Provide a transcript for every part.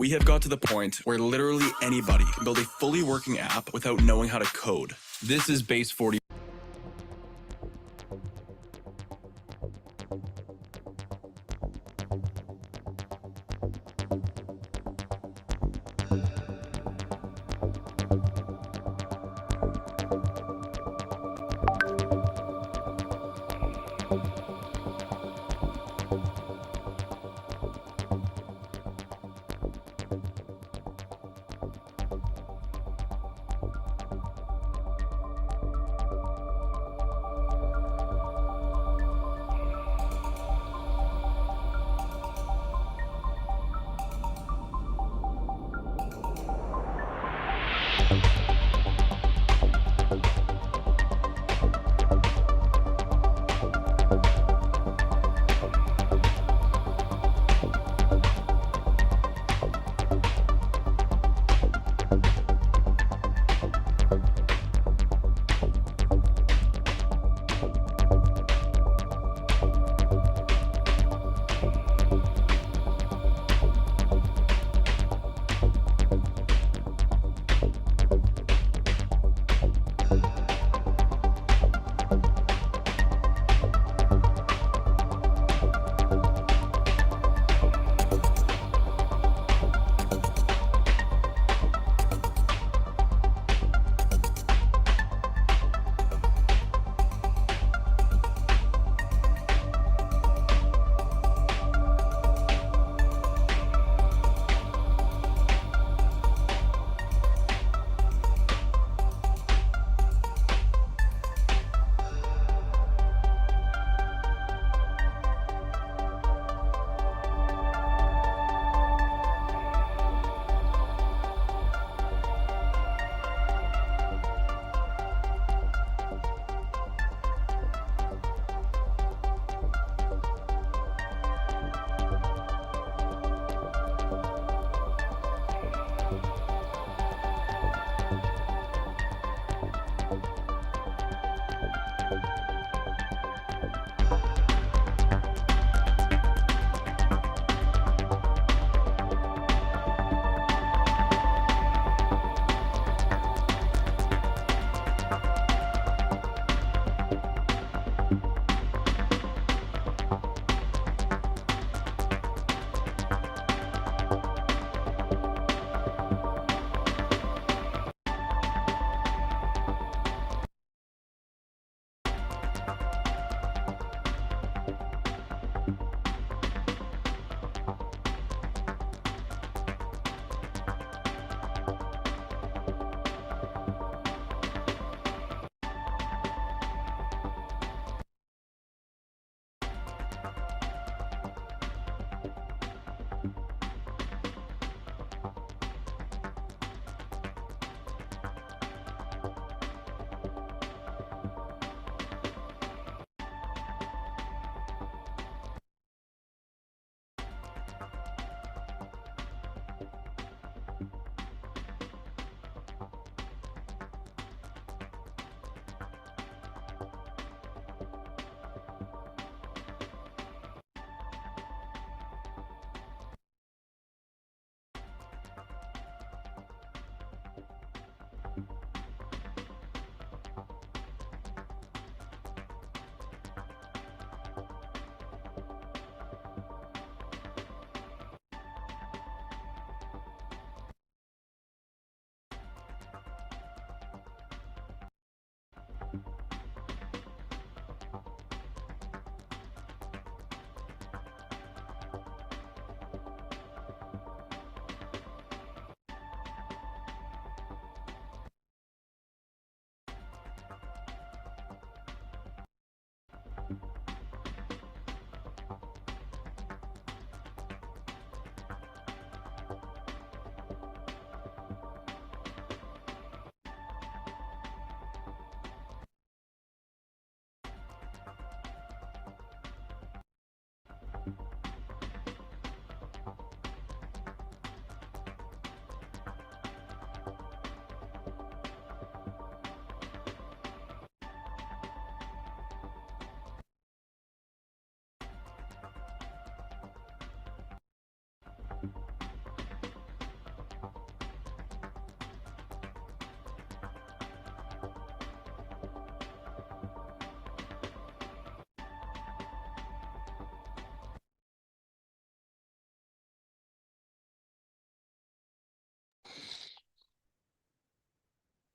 We have got to the point where literally anybody can build a fully working app without knowing how to code. This is base 40.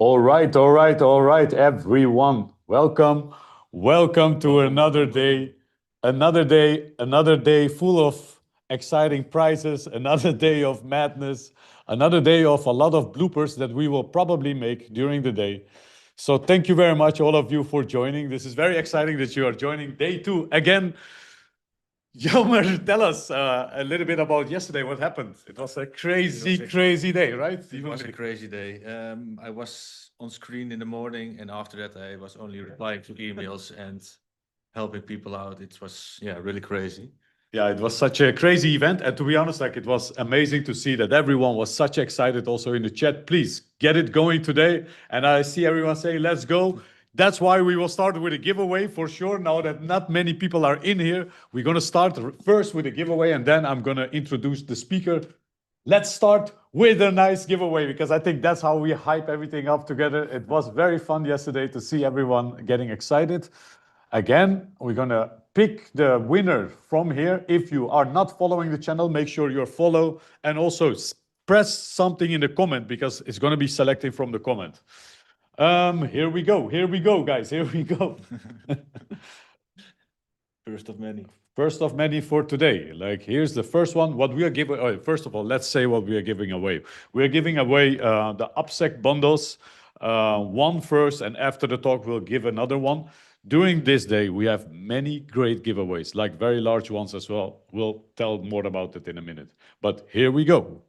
All right, everyone. Welcome to another day full of exciting prizes, another day of madness, another day of a lot of bloopers that we will probably make during the day. So thank you very much, all of you, for joining. This is very exciting that you are joining day 2 again. Jelmer, tell us a little bit about yesterday. What happened? It was a crazy day, right? It was a crazy day. I was on screen in the morning, and after that, I was only replying to emails and helping people out. It was, really crazy. Yeah, it was such a crazy event. And to be honest, like, it was amazing to see that everyone was such excited also in the chat. Please get it going today. And I see everyone saying, let's go. That's why we will start with a giveaway for sure. Now that not many people are in here, we're going to start first with a giveaway, and then I'm going to introduce the speaker. Let's start with a nice giveaway, because I think that's how we hype everything up together. It was very fun yesterday to see everyone getting excited. Again, we're going to pick the winner from here. If you are not following the channel, make sure you follow, and also press something in the comment, because it's going to be selected from the comment. Here we go, guys. Here we go. First of many. First of many for today. Like, here's the first one. What we are giving. First of all, let's say what we are giving away. We are giving away the UpSec bundles. One first, and after the talk, we'll give another one. During this day, we have many great giveaways, like very large ones as well. We'll tell more about it in a minute. But here we go.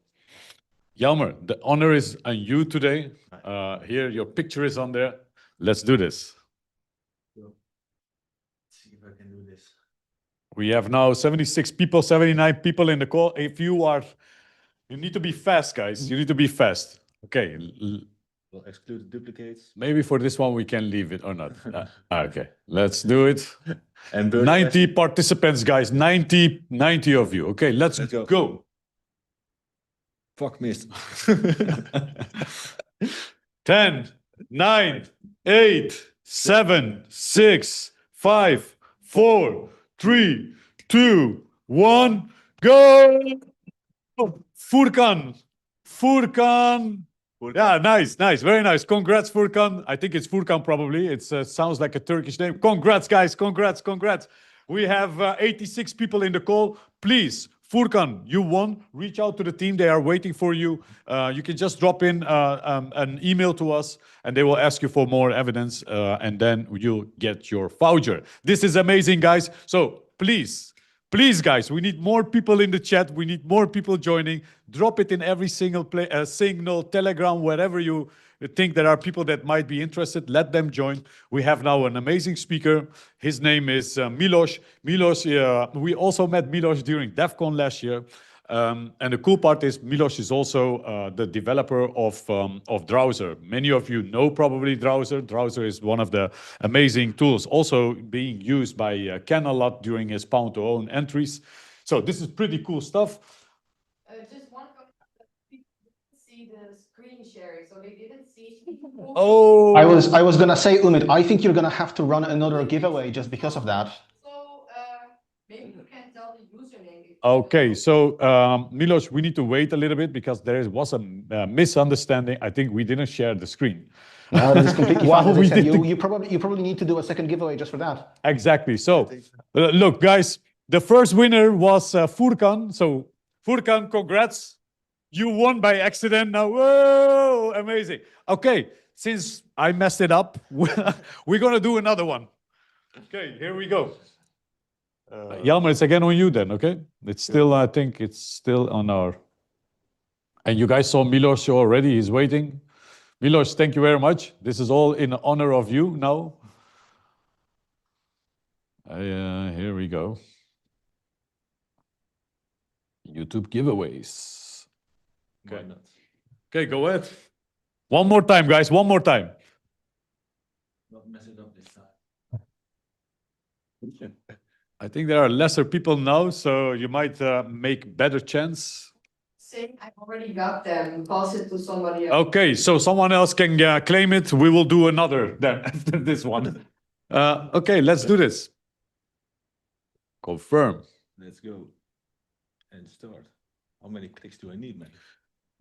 Jelmer, the honor is on you today. Here, your picture is on there. Let's do this. Let's see if I can do this. We have now 76 people, 79 people in the call. If you need to be fast, guys. You need to be fast. Okay. We'll exclude the duplicates. Maybe for this one, we can leave it or not. Okay, let's do it. And 90 participants, guys. 90 of you. Okay, let's go. Fuck, missed. 10, 9, 8, 7, 6, 5, 4, 3, 2, 1, go! Furkan. Yeah, nice, very nice. Congrats, Furkan. I think it's Furkan probably. It sounds like a Turkish name. Congrats, guys. Congrats. We have 86 people in the call. Please, Furkan, you won. Reach out to the team. They are waiting for you. You can just drop in an email to us, and they will ask you for more evidence, and then you'll get your voucher. This is amazing, guys. So please, guys, we need more people in the chat. We need more people joining. Drop it in every single signal, Telegram, wherever you think there are people that might be interested. Let them join. We have now an amazing speaker. His name is Miłosz. We also met Miłosz during DEF CON last year. And the cool part is Miłosz is also the developer of Дрowser. Many of you know probably Дрowser. Дрowser is one of the amazing tools, also being used by Ken a lot during his pound-to-own entries. So this is pretty cool stuff. Just one comment. People didn't see the screen sharing, so they didn't see. Oh, I was gonna say, Umid, I think you're gonna have to run another giveaway just because of that. So maybe you can tell the username. Okay, so Miłosz, we need to wait a little bit because there was a misunderstanding. I think we didn't share the screen. No, this is completely Wow, fine. As I we said, did you probably need to do a second giveaway just for that. Exactly. So look, guys, the first winner was Furkan. So Furkan, congrats. You won by accident now. Whoa, amazing. Okay, since I messed it up, we're going to do another one. Okay, here we go. Jelmer, it's again on you then, okay? It's still, I think it's still on our... And you guys saw Miłosz already, he's waiting. Miłosz, thank you very much. This is all in honor of you now. Here we go. YouTube giveaways. Okay. Why not? Okay, go ahead. One more time, guys, one more time. Not mess it up this time. I think there are lesser people now, so you might make better chance. Saying I already got them. Pass it to somebody else. Okay, so someone else can claim it. We will do another then after this one. Okay, let's do this. Confirm. Let's go. And start. How many clicks do I need, man?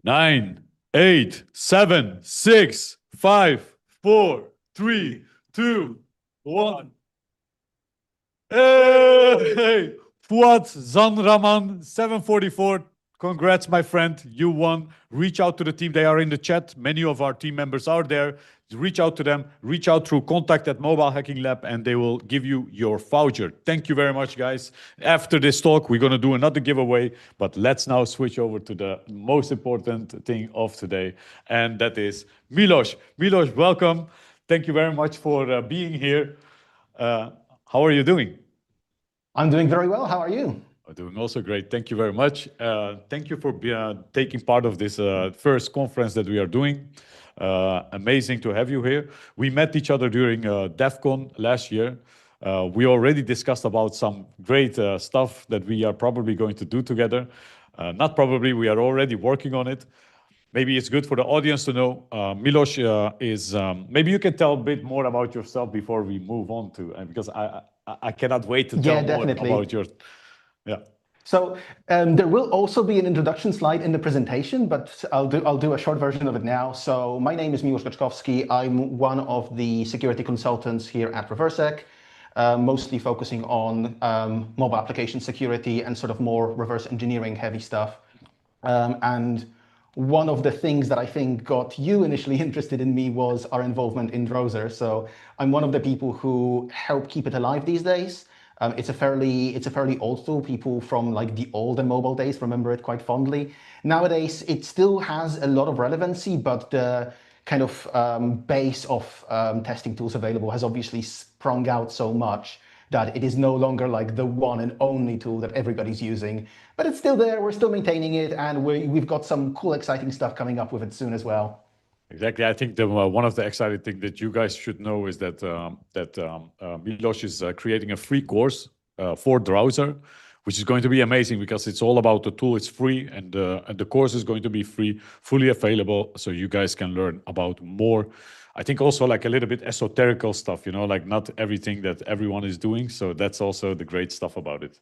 9, 8, 7, 6, 5, 4, 3, 2, 1. Hey! Fuad Zanraman, 744. Congrats, my friend. You won. Reach out to the team. They are in the chat. Many of our team members are there. Reach out to them. Reach out through contact@Mobile Hacking Lab, and they will give you your voucher. Thank you very much, guys. After this talk, we're going to do another giveaway, but let's now switch over to the most important thing of today, and that is Miłosz. Miłosz, welcome. Thank you very much for being here. How are you doing? I'm doing very well. How are you? Doing also great. Thank you very much. Thank you for taking part of this first conference that we are doing. Amazing to have you here. We met each other during DEF CON last year. We already discussed about some great stuff that we are probably going to do together. Not probably, we are already working on it. Maybe it's good for the audience to know Miłosz is, maybe you can tell a bit more about yourself before we move on to, because I cannot wait to tell more about your, yeah. So there will also be an introduction slide in the presentation, but I'll do a short version of it now. So my name is Miłosz Gaczkowski. I'm one of the security consultants here at ReverseSec, mostly focusing on mobile application security and sort of more reverse engineering heavy stuff. And one of the things that I think got you initially interested in me was our involvement in Droser. So I'm one of the people who help keep it alive these days. It's a fairly old tool. People from like the older mobile days remember it quite fondly. Nowadays, it still has a lot of relevancy, but the kind of base of testing tools available has obviously sprung out so much that it is no longer like the one and only tool that everybody's using. But it's still there, we're still maintaining it, and we've got some cool, exciting stuff coming up with it soon as well. Exactly. I think one of the exciting things that you guys should know is that Miłosz is creating a free course for Droser, which is going to be amazing because it's all about the tool. It's free, and the course is going to be free, fully available, so you guys can learn about more. I think also like a little bit esoterical stuff, you know, like not everything that everyone is doing. So that's also the great stuff about it.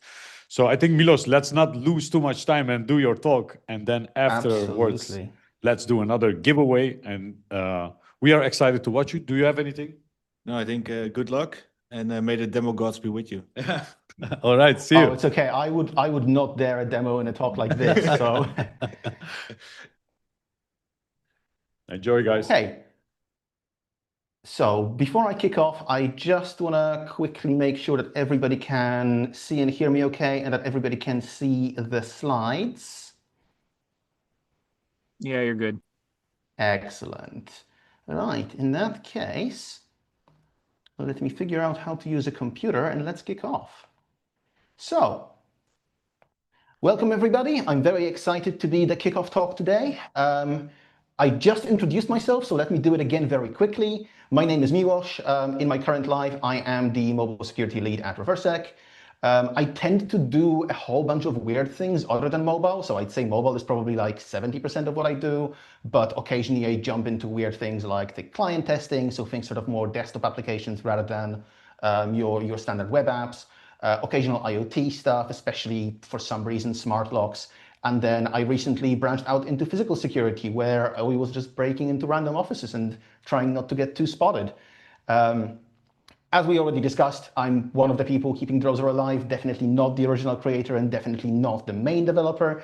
So I think, Miłosz, let's not lose too much time and do your talk, and then afterwards. Absolutely. Let's do another giveaway, and we are excited to watch you. Do you have anything? No, I think good luck, and may the demo gods be with you. All right, see you. Oh, it's okay. I would not dare a demo in a talk like this. So Enjoy, guys. okay. So before I kick off, I just want to quickly make sure that everybody can see and hear me okay, and that everybody can see the slides. Yeah, you're good. Excellent. Right, in that case, let me figure out how to use a computer and let's kick off. So, welcome everybody. I'm very excited to be the kickoff talk today. I just introduced myself, so let me do it again very quickly. My name is Miłosz. In my current life, I am the mobile security lead at ReverseSec. I tend to do a whole bunch of weird things other than mobile. So I'd say mobile is probably like 70% of what I do, but occasionally I jump into weird things like the client testing. So think sort of more desktop applications rather than your standard web apps, occasional IoT stuff, especially for some reason, smart locks. And then I recently branched out into physical security, where we was just breaking into random offices and trying not to get too spotted. As we already discussed, I'm one of the people keeping Droser alive, definitely not the original creator and definitely not the main developer,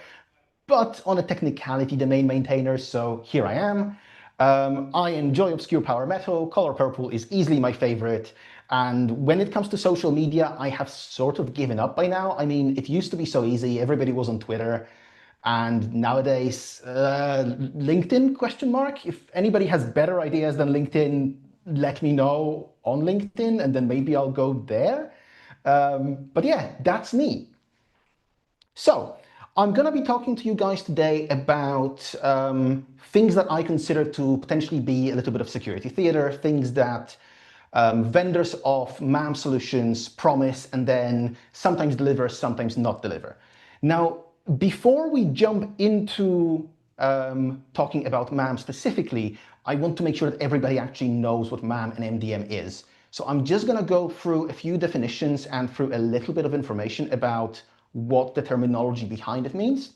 but on a technicality, the main maintainer, so here I am. I enjoy obscure power metal, color purple is easily my favorite, and when it comes to social media, I have sort of given up by now. I mean, it used to be so easy, everybody was on Twitter, and nowadays, LinkedIn, question mark? If anybody has better ideas than LinkedIn, let me know on LinkedIn, and then maybe I'll go there. But yeah, that's me. So I'm going to be talking to you guys today about things that I consider to potentially be a little bit of security theater, things that vendors of MAM solutions promise and then sometimes deliver, sometimes not deliver. Now, before we jump into talking about MAM specifically, I want to make sure that everybody actually knows what MAM and MDM is. So I'm just going to go through a few definitions and through a little bit of information about what the terminology behind it means.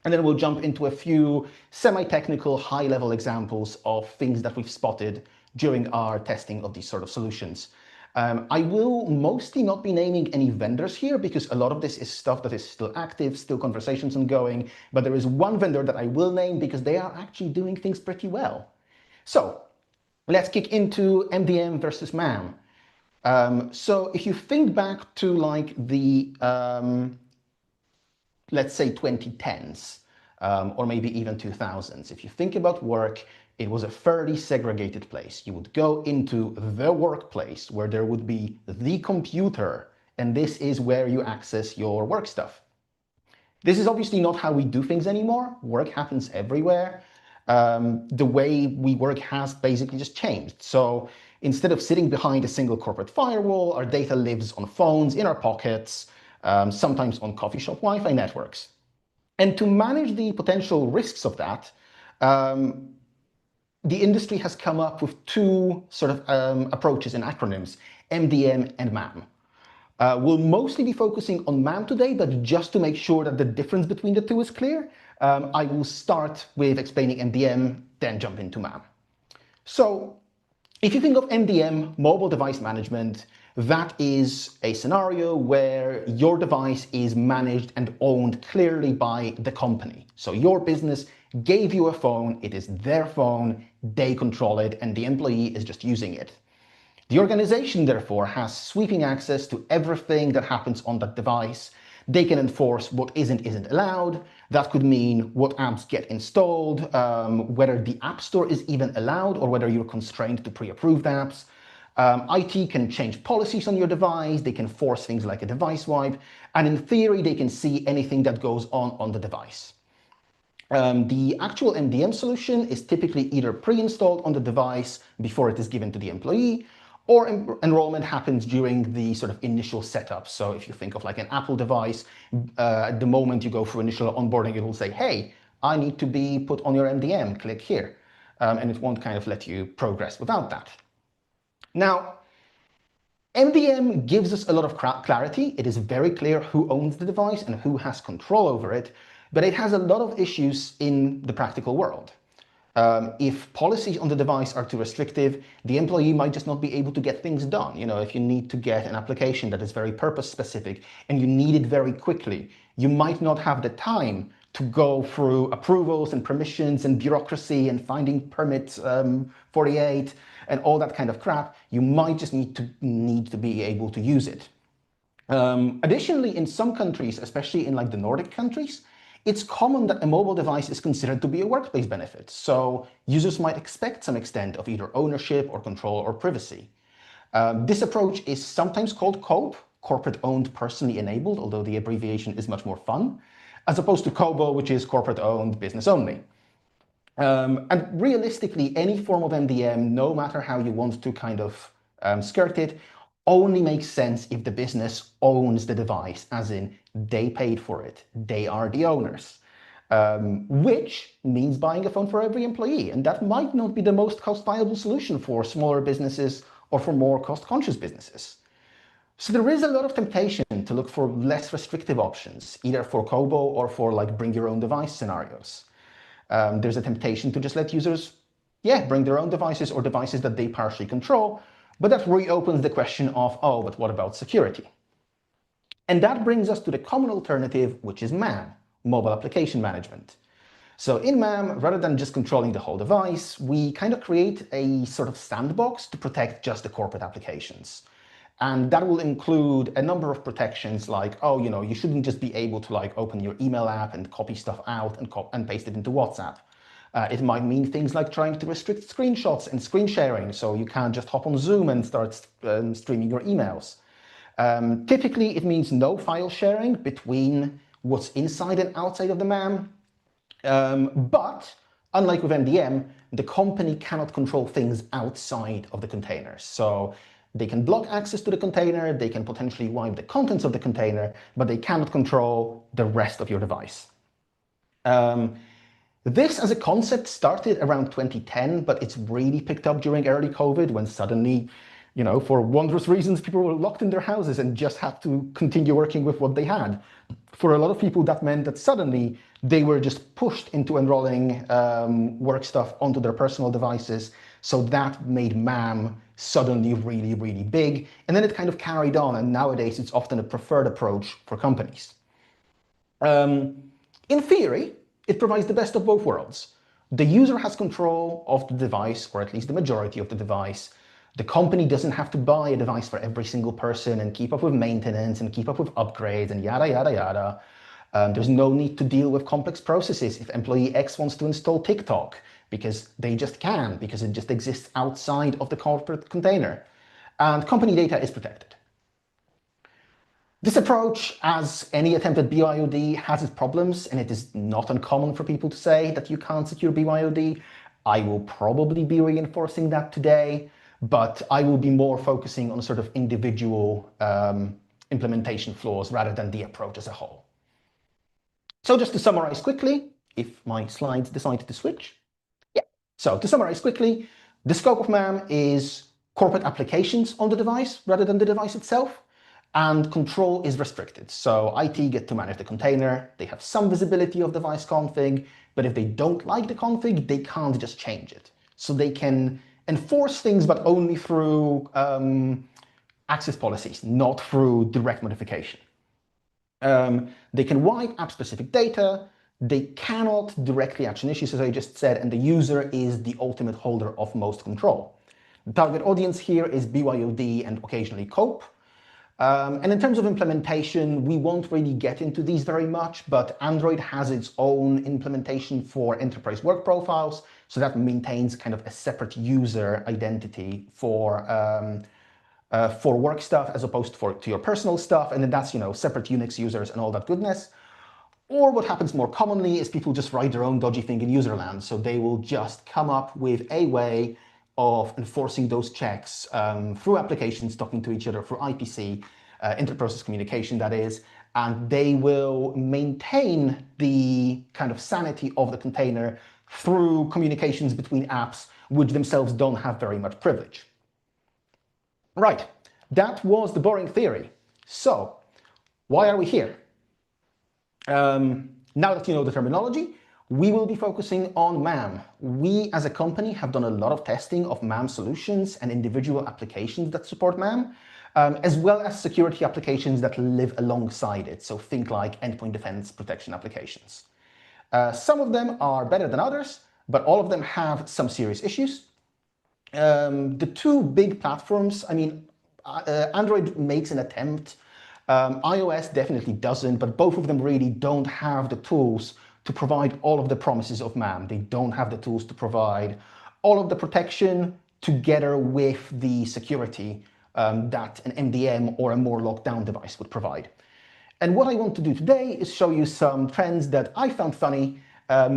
And then we'll jump into a few semi-technical, high-level examples of things that we've spotted during our testing of these sort of solutions. I will mostly not be naming any vendors here because a lot of this is stuff that is still active, still conversations ongoing, but there is one vendor that I will name because they are actually doing things pretty well. So let's kick into MDM versus MAM. So if you think back to like the, let's say 2010s, or maybe even 2000s, if you think about work, it was a fairly segregated place. You would go into the workplace where there would be the computer, and this is where you access your work stuff. This is obviously not how we do things anymore. Work happens everywhere. The way we work has basically just changed. So instead of sitting behind a single corporate firewall, our data lives on phones, in our pockets, sometimes on coffee shop Wi-Fi networks. And to manage the potential risks of that, the industry has come up with two sort of approaches and acronyms, MDM and MAM. We'll mostly be focusing on MAM today, but just to make sure that the difference between the two is clear, I will start with explaining MDM, then jump into MAM. So if you think of MDM, mobile device management, that is a scenario where your device is managed and owned clearly by the company. So your business gave you a phone, it is their phone, they control it, and the employee is just using it. The organization, therefore, has sweeping access to everything that happens on that device. They can enforce what isn't allowed. That could mean what apps get installed, whether the App Store is even allowed, or whether you're constrained to pre-approved apps. IT can change policies on your device, they can force things like a device wipe, and in theory, they can see anything that goes on the device. The actual MDM solution is typically either pre-installed on the device before it is given to the employee, or enrollment happens during the sort of initial setup. So if you think of like an Apple device, at the moment you go through initial onboarding, it will say, hey, I need to be put on your MDM, click here. And it won't kind of let you progress without that. Now, MDM gives us a lot of clarity. It is very clear who owns the device and who has control over it, but it has a lot of issues in the practical world. If policies on the device are too restrictive, the employee might just not be able to get things done. You know, if you need to get an application that is very purpose specific and you need it very quickly, you might not have the time to go through approvals and permissions and bureaucracy and finding permit 48 and all that kind of crap. You might just need to be able to use it. Additionally, in some countries, especially in like the Nordic countries, it's common that a mobile device is considered to be a workplace benefit. So users might expect some extent of either ownership or control or privacy. This approach is sometimes called COPE, corporate owned, personally enabled, although the abbreviation is much more fun, as opposed to COBO, which is corporate owned, business only. And realistically, any form of MDM, no matter how you want to kind of skirt it, only makes sense if the business owns the device, as in they paid for it, they are the owners, which means buying a phone for every employee. And that might not be the most cost viable solution for smaller businesses or for more cost conscious businesses. So there is a lot of temptation to look for less restrictive options, either for COBO or for like bring your own device scenarios. There's a temptation to just let users, bring their own devices or devices that they partially control, but that reopens the question of, oh, but what about security? And that brings us to the common alternative, which is MAM, mobile application management. So in MAM, rather than just controlling the whole device, we kind of create a sort of sandbox to protect just the corporate applications. And that will include a number of protections like, oh, you know, you shouldn't just be able to like open your email app and copy stuff out and paste it into WhatsApp. It might mean things like trying to restrict screenshots and screen sharing, so you can't just hop on Zoom and start streaming your emails. Typically, it means no file sharing between what's inside and outside of the MAM. But unlike with MDM, the company cannot control things outside of the containers. So they can block access to the container, they can potentially wipe the contents of the container, but they cannot control the rest of your device. This as a concept started around 2010, but it's really picked up during early COVID when suddenly, you know, for wondrous reasons, people were locked in their houses and just had to continue working with what they had. For a lot of people, that meant that suddenly They were just pushed into enrolling work stuff onto their personal devices. So that made MAM suddenly really, really big. And then it kind of carried on. And nowadays, it's often a preferred approach for companies. In theory, it provides the best of both worlds. The user has control of the device, or at least the majority of the device. The company doesn't have to buy a device for every single person and keep up with maintenance and keep up with upgrades and yada, yada, yada. There's no need to deal with complex processes if employee X wants to install TikTok, because they just can, because it just exists outside of the corporate container. And company data is protected. This approach, as any attempt at BYOD, has its problems, and it is not uncommon for people to say that you can't secure BYOD. I will probably be reinforcing that today, but I will be more focusing on sort of individual implementation flaws rather than the approach as a whole. So just to summarize quickly, if my slides decide to switch. Yeah, so to summarize quickly, the scope of MAM is corporate applications on the device rather than the device itself. And control is restricted. So IT get to manage the container. They have some visibility of device config, but if they don't like the config, they can't just change it. So they can enforce things, but only through access policies, not through direct modification. They can wipe app-specific data. They cannot directly action issues, as I just said, and the user is the ultimate holder of most control. The target audience here is BYOD and occasionally COPE. And in terms of implementation, we won't really get into these very much, but Android has its own implementation for enterprise work profiles. So that maintains kind of a separate user identity for work stuff as opposed to your personal stuff. And then that's, separate Unix users and all that goodness. Or what happens more commonly is people just write their own dodgy thing in Userland. So they will just come up with a way of enforcing those checks through applications talking to each other through IPC, inter-process communication that is, and they will maintain the kind of sanity of the container through communications between apps which themselves don't have very much privilege. Right, that was the boring theory. So why are we here? Now that you know the terminology, we will be focusing on MAM. We as a company have done a lot of testing of MAM solutions and individual applications that support MAM, as well as security applications that live alongside it. So think like endpoint defense protection applications. Some of them are better than others, but all of them have some serious issues. The two big platforms, Android makes an attempt. iOS definitely doesn't, but both of them really don't have the tools to provide all of the promises of MAM. They don't have the tools to provide all of the protection together with the security that an MDM or a more locked down device would provide. And what I want to do today is show you some trends that I found funny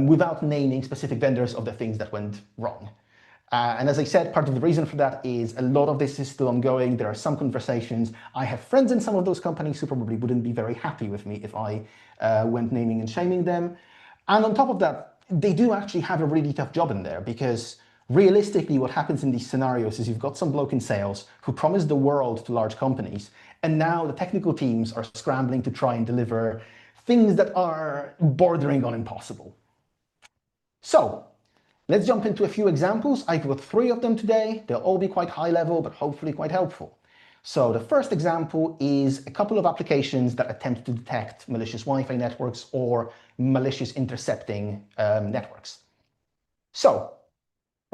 without naming specific vendors of the things that went wrong. And as I said, part of the reason for that is a lot of this is still ongoing. There are some conversations. I have friends in some of those companies who probably wouldn't be very happy with me if I went naming and shaming them. And on top of that, they do actually have a really tough job in there, because realistically what happens in these scenarios is you've got some bloke in sales who promised the world to large companies, and now the technical teams are scrambling to try and deliver things that are bordering on impossible. So let's jump into a few examples. I've got 3 of them today. They'll all be quite high level, but hopefully quite helpful. So the first example is a couple of applications that attempt to detect malicious Wi-Fi networks or malicious intercepting networks. So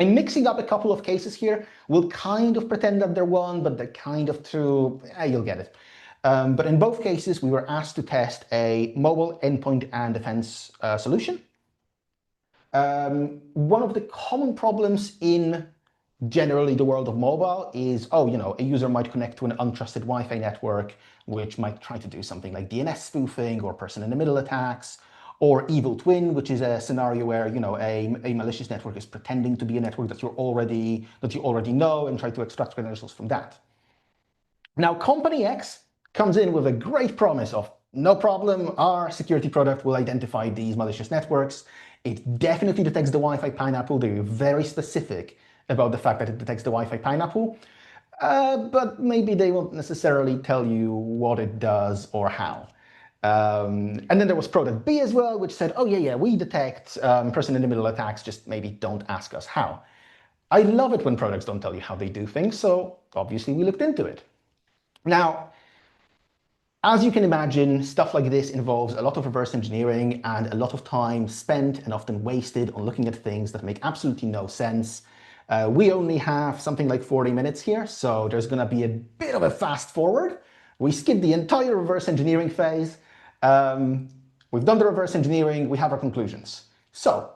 I'm mixing up a couple of cases here. We'll kind of pretend that they're one, but they're kind of two. You'll get it. But in both cases, we were asked to test a mobile endpoint and defense solution. One of the common problems in generally the world of mobile is, a user might connect to an untrusted Wi-Fi network, which might try to do something like DNS spoofing or person-in-the-middle attacks, or evil twin, which is a scenario where, a malicious network is pretending to be a network that you already know and try to extract credentials from that. Now, company X comes in with a great promise of, no problem, our security product will identify these malicious networks. It definitely detects the Wi-Fi pineapple. They're very specific about the fact that it detects the Wi-Fi pineapple, but maybe they won't necessarily tell you what it does or how. And then there was product B as well, which said, oh yeah, we detect person in the middle attacks, just maybe don't ask us how. I love it when products don't tell you how they do things, so obviously we looked into it. Now, as you can imagine, stuff like this involves a lot of reverse engineering and a lot of time spent and often wasted on looking at things that make absolutely no sense. We only have something like 40 minutes here, so there's going to be a bit of a fast forward. We skipped the entire reverse engineering phase. We've done the reverse engineering, we have our conclusions. So,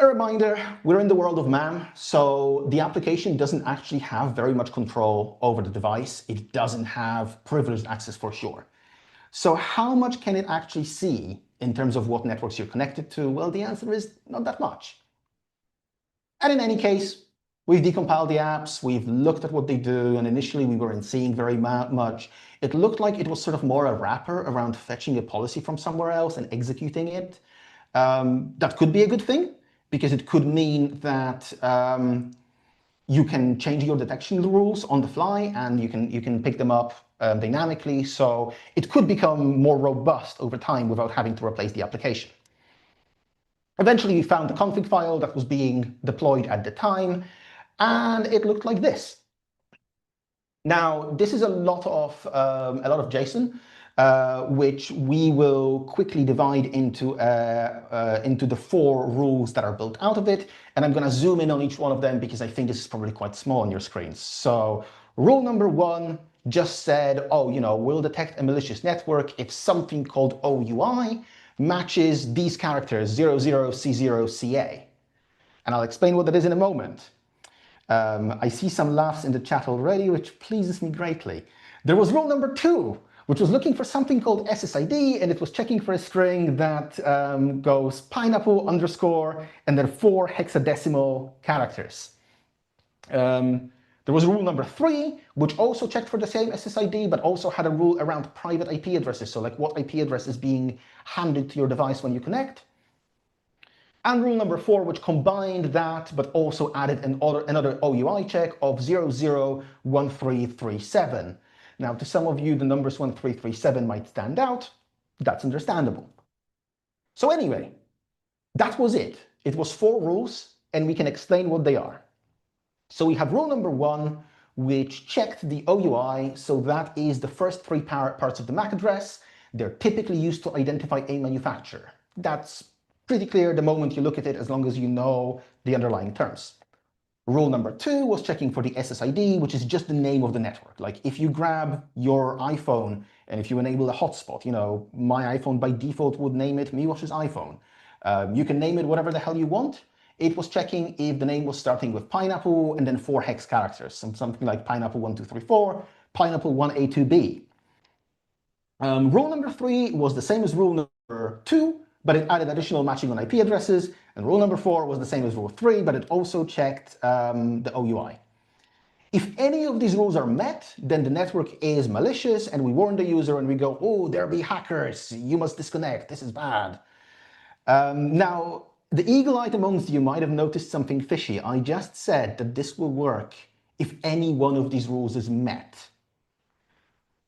a reminder, we're in the world of MAM, so the application doesn't actually have very much control over the device. It doesn't have privileged access for sure. So how much can it actually see in terms of what networks you're connected to? Well, the answer is not that much. And in any case, we've decompiled the apps, we've looked at what they do, and initially we weren't seeing very much. It looked like it was sort of more a wrapper around fetching a policy from somewhere else and executing it. That could be a good thing, because it could mean that you can change your detection rules on the fly and you can pick them up dynamically. So it could become more robust over time without having to replace the application. Eventually, we found the config file that was being deployed at the time, and it looked like this. Now, this is a lot of JSON, which we will quickly divide into the 4 rules that are built out of it. And I'm going to zoom in on each one of them because I think this is probably quite small on your screens. So rule number 1 just said, oh, we'll detect a malicious network if something called OUI matches these characters 00C0CA. And I'll explain what that is in a moment. I see some laughs in the chat already, which pleases me greatly. There was rule number 2, which was looking for something called SSID, and it was checking for a string that goes pineapple underscore and then 4 hexadecimal characters. There was rule number 3, which also checked for the same SSID, but also had a rule around private IP addresses. So like what IP address is being handed to your device when you connect. And rule number 4, which combined that, but also added another OUI check of 001337. Now, to some of you, the numbers 1337 might stand out. That's understandable. So anyway, that was it. It was 4 rules, and we can explain what they are. So we have rule number 1, which checked the OUI. So that is the first 3 parts of the MAC address. They're typically used to identify a manufacturer. That's pretty clear the moment you look at it, as long as you know the underlying terms. Rule number 2 was checking for the SSID, which is just the name of the network. Like if you grab your iPhone and if you enable a hotspot, my iPhone by default would name it Miłosz's iPhone. You can name it whatever the hell you want. It was checking if the name was starting with pineapple and then 4 hex characters, something like pineapple 1234, pineapple 1A2B. Rule number 3 was the same as rule number 2, but it added additional matching on IP addresses. And rule number 4 was the same as rule 3, but it also checked the OUI. If any of these rules are met, then the network is malicious, and we warn the user and we go, oh, there be hackers, you must disconnect, this is bad. Now, the eagle-eyed amongst you might have noticed something fishy. I just said that this will work if any one of these rules is met.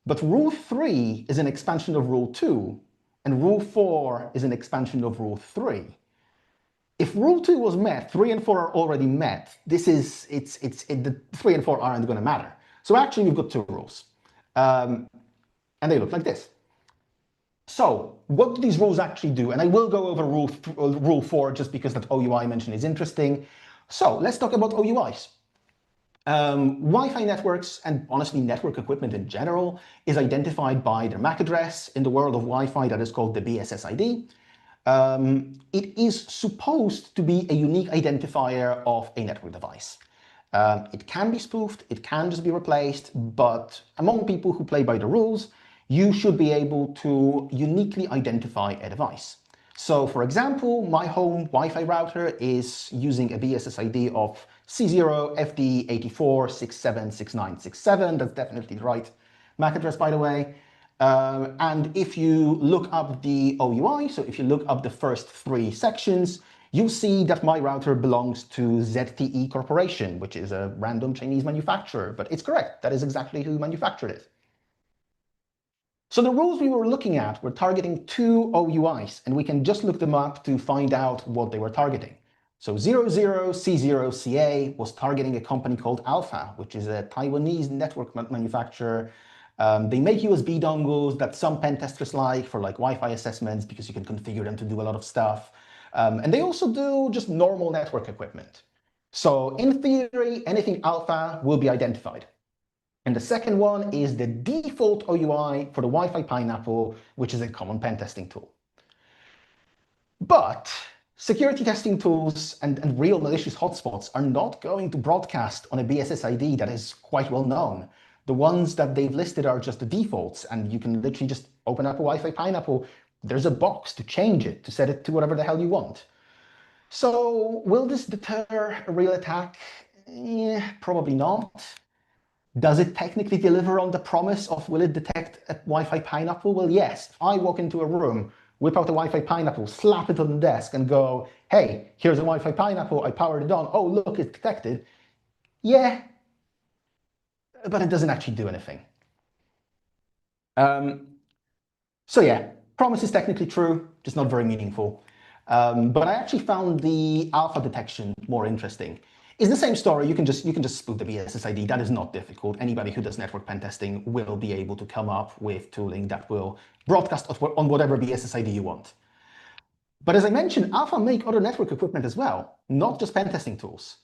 But rule 3 is an expansion of rule 2, and rule 4 is an expansion of rule 3. If rule 2 was met, 3 and 4 are already met. The 3 and 4 aren't going to matter. So actually, we've got 2 rules. And they look like this. So what do these rules actually do? And I will go over rule 4 just because that OUI mention is interesting. So let's talk about OUIs. Wi-Fi networks, and honestly network equipment in general, is identified by their MAC address. In the world of Wi-Fi, that is called the BSSID. It is supposed to be a unique identifier of a network device. It can be spoofed, it can just be replaced, but among people who play by the rules, you should be able to uniquely identify a device. So for example, my home Wi-Fi router is using a BSSID of C0FD84676967. That's definitely the right MAC address, by the way. And if you look up the OUI, so if you look up the first 3 sections, you'll see that my router belongs to ZTE Corporation, which is a random Chinese manufacturer. But it's correct. That is exactly who manufactured it. So the rules we were looking at were targeting two OUIs, and we can just look them up to find out what they were targeting. So 00C0CA was targeting a company called Alpha, which is a Taiwanese network manufacturer. They make USB dongles that some pen testers like for like Wi-Fi assessments because you can configure them to do a lot of stuff. And they also do just normal network equipment. So in theory, anything Alpha will be identified. And the second one is the default OUI for the Wi-Fi Pineapple, which is a common pen testing tool. But security testing tools and real malicious hotspots are not going to broadcast on a BSSID that is quite well known. The ones that they've listed are just the defaults, and you can literally just open up a Wi-Fi Pineapple. There's a box to change it, to set it to whatever the hell you want. So will this deter a real attack? Probably not. Does it technically deliver on the promise of will it detect a Wi-Fi Pineapple? Well, yes. If I walk into a room, whip out a Wi-Fi Pineapple, slap it on the desk and go, hey, here's a Wi-Fi Pineapple, I powered it on, oh, look, it's detected. Yeah, but it doesn't actually do anything. So yeah, promise is technically true, just not very meaningful. But I actually found the alpha detection more interesting. It's the same story. You can just spoof the BSSID. That is not difficult. Anybody who does network pen testing will be able to come up with tooling that will broadcast on whatever BSSID you want. But as I mentioned, Alpha make other network equipment as well, not just pen testing tools.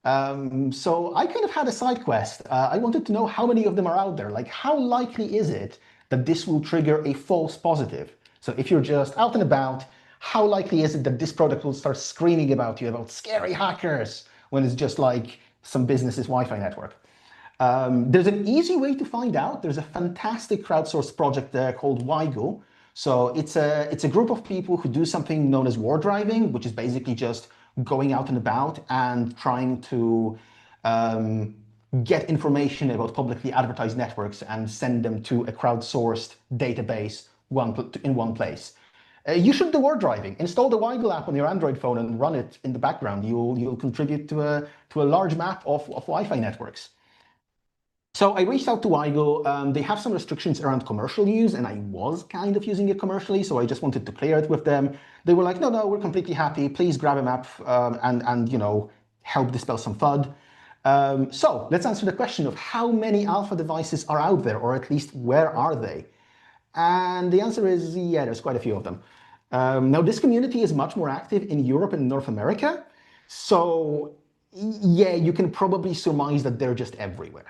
So I kind of had a side quest. I wanted to know how many of them are out there. Like, how likely is it that this will trigger a false positive? So if you're just out and about, how likely is it that this product will start screaming about you, about scary hackers, when it's just like some business's Wi-Fi network? There's an easy way to find out. There's a fantastic crowdsourced project there called 𝗙𝗙𝗙. So it's a group of people who do something known as war driving, which is basically just going out and about and trying to get information about publicly advertised networks and send them to a crowdsourced database in one place. You should do war driving. Install the 𝗙𝗙𝗙 app on your Android phone and run it in the background. You'll contribute to a large map of Wi-Fi networks. So I reached out to 𝗙𝗙𝗙. They have some restrictions around commercial use, and I was kind of using it commercially, so I just wanted to clear it with them. They were like, no, we're completely happy. Please grab a map and you know, help dispel some FUD. So let's answer the question of how many alpha devices are out there, or at least where are they? And the answer is, yeah, there's quite a few of them. Now, this community is much more active in Europe and North America. So yeah, you can probably surmise that they're just everywhere.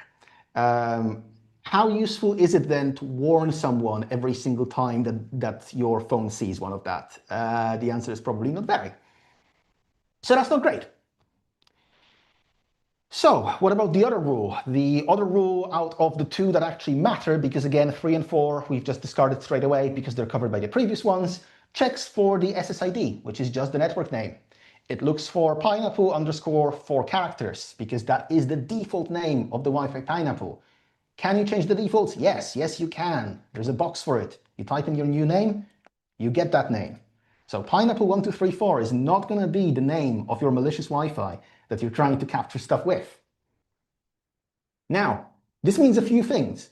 How useful is it then to warn someone every single time that your phone sees one of that? The answer is probably not very. So that's not great. So what about the other rule? The other rule out of the two that actually matter, because again, 3 and 4, we've just discarded straight away because they're covered by the previous ones, checks for the SSID, which is just the network name. It looks for pineapple underscore 4 characters, because that is the default name of the Wi-Fi Pineapple. Can you change the defaults? Yes, you can. There's a box for it. You type in your new name, you get that name. So pineapple1234 is not going to be the name of your malicious Wi-Fi that you're trying to capture stuff with. Now, this means a few things.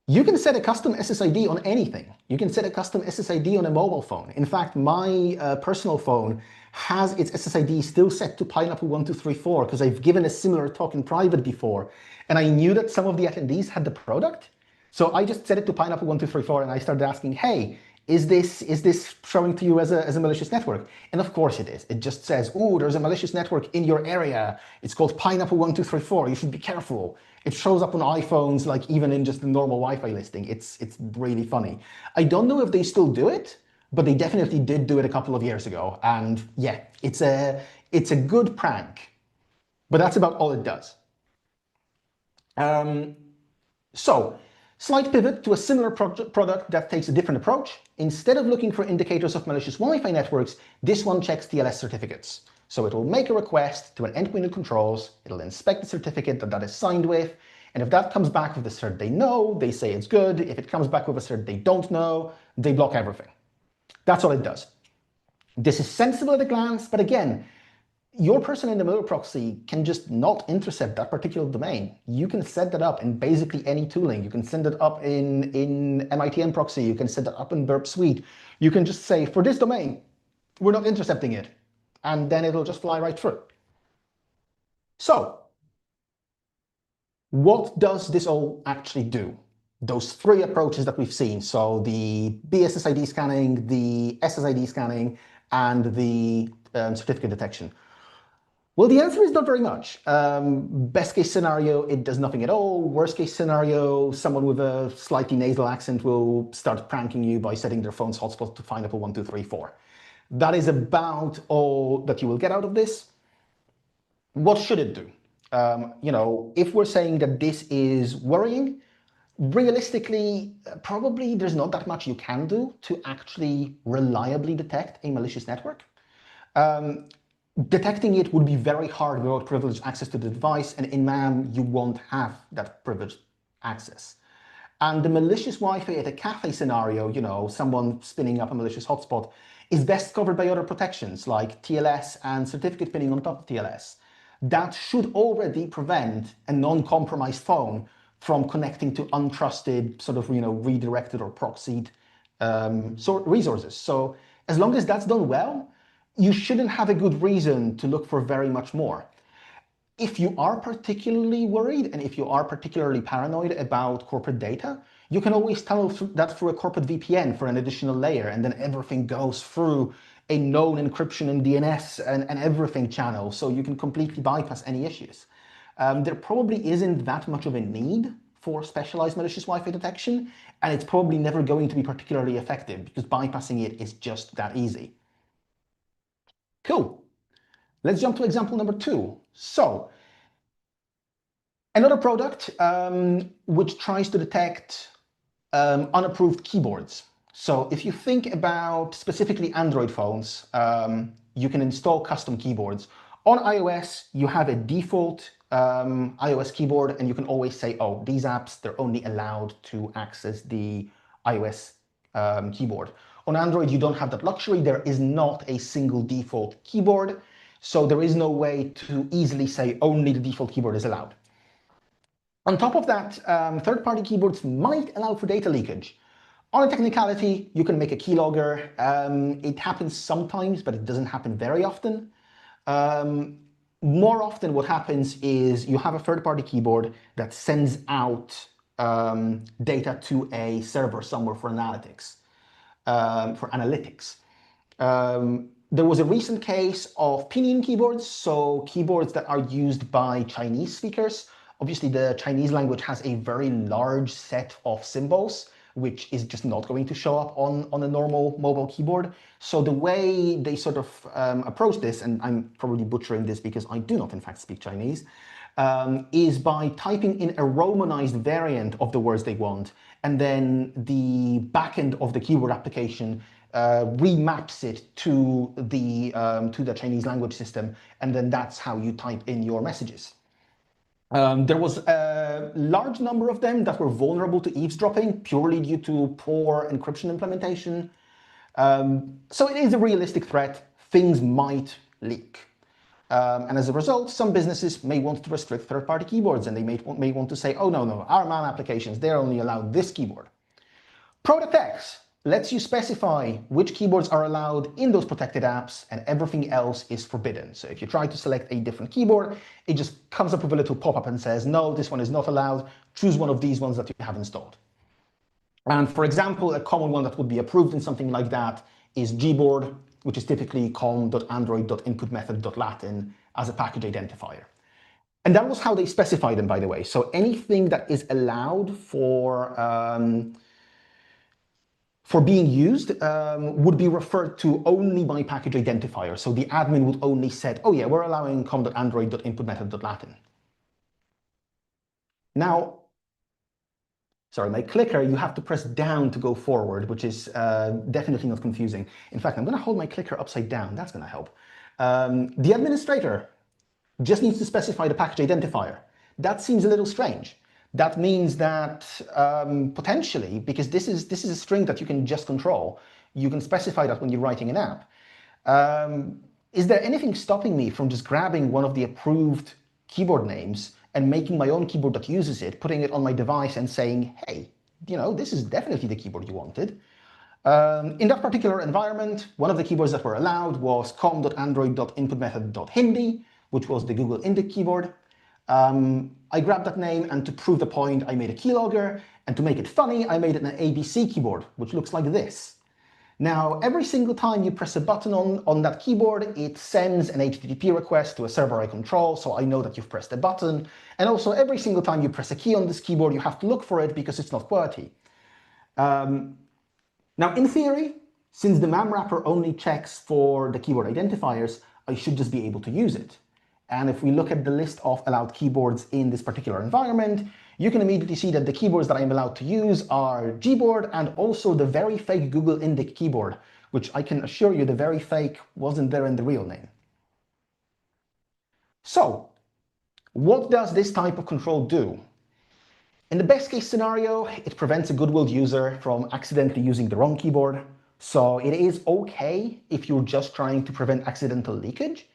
You can set a custom SSID on anything. You can set a custom SSID on a mobile phone. In fact, my personal phone has its SSID still set to pineapple1234 because I've given a similar talk in private before, and I knew that some of the attendees had the product. So I just set it to pineapple1234 and I started asking, hey, is this showing to you as a malicious network? And of course it is. It just says, oh, there's a malicious network in your area. It's called pineapple1234. You should be careful. It shows up on iPhones, like even in just the normal Wi-Fi listing. It's really funny. I don't know if they still do it, but they definitely did do it a couple of years ago. And yeah, it's a good prank, but that's about all it does. So slight pivot to a similar product that takes a different approach. Instead of looking for indicators of malicious Wi-Fi networks, this one checks TLS certificates. So it will make a request to an endpoint and controls, it'll inspect the certificate that is signed with, and if that comes back with the cert they know, they say it's good. If it comes back with a cert they don't know, they block everything. That's all it does. This is sensible at a glance, but again, your person in the middle proxy can just not intercept that particular domain. You can set that up in basically any tooling. You can send it up in MITM proxy. You can set it up in Burp Suite. You can just say, for this domain, we're not intercepting it. And then it'll just fly right through. So what does this all actually do? Those three approaches that we've seen. So the BSSID scanning, the SSID scanning, and the certificate detection. Well, the answer is not very much. Best case scenario, it does nothing at all. Worst case scenario, someone with a slightly nasal accent will start pranking you by setting their phone's hotspot to find Apple 1, 2, 3, 4. That is about all that you will get out of this. What should it do? If we're saying that this is worrying, realistically, probably there's not that much you can do to actually reliably detect a malicious network. Detecting it would be very hard without privileged access to the device, and in MAM, you won't have that privileged access. And the malicious Wi-Fi at a cafe scenario, someone spinning up a malicious hotspot, is best covered by other protections like TLS and certificate pinning on top of TLS. That should already prevent a non-compromised phone from connecting to untrusted redirected or proxied resources. So as long as that's done well, you shouldn't have a good reason to look for very much more. If you are particularly worried and if you are particularly paranoid about corporate data, you can always tunnel that through a corporate VPN for an additional layer, and then everything goes through a known encryption and DNS and everything channel, so you can completely bypass any issues. There probably isn't that much of a need for specialized malicious Wi-Fi detection, and it's probably never going to be particularly effective because bypassing it is just that easy. Cool. Let's jump to example number 2. So, another product which tries to detect unapproved keyboards. So if you think about specifically Android phones, you can install custom keyboards. On iOS, you have a default iOS keyboard, and you can always say, oh, these apps, they're only allowed to access the iOS keyboard. On Android, you don't have that luxury. There is not a single default keyboard, so there is no way to easily say only the default keyboard is allowed. On top of that, third-party keyboards might allow for data leakage. On a technicality, you can make a keylogger. It happens sometimes, but it doesn't happen very often. More often what happens is you have a third-party keyboard that sends out data to a server somewhere for analytics. There was a recent case of pinyin keyboards, so keyboards that are used by Chinese speakers. Obviously, the Chinese language has a very large set of symbols, which is just not going to show up on a normal mobile keyboard. So the way they sort of approach this, and I'm probably butchering this because I do not in fact speak Chinese, is by typing in a Romanized variant of the words they want, and then the backend of the keyboard application remaps it to the Chinese language system, and then that's how you type in your messages. There was a large number of them that were vulnerable to eavesdropping purely due to poor encryption implementation. So it is a realistic threat. Things might leak. And as a result, some businesses may want to restrict third-party keyboards, and they may want to say, oh, no, our MAM applications, they're only allowed this keyboard. ProText lets you specify which keyboards are allowed in those protected apps, and everything else is forbidden. So if you try to select a different keyboard, it just comes up with a little pop-up and says, no, this one is not allowed. Choose one of these ones that you have installed. And for example, a common one that would be approved in something like that is Gboard, which is typically com.android.inputmethod.latin as a package identifier. And that was how they specified them, by the way. So anything that is allowed for being used would be referred to only by package identifier. So the admin would only set, oh yeah, we're allowing com.android.inputmethod.latin. Now, sorry, my clicker, you have to press down to go forward, which is definitely not confusing. In fact, I'm going to hold my clicker upside down. That's going to help. The administrator just needs to specify the package identifier. That seems a little strange. That means that potentially, because this is a string that you can just control, you can specify that when you're writing an app. is there anything stopping me from just grabbing one of the approved keyboard names and making my own keyboard that uses it, putting it on my device and saying, hey, you know, this is definitely the keyboard you wanted. In that particular environment, one of the keyboards that were allowed was com.android.inputmethod.hindi, which was the Google Indic keyboard. I grabbed that name, and to prove the point, I made a keylogger, and to make it funny, I made it an ABC keyboard, which looks like this. Now, every single time you press a button on that keyboard, it sends an HTTP request to a server I control, so I know that you've pressed a button. And also, every single time you press a key on this keyboard, you have to look for it because it's not QWERTY. Now, in theory, since the MAM wrapper only checks for the keyboard identifiers, I should just be able to use it. And if we look at the list of allowed keyboards in this particular environment, you can immediately see that the keyboards that I'm allowed to use are Gboard and also the very fake Google Indic keyboard, which I can assure you the very fake wasn't there in the real name. So, what does this type of control do? In the best case scenario, it prevents a good-willed user from accidentally using the wrong keyboard. So it is okay if you're just trying to prevent accidental leakage.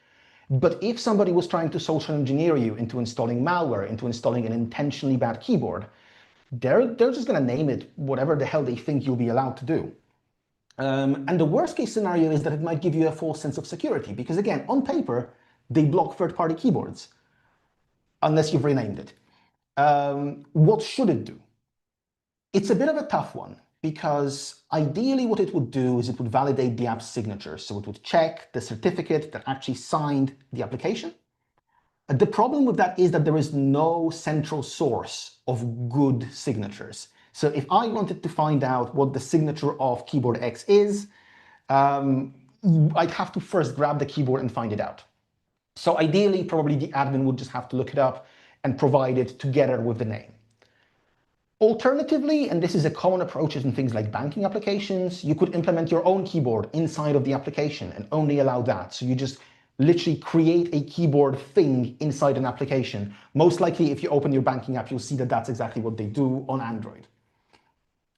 But if somebody was trying to social engineer you into installing malware, into installing an intentionally bad keyboard, they're just going to name it whatever the hell they think you'll be allowed to do. And the worst case scenario is that it might give you a false sense of security, because again, on paper, they block third-party keyboards, unless you've renamed it. What should it do? It's a bit of a tough one, because ideally what it would do is it would validate the app's signature. So it would check the certificate that actually signed the application. The problem with that is that there is no central source of good signatures. So if I wanted to find out what the signature of keyboard X is, I'd have to first grab the keyboard and find it out. So ideally, probably the admin would just have to look it up and provide it together with the name. Alternatively, and this is a common approach in things like banking applications, you could implement your own keyboard inside of the application and only allow that. So you just literally create a keyboard thing inside an application. Most likely, if you open your banking app, you'll see that that's exactly what they do on Android.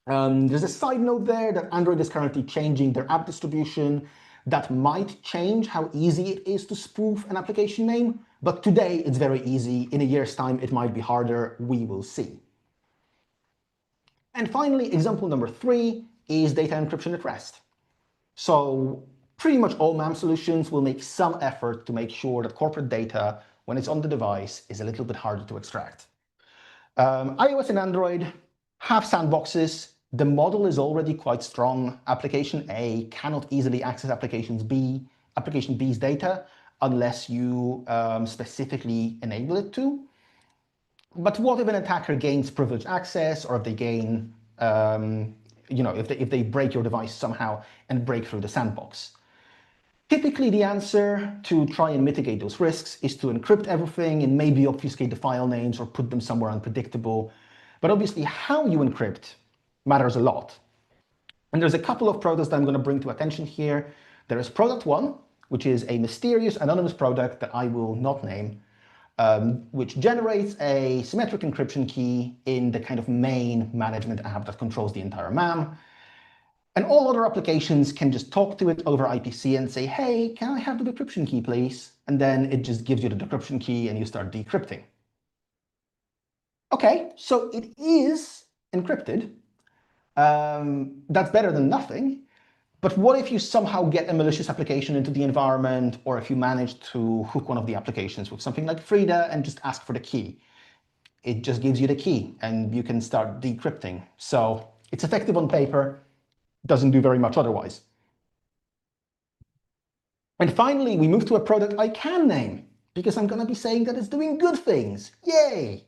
There's a side note there that Android is currently changing their app distribution. That might change how easy it is to spoof an application name, but today it's very easy. In a year's time, it might be harder. We will see. And finally, example number 3 is data encryption at rest. So pretty much all MAM solutions will make some effort to make sure that corporate data, when it's on the device, is a little bit harder to extract. iOS and Android have sandboxes. The model is already quite strong. Application A cannot easily access application B's data unless you specifically enable it to. But what if an attacker gains privileged access, or if they gain, if they break your device somehow and break through the sandbox? Typically, the answer to try and mitigate those risks is to encrypt everything and maybe obfuscate the file names or put them somewhere unpredictable. But obviously, how you encrypt matters a lot. And there's a couple of products that I'm going to bring to attention here. There is product 1, which is a mysterious anonymous product that I will not name, which generates a symmetric encryption key in the kind of main management app that controls the entire MAM. And all other applications can just talk to it over IPC and say, hey, can I have the decryption key, please? And then it just gives you the decryption key and you start decrypting. Okay, so it is encrypted. That's better than nothing. But what if you somehow get a malicious application into the environment, or if you manage to hook one of the applications with something like Frida and just ask for the key? It just gives you the key and you can start decrypting. So it's effective on paper, doesn't do very much otherwise. And finally, we move to a product I can name, because I'm going to be saying that it's doing good things. Yay!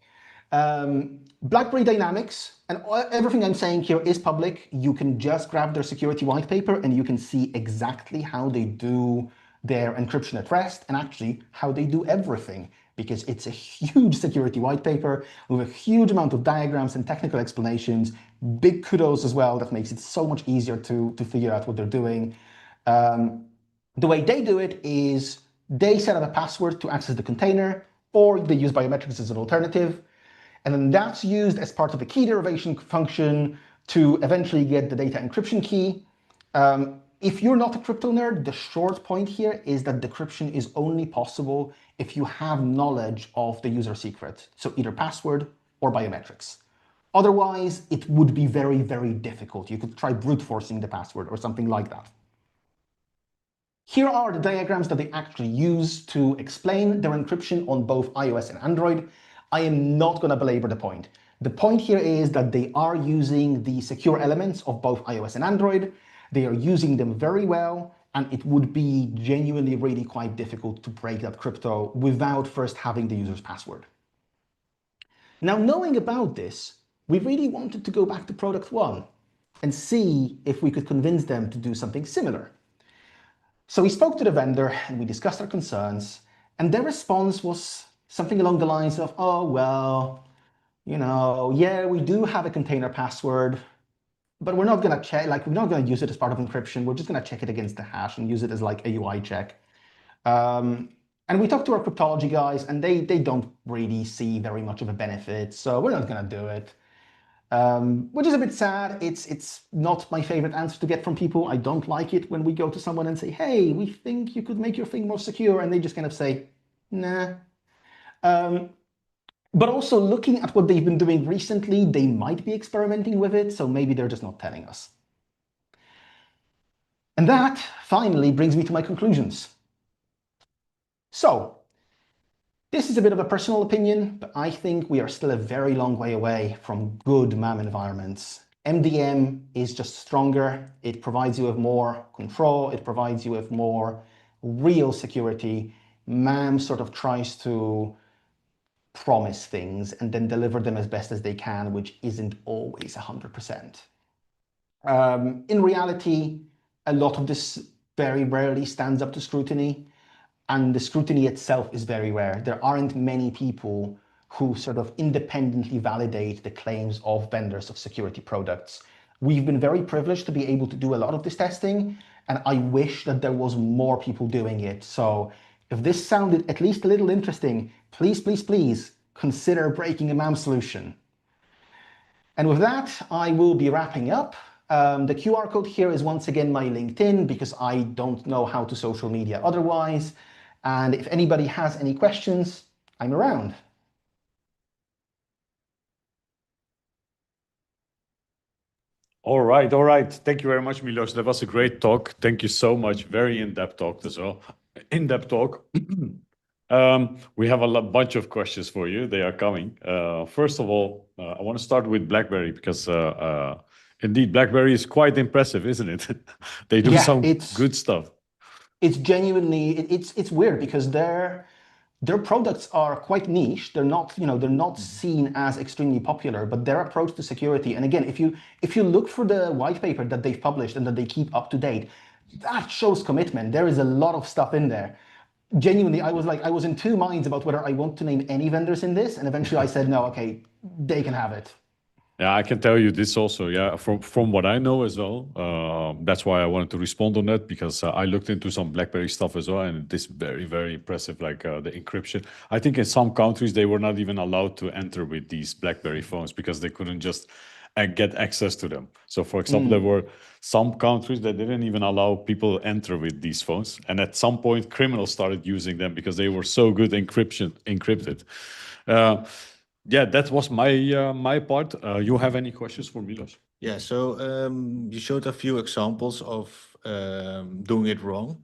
BlackBerry Dynamics, and everything I'm saying here is public. You can just grab their security white paper and you can see exactly how they do their encryption at rest, and actually how they do everything, because it's a huge security white paper with a huge amount of diagrams and technical explanations. Big kudos as well. That makes it so much easier to figure out what they're doing. The way they do it is they set up a password to access the container, or they use biometrics as an alternative. And then that's used as part of a key derivation function to eventually get the data encryption key. If you're not a crypto nerd, the short point here is that decryption is only possible if you have knowledge of the user secret, so either password or biometrics. Otherwise, it would be very, very difficult. You could try brute forcing the password or something like that. Here are the diagrams that they actually use to explain their encryption on both iOS and Android. I am not going to belabor the point. The point here is that they are using the secure elements of both iOS and Android. They are using them very well, and it would be genuinely really quite difficult to break that crypto without first having the user's password. Now, knowing about this, we really wanted to go back to product one and see if we could convince them to do something similar. So we spoke to the vendor and we discussed our concerns, and their response was something along the lines of, oh, well, you know, yeah, we do have a container password, but we're not going to check, like, we're not going to use it as part of encryption. We're just going to check it against the hash and use it as like a UI check. And we talked to our cryptology guys, and they don't really see very much of a benefit, so we're not going to do it. Which is a bit sad. It's not my favorite answer to get from people. I don't like it when we go to someone and say, hey, we think you could make your thing more secure, and they just kind of say, nah. But also looking at what they've been doing recently, they might be experimenting with it, so maybe they're just not telling us. And that finally brings me to my conclusions. So, this is a bit of a personal opinion, but I think we are still a very long way away from good MAM environments. MDM is just stronger. It provides you with more control. It provides you with more real security. MAM sort of tries to promise things and then deliver them as best as they can, which isn't always 100%. In reality, a lot of this very rarely stands up to scrutiny. And the scrutiny itself is very rare. There aren't many people who sort of independently validate the claims of vendors of security products. We've been very privileged to be able to do a lot of this testing, and I wish that there was more people doing it. So if this sounded at least a little interesting, please, please, please consider breaking a MAM solution. And with that, I will be wrapping up. The QR code here is once again my LinkedIn, because I don't know how to social media otherwise. And if anybody has any questions, I'm around. All right, all right. Thank you very much, Miłosz. That was a great talk. Thank you so much. Very in-depth talk as well. In-depth talk. We have a bunch of questions for you. They are coming. First of all, I want to start with BlackBerry, because indeed, BlackBerry is quite impressive, isn't it? They do some good stuff. It's genuinely, it's weird, because their products are quite niche. They're not, you know, they're not seen as extremely popular, but their approach to security, and again, if you look for the white paper that they've published and that they keep up to date, that shows commitment. There is a lot of stuff in there. Genuinely, I was in two minds about whether I want to name any vendors in this, and eventually I said, no, okay, they can have it. Yeah, I can tell you this also, yeah, from what I know as well. That's why I wanted to respond on that, because I looked into some BlackBerry stuff as well, and it is very, very impressive, like the encryption. I think in some countries, they were not even allowed to enter with these BlackBerry phones because they couldn't just get access to them. So for example, there were some countries that didn't even allow people enter with these phones. And at some point, criminals started using them because they were so good encrypted. Yeah, that was my part. You have any questions for Miłosz? Yeah, so you showed a few examples of doing it wrong.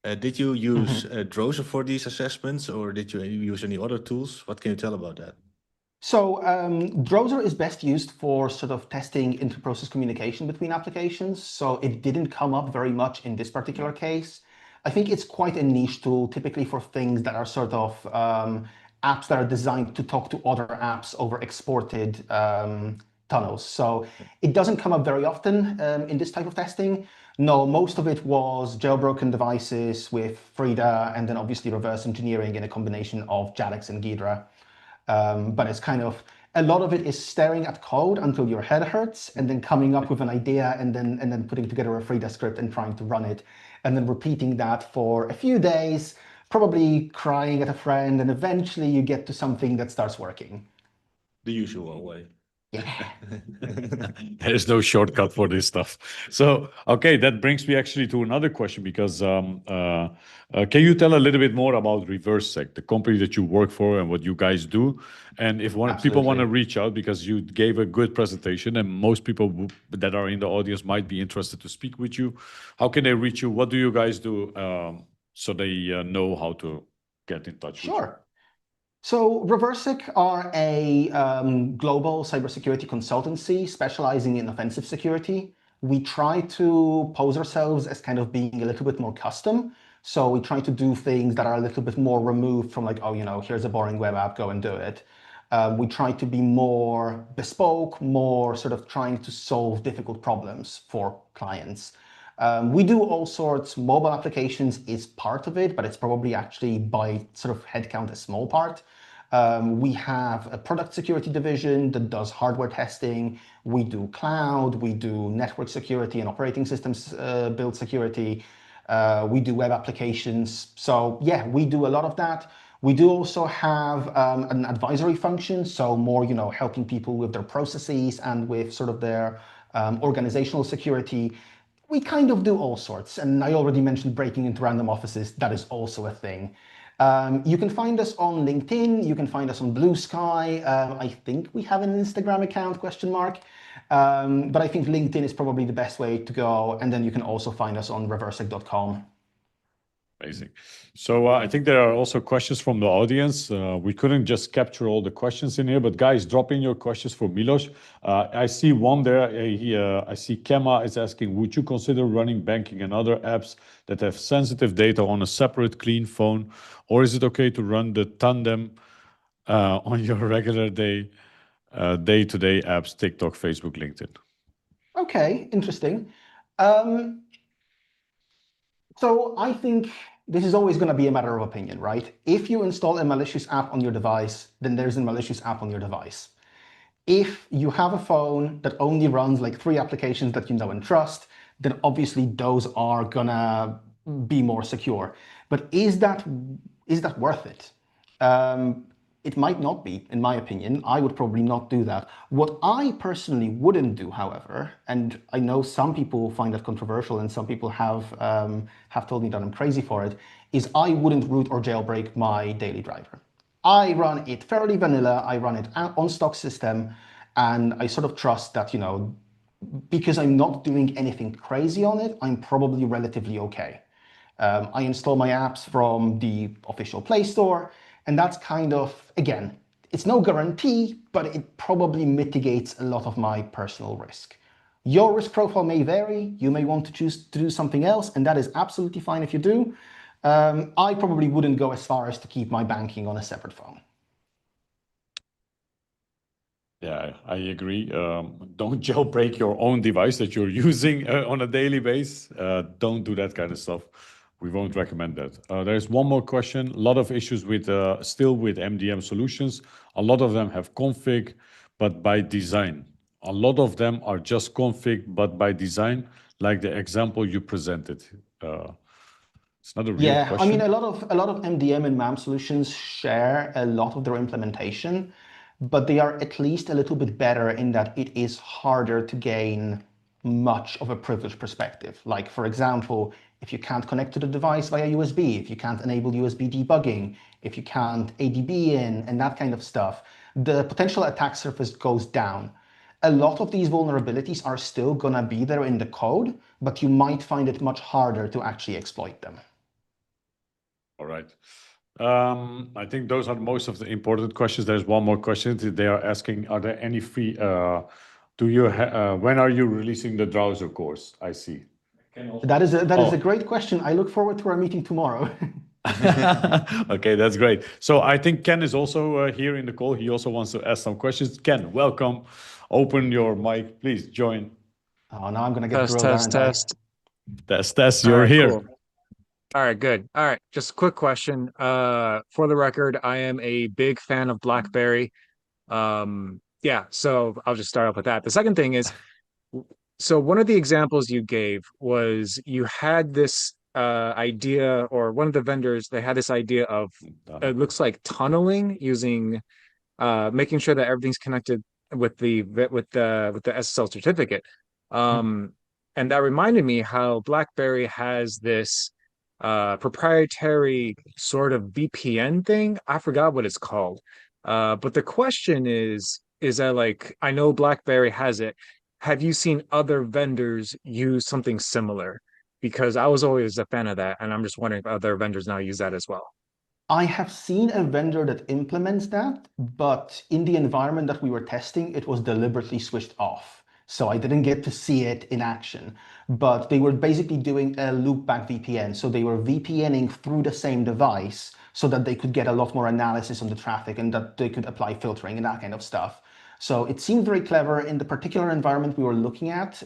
Did you use Droser for these assessments, or did you use any other tools? What can you tell about that? So Droser is best used for sort of testing inter-process communication between applications. So it didn't come up very much in this particular case. I think it's quite a niche tool, typically for things that are sort of apps that are designed to talk to other apps over exported tunnels. So it doesn't come up very often in this type of testing. No, most of it was jailbroken devices with Frida, and then obviously reverse engineering in a combination of JADEX and Ghidra. But it's kind of, a lot of it is staring at code until your head hurts, and then coming up with an idea, and then putting together a Frida script and trying to run it, and then repeating that for a few days, probably crying at a friend, and eventually you get to something that starts working. The usual way. Yeah. There is no shortcut for this stuff. So, okay, that brings me actually to another question because can you tell a little bit more about ReverseSec, the company that you work for and what you guys do? And if people want to reach out, because you gave a good presentation and most people that are in the audience might be interested to speak with you, how can they reach you? What do you guys do so they know how to get in touch with you? Sure. So ReverseSec are a global cybersecurity consultancy specializing in offensive security. We try to pose ourselves as kind of being a little bit more custom. So we try to do things that are a little bit more removed from like, oh, you know, here's a boring web app, go and do it. We try to be more bespoke, more sort of trying to solve difficult problems for clients. We do all sorts. Mobile applications is part of it, but it's probably actually by sort of headcount a small part. We have a product security division that does hardware testing. We do cloud, we do network security and operating systems build security. We do web applications. So yeah, we do a lot of that. We do also have an advisory function, so more, you know, helping people with their processes and with sort of their organizational security. We kind of do all sorts. And I already mentioned breaking into random offices. That is also a thing. You can find us on LinkedIn. You can find us on Blue Sky. I think we have an Instagram account, question mark. But I think LinkedIn is probably the best way to go. And then you can also find us on reversec.com. Amazing. So I think there are also questions from the audience. We couldn't just capture all the questions in here, but guys, drop in your questions for Miłosz. I see one there. I see Kema is asking, would you consider running banking and other apps that have sensitive data on a separate clean phone? Or is it okay to run the tandem on your regular day-to-day apps, TikTok, Facebook, LinkedIn? Okay, interesting. So I think this is always going to be a matter of opinion, right? If you install a malicious app on your device, then there's a malicious app on your device. If you have a phone that only runs like 3 applications that you know and trust, then obviously those are gonna be more secure. But is that worth it? It might not be, in my opinion. I would probably not do that. What I personally wouldn't do, however, and I know some people find that controversial and some people have told me that I'm crazy for it, is I wouldn't root or jailbreak my daily driver. I run it fairly vanilla. I run it on stock system, and I sort of trust that, you know, because I'm not doing anything crazy on it, I'm probably relatively okay. I install my apps from the official Play Store, and that's kind of, again, it's no guarantee, but it probably mitigates a lot of my personal risk. Your risk profile may vary. You may want to choose to do something else, and that is absolutely fine if you do. I probably wouldn't go as far as to keep my banking on a separate phone. Yeah, I agree. Don't jailbreak your own device that you're using on a daily basis. Don't do that kind of stuff. We won't recommend that. There's one more question. A lot of issues with still with MDM solutions. A lot of them have config, but by design. A lot of them are just config, but by design, like the example you presented. It's not a real question. I mean, a lot of MDM and MAM solutions share a lot of their implementation, but they are at least a little bit better in that it is harder to gain much of a privileged perspective. Like, for example, if you can't connect to the device via USB, if you can't enable USB debugging, if you can't ADB in, and that kind of stuff, the potential attack surface goes down. A lot of these vulnerabilities are still gonna be there in the code, but you might find it much harder to actually exploit them. All right. I think those are most of the important questions. There's one more question. They are asking, are there any free, when are you releasing the Drowser course? I see. That is a great question. I look forward to our meeting tomorrow. Okay, that's great. So I think Ken is also here in the call. He also wants to ask some questions. Ken, welcome. Open your mic, please join. Oh, now I'm gonna get grilled, aren't I? Test, you're here. Cool. All right, good. All right, just a quick question. For the record, I am a big fan of BlackBerry. Yeah, so I'll just start off with that. The second thing is, so one of the examples you gave was you had this idea, or one of the vendors, they had this idea of, it looks like tunneling using, making sure that everything's connected with the SSL certificate. And that reminded me how BlackBerry has this proprietary sort of VPN thing. I forgot what it's called. But the question is that, like, I know BlackBerry has it. Have you seen other vendors use something similar? Because I was always a fan of that, and I'm just wondering if other vendors now use that as well. I have seen a vendor that implements that, but in the environment that we were testing, it was deliberately switched off. So I didn't get to see it in action, but they were basically doing a loopback VPN. So they were VPNing through the same device so that they could get a lot more analysis on the traffic and that they could apply filtering and that kind of stuff. So it seemed very clever. In the particular environment we were looking at,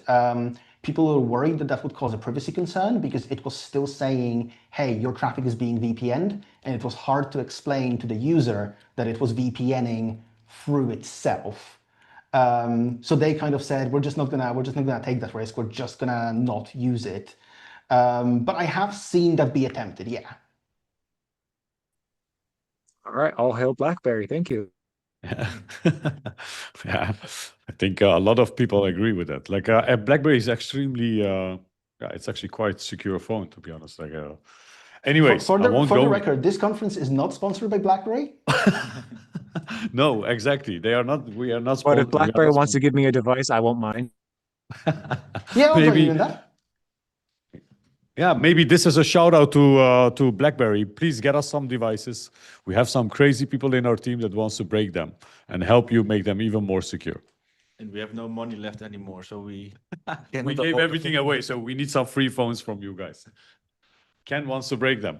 people were worried that that would cause a privacy concern because it was still saying, hey, your traffic is being VPN'd, and it was hard to explain to the user that it was VPNing through itself. So they kind of said, we're just not gonna take that risk. We're just gonna not use it. But I have seen that be attempted, yeah. All right, all hail BlackBerry. Thank you. Yeah, I think a lot of people agree with that. Like, BlackBerry is extremely, yeah, it's actually quite secure phone, to be honest. Like, anyways, for I won't the go. record, this conference is not sponsored by BlackBerry. No, exactly. They are not. We are not. But if BlackBerry wants to give me a device, I won't mind. Yeah, I'll join Maybe. you in that. Yeah, maybe this is a shout out to BlackBerry. Please get us some devices. We have some crazy people in our team that wants to break them and help you make them even more secure. And we have no money left anymore, so we We gave everything away, so we need some free phones from you guys. Ken wants to break them.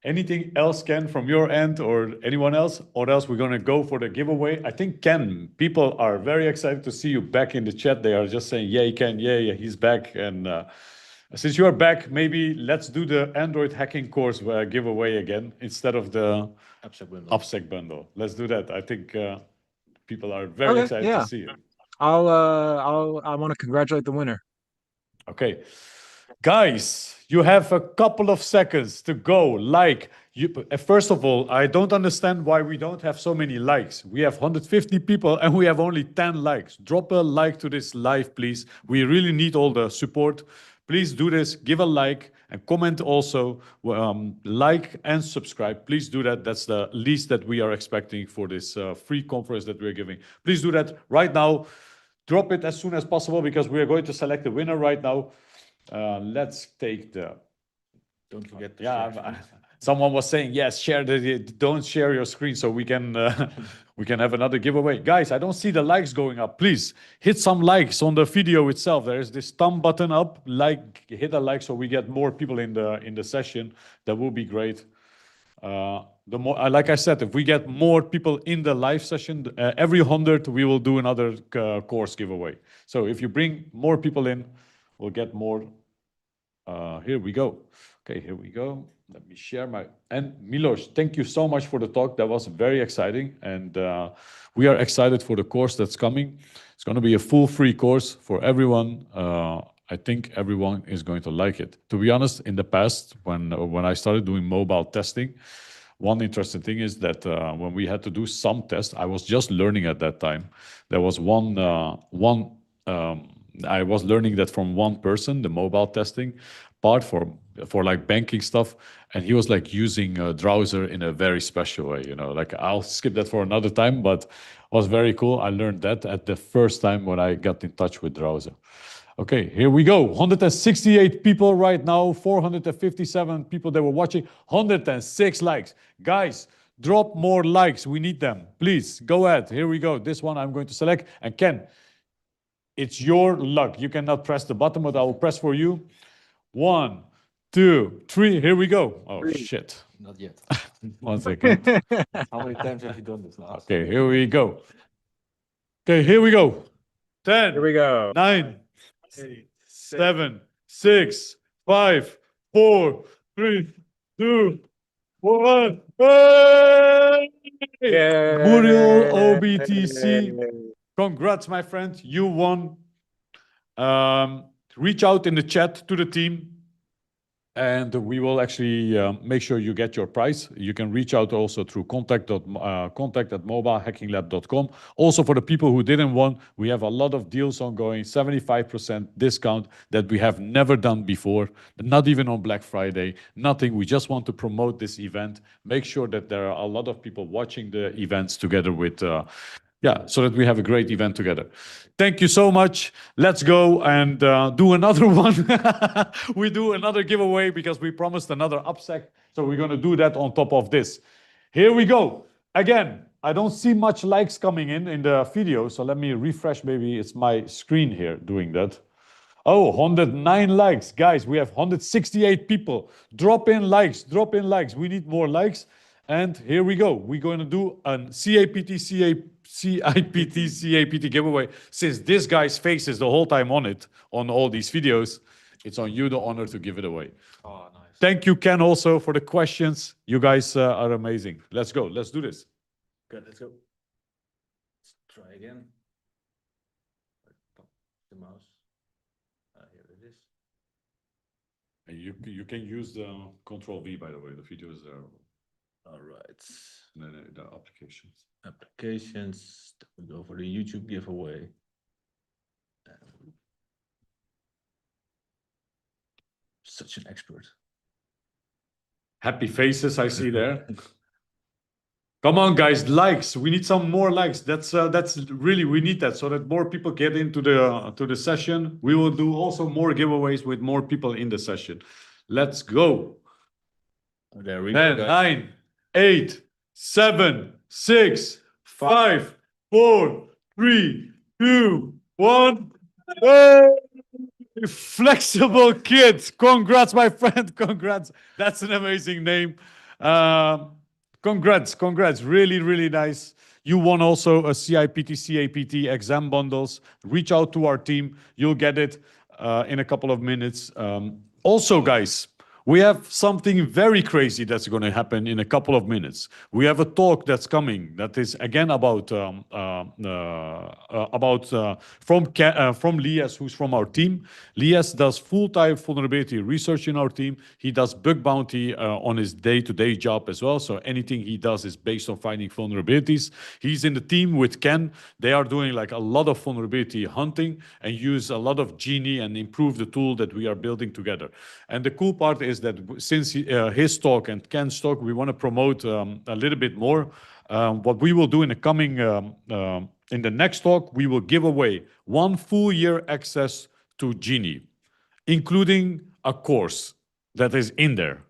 Anything else, Ken, from your end or anyone else? Or else we're going to go for the giveaway. I think, Ken, people are very excited to see you back in the chat. They are just saying, yay, Ken, yay, he's back. And since you are back, maybe let's do the Android hacking course giveaway again instead of the AppSec bundle. Let's do that. I think people are very excited to see it. I want to congratulate the winner. Okay. Guys, you have a couple of seconds to go. First of all, I don't understand why we don't have so many likes. We have 150 people and we have only 10 likes. Drop a like to this live, please. We really need all the support. Please do this. Give a like and comment also. Like and subscribe. Please do that. That's the least that we are expecting for this free conference that we're giving. Please do that right now. Drop it as soon as possible because we are going to select the winner right now. Let's take the. Don't forget. Someone was saying yes. Don't share your screen so we can have another giveaway. Guys, I don't see the likes going up. Please hit some likes on the video itself. There is this thumb button up. Hit a like so we get more people in the session. That will be great. The more, like I said, if we get more people in the live session, every 100 we will do another course giveaway. So if you bring more people in, we'll get more. Here we go. Okay, here we go. Let me share and Miłosz, thank you so much for the talk. That was very exciting. And we are excited for the course that's coming. It's going to be a full free course for everyone. I think everyone is going to like it. To be honest, in the past, when I started doing mobile testing, one interesting thing is that when we had to do some tests, I was just learning at that time. There was I was learning that from one person, the mobile testing part for like banking stuff, and he was like using a browser in a very special way, you know, like I'll skip that for another time, but it was very cool. I learned that at the first time when I got in touch with browser. Okay, here we go. 168 people right now, 457 people that were watching, 106 likes. Guys, drop more likes. We need them. Please, go ahead. Here we go. This one I'm going to select. And Ken, it's your luck. You cannot press the button, but I will press for you. 1, 2, 3. Here we go. Oh, shit. Not yet. 1 second. How many times have you done this last? Okay, here we go. Okay, here we go. 10. Here we go. 9, 8, 7, 6, 5, 4, 3, 2, 1. Hey! Muriel OBTC. Congrats, my friend. You won. Reach out in the chat to the team. And we will actually make sure you get your prize. You can reach out also through contact@mobile-hacking-lab.com. Also, for the people who didn't win, we have a lot of deals ongoing, 75% discount that we have never done before, not even on Black Friday, nothing. We just want to promote this event, make sure that there are a lot of people watching the events together with, so that we have a great event together. Thank you so much. Let's go and do another one. We do another giveaway because we promised another upsec. So we're going to do that on top of this. Here we go. Again, I don't see much likes coming in the video. So let me refresh. Maybe it's my screen here doing that. Oh, 109 likes. Guys, we have 168 people. Drop in likes. Drop in likes. We need more likes. And here we go. We're going to do a CIPT giveaway. Since this guy's face is the whole time on it, on all these videos, it's on you the honor to give it away. Oh, nice. Thank you, Ken, also for the questions. You guys are amazing. Let's go. Let's do this. Good, let's go. Let's try again. The mouse. Here it is. And you can use the Control-V, by the way. The video is there. All right. The applications. Applications. We go for the YouTube giveaway. Such an expert. Happy faces I see there. Come on, guys, likes. We need some more likes. That's really, we need that so that more people get into the session. We will do also more giveaways with more people in the session. Let's go. Oh, there we 10, go. 9, 8, 7, 6, 5, 4, 3, 2, 1. Hey! Flexible Kid. Congrats, my friend. Congrats. That's an amazing name. Congrats. Really, really nice. You won also a CAPT exam bundles. Reach out to our team. You'll get it in a couple of minutes. Also, guys, we have something very crazy that's going to happen in a couple of minutes. We have a talk that's coming that is again about from Lyes, who's from our team. Lyes does full-time vulnerability research in our team. He does bug bounty on his day-to-day job as well. So anything he does is based on finding vulnerabilities. He's in the team with Ken. They are doing like a lot of vulnerability hunting and use a lot of Genie and improve the tool that we are building together. And the cool part is that since his talk and Ken's talk, we want to promote a little bit more. What we will do in the coming, in the next talk, we will give away 1 full year access to Genie, including a course that is in there.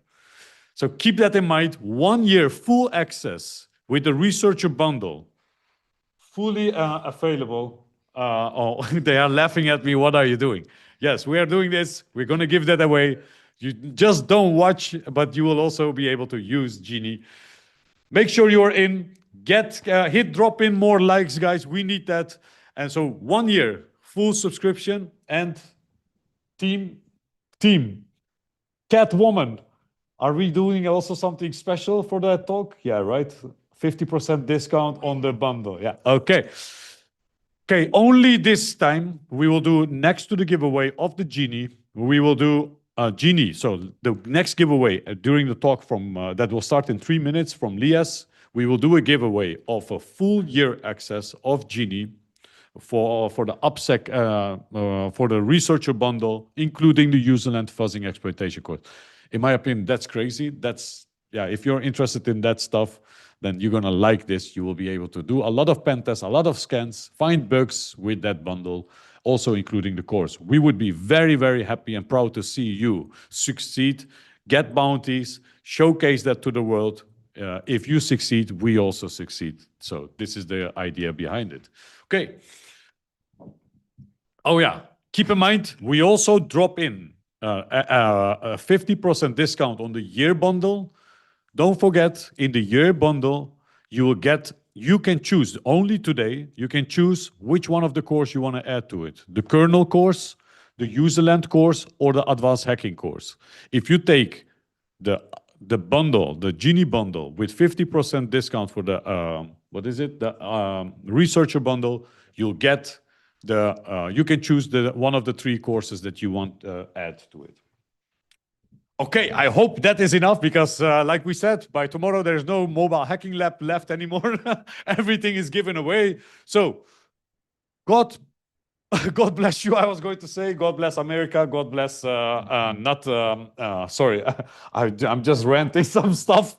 So keep that in mind. 1 year full access with the researcher bundle, fully available. Oh, they are laughing at me. What are you doing? Yes, we are doing this. We're going to give that away. You just don't watch, but you will also be able to use Genie. Make sure you are in. Hit drop in more likes, guys. We need that. And so 1 year full subscription and team Catwoman. Are we doing also something special for that talk? Yeah, right. 50% discount on the bundle. Yeah. Okay. Okay. Only this time we will do next to the giveaway of the Genie. We will do Genie. So the next giveaway during the talk from that will start in 3 minutes from Lyes, we will do a giveaway of a full year access of Genie for the upsec for the researcher bundle, including the Userland fuzzing exploitation course. In my opinion, that's crazy. That's if you're interested in that stuff, then you're gonna like this. You will be able to do a lot of pen tests, a lot of scans, find bugs with that bundle, also including the course. We would be very, very happy and proud to see you succeed, get bounties, showcase that to the world. If you succeed, we also succeed. So this is the idea behind it. Okay. Oh yeah, keep in mind, we also drop in a 50% discount on the year bundle. Don't forget, in the year bundle, you can choose, only today, you can choose which one of the course you want to add to it. The kernel course, the Userland course, or the advanced hacking course. If you take the bundle, the Genie bundle, with 50% discount for the, the researcher bundle, you'll get you can choose one of the 3 courses that you want to add to it. Okay, I hope that is enough because, like we said, by tomorrow there's no mobile hacking lab left anymore. Everything is given away. So, God bless you. I was going to say, God bless America. God bless. Sorry, I'm just ranting some stuff.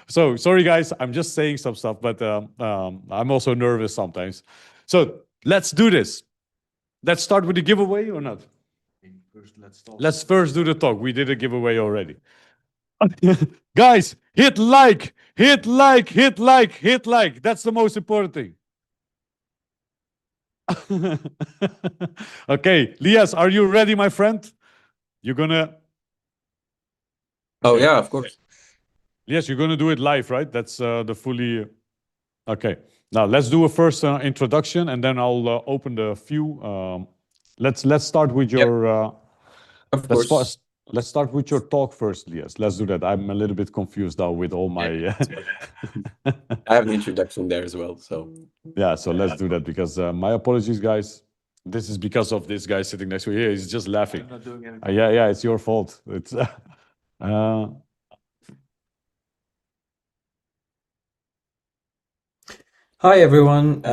So sorry, guys. I'm just saying some stuff, but I'm also nervous sometimes. So let's do this. Let's start with the giveaway or not? Let's first do the talk. We did a giveaway already. Guys, hit like, hit like, hit like, hit like. That's the most important thing. Okay, Lyes, are you ready, my friend? You're gonna... Oh, yeah, of course. Yes, you're gonna do it live, right? That's the fully... Okay, now let's do a first introduction and then I'll open the few. Let's start with your... Of course. Let's start with your talk first, Lyes. Let's do that. I'm a little bit confused now with all my... I have an introduction there as well, so... Yeah, so let's do that because my apologies, guys. This is because of this guy sitting next to me here. He's just laughing. I'm not doing anything. Yeah, it's your fault. It's... Hi everyone,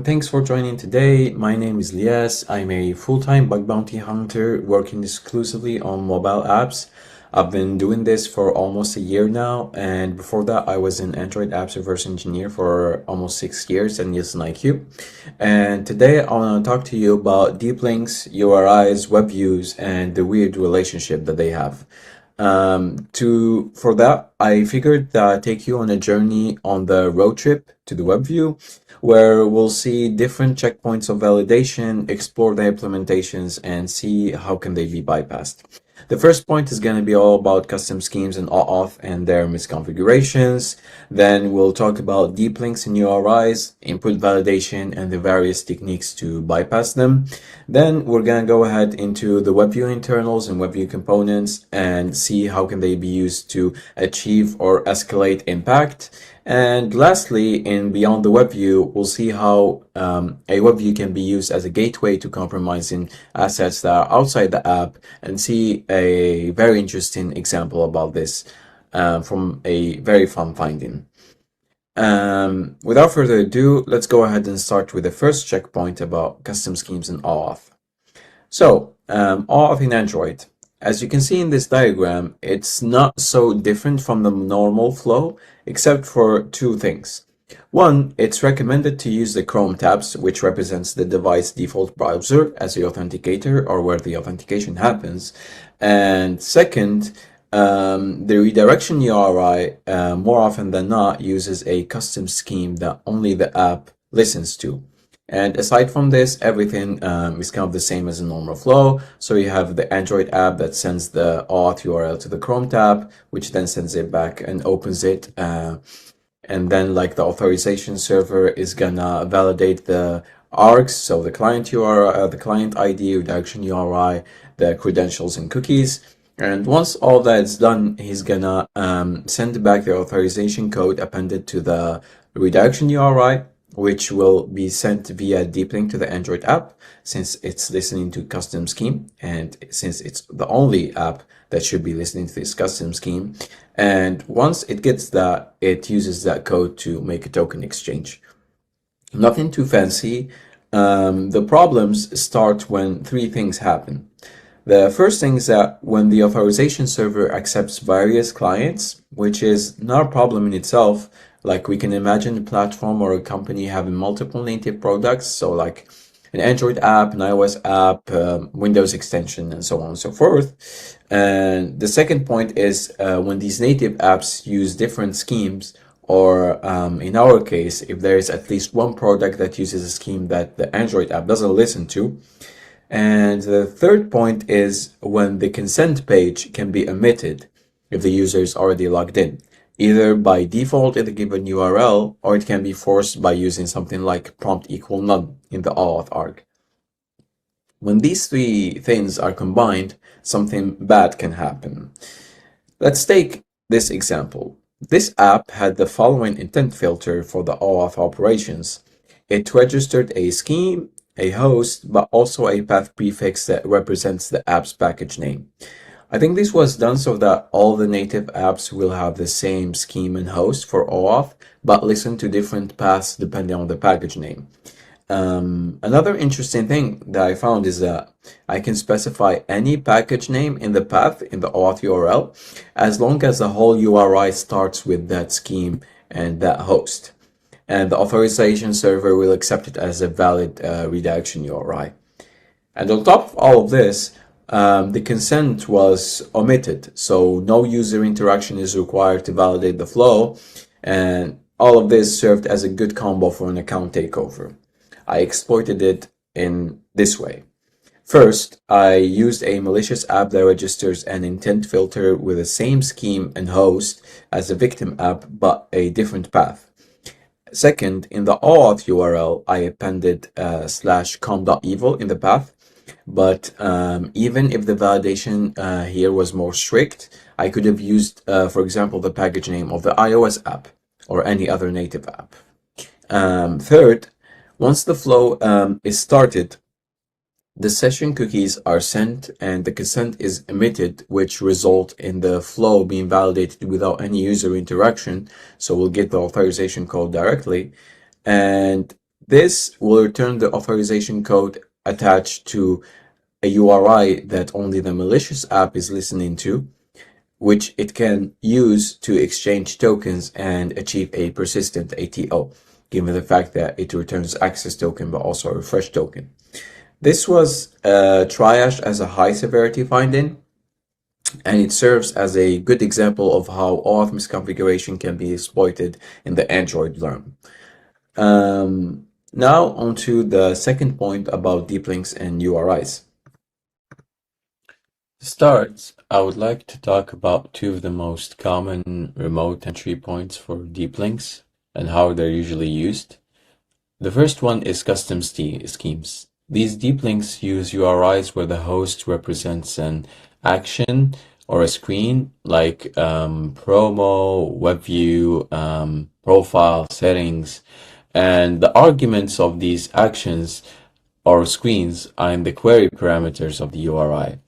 thanks for joining today. My name is Lyes. I'm a full-time bug bounty hunter working exclusively on mobile apps. I've been doing this for almost a year now, and before that I was an Android apps reverse engineer for almost 6 years and Nielsen IQ. And today I want to talk to you about Deeplinks, URIs, WebViews, and the weird relationship that they have. For that, I figured that take you on a journey on the road trip to the WebView, where we'll see different checkpoints of validation, explore the implementations, and see how can they be bypassed. The first point is going to be all about custom schemes and OAuth and their misconfigurations. Then we'll talk about deep links and URIs, input validation, and the various techniques to bypass them. Then we're going to go ahead into the WebView internals and WebView components and see how can they be used to achieve or escalate impact. And lastly, in Beyond the WebView, we'll see how a WebView can be used as a gateway to compromising assets that are outside the app, and see a very interesting example about this from a very fun finding. Without further ado, let's go ahead and start with the first checkpoint about custom schemes and OAuth. So, OAuth in Android. As you can see in this diagram, it's not so different from the normal flow, except for two things. One, it's recommended to use the Chrome tabs, which represents the device default browser as the authenticator or where the authentication happens. And second, the redirection URI more often than not uses a custom scheme that only the app listens to. And aside from this, everything is kind of the same as a normal flow. So you have the Android app that sends the auth URL to the Chrome tab, which then sends it back and opens it. And then like the authorization server is gonna validate the args, so the client URL, the client ID, redirection URI, the credentials and cookies. And once all that's done, he's gonna send back the authorization code appended to the redirection URI, which will be sent via deep link to the Android app, since it's listening to custom scheme, and since it's the only app that should be listening to this custom scheme. And once it gets that, it uses that code to make a token exchange. Nothing too fancy. The problems start when three things happen. The first thing is that when the authorization server accepts various clients, which is not a problem in itself. Like we can imagine a platform or a company having multiple native products, so like an Android app, an iOS app, Windows extension, and so on and so forth. And the second point is when these native apps use different schemes, or in our case, if there is at least one product that uses a scheme that the Android app doesn't listen to. And the third point is when the consent page can be omitted if the user is already logged in, either by default in the given URL, or it can be forced by using something like prompt equal none in the OAuth arg. When these three things are combined, something bad can happen. Let's take this example. This app had the following intent filter for the OAuth operations. It registered a scheme, a host, but also a path prefix that represents the app's package name. I think this was done so that all the native apps will have the same scheme and host for OAuth, but listen to different paths depending on the package name. Another interesting thing that I found is that I can specify any package name in the path in the auth URL as long as the whole URI starts with that scheme and that host. And the authorization server will accept it as a valid redirection URI. And on top of all of this, the consent was omitted, so no user interaction is required to validate the flow, and all of this served as a good combo for an account takeover. I exploited it in this way. First, I used a malicious app that registers an intent filter with the same scheme and host as a victim app, but a different path. Second, in the auth URL, I appended /com.evil in the path, but even if the validation here was more strict, I could have used, for example, the package name of the iOS app or any other native app. Third, once the flow is started, the session cookies are sent and the consent is emitted, which result in the flow being validated without any user interaction. So we'll get the authorization code directly, and this will return the authorization code attached to a URI that only the malicious app is listening to, which it can use to exchange tokens and achieve a persistent ATO, given the fact that it returns access token but also a refresh token. This was triaged as a high severity finding, and it serves as a good example of how auth misconfiguration can be exploited in the Android realm. Now on to the second point about Deeplinks and URIs. To start, I would like to talk about two of the most common remote entry points for Deeplinks and how they're usually used. The first one is custom schemes. These Deeplinks use URIs where the host represents an action or a screen like promo, WebView, profile, settings, and the arguments of these actions or screens are in the query parameters of the URI.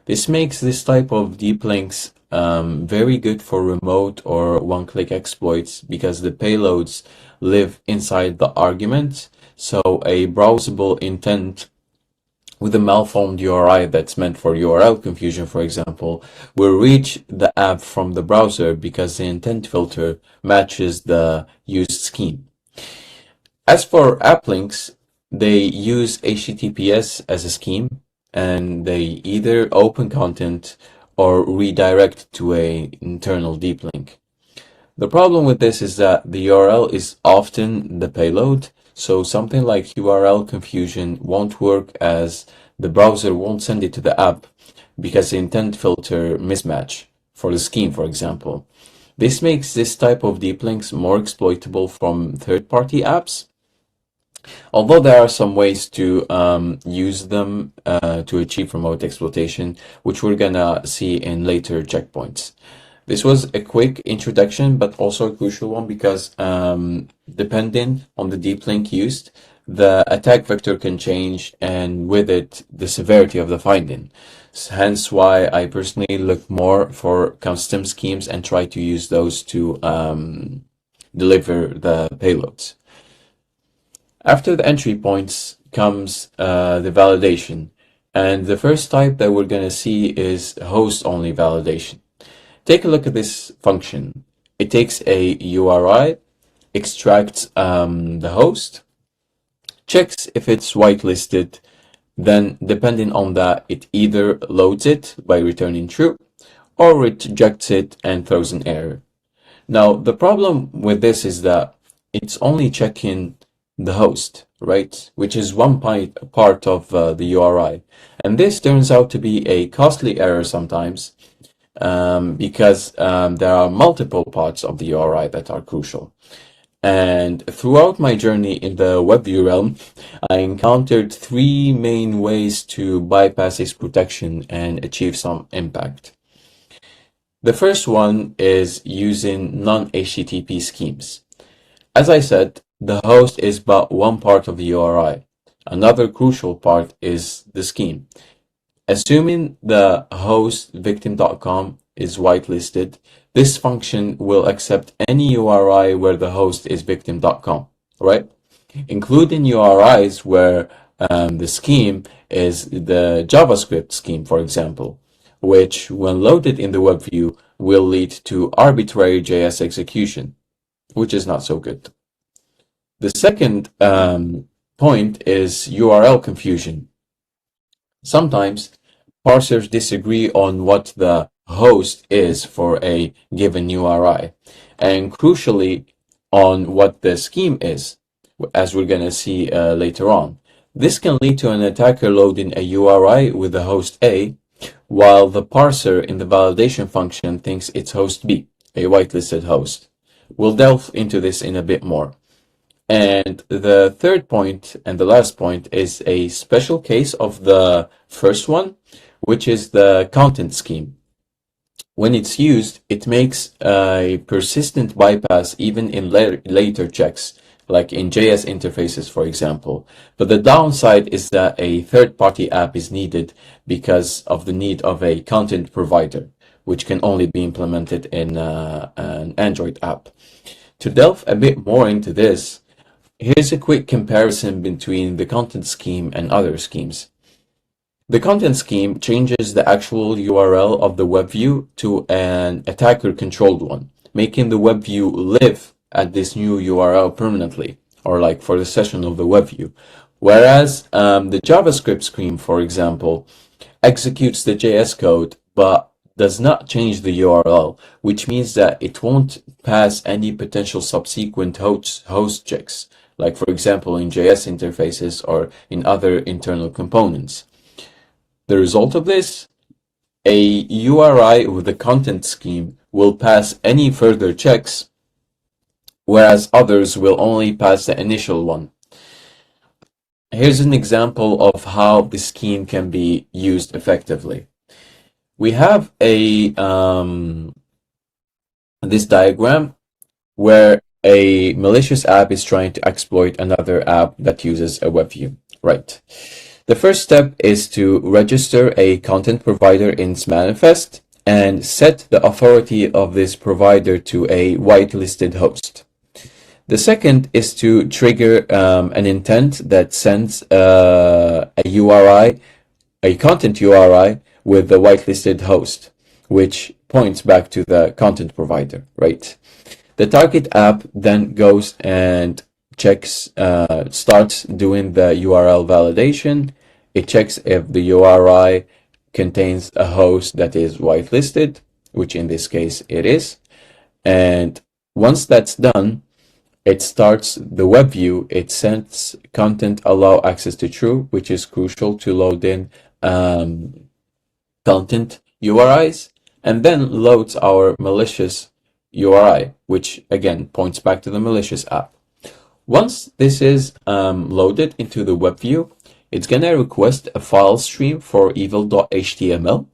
This makes this type of Deeplinks very good for remote or one-click exploits because the payloads live inside the argument. So a browsable intent with a malformed URI that's meant for URL confusion, for example, will reach the app from the browser because the intent filter matches the used scheme. As for app links, they use HTTPS as a scheme, and they either open content or redirect to an internal deep link. The problem with this is that the URL is often the payload, so something like URL confusion won't work as the browser won't send it to the app because the intent filter mismatch for the scheme, for example. This makes this type of deep links more exploitable from third-party apps, although there are some ways to use them to achieve remote exploitation, which we're gonna see in later checkpoints. This was a quick introduction, but also a crucial one because depending on the deep link used, the attack vector can change, and with it, the severity of the finding. Hence why I personally look more for custom schemes and try to use those to deliver the payloads. After the entry points comes the validation, and the first type that we're gonna see is host-only validation. Take a look at this function. It takes a URI, extracts the host, checks if it's whitelisted, then depending on that, it either loads it by returning true or rejects it and throws an error. Now, the problem with this is that it's only checking the host, right? Which is one part of the URI. And this turns out to be a costly error sometimes, because there are multiple parts of the URI that are crucial. And throughout my journey in the WebView realm, I encountered three main ways to bypass this protection and achieve some impact. The first one is using non-HTTP schemes. As I said, the host is but one part of the URI. Another crucial part is the scheme. assuming the host victim.com is whitelisted, this function will accept any URI where the host is victim.com, right? Including URIs where the scheme is the JavaScript scheme, for example, which when loaded in the web view will lead to arbitrary JS execution, which is not so good. The second point is URL confusion. Sometimes parsers disagree on what the host is for a given URI, and crucially on what the scheme is, as we're going to see later on. This can lead to an attacker loading a URI with the host A, while the parser in the validation function thinks it's host B, a whitelisted host. We'll delve into this in a bit more. And the third point and the last point is a special case of the first one, which is the content scheme. When it's used, it makes a persistent bypass even in later checks, like in JS interfaces, for example. But the downside is that a third-party app is needed because of the need of a content provider, which can only be implemented in an Android app. To delve a bit more into this, here's a quick comparison between the content scheme and other schemes. The content scheme changes the actual URL of the web view to an attacker-controlled one, making the web view live at this new URL permanently, or like for the session of the web view. Whereas the JavaScript scheme, for example, executes the JS code, but does not change the URL, which means that it won't pass any potential subsequent host checks, like for example in JS interfaces or in other internal components. The result of this, a URI with the content scheme will pass any further checks, whereas others will only pass the initial one. Here's an example of how the scheme can be used effectively. We have this diagram where a malicious app is trying to exploit another app that uses a web view, right? The first step is to register a content provider in Manifest and set the authority of this provider to a whitelisted host. The second is to trigger an intent that sends a URI, a content URI with the whitelisted host, which points back to the content provider, right? The target app then goes and checks, starts doing the URL validation. It checks if the URI contains a host that is whitelisted, which in this case it is. And once that's done, it starts the web view. It sends content allow access to true, which is crucial to load in content URIs, and then loads our malicious URI, which again points back to the malicious app. Once this is loaded into the web view, it's going to request a file stream for evil.html,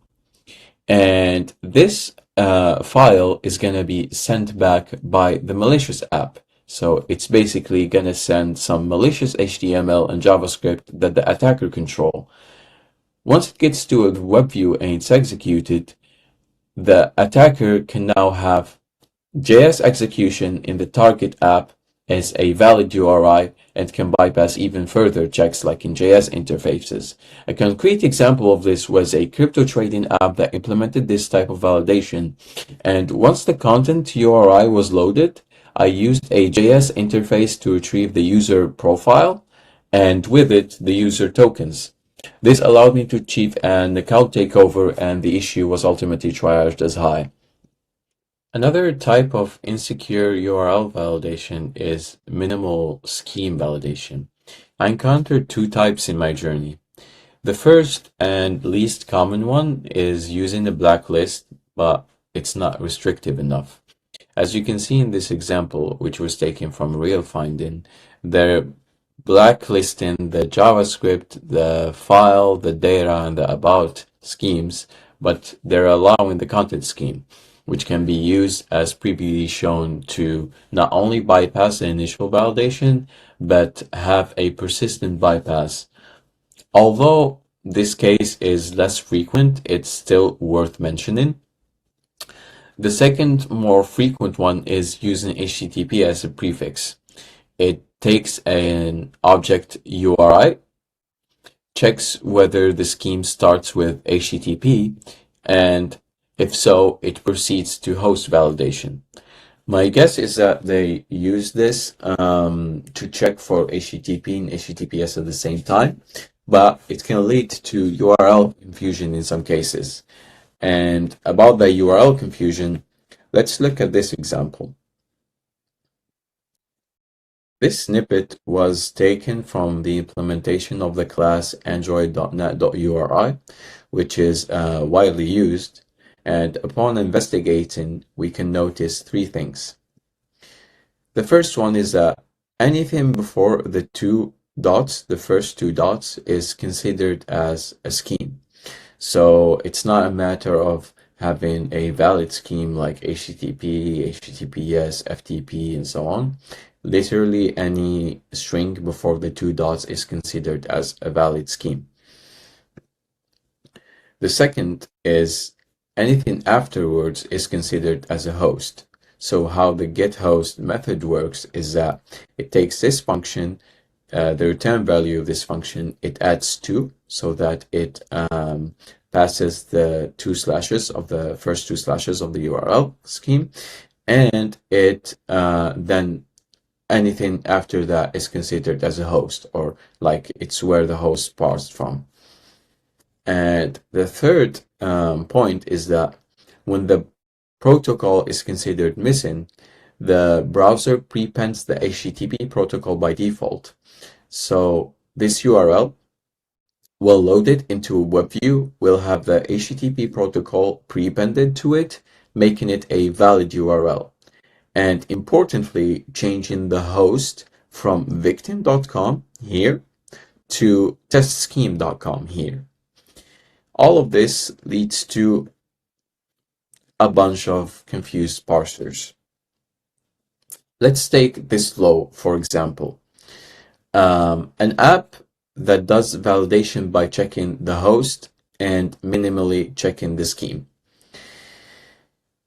and this file is going to be sent back by the malicious app. So it's basically going to send some malicious HTML and JavaScript that the attacker control. Once it gets to a web view and it's executed, the attacker can now have JS execution in the target app as a valid URI and can bypass even further checks like in JS interfaces. A concrete example of this was a crypto trading app that implemented this type of validation. And once the content URI was loaded, I used a JS interface to retrieve the user profile and with it the user tokens. This allowed me to achieve an account takeover, and the issue was ultimately triaged as high. Another type of insecure URL validation is minimal scheme validation. I encountered two types in my journey. The first and least common one is using a blacklist, but it's not restrictive enough. As you can see in this example, which was taken from Real Finding, they're blacklisting the JavaScript, the file, the data, and the about schemes, but they're allowing the content scheme, which can be used as previously shown to not only bypass the initial validation, but have a persistent bypass. Although this case is less frequent, it's still worth mentioning. The second more frequent one is using HTTP as a prefix. It takes an object URI, checks whether the scheme starts with HTTP, and if so, it proceeds to host validation. My guess is that they use this to check for HTTP and HTTPS at the same time, but it can lead to URL confusion in some cases. And about the URL confusion, let's look at this example. This snippet was taken from the implementation of the class Android.net.URI, which is widely used. And upon investigating, we can notice three things. The first one is that anything before the two dots, the first two dots, is considered as a scheme. So it's not a matter of having a valid scheme like HTTP, HTTPS, FTP, and so on. Literally any string before the two dots is considered as a valid scheme. The second is anything afterwards is considered as a host. So how the getHost method works is that it takes this function, the return value of this function, it adds 2 so that it passes the 2 slashes of the first 2 slashes of the URL scheme, and it then anything after that is considered as a host, or like it's where the host parsed from. And the third point is that when the protocol is considered missing, the browser prepends the HTTP protocol by default. So this URL will load it into a web view, will have the HTTP protocol prepended to it, making it a valid URL. And importantly, changing the host from victim.com here to testscheme.com here. All of this leads to a bunch of confused parsers. Let's take this flow, for example. An app that does validation by checking the host and minimally checking the scheme.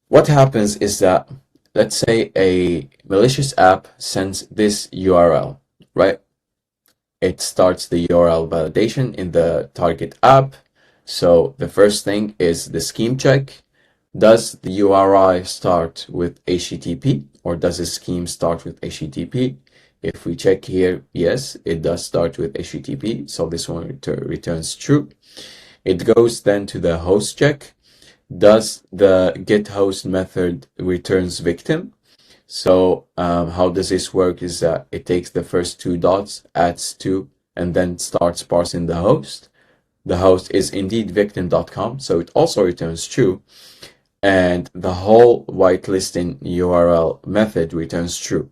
What happens is that, let's say a malicious app sends this URL, right? It starts the URL validation in the target app. So the first thing is the scheme check. Does the URI start with HTTP, or does the scheme start with HTTP? If we check here, yes, it does start with HTTP, so this one returns true. It goes then to the host check. Does the getHost method returns victim? So how does this work is that it takes the first 2 dots, adds 2, and then starts parsing the host. The host is indeed victim.com, so it also returns true. And the whole whitelisting URL method returns true.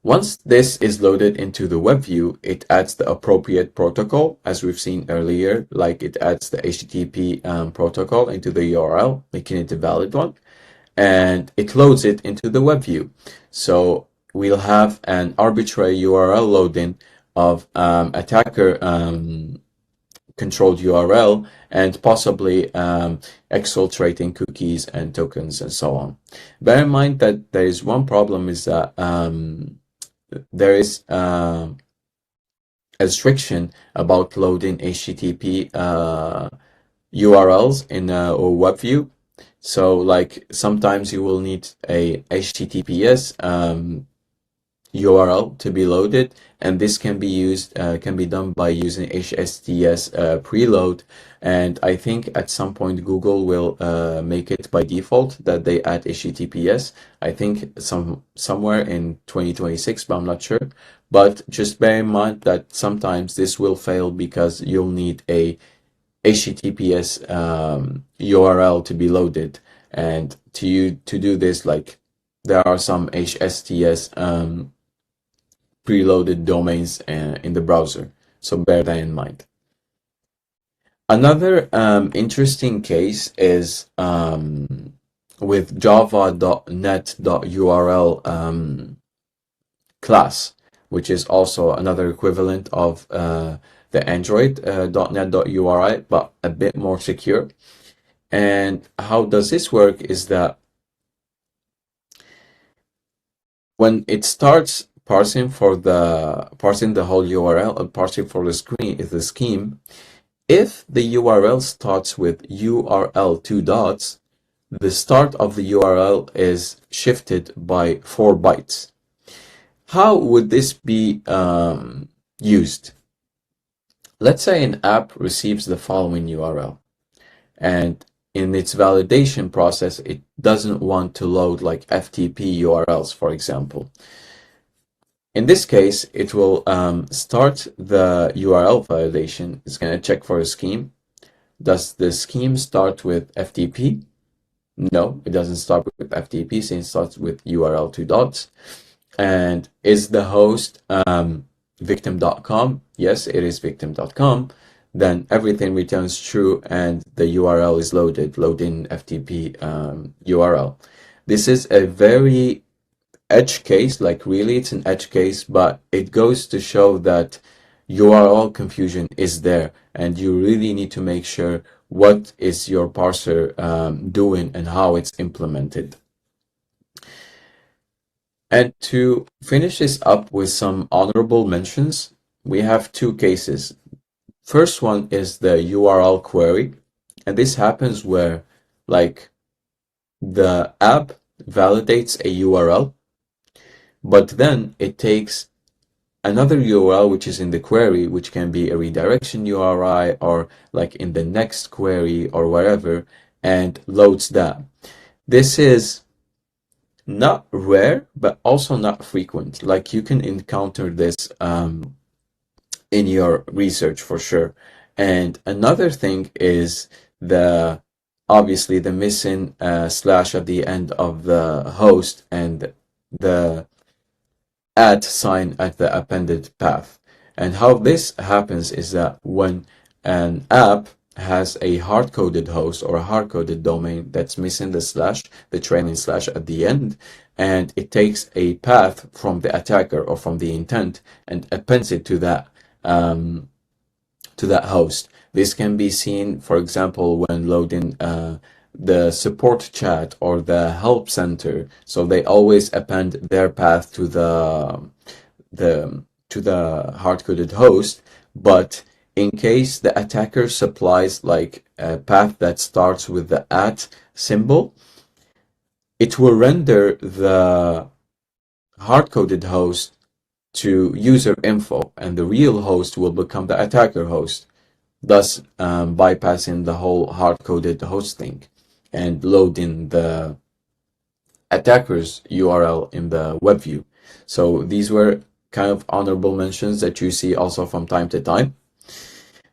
Once this is loaded into the web view, it adds the appropriate protocol, as we've seen earlier, like it adds the HTTP protocol into the URL, making it a valid one, and it loads it into the web view. So we'll have an arbitrary URL loading of attacker controlled URL and possibly exfiltrating cookies and tokens and so on. Bear in mind that there is one problem, is that there is a restriction about loading HTTP URLs in a web view. So like sometimes you will need a HTTPS URL to be loaded, and this can be used can be done by using HSTS preload, and I think at some point Google will make it by default that they add HTTPS. I think somewhere in 2026, but I'm not sure. But just bear in mind that sometimes this will fail because you'll need a HTTPS URL to be loaded, and to do this, like there are some HSTS preloaded domains in the browser, so bear that in mind. Another interesting case is with java.net.url class, which is also another equivalent of the Android .NET.URI, but a bit more secure. And how does this work is that when it starts parsing the whole URL and parsing for the scheme, if the URL starts with URL 2 dots, the start of the URL is shifted by 4 bytes. How would this be used? Let's say an app receives the following URL, and in its validation process, it doesn't want to load like FTP URLs, for example. In this case, it will start the URL validation. It's going to check for a scheme. Does the scheme start with FTP? No, it doesn't start with FTP, since it starts with URL 2 dots. And is the host victim.com? Yes, it is victim.com. Then everything returns true and the URL is loaded, loading FTP URL. This is a very edge case, like really it's an edge case, but it goes to show that URL confusion is there, and you really need to make sure what is your parser doing and how it's implemented. And to finish this up with some honorable mentions, we have 2 cases. First one is the URL query, and this happens where like the app validates a URL, but then it takes another URL which is in the query, which can be a redirection URI or like in the next query or wherever, and loads that. This is not rare, but also not frequent. Like you can encounter this in your research for sure. And another thing is obviously the missing slash at the end of the host and the @ sign at the appended path. And how this happens is that when an app has a hard-coded host or a hard-coded domain that's missing the slash, the trailing slash at the end, and it takes a path from the attacker or from the intent and appends it to that host. This can be seen, for example, when loading the support chat or the help center. So they always append their path to the hard-coded host, but in case the attacker supplies like a path that starts with the @ symbol, it will render the hard-coded host to user info, and the real host will become the attacker host, thus bypassing the whole hard-coded host thing and loading the attacker's URL in the web view. So these were kind of honorable mentions that you see also from time to time.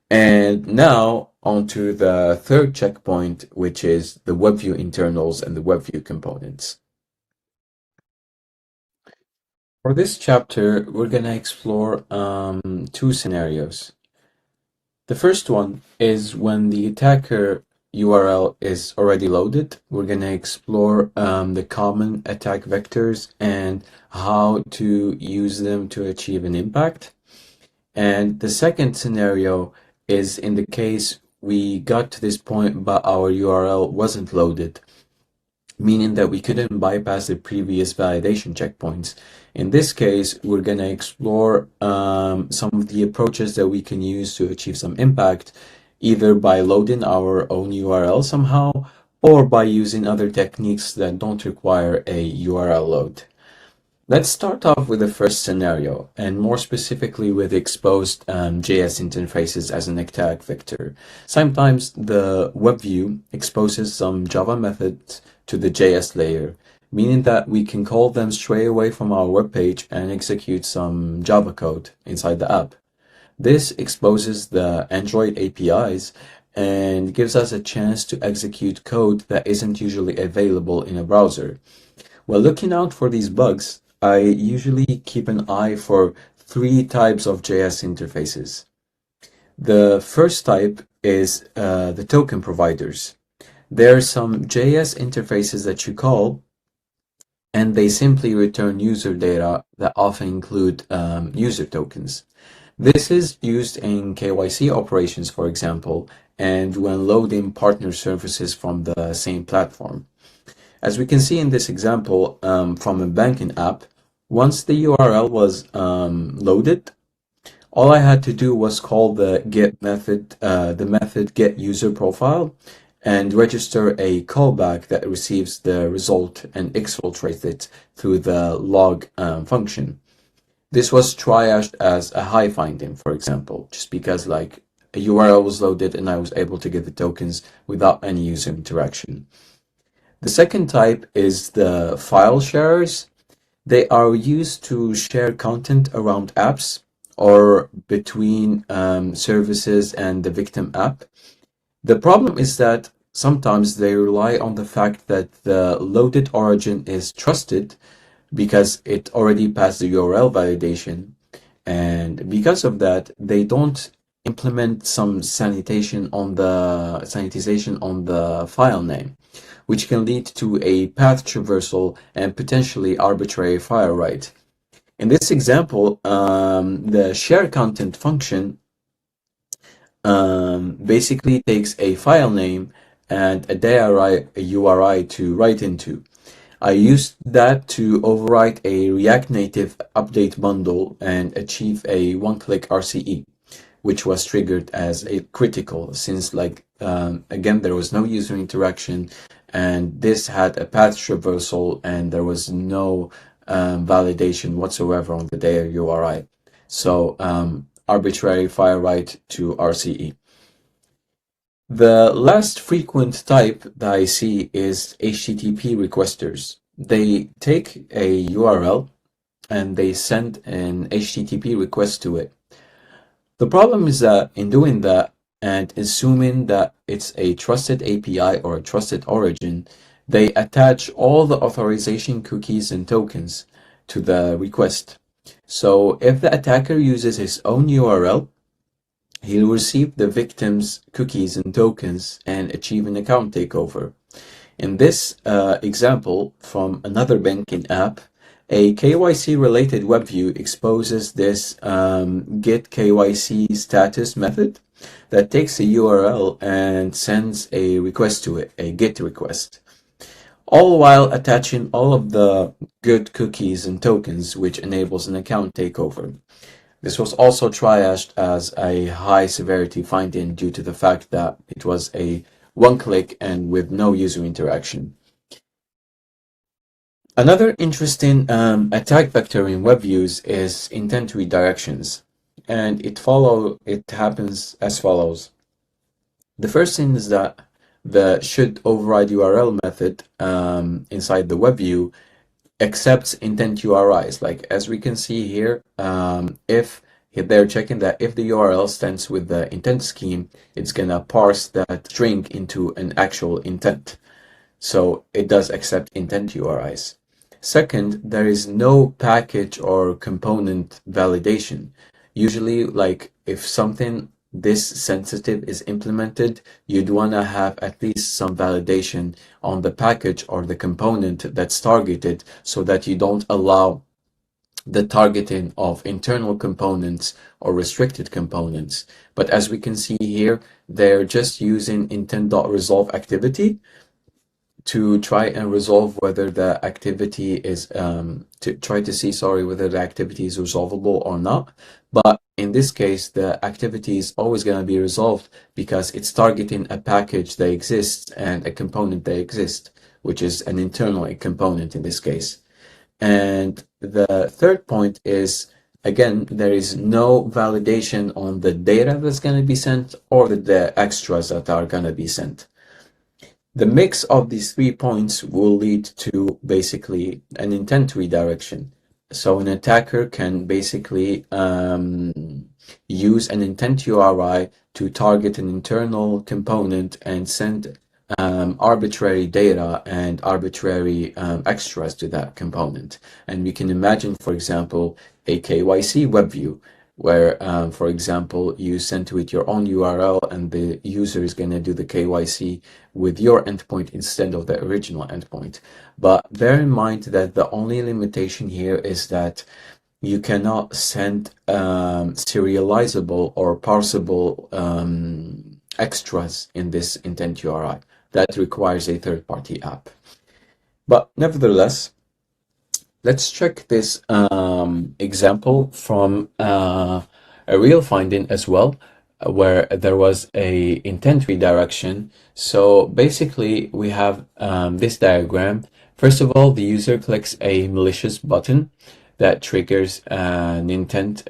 And now on to the 3rd checkpoint, which is the WebView internals and the WebView components. For this chapter, we're going to explore 2 scenarios. The first one is when the attacker URL is already loaded. We're going to explore the common attack vectors and how to use them to achieve an impact. And the second scenario is in the case we got to this point but our URL wasn't loaded, meaning that we couldn't bypass the previous validation checkpoints. In this case, we're going to explore some of the approaches that we can use to achieve some impact, either by loading our own URL somehow or by using other techniques that don't require a URL load. Let's start off with the first scenario, and more specifically with exposed JS interfaces as an attack vector. Sometimes the web view exposes some Java methods to the JS layer, meaning that we can call them straight away from our web page and execute some Java code inside the app. This exposes the Android APIs and gives us a chance to execute code that isn't usually available in a browser. While looking out for these bugs, I usually keep an eye for 3 types of JS interfaces. The first type is the token providers. There are some JS interfaces that you call, and they simply return user data that often include user tokens. This is used in KYC operations, for example, and when loading partner services from the same platform. As we can see in this example from a banking app, once the URL was loaded, all I had to do was call the get method, the method get user profile, and register a callback that receives the result and exfiltrates it through the log function. This was triaged as a high finding, for example, just because like a URL was loaded and I was able to get the tokens without any user interaction. The second type is the file sharers. They are used to share content around apps or between services and the victim app. The problem is that sometimes they rely on the fact that the loaded origin is trusted because it already passed the URL validation, and because of that they don't implement some sanitization on the file name, which can lead to a path traversal and potentially arbitrary file write. In this example, the share content function basically takes a file name and a URI to write into. I used that to overwrite a React Native update bundle and achieve a one-click RCE, which was triggered as a critical since, like, again, there was no user interaction and this had a path traversal and there was no validation whatsoever on the Dario URI. So arbitrary file write to RCE. The last frequent type that I see is HTTP requesters. They take a URL and they send an HTTP request to it. The problem is that in doing that and assuming that it's a trusted API or a trusted origin, they attach all the authorization cookies and tokens to the request. So if the attacker uses his own URL, he'll receive the victim's cookies and tokens and achieve an account takeover. In this example from another banking app, a KYC related WebView exposes this get KYC status method that takes a URL and sends a request to it, a GET request, all while attaching all of the good cookies and tokens, which enables an account takeover. This was also triaged as a high severity finding due to the fact that it was a one-click and with no user interaction. Another interesting attack vector in WebViews is intent redirections, and it happens as follows. The first thing is that the should override URL method inside the WebView accepts intent URIs. Like as we can see here, if they're checking that if the URL stands with the intent scheme, it's gonna parse that string into an actual intent. So it does accept intent URIs. Second, there is no package or component validation. Usually, like if something this sensitive is implemented, you'd want to have at least some validation on the package or the component that's targeted so that you don't allow the targeting of internal components or restricted components. But as we can see here, they're just using intent.resolve activity to try and resolve whether the activity is whether the activity is resolvable or not. But in this case, the activity is always going to be resolved because it's targeting a package that exists and a component that exists, which is an internal component in this case. And the third point is, again, there is no validation on the data that's going to be sent or the extras that are going to be sent. The mix of these 3 points will lead to basically an intent redirection. So an attacker can basically use an intent URI to target an internal component and send arbitrary data and arbitrary extras to that component. And we can imagine, for example, a KYC WebView, where, for example, you send to it your own URL and the user is going to do the KYC with your endpoint instead of the original endpoint. But bear in mind that the only limitation here is that you cannot send serializable or parsable extras in this intent URI. That requires a third-party app. But nevertheless, let's check this example from a real finding as well, where there was a intent redirection. So basically, we have this diagram. First of all, the user clicks a malicious button that triggers an intent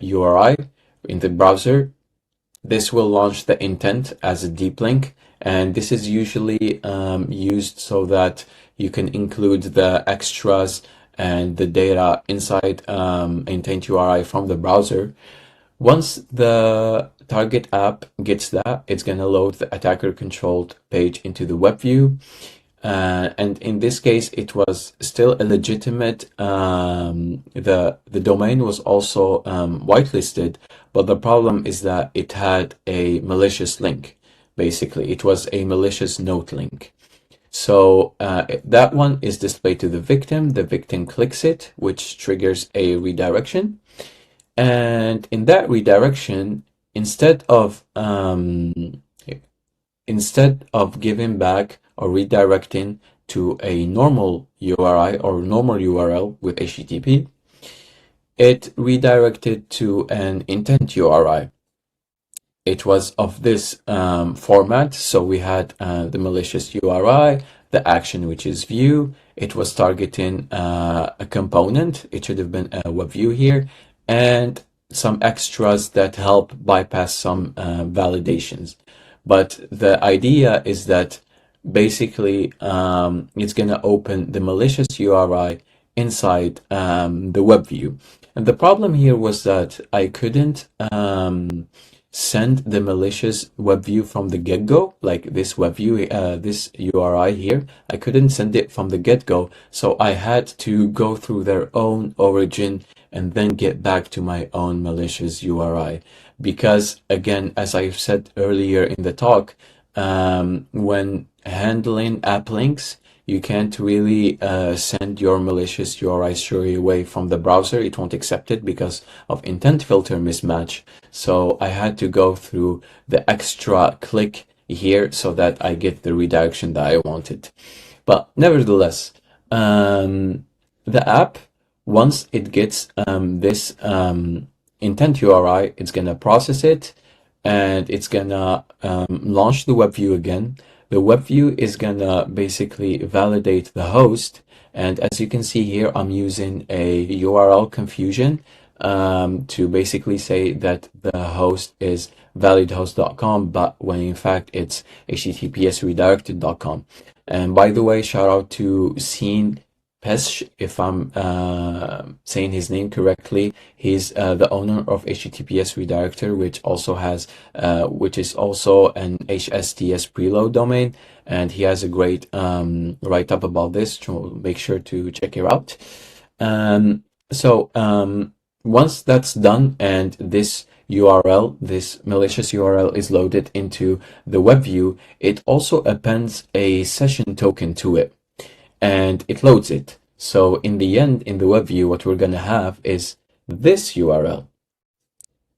URI in the browser. This will launch the intent as a deep link, and this is usually used so that you can include the extras and the data inside intent URI from the browser. Once the target app gets that, it's going to load the attacker-controlled page into the web view. And in this case, it was still a legitimate, the domain was also whitelisted, but the problem is that it had a malicious link. Basically, it was a malicious note link. So that one is displayed to the victim clicks it, which triggers a redirection. And in that redirection, instead of giving back or redirecting to a normal URI or normal URL with HTTP, it redirected to an intent URI. It was of this format, so we had the malicious URI, the action, which is view. It was targeting a component. It should have been a web view here, and some extras that help bypass some validations. But the idea is that basically it's going to open the malicious URI inside the web view. And the problem here was that I couldn't send the malicious web view from the get-go, like this web view, this URI here. I couldn't send it from the get-go, so I had to go through their own origin and then get back to my own malicious URI. Because again, as I've said earlier in the talk, when handling app links, you can't really send your malicious URI straight away from the browser. It won't accept it because of intent filter mismatch. So I had to go through the extra click here so that I get the redirection that I wanted. But nevertheless, the app, once it gets this intent URI, it's gonna process it and it's gonna launch the web view again. The web view is gonna basically validate the host, and as you can see here, I'm using a URL confusion to basically say that the host is validhost.com, but when in fact it's https redirected.com. And by the way, shout out to Scene Pesh, if I'm saying his name correctly. He's the owner of HTTPS Redirector, which also has, which is also an HSTS preload domain, and he has a great write-up about this. So make sure to check it out. Once that's done and this URL, this malicious URL is loaded into the web view, it also appends a session token to it, and it loads it. So in the end, in the web view, what we're going to have is this URL.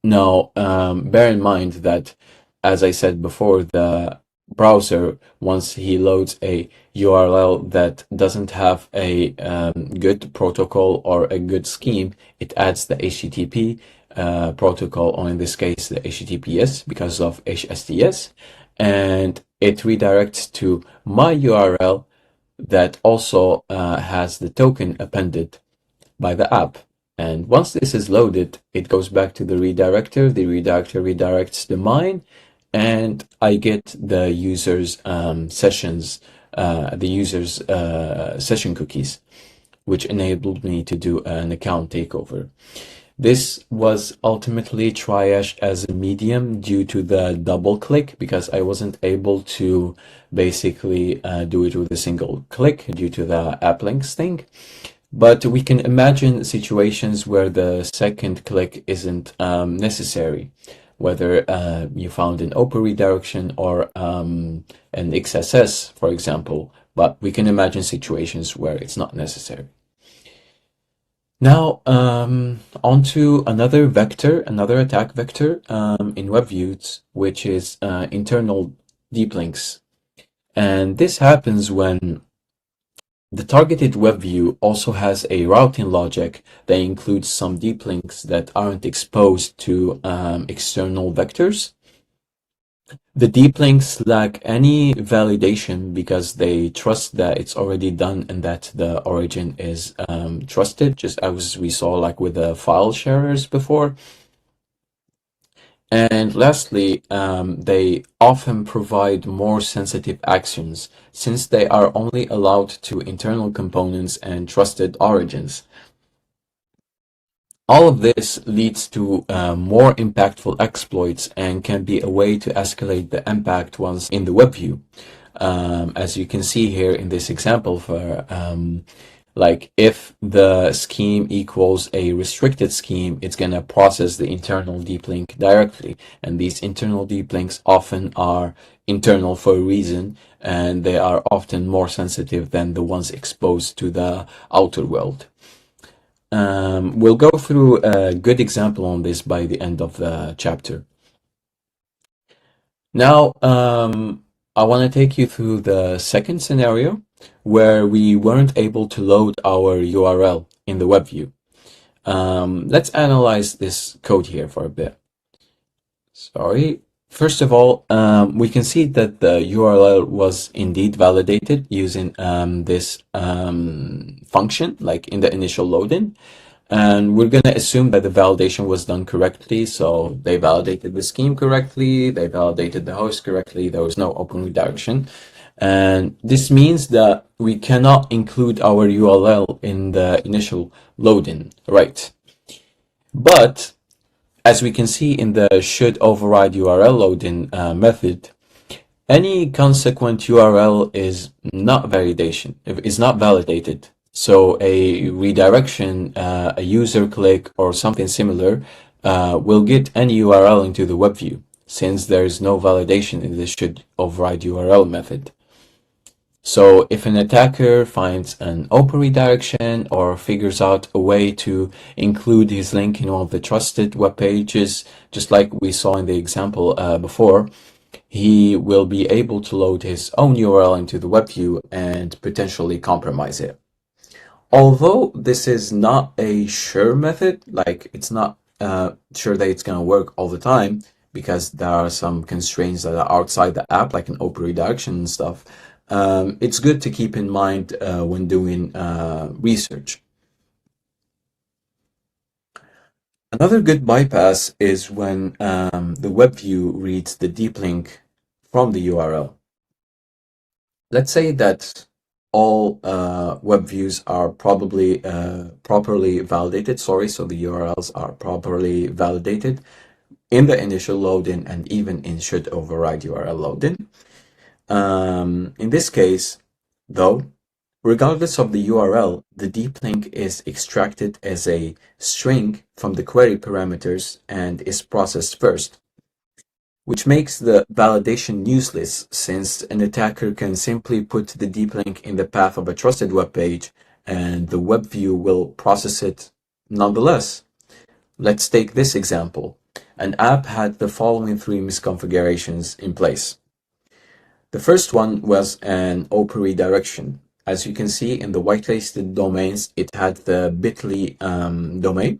Now, bear in mind that, as I said before, the browser, once he loads a URL that doesn't have a good protocol or a good scheme, it adds the HTTP protocol, or in this case, the HTTPS because of HSTS, and it redirects to my URL that also has the token appended by the app. And once this is loaded, it goes back to the redirector. The redirector redirects the mine, and I get the user's sessions, the user's session cookies, which enabled me to do an account takeover. This was ultimately triaged as a medium due to the double click, because I wasn't able to basically do it with a single click due to the app links thing. But we can imagine situations where the second click isn't necessary, whether you found an open redirection or an XSS, for example. But we can imagine situations where it's not necessary. Now, onto another vector, another attack vector in WebViews, which is internal deep links. And this happens when the targeted web view also has a routing logic that includes some deep links that aren't exposed to external vectors. The deep links lack any validation because they trust that it's already done and that the origin is trusted, just as we saw like with the file sharers before. And lastly, they often provide more sensitive actions since they are only allowed to internal components and trusted origins. All of this leads to more impactful exploits and can be a way to escalate the impact once in the web view. As you can see here in this example, for like if the scheme equals a restricted scheme, it's going to process the internal deep link directly. And these internal deep links often are internal for a reason, and they are often more sensitive than the ones exposed to the outer world. We'll go through a good example on this by the end of the chapter. Now, I want to take you through the second scenario where we weren't able to load our URL in the web view. Let's analyze this code here for a bit. Sorry. First of all, we can see that the URL was indeed validated using this function, like in the initial loading. And we're going to assume that the validation was done correctly. So they validated the scheme correctly, they validated the host correctly, there was no open redirection. And this means that we cannot include our URL in the initial loading, right? But as we can see in the should override URL loading method, any consequent URL is not validated. So a redirection, a user click, or something similar will get any URL into the web view, since there is no validation in the should override URL method. So if an attacker finds an open redirection or figures out a way to include his link in one of the trusted web pages, just like we saw in the example before, he will be able to load his own URL into the web view and potentially compromise it. Although this is not a sure method, like it's not sure that it's going to work all the time, because there are some constraints that are outside the app, like an open redirection and stuff. It's good to keep in mind when doing research. Another good bypass is when the web view reads the deep link from the URL. Let's say that all web views are probably properly validated. So the URLs are properly validated in the initial loading and even in should override URL loading. In this case, though, regardless of the URL, the deep link is extracted as a string from the query parameters and is processed first, which makes the validation useless, since an attacker can simply put the deep link in the path of a trusted web page and the web view will process it nonetheless. Let's take this example. An app had the following three misconfigurations in place. The first one was an open redirection. As you can see in the whitelisted domains, it had the bit.ly domain,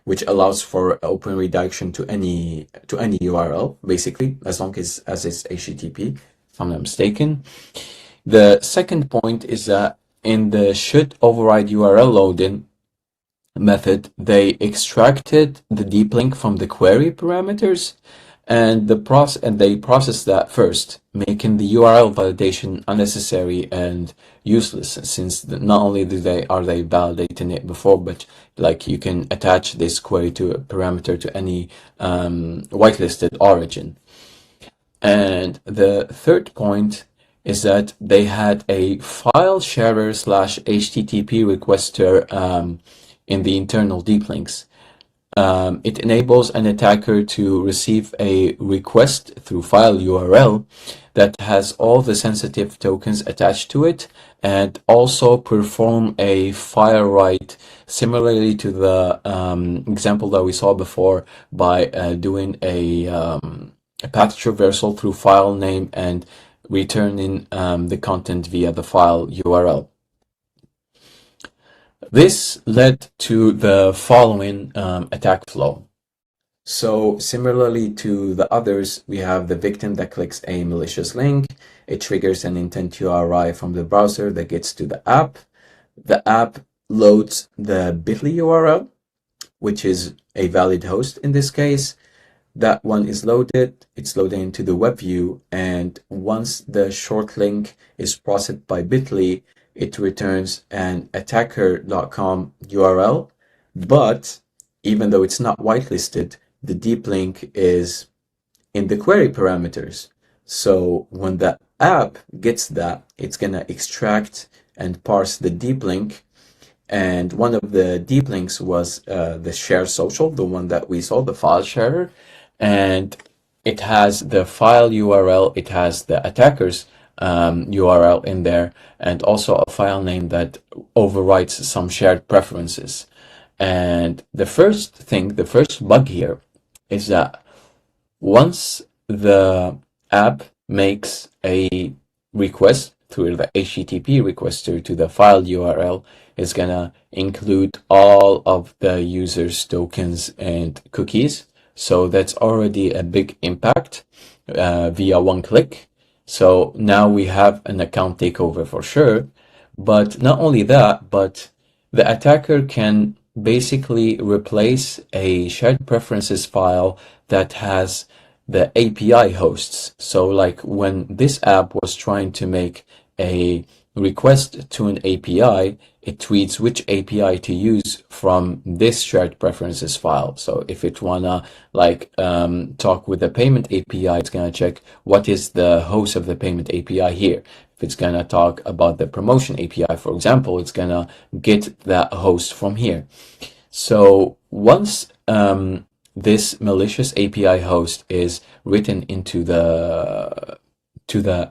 which allows for open redirection to any URL, basically, as long as it's HTTP, if I'm not mistaken. The second point is that in the should override URL loading method, they extracted the deep link from the query parameters, and they processed that first, making the URL validation unnecessary and useless, since not only are they validating it before, but like you can attach this query to a parameter to any whitelisted origin. And the third point is that they had a file sharer / HTTP requester in the internal deep links. It enables an attacker to receive a request through file URL that has all the sensitive tokens attached to it, and also perform a file write similarly to the example that we saw before by doing a path traversal through file name and returning the content via the file URL. This led to the following attack flow. So similarly to the others, we have the victim that clicks a malicious link. It triggers an intent URI from the browser that gets to the app. The app loads the bit.ly URL, which is a valid host in this case. That one is loaded, it's loaded into the web view, and once the short link is processed by bit.ly, it returns an attacker.com URL, but even though it's not whitelisted, the deep link is in the query parameters. So when the app gets that, it's gonna extract and parse the deep link. And one of the deep links was the share social, the one that we saw, the file sharer. And it has the file URL, it has the attacker's URL in there, and also a file name that overwrites some shared preferences. And the first bug here is that once the app makes a request through the HTTP requester to the file URL, it's gonna include all of the user's tokens and cookies. So that's already a big impact via one click. So now we have an account takeover for sure. But not only that, but the attacker can basically replace a shared preferences file that has the API hosts. So like when this app was trying to make a request to an API, it tweets which API to use from this shared preferences file. So if it wanna like talk with the payment API, it's gonna check what is the host of the payment API here. If it's gonna talk about the promotion API, for example, it's gonna get that host from here. So once this malicious API host is written into the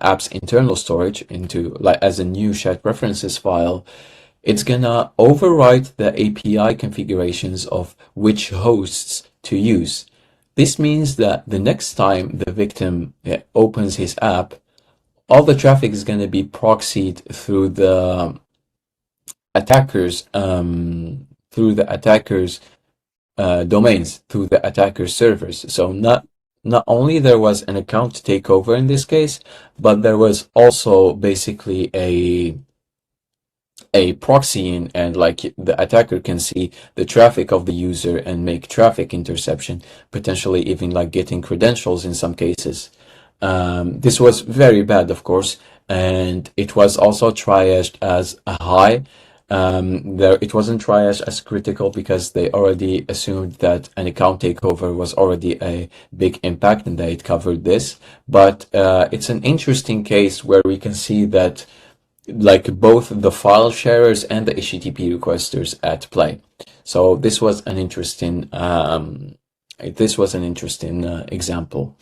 app's internal storage, into like as a new shared preferences file, it's gonna overwrite the API configurations of which hosts to use. This means that the next time the victim opens his app, all the traffic is gonna be proxied through the attacker's domains, through the attacker's servers. So not only there was an account takeover in this case, but there was also basically a proxying, and like the attacker can see the traffic of the user and make traffic interception, potentially even like getting credentials in some cases. This was very bad, of course, and it was also triaged as a high. It wasn't triaged as critical because they already assumed that an account takeover was already a big impact and they covered this. But it's an interesting case where we can see that like both the file sharers and the HTTP requesters at play. So this was an interesting example.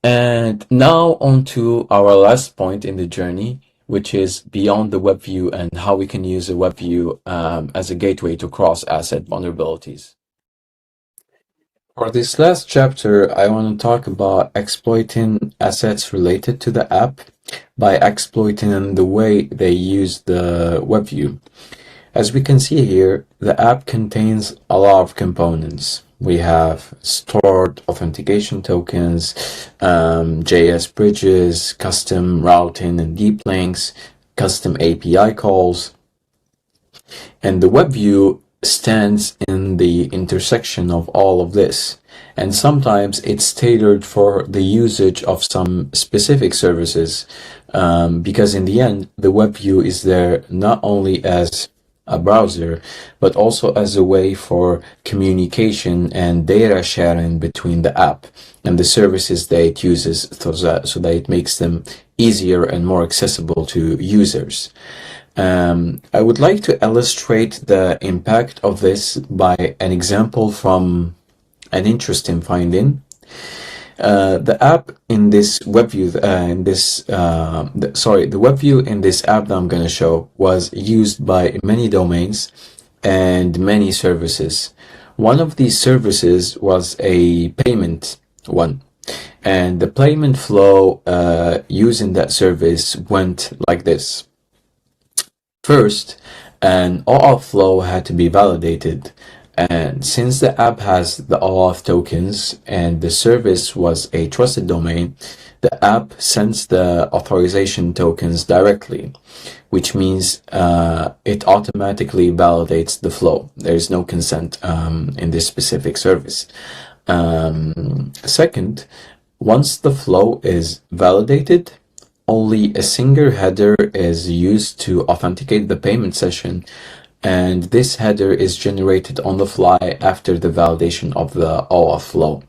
And now on to our last point in the journey, which is beyond the web view and how we can use a web view as a gateway to cross-asset vulnerabilities. For this last chapter, I want to talk about exploiting assets related to the app by exploiting the way they use the web view. As we can see here, the app contains a lot of components. We have stored authentication tokens, JS bridges, custom routing and deep links, custom API calls. And the web view stands in the intersection of all of this. And sometimes it's tailored for the usage of some specific services, because in the end, the web view is there not only as a browser, but also as a way for communication and data sharing between the app and the services that it uses, so that it makes them easier and more accessible to users. I would like to illustrate the impact of this by an example from an interesting finding. The app in this WebView, the WebView in this app that I'm going to show was used by many domains and many services. One of these services was a payment one, and the payment flow using that service went like this. First, an OAuth flow had to be validated. And since the app has the OAuth tokens and the service was a trusted domain, the app sends the authorization tokens directly, which means it automatically validates the flow. There is no consent in this specific service. Second, once the flow is validated, only a single header is used to authenticate the payment session, and this header is generated on the fly after the validation of the OAuth flow.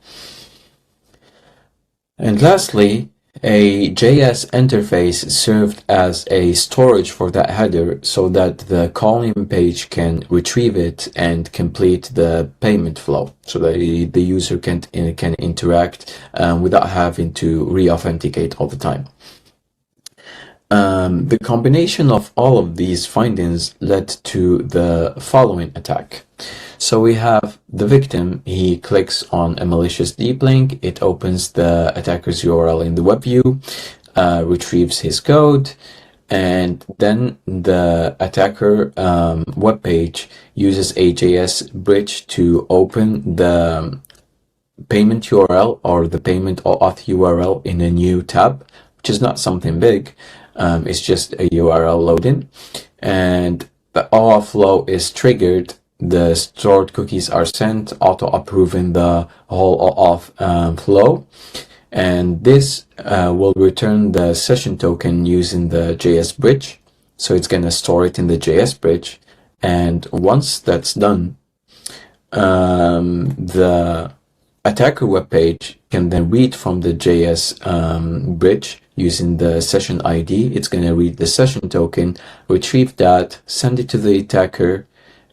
And lastly, a JS interface served as a storage for that header so that the calling page can retrieve it and complete the payment flow, so that the user can interact without having to re-authenticate all the time. The combination of all of these findings led to the following attack. So we have the victim, he clicks on a malicious deep link, it opens the attacker's URL in the WebView, retrieves his code, and then the attacker web page uses a JS bridge to open the payment URL or the payment OAuth URL in a new tab, which is not something big. It's just a URL loading, and the OAuth flow is triggered. The stored cookies are sent, auto-approving the whole OAuth flow, and this will return the session token using the JS bridge. So it's going to store it in the JS bridge, and once that's done, the attacker web page can then read from the JS bridge using the session ID. It's going to read the session token, retrieve that, send it to the attacker,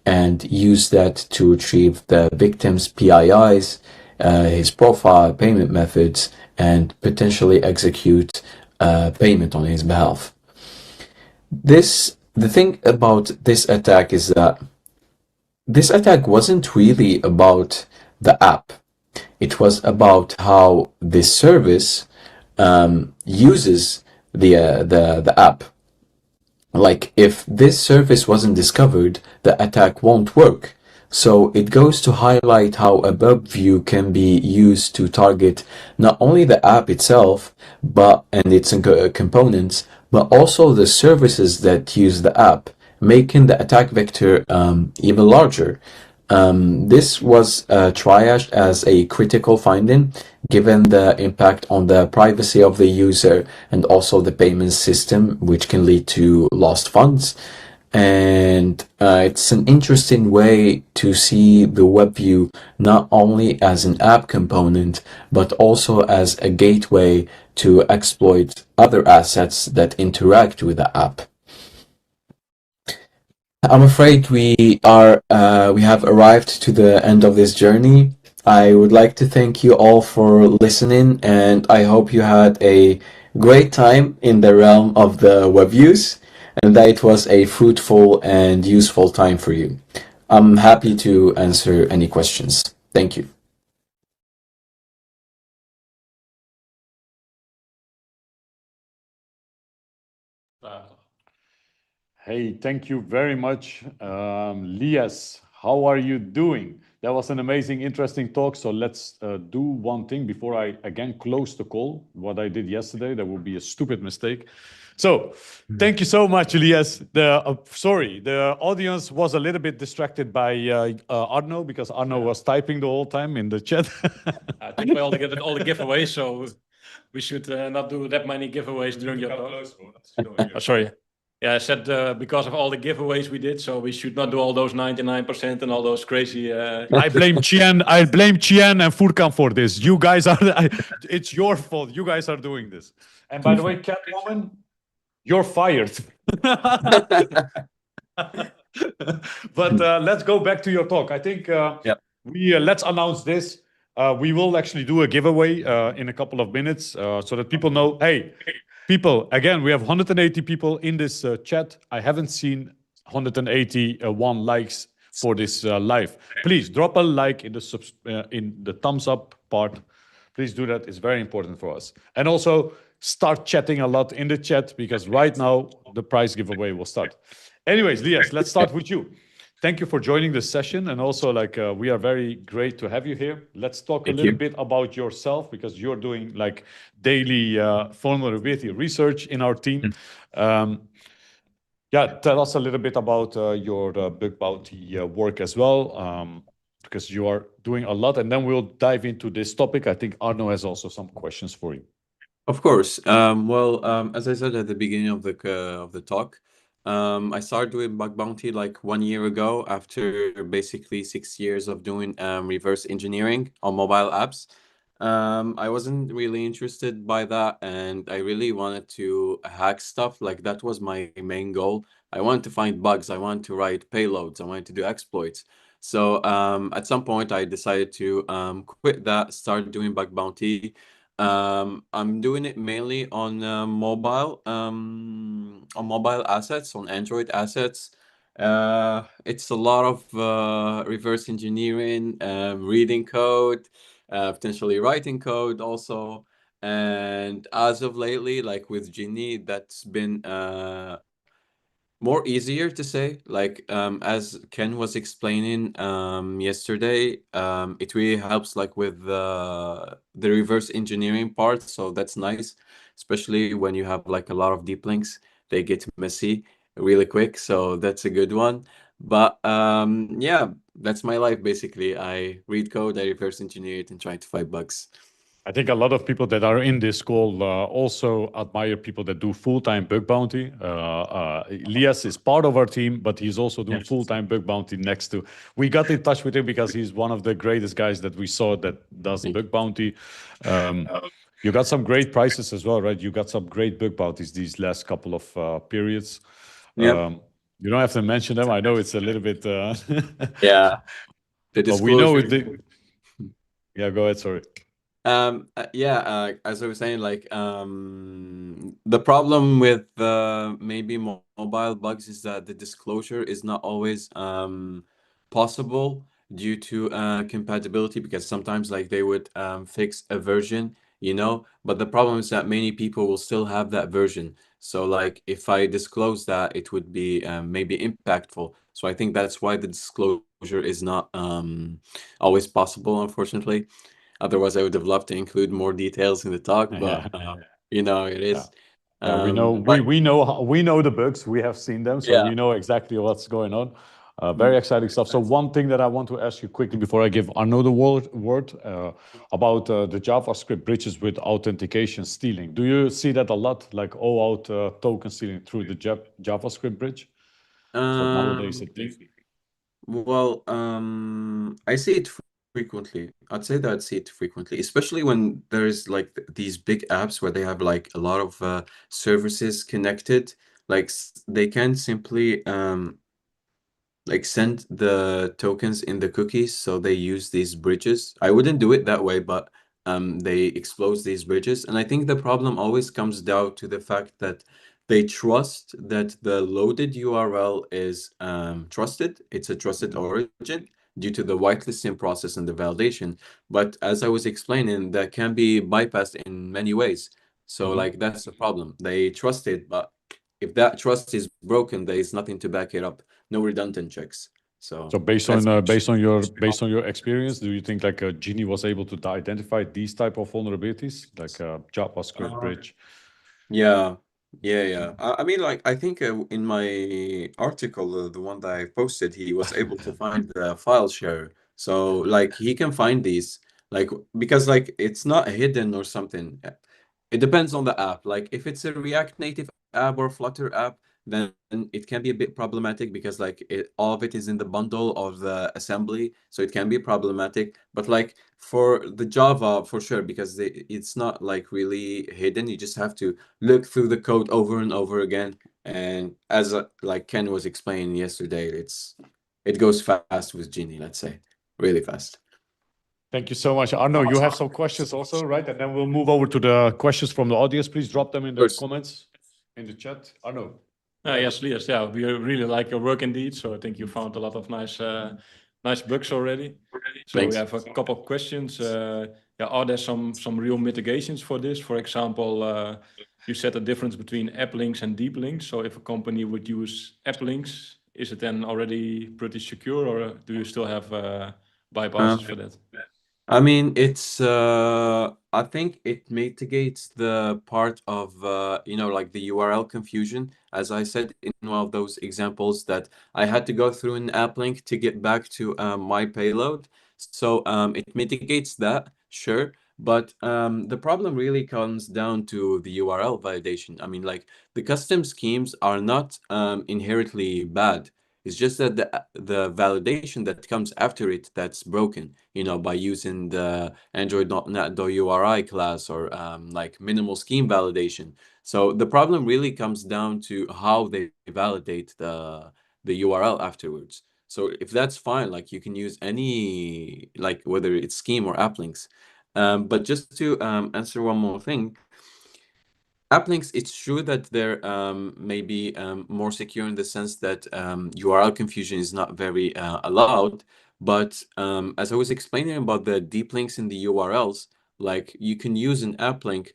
and use that to retrieve the victim's PIIs, his profile, payment methods, and potentially execute payment on his behalf. The thing about this attack is that this attack wasn't really about the app. It was about how this service uses the app. Like, if this service wasn't discovered, the attack won't work. So it goes to highlight how a WebView can be used to target not only the app itself and its components, but also the services that use the app, making the attack vector even larger. This was triaged as a critical finding, given the impact on the privacy of the user and also the payment system, which can lead to lost funds. And it's an interesting way to see the WebView not only as an app component, but also as a gateway to exploit other assets that interact with the app. I'm afraid we have arrived to the end of this journey. I would like to thank you all for listening, and I hope you had a great time in the realm of the WebViews, and that it was a fruitful and useful time for you. I'm happy to answer any questions. Thank you. Hey, thank you very much, Lyes. How are you doing? That was an amazing, interesting talk. So let's do one thing before I again close the call. What I did yesterday, that would be a stupid mistake. So thank you so much, Lyes. Sorry, the audience was a little bit distracted by Arno, because Arno was typing the whole time in the chat. I think we all get all the giveaways, so we should not do that many giveaways during your talk. Sorry. Yeah, I said because of all the giveaways we did, so we should not do all those 99% and all those crazy. I blame Qian and Furkan for this. You guys are. It's your fault. You guys are doing this. And by the way, Catwoman, you're fired. But let's go back to your talk. I think let's announce this. We will actually do a giveaway in a couple of minutes so that people know, hey, people, again, we have 180 people in this chat. I haven't seen 181 likes for this live. Please drop a like in the thumbs up part. Please do that. It's very important for us. And also start chatting a lot in the chat because right now the prize giveaway will start. Anyways, Lyes, let's start with you. Thank you for joining this session. And also, like, we are very great to have you here. Let's talk a little bit about yourself because you're doing like daily vulnerability research in our team. Yeah, tell us a little bit about your bug bounty work as well, because you are doing a lot. And then we'll dive into this topic. I think Arno has also some questions for you. Of course. As I said at the beginning of the talk, I started doing bug bounty like 1 year ago after basically 6 years of doing reverse engineering on mobile apps. I wasn't really interested by that, and I really wanted to hack stuff. Like that was my main goal. I wanted to find bugs. I wanted to write payloads. I wanted to do exploits. So at some point, I decided to quit that, start doing bug bounty. I'm doing it mainly on mobile assets, on Android assets. It's a lot of reverse engineering, reading code, potentially writing code also. And as of lately, like with 𝗙𝗍, that's been more easier to say. Like as Ken was explaining yesterday, it really helps like with the reverse engineering part. So that's nice, especially when you have like a lot of deep links. They get messy really quick. So that's a good one. But yeah, that's my life basically. I read code, I reverse engineer it, and try to find bugs. I think a lot of people that are in this call also admire people that do full-time bug bounty. Lyes is part of our team, but he's also doing full-time bug bounty next to. We got in touch with him because he's one of the greatest guys that we saw that does bug bounty. You got some great prices as well, right? You got some great bug bounties these last couple of periods. Yeah. You don't have to mention them. I know it's a little bit. Yeah. The But we know disclosure. Yeah, go ahead. Sorry. As I was saying, like the problem with maybe mobile bugs is that the disclosure is not always possible due to compatibility, because sometimes like they would fix a version, you know, but the problem is that many people will still have that version. So like if I disclose that, it would be maybe impactful. So I think that's why the disclosure is not always possible, unfortunately. Otherwise, I would have loved to include more details in the talk, but you know, it is. We know we know the bugs. We have seen them, so we know exactly what's going on. Very exciting stuff. So one thing that I want to ask you quickly before I give Arno the word about the JavaScript bridges with authentication stealing. Do you see that a lot, like OAuth token stealing through the JavaScript bridge? So nowadays it is. Well, I see it frequently. I'd say that I'd see it frequently, especially when there's like these big apps where they have like a lot of services connected. Like they can simply like send the tokens in the cookies, so they use these bridges. I wouldn't do it that way, but they expose these bridges. And I think the problem always comes down to the fact that they trust that the loaded URL is trusted. It's a trusted origin due to the whitelisting process and the validation. But as I was explaining, that can be bypassed in many ways. So like that's the problem. They trust it, but if that trust is broken, there is nothing to back it up. No redundant checks. So based on your experience, do you think like 𝗙𝗍 was able to identify these type of vulnerabilities, like a JavaScript bridge? Yeah. I mean, like, I think in my article, the one that I posted, he was able to find the file share. So, like, he can find these, like, because, like, it's not hidden or something. It depends on the app. Like, if it's a React Native app or Flutter app, then it can be a bit problematic because, like, all of it is in the bundle of the assembly. So it can be problematic. But, like, for the Java, for sure, because it's not like really hidden. You just have to look through the code over and over again. And as like Ken was explaining yesterday, it goes fast with 𝗙𝗍, let's say, really fast. Thank you so much. Arno, you have some questions also, right? And then we'll move over to the questions from the audience. Please drop them in the comments, in the chat. Arno. Yes, Lyes. Yeah, we really like your work indeed. So I think you found a lot of nice bugs already. So Thanks. we have a couple of questions. Yeah, are there some real mitigations for this? For example, you said the difference between app links and deep links. So if a company would use app links, is it then already pretty secure, or do you still have bypasses for that? I mean, it's I think it mitigates the part of you know, like the URL confusion. As I said in one of those examples, that I had to go through an app link to get back to my payload. So it mitigates that, sure. But the problem really comes down to the URL validation. I mean, like, the custom schemes are not inherently bad. It's just that the validation that comes after it that's broken, you know, by using the Android.NET.URI class or like minimal scheme validation. So the problem really comes down to how they validate the URL afterwards. So if that's fine, like, you can use any, like, whether it's scheme or app links. But just to answer one more thing, app links, it's true that they're maybe more secure in the sense that URL confusion is not very allowed. But as I was explaining about the deep links in the URLs, like, you can use an app link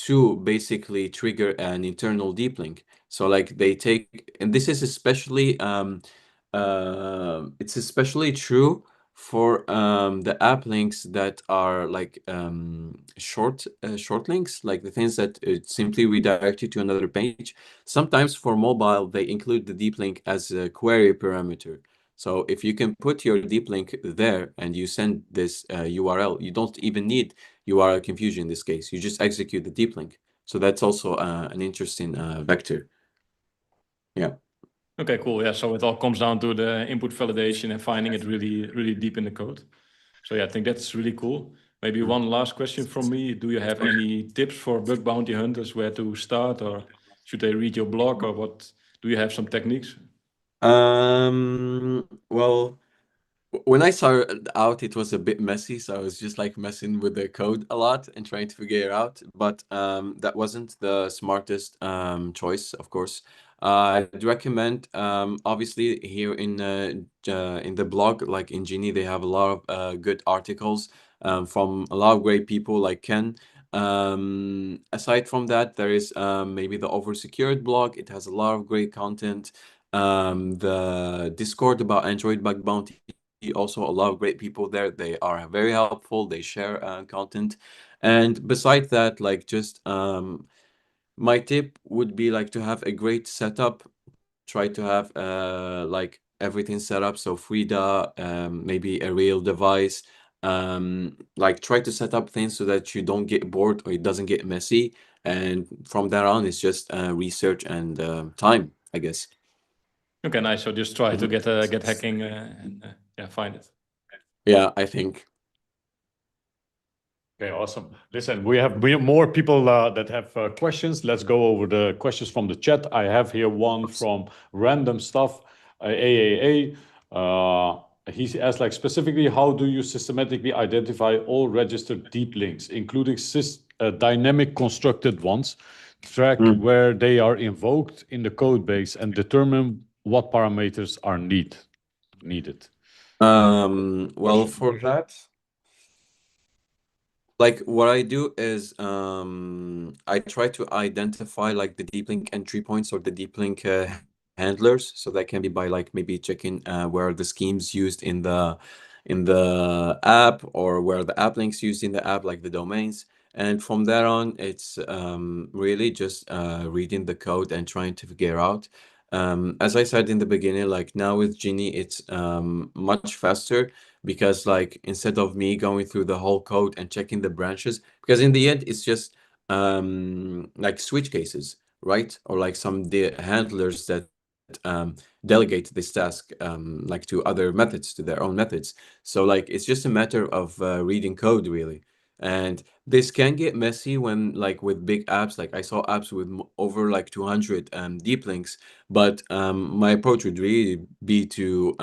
to basically trigger an internal deep link. So like, they take, and this is especially it's especially true for the app links that are like short links, like the things that simply redirect you to another page. Sometimes for mobile, they include the deep link as a query parameter. So if you can put your deep link there and you send this URL, you don't even need URL confusion in this case. You just execute the deep link. So that's also an interesting vector. Yeah. Okay, cool. Yeah, so it all comes down to the input validation and finding it really deep in the code. So yeah, I think that's really cool. Maybe one last question from me. Do you have any tips for bug bounty hunters where to start, or should they read your blog, or what? Do you have some techniques? Well, when I started out, it was a bit messy, so I was just like messing with the code a lot and trying to figure it out. But that wasn't the smartest choice, of course. I'd recommend, obviously, here in the blog, like in Genie, they have a lot of good articles from a lot of great people like Ken. Aside from that, there is maybe the Oversecured blog. It has a lot of great content. The Discord about Android bug bounty, also a lot of great people there. They are very helpful. They share content. And besides that, like, just my tip would be like to have a great setup. Try to have like everything set up. So Frida, maybe a real device. Like, try to set up things so that you don't get bored or it doesn't get messy. And from there on, it's just research and time, I guess. Okay, nice. So just try to get hacking and yeah, find it. Yeah, I think. Okay, awesome. Listen, we have more people that have questions. Let's go over the questions from the chat. I have here one from Random Stuff, AAA. He asked, like, specifically, how do you systematically identify all registered deep links, including dynamic constructed ones, track where they are invoked in the code base, and determine what parameters are needed? Well, for that, like, what I do is I try to identify like the deep link entry points or the deep link handlers. So that can be by like maybe checking where the schemes used in the app, or where the app links used in the app, like the domains. And from there on, it's really just reading the code and trying to figure out. As I said in the beginning, like, now with Genie, it's much faster, because like, instead of me going through the whole code and checking the branches, because in the end, it's just like switch cases, right? Or like some handlers that delegate this task like to other methods, to their own methods. So like, it's just a matter of reading code, really. And this can get messy when like with big apps. Like I saw apps with over like 200 deep links, but my approach would really be to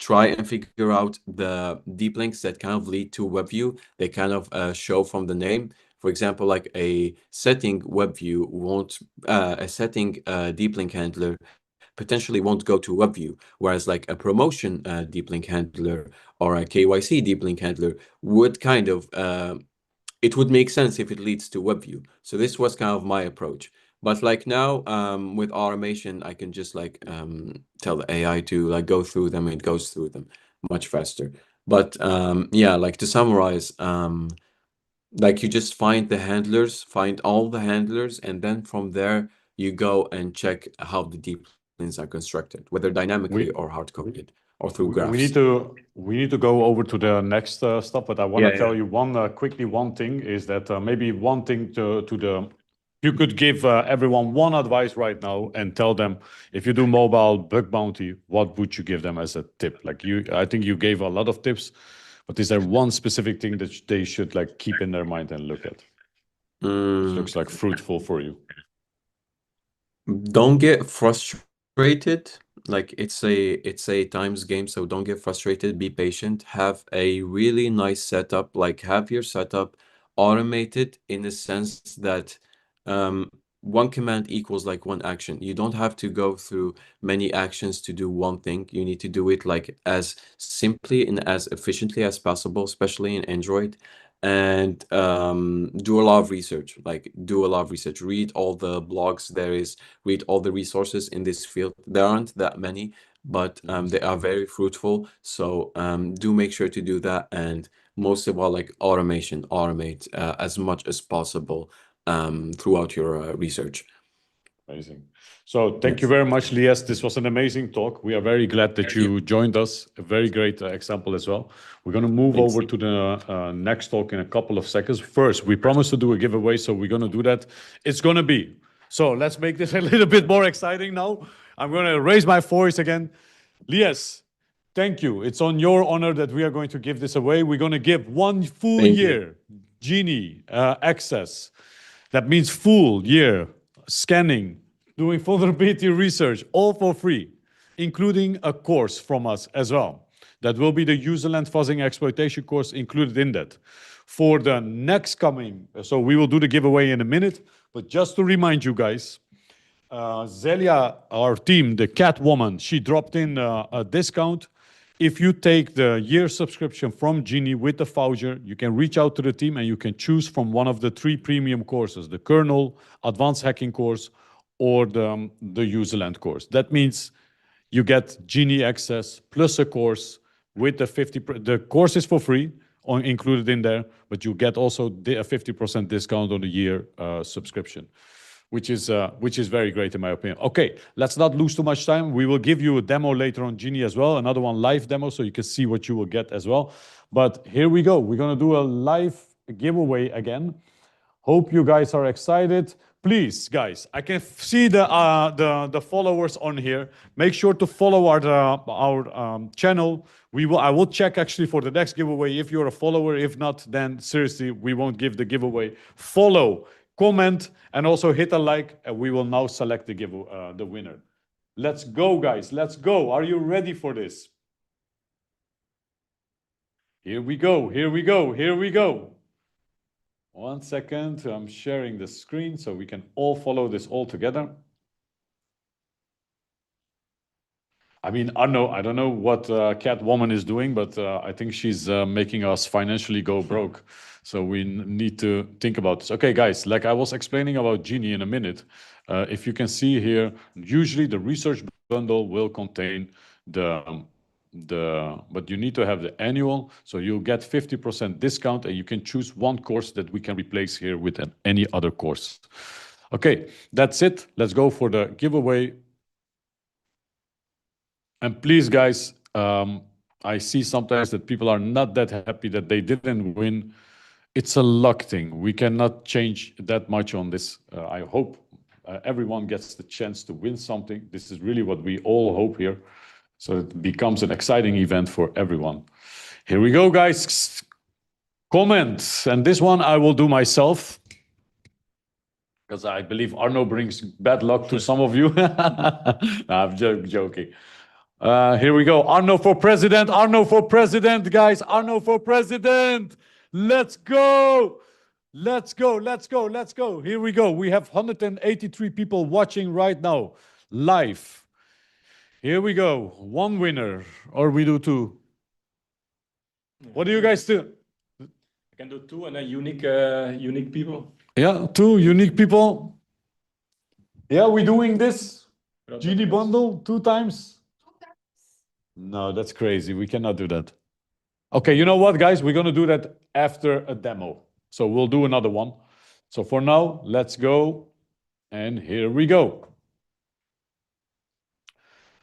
try and figure out the deep links that kind of lead to WebView. They kind of show from the name. For example, like a setting WebView won't, a setting deep link handler potentially won't go to WebView, whereas like a promotion deep link handler or a KYC deep link handler would kind of, it would make sense if it leads to WebView. So this was kind of my approach. But like now with automation, I can just like tell the AI to like go through them, and it goes through them much faster. But yeah, like to summarize, like you just find the handlers, find all the handlers, and then from there you go and check how the deep links are constructed, whether dynamically or hard-coded or through graphs. We need to go over to the next stuff, but I want to Yeah, tell you one thing is that maybe one thing you could give everyone one advice right now and tell them, if you do mobile bug bounty, what would you give them as a tip? Like I think you gave a lot of tips, but is there one specific thing that they should like keep in their mind and look at? Which looks like fruitful for you. Don't get frustrated. Like it's a times game, so don't get frustrated. Be patient. Have a really nice setup. Like have your setup automated in the sense that one command equals like one action. You don't have to go through many actions to do one thing. You need to do it like as simply and as efficiently as possible, especially in Android. And do a lot of research. Like do a lot of research. Read all the blogs there is. Read all the resources in this field. There aren't that many, but they are very fruitful. So do make sure to do that. And most of all, like automate as much as possible throughout your research. Amazing. So thank you very much, Lyes. This was an amazing talk. We are very glad that you joined us. A very great example as well. We're going to move over to the next talk in a couple of seconds. First, we promised to do a giveaway, so we're going to do that. It's going to be. So let's make this a little bit more exciting now. I'm going to raise my voice again. Lyes, thank you. It's on your honor that we are going to give this away. We're going to give 1 full year Genie access. That means full year scanning, doing vulnerability research, all for free, including a course from us as well. That will be the Userland Fuzzing exploitation course included in that. For the next coming, so we will do the giveaway in a minute, but just to remind you guys, Zelia, our team, the cat woman, she dropped in a discount. If you take the year subscription from Genie with the voucher, you can reach out to the team and you can choose from one of the 3 premium courses, the kernel, advanced hacking course, or the Userland course. That means you get Genie access plus a course with the 50%. The course is for free, included in there, but you get also a 50% discount on the year subscription, which is very great in my opinion. Okay, let's not lose too much time. We will give you a demo later on Genie as well, another one live demo, so you can see what you will get as well. But here we go. We're gonna do a live giveaway again. Hope you guys are excited. Please, guys, I can see the followers on here. Make sure to follow our channel. I will check actually for the next giveaway if you're a follower. If not, then seriously, we won't give the giveaway. Follow, comment, and also hit a like, and we will now select the winner. Let's go, guys. Let's go. Are you ready for this? Here we go. Here we go. Here we go. 1 second. I'm sharing the screen so we can all follow this all together. I mean, I don't know what Catwoman is doing, but I think she's making us financially go broke. So we need to think about this. Okay, guys, like I was explaining about Genie in a minute, if you can see here, usually the research bundle will contain but you need to have the annual, so you'll get 50% discount, and you can choose one course that we can replace here with any other course. Okay, that's it. Let's go for the giveaway. And please, guys, I see sometimes that people are not that happy that they didn't win. It's a luck thing. We cannot change that much on this. I hope everyone gets the chance to win something. This is really what we all hope here. So it becomes an exciting event for everyone. Here we go, guys. Comments, and this one I will do myself, because I believe Arno brings bad luck to some of you. I'm joking. Here we go. Arno for president. Arno for president, guys. Arno for president. Let's go. Let's go. Let's go. Let's go. Here we go. We have 183 people watching right now, live. Here we go. One winner, or we do two. What do you guys do? I can do two and then unique people. Yeah, two unique people. Yeah, we're doing this GD bundle 2 times. No, that's crazy. We cannot do that. Okay, you know what, guys? We're going to do that after a demo. So we'll do another one. So for now, let's go. And here we go.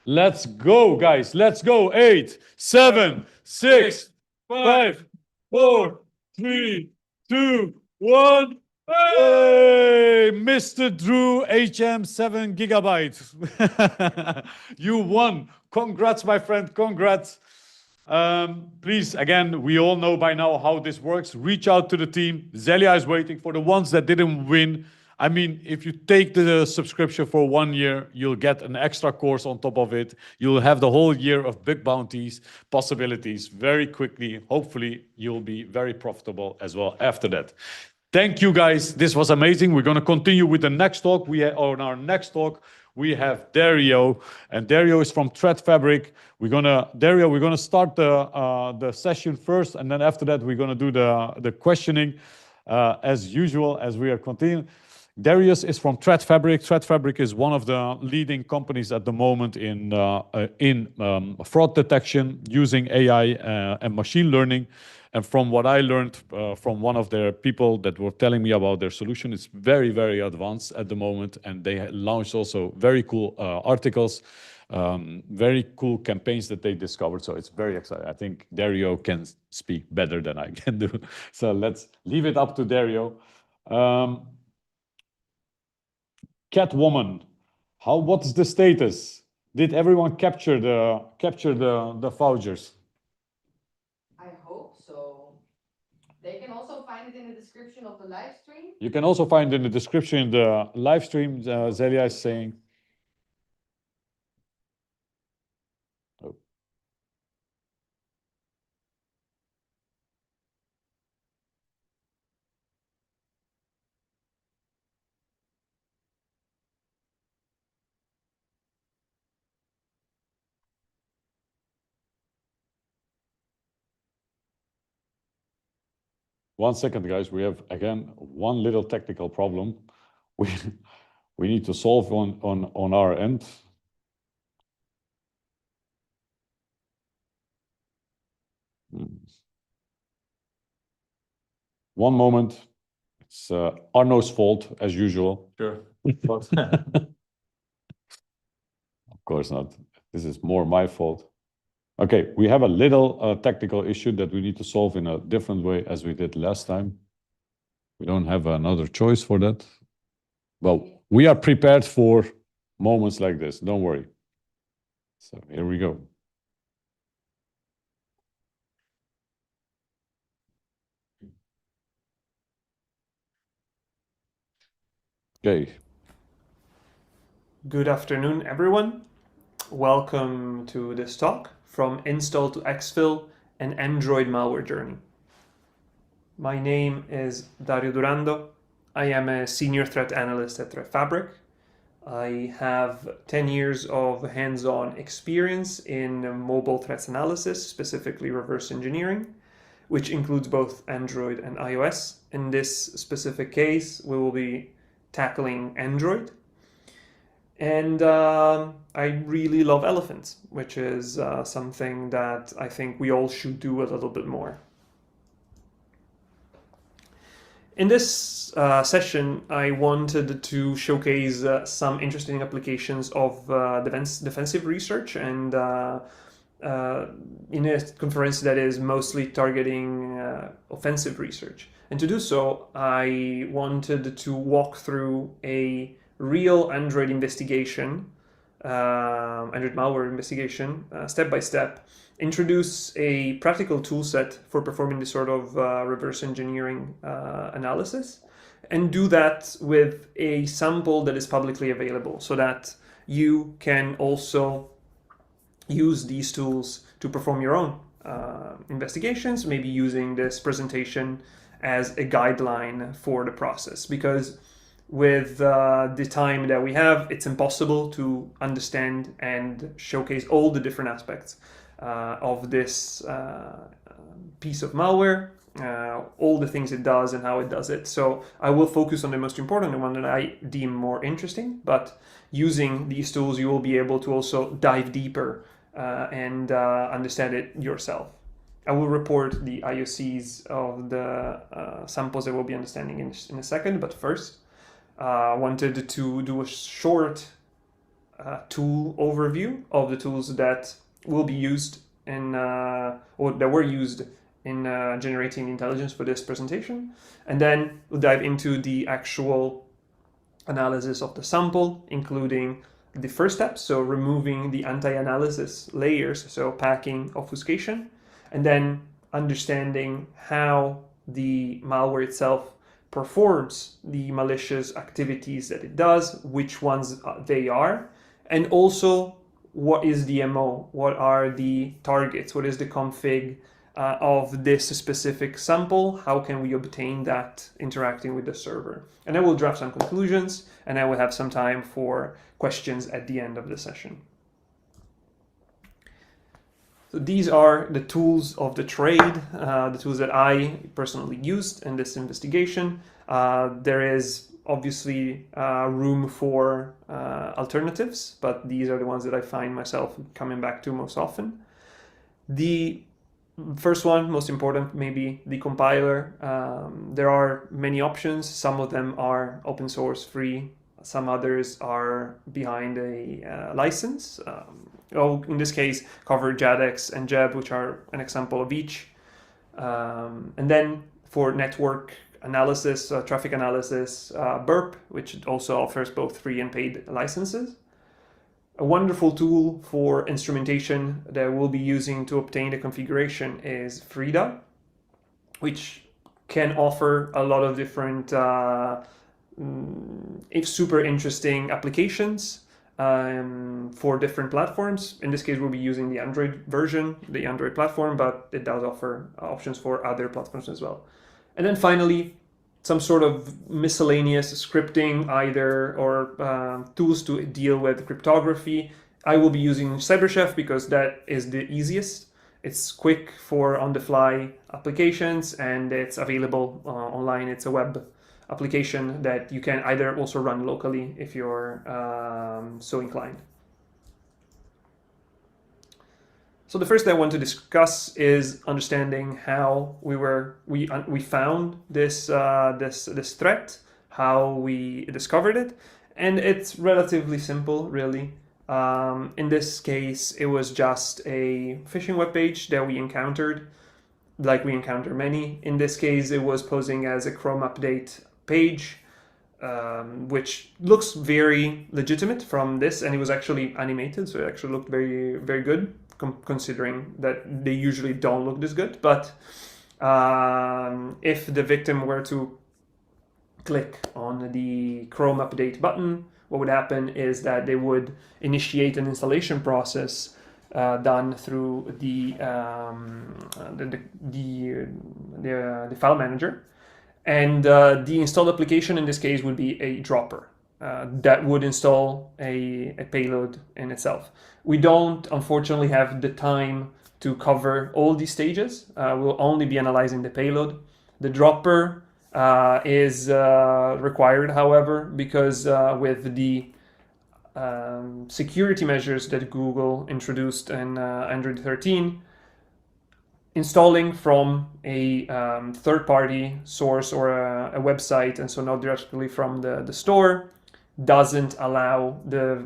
Let's go, guys. Let's go. 8, 7, 6, 5, 4, 3, 2, 1. Hey, Mr. 𝗷𝗷𝗶 7 gigabytes. You won. Congrats, my friend. Congrats. Please, again, we all know by now how this works. Reach out to the team. Zelia is waiting for the ones that didn't win. I mean, if you take the subscription for 1 year, you'll get an extra course on top of it. You'll have the whole year of big bounties, possibilities very quickly. Hopefully, you'll be very profitable as well after that. Thank you, guys. This was amazing. We're going to continue with the next talk. On our next talk, we have Dario, and Dario is from Threat Fabric. Dario, we're going to start the session first, and then after that, we're going to do the questioning as usual as we are continuing. Darius is from Threat Fabric. Threat Fabric is one of the leading companies at the moment in fraud detection using AI and machine learning. And from what I learned from one of their people that were telling me about their solution, it's very, very advanced at the moment. And they launched also very cool articles, very cool campaigns that they discovered. So it's very exciting. I think Dario can speak better than I can do. So let's leave it up to Dario. Catwoman, what's the status? Did everyone capture the vouchers? I hope so. They can also find it in the description of the live stream. You can also find in the description the live stream. Zelia is saying. Oh. One second, guys. We have, again, one little technical problem we need to solve on our end. One moment. It's Arno's fault, as usual. Sure. Of course not. This is more my fault. Okay, we have a little technical issue that we need to solve in a different way as we did last time. We don't have another choice for that. Well, we are prepared for moments like this. Don't worry. So here we go. Okay. Good afternoon, everyone. Welcome to this talk from install to Exfil, an Android malware journey. My name is Dario Durando. I am a senior threat analyst at Threat Fabric. I have 10 years of hands-on experience in mobile threats analysis, specifically reverse engineering, which includes both Android and iOS. In this specific case, we will be tackling Android. And I really love elephants, which is something that I think we all should do a little bit more. In this session, I wanted to showcase some interesting applications of defensive research and in a conference that is mostly targeting offensive research. And to do so, I wanted to walk through a real Android investigation Android malware investigation, step by step, introduce a practical tool set for performing this sort of reverse engineering analysis, and do that with a sample that is publicly available so that you can also use these tools to perform your own investigations, maybe using this presentation as a guideline for the process. Because with the time that we have, it's impossible to understand and showcase all the different aspects of this piece of malware, all the things it does and how it does it. So I will focus on the most important, the one that I deem more interesting, but using these tools, you will be able to also dive deeper and understand it yourself. I will report the IOCs of the samples that we'll be understanding in a second, but first, I wanted to do a short tool overview of the tools that will be used in, or that were used in generating intelligence for this presentation. And then we'll dive into the actual analysis of the sample, including the first step, so removing the anti-analysis layers, so packing, obfuscation, and then understanding how the malware itself performs the malicious activities that it does, which ones they are, and also what is the MO, what are the targets, what is the config of this specific sample, how can we obtain that interacting with the server. And I will draft some conclusions, and I will have some time for questions at the end of the session. So these are the tools of the trade, the tools that I personally used in this investigation. There is obviously room for alternatives, but these are the ones that I find myself coming back to most often. The first one, most important, maybe the compiler. There are many options. Some of them are open source, free. Some others are behind a license. In this case, 𝗥𝗙𝗙 and 𝗙𝗵, which are an example of each. And then for network analysis, traffic analysis, burp, which also offers both free and paid licenses. A wonderful tool for instrumentation that we'll be using to obtain the configuration is Frida, which can offer a lot of different super interesting applications for different platforms. In this case, we'll be using the Android version, the Android platform, but it does offer options for other platforms as well. And then finally, some sort of miscellaneous scripting, either or tools to deal with cryptography. I will be using CyberChef because that is the easiest. It's quick for on-the-fly applications, and it's available online. It's a web application that you can either also run locally if you're so inclined. So the first thing I want to discuss is understanding how we found this threat, how we discovered it, and it's relatively simple, really. In this case, it was just a phishing webpage that we encountered, like we encounter many. In this case, it was posing as a Chrome update page, which looks very legitimate from this, and it was actually animated, so it actually looked very, very good, considering that they usually don't look this good. But if the victim were to click on the Chrome update button, what would happen is that they would initiate an installation process done through the file manager. And the installed application in this case would be a dropper that would install a payload in itself. We don't, unfortunately, have the time to cover all these stages. We'll only be analyzing the payload. The dropper is required, however, because with the security measures that Google introduced in Android 13, installing from a third-party source or a website, and so not directly from the store, doesn't allow the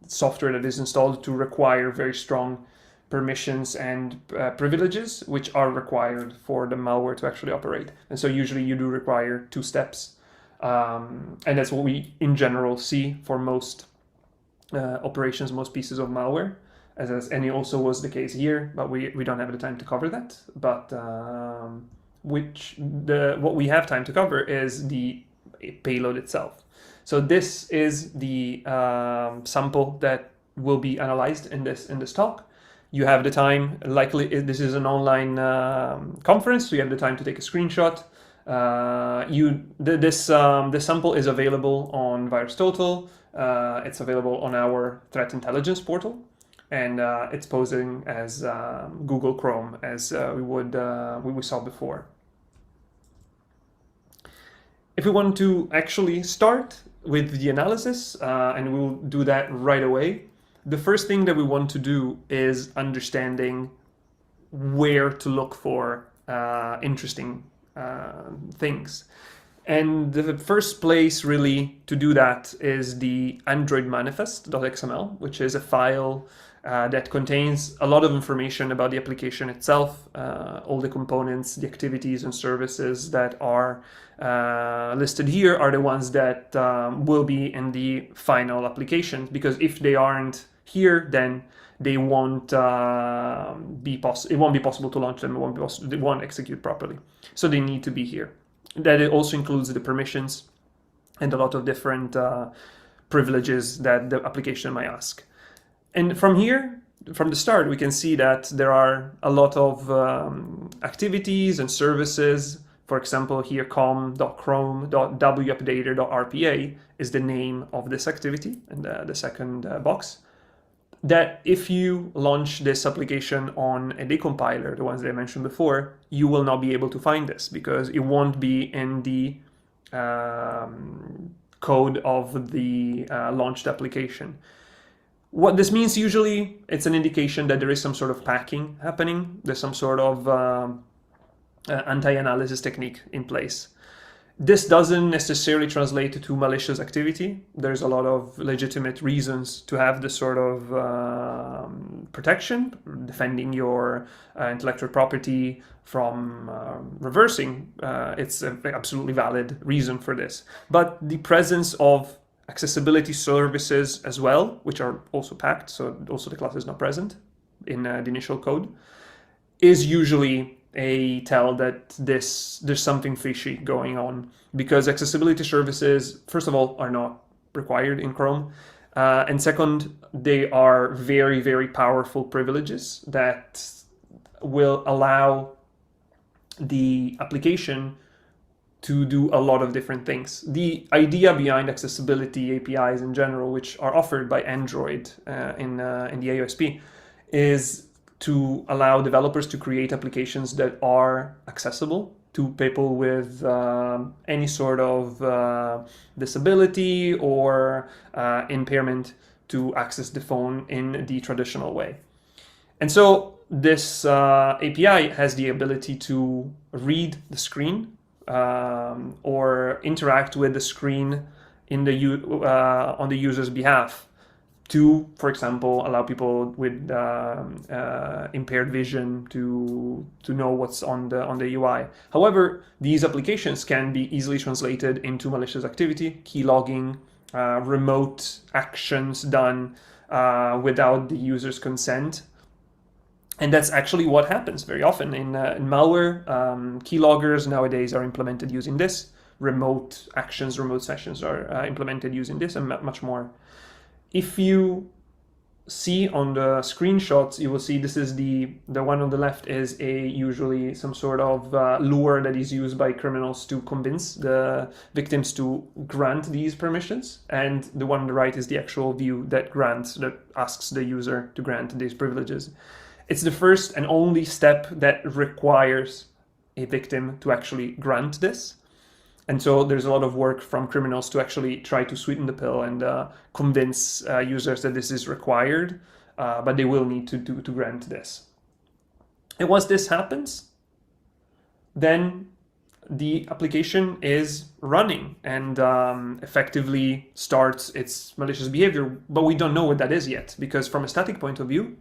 software that is installed to require very strong permissions and privileges, which are required for the malware to actually operate. And so usually you do require 2 steps. And that's what we in general see for most operations most pieces of malware, as any also was the case here, but we don't have the time to cover that. But what we have time to cover is the payload itself. So this is the sample that will be analyzed in this talk. You have the time, likely this is an online conference, so you have the time to take a screenshot. This sample is available on VirusTotal. It's available on our threat intelligence portal, and it's posing as Google Chrome, as we saw before. If we want to actually start with the analysis, and we'll do that right away, the first thing that we want to do is understanding where to look for interesting things. And the first place really to do that is the Android manifest.xml, which is a file that contains a lot of information about the application itself, all the components, the activities and services that are listed here are the ones that will be in the final application, because if they aren't here, then they won't be it won't be possible to launch them. They won't execute properly. So they need to be here. That it also includes the permissions and a lot of different privileges that the application might ask. And from here, from the start, we can see that there are a lot of activities and services. For example, here com.chrome.wupdater.rpa is the name of this activity in the second box. That if you launch this application on a decompiler, the ones that I mentioned before, you will not be able to find this because it won't be in the code of the launched application. What this means usually, it's an indication that there is some sort of packing happening. There's some sort of anti-analysis technique in place. This doesn't necessarily translate to malicious activity. There's a lot of legitimate reasons to have this sort of protection, defending your intellectual property from reversing. It's an absolutely valid reason for this. But the presence of accessibility services as well, which are also packed, so also the class is not present in the initial code, is usually a tell that there's something fishy going on, because accessibility services, first of all, are not required in Chrome, and second, they are very, very powerful privileges that will allow the application to do a lot of different things. The idea behind accessibility APIs in general, which are offered by Android in the AOSP, is to allow developers to create applications that are accessible to people with any sort of disability or impairment to access the phone in the traditional way. And so this API has the ability to read the screen or interact with the screen in the on the user's behalf, to, for example, allow people with impaired vision to know what's on the UI. However, these applications can be easily translated into malicious activity, key logging, remote actions done without the user's consent. And that's actually what happens very often in malware. Keyloggers nowadays are implemented using this. Remote actions, remote sessions are implemented using this, and much more. If you see on the screenshots, you will see this is the one on the left is usually some sort of lure that is used by criminals to convince the victims to grant these permissions. And the one on the right is the actual view that asks the user to grant these privileges. It's the first and only step that requires a victim to actually grant this. And so there's a lot of work from criminals to actually try to sweeten the pill and convince users that this is required, but they will need to grant this. And once this happens, then the application is running and effectively starts its malicious behavior, but we don't know what that is yet, because from a static point of view,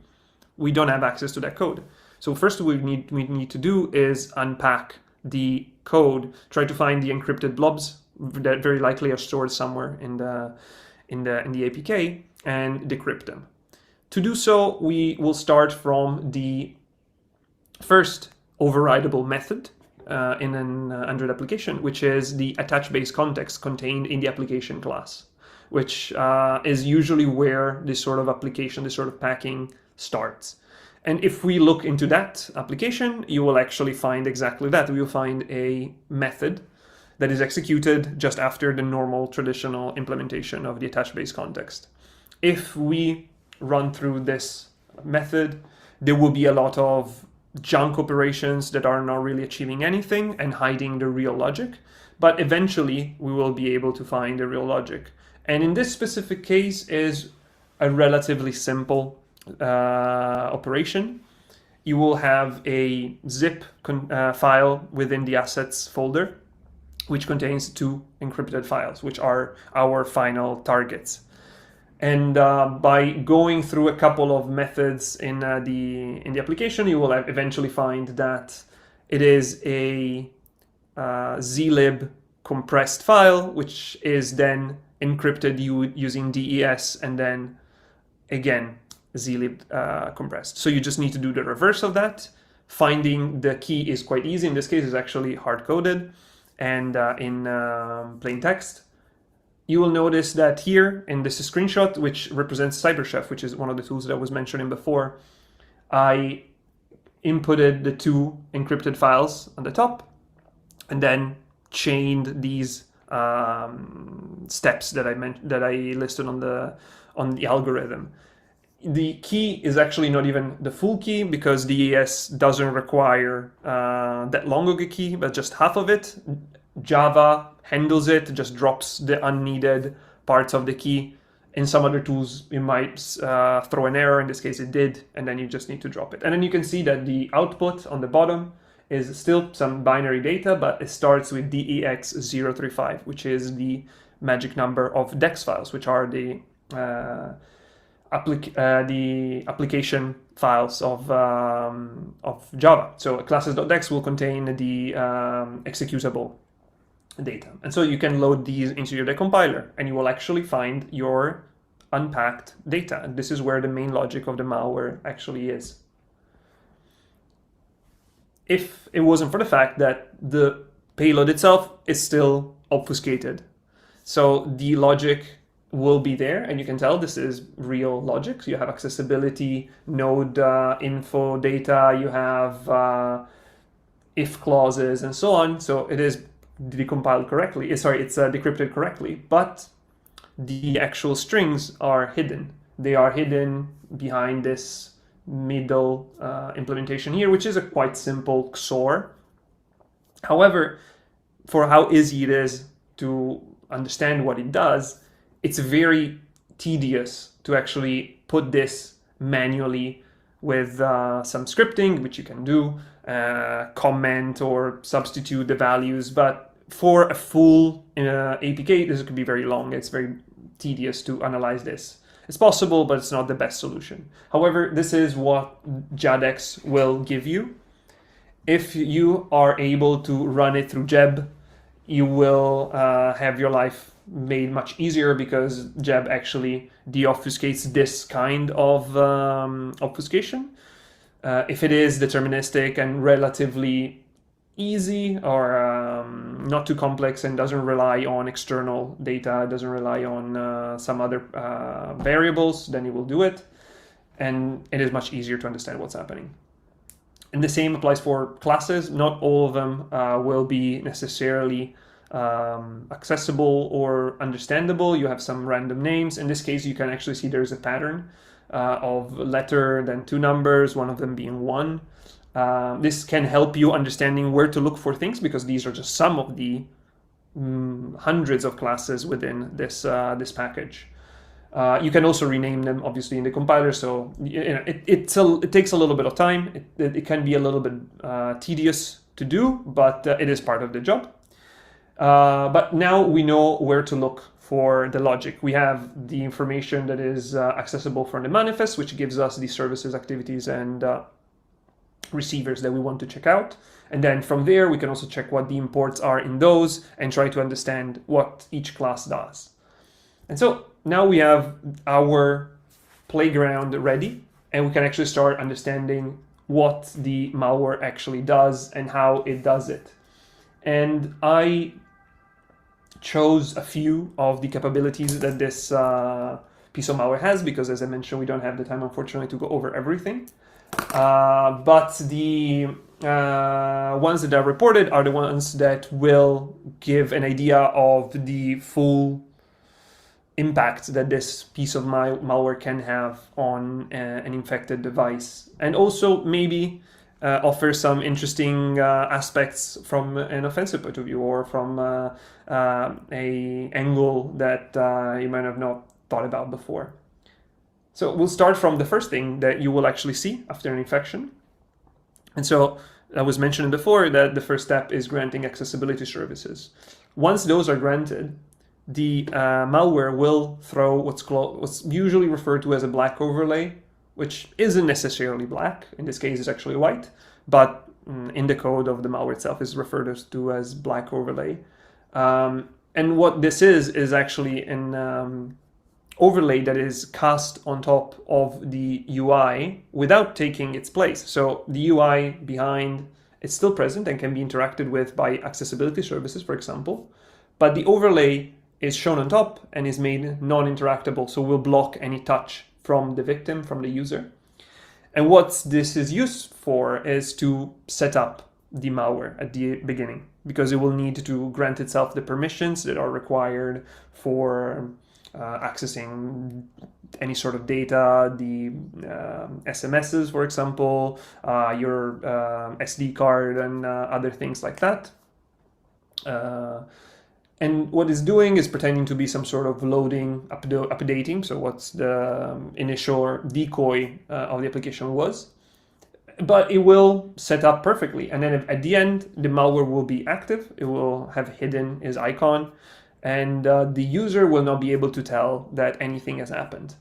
we don't have access to that code. So first we need to do is unpack the code, try to find the encrypted blobs that very likely are stored somewhere in in the APK and decrypt them. To do so, we will start from the first overridable method in an Android application, which is the attach base context contained in the application class, which is usually where this sort of application, this sort of packing starts. And if we look into that application, you will actually find exactly that. We will find a method that is executed just after the normal traditional implementation of the attach base context. If we run through this method, there will be a lot of junk operations that are not really achieving anything and hiding the real logic, but eventually we will be able to find the real logic. And in this specific case is a relatively simple operation. You will have a zip file within the assets folder, which contains 2 encrypted files, which are our final targets. And by going through a couple of methods in the application, you will eventually find that it is a zlib compressed file, which is then encrypted using DES and then again zlib compressed. So you just need to do the reverse of that. Finding the key is quite easy. In this case, it's actually hard-coded and in plain text. You will notice that here in this screenshot, which represents CyberChef, which is one of the tools that I was mentioning before, I inputted the 2 encrypted files on the top and then chained these steps that I listed on the algorithm. The key is actually not even the full key because DES doesn't require that long of a key, but just half of it. Java handles it, just drops the unneeded parts of the key. In some other tools, you might throw an error. In this case, it did, and then you just need to drop it. And then you can see that the output on the bottom is still some binary data, but it starts with DEX035, which is the magic number of DEX files, which are the application files of Java. So classes.dex will contain the executable data. And so you can load these into your decompiler and you will actually find your unpacked data. And this is where the main logic of the malware actually is. If it wasn't for the fact that the payload itself is still obfuscated. So the logic will be there, and you can tell this is real logic. So you have accessibility, node info data, you have if clauses and so on. So it is decompiled correctly. It's decrypted correctly, but the actual strings are hidden. They are hidden behind this middle implementation here, which is a quite simple XOR. However, for how easy it is to understand what it does, it's very tedious to actually put this manually with some scripting, which you can do, comment or substitute the values. But for a full APK, this could be very long. It's very tedious to analyze this. It's possible, but it's not the best solution. However, this is what JADEX will give you. If you are able to run it through Jeb, you will have your life made much easier because Jeb actually deobfuscates this kind of obfuscation. If it is deterministic and relatively easy or not too complex and doesn't rely on external data, doesn't rely on some other variables, then it will do it. And it is much easier to understand what's happening. And the same applies for classes. Not all of them will be necessarily accessible or understandable. You have some random names. In this case, you can actually see there's a pattern of letter, then 2 numbers, one of them being 1. This can help you understanding where to look for things because these are just some of the hundreds of classes within this package. You can also rename them, obviously, in the compiler. So it takes a little bit of time. It can be a little bit tedious to do, but it is part of the job. But now we know where to look for the logic. We have the information that is accessible from the manifest, which gives us the services, activities, and receivers that we want to check out. And then from there, we can also check what the imports are in those and try to understand what each class does. And so now we have our playground ready, and we can actually start understanding what the malware actually does and how it does it. And I chose a few of the capabilities that this piece of malware has, because as I mentioned, we don't have the time, unfortunately, to go over everything. But the ones that are reported are the ones that will give an idea of the full impact that this piece of malware can have on an infected device, and also maybe offer some interesting aspects from an offensive point of view, or from a angle that you might have not thought about before. So we'll start from the first thing that you will actually see after an infection. And so I was mentioning before that the first step is granting accessibility services. Once those are granted, the malware will throw what's usually referred to as a black overlay, which isn't necessarily black. In this case, it's actually white, but in the code of the malware itself is referred to as black overlay. And what this is actually an overlay that is cast on top of the UI without taking its place. So the UI behind is still present and can be interacted with by accessibility services, for example, but the overlay is shown on top and is made non-interactable, so will block any touch from the victim, from the user. And what this is used for is to set up the malware at the beginning, because it will need to grant itself the permissions that are required for accessing any sort of data, the SMSs, for example, your SD card, and other things like that. And what it's doing is pretending to be some sort of loading, updating. So what's the initial decoy of the application was. But it will set up perfectly. And then at the end, the malware will be active. It will have hidden its icon. And the user will not be able to tell that anything has happened.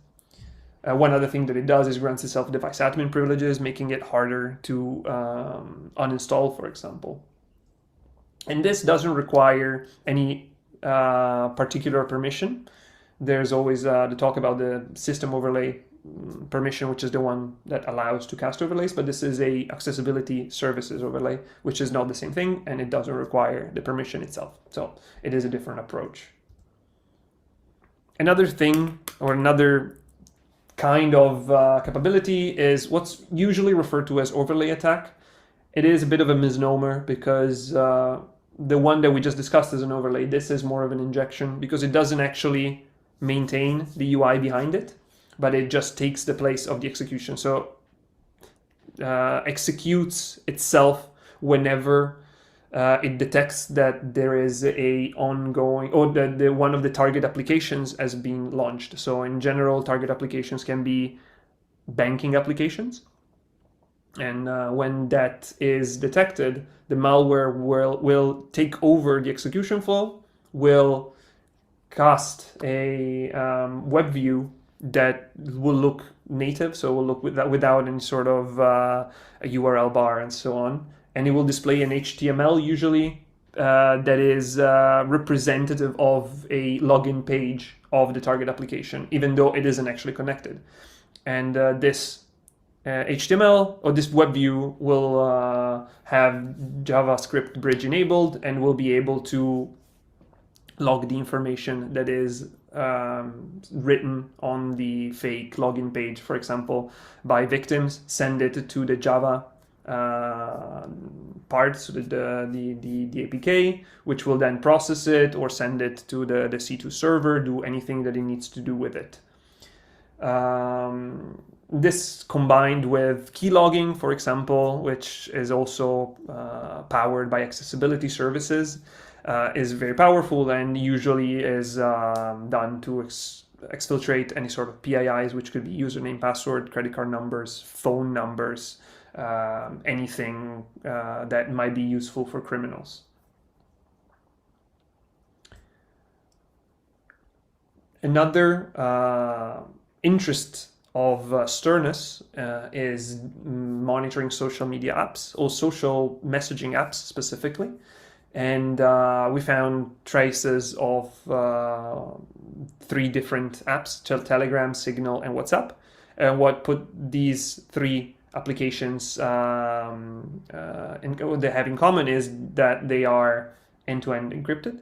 One other thing that it does is grants itself device admin privileges, making it harder to uninstall, for example. And this doesn't require any particular permission. There's always the talk about the system overlay permission, which is the one that allows to cast overlays, but this is a accessibility services overlay, which is not the same thing, and it doesn't require the permission itself. So it is a different approach. Another thing, or another kind of capability, is what's usually referred to as overlay attack. It is a bit of a misnomer, because the one that we just discussed is an overlay. This is more of an injection, because it doesn't actually maintain the UI behind it, but it just takes the place of the execution. So executes itself whenever it detects that there is a ongoing, or that one of the target applications has been launched. So in general, target applications can be banking applications. And when that is detected, the malware will take over the execution flow, will cast a web view that will look native, so will look without any sort of a URL bar and so on. And it will display an HTML usually that is representative of a login page of the target application, even though it isn't actually connected. And this HTML or this web view will have JavaScript bridge enabled and will be able to log the information that is written on the fake login page, for example, by victims, send it to the Java part, so the APK, which will then process it or send it to the C2 server, do anything that it needs to do with it. This combined with key logging, for example, which is also powered by accessibility services, is very powerful and usually is done to exfiltrate any sort of PIIs, which could be username, password, credit card numbers, phone numbers, anything that might be useful for criminals. Another interest of Sternus is monitoring social media apps, or social messaging apps specifically. And we found traces of 3 different apps: Telegram, Signal, and WhatsApp. And what put these 3 applications what they have in common is that they are end-to-end encrypted.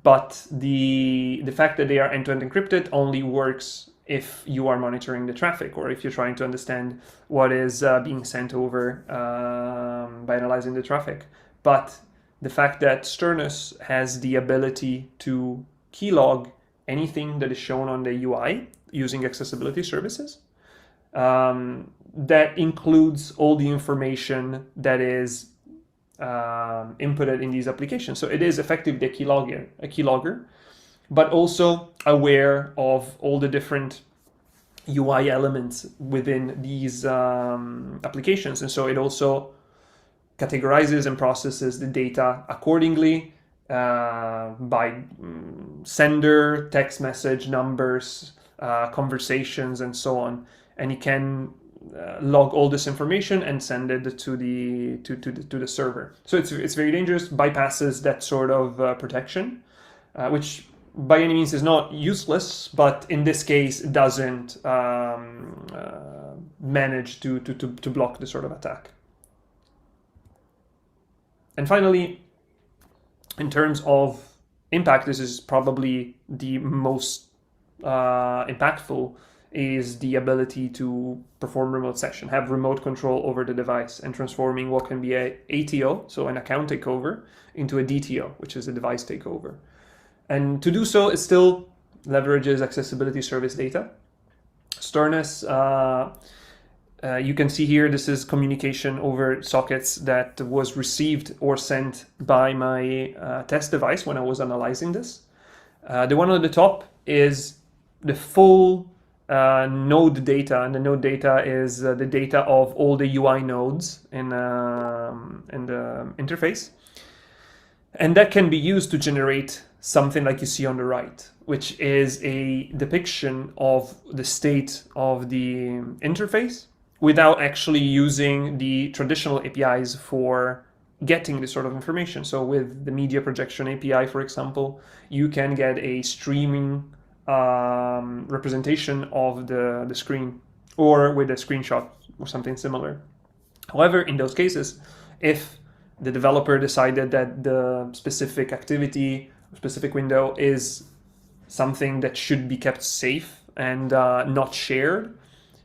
But the fact that they are end-to-end encrypted only works if you are monitoring the traffic, or if you're trying to understand what is being sent over by analyzing the traffic. But the fact that Sternus has the ability to keylog anything that is shown on the UI using accessibility services, that includes all the information that is inputted in these applications. So it is effectively a keylogger, but also aware of all the different UI elements within these applications. And so it also categorizes and processes the data accordingly by sender, text message, numbers, conversations, and so on. And you can log all this information and send it to the server. So it's very dangerous, bypasses that sort of protection, which by any means is not useless, but in this case it doesn't manage to block this sort of attack. And finally, in terms of impact, this is probably the most impactful, is the ability to perform remote session, have remote control over the device, and transforming what can be a ATO, so an account takeover, into a DTO, which is a device takeover. And to do so, it still leverages accessibility service data. Sternus, you can see here, this is communication over sockets that was received or sent by my test device when I was analyzing this. The one on the top is the full node data, and the node data is the data of all the UI nodes in the interface. And that can be used to generate something like you see on the right, which is a depiction of the state of the interface without actually using the traditional APIs for getting this sort of information. So with the media projection API, for example, you can get a streaming representation of the screen, or with a screenshot or something similar. However, in those cases, if the developer decided that the specific activity, specific window is something that should be kept safe and not shared,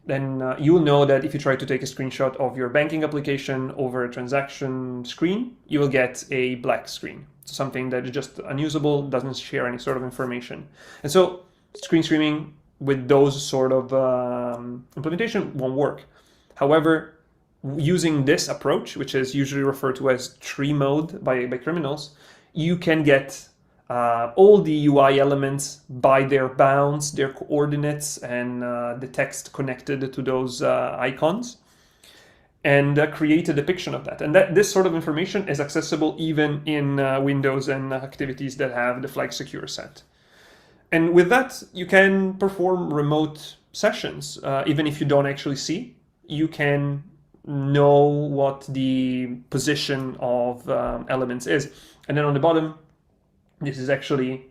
then you'll know that if you try to take a screenshot of your banking application over a transaction screen, you will get a black screen. Something that is just unusable, doesn't share any sort of information. And so screen streaming with those sort of implementation won't work. However, using this approach, which is usually referred to as tree mode by criminals, you can get all the UI elements by their bounds, their coordinates, and the text connected to those icons, and create a depiction of that. And this sort of information is accessible even in Windows and activities that have the flag secure set. And with that, you can perform remote sessions. Even if you don't actually see, you can know what the position of elements is. And then on the bottom, this is actually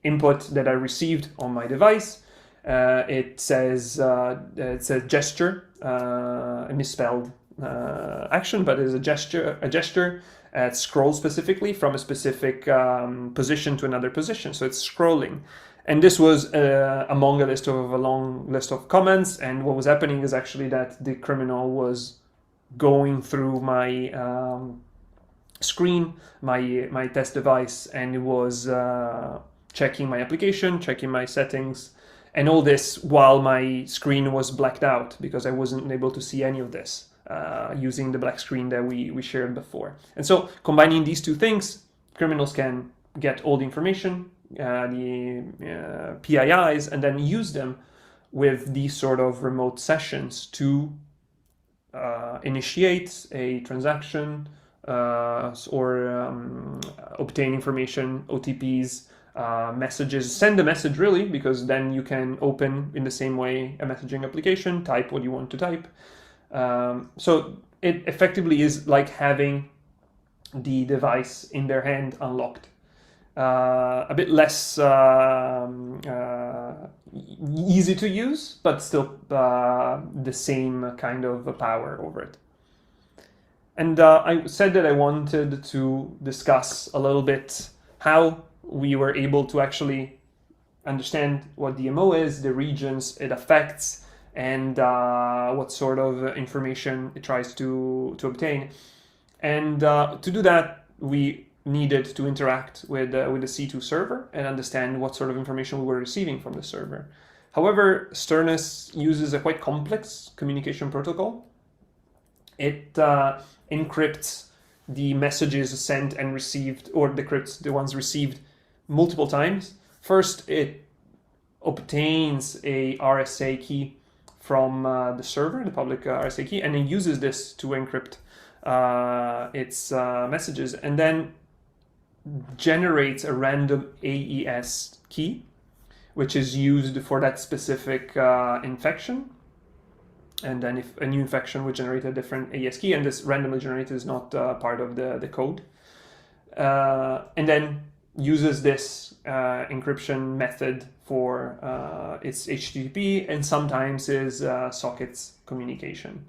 input that I received on my device. It says gesture, a misspelled action, but it's a gesture. It scrolls specifically from a specific position to another position, so it's scrolling. And this was among a long list of comments, and what was happening is actually that the criminal was going through my screen, my test device, and it was checking my application, checking my settings, and all this while my screen was blacked out because I wasn't able to see any of this using the black screen that we shared before. And so combining these two things, criminals can get all the information, the PIIs, and then use them with these sort of remote sessions to initiate a transaction, or obtain information, OTPs, messages, send a message really, because then you can open in the same way a messaging application, type what you want to type. So it effectively is like having the device in their hand unlocked. A bit less easy to use, but still the same kind of power over it. And I said that I wanted to discuss a little bit how we were able to actually understand what DMO is, the regions it affects, and what sort of information it tries to obtain. And to do that, we needed to interact with the C2 server and understand what sort of information we were receiving from the server. However, Sternus uses a quite complex communication protocol. It encrypts the messages sent and received, or decrypts the ones received multiple times. First, it obtains a RSA key from the server, the public RSA key, and it uses this to encrypt its messages, and then generates a random AES key, which is used for that specific infection. And then if a new infection would generate a different AES key, and this randomly generated is not part of the code. And then uses this encryption method for its HTTP and sometimes is sockets communication.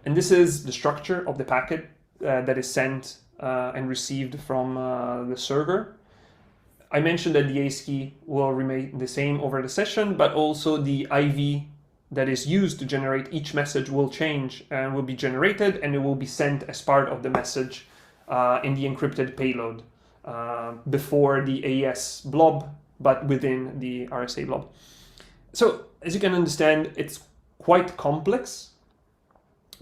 And this is the structure of the packet that is sent and received from the server. I mentioned that the AES key will remain the same over the session, but also the IV that is used to generate each message will change and will be generated, and it will be sent as part of the message in the encrypted payload before the AES blob, but within the RSA blob. So as you can understand, it's quite complex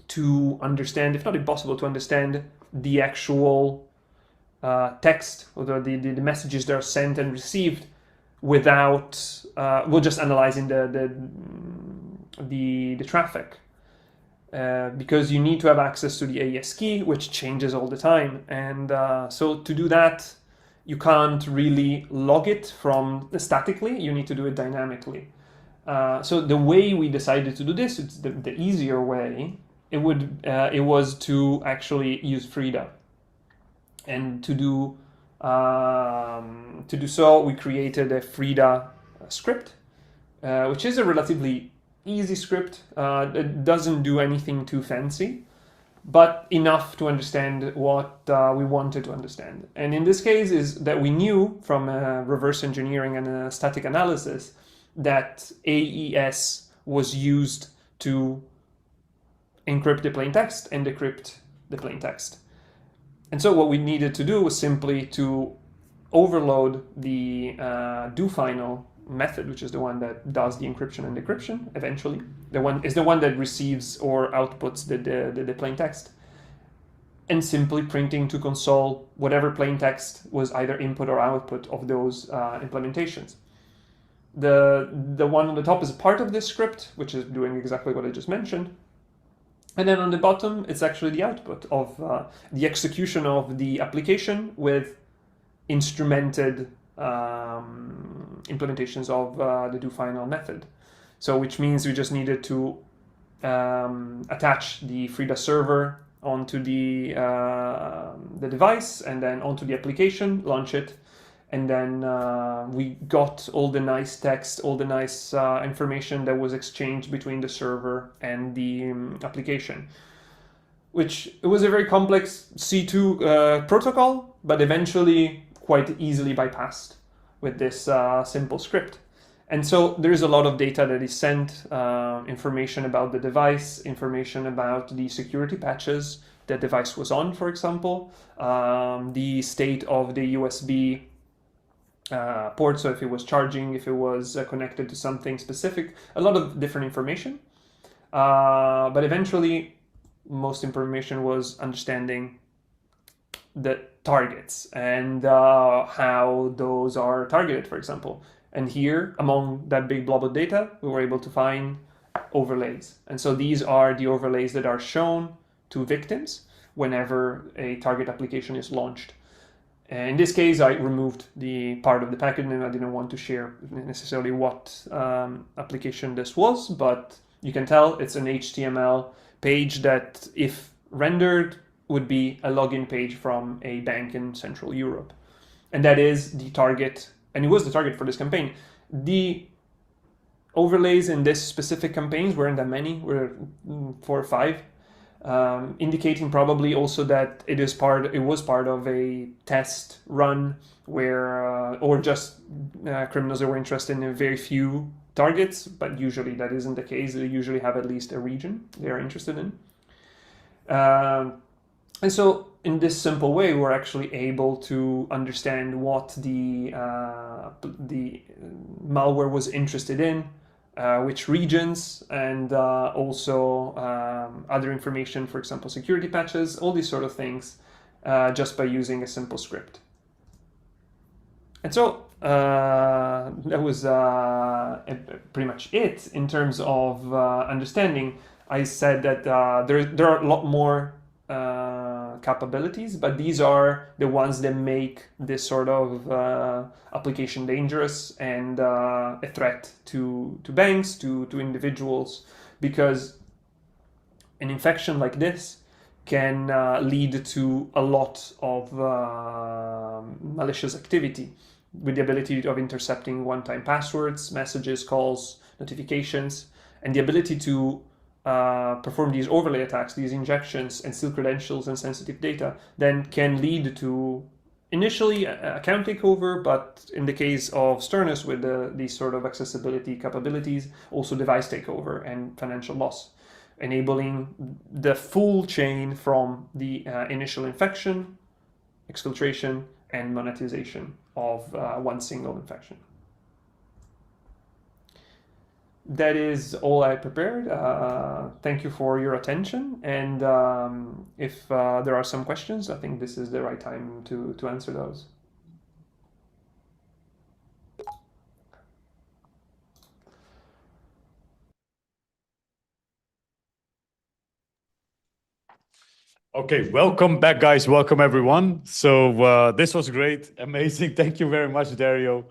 to understand, if not impossible to understand, the actual text or the messages that are sent and received without we're just analyzing the traffic, because you need to have access to the AES key, which changes all the time, and so to do that you can't really log it from statically, you need to do it dynamically. So the way we decided to do this, it's the easier way. It was to actually use Frida, and to do so we created a Frida script, which is a relatively easy script. It doesn't do anything too fancy, but enough to understand what we wanted to understand. And in this case is that we knew from reverse engineering and static analysis that AES was used to encrypt the plain text and decrypt the plain text. And so what we needed to do was simply to overload the doFinal method, which is the one that does the encryption and decryption eventually. The one that receives or outputs the plain text, and simply printing to console whatever plain text was either input or output of those implementations. The one on the top is a part of this script, which is doing exactly what I just mentioned. And then on the bottom, it's actually the output of the execution of the application with instrumented implementations of the doFinal method. So which means we just needed to attach the Frida server onto the device and then onto the application, launch it, and then we got all the nice text, all the nice information that was exchanged between the server and the application, which it was a very complex C2 protocol, but eventually quite easily bypassed with this simple script. And so there is a lot of data that is sent, information about the device, information about the security patches the device was on, for example, the state of the USB port, so if it was charging, if it was connected to something specific, a lot of different information. But eventually, most information was understanding the targets and how those are targeted, for example. And here, among that big blob of data, we were able to find overlays. And so these are the overlays that are shown to victims whenever a target application is launched. In this case, I removed the part of the packet and I didn't want to share necessarily what application this was, but you can tell it's an HTML page that, if rendered would be a login page from a bank in Central Europe. And that is the target, and it was the target for this campaign. The overlays in this specific campaigns weren't that many, were 4 or 5, indicating probably also that it was part of a test run where, or just criminals that were interested in very few targets, but usually that isn't the case. They usually have at least a region they are interested in. And so in this simple way, we're actually able to understand what the malware was interested in, which regions, and also other information, for example, security patches, all these sort of things, just by using a simple script. And so that was pretty much it in terms of understanding. I said that there are a lot more capabilities, but these are the ones that make this sort of application dangerous and a threat to banks, to individuals, because an infection like this can lead to a lot of malicious activity, with the ability of intercepting one-time passwords, messages, calls, notifications, and the ability to perform these overlay attacks, these injections, and steal credentials and sensitive data, then can lead to initially account takeover, but in the case of Sternus with these sort of accessibility capabilities, also device takeover and financial loss, enabling the full chain from the initial infection, exfiltration, and monetization of one single infection. That is all I prepared. Thank you for your attention. And if there are some questions, I think this is the right time to answer those. Okay, welcome back, guys. Welcome, everyone. So this was great, amazing. Thank you very much, Dario.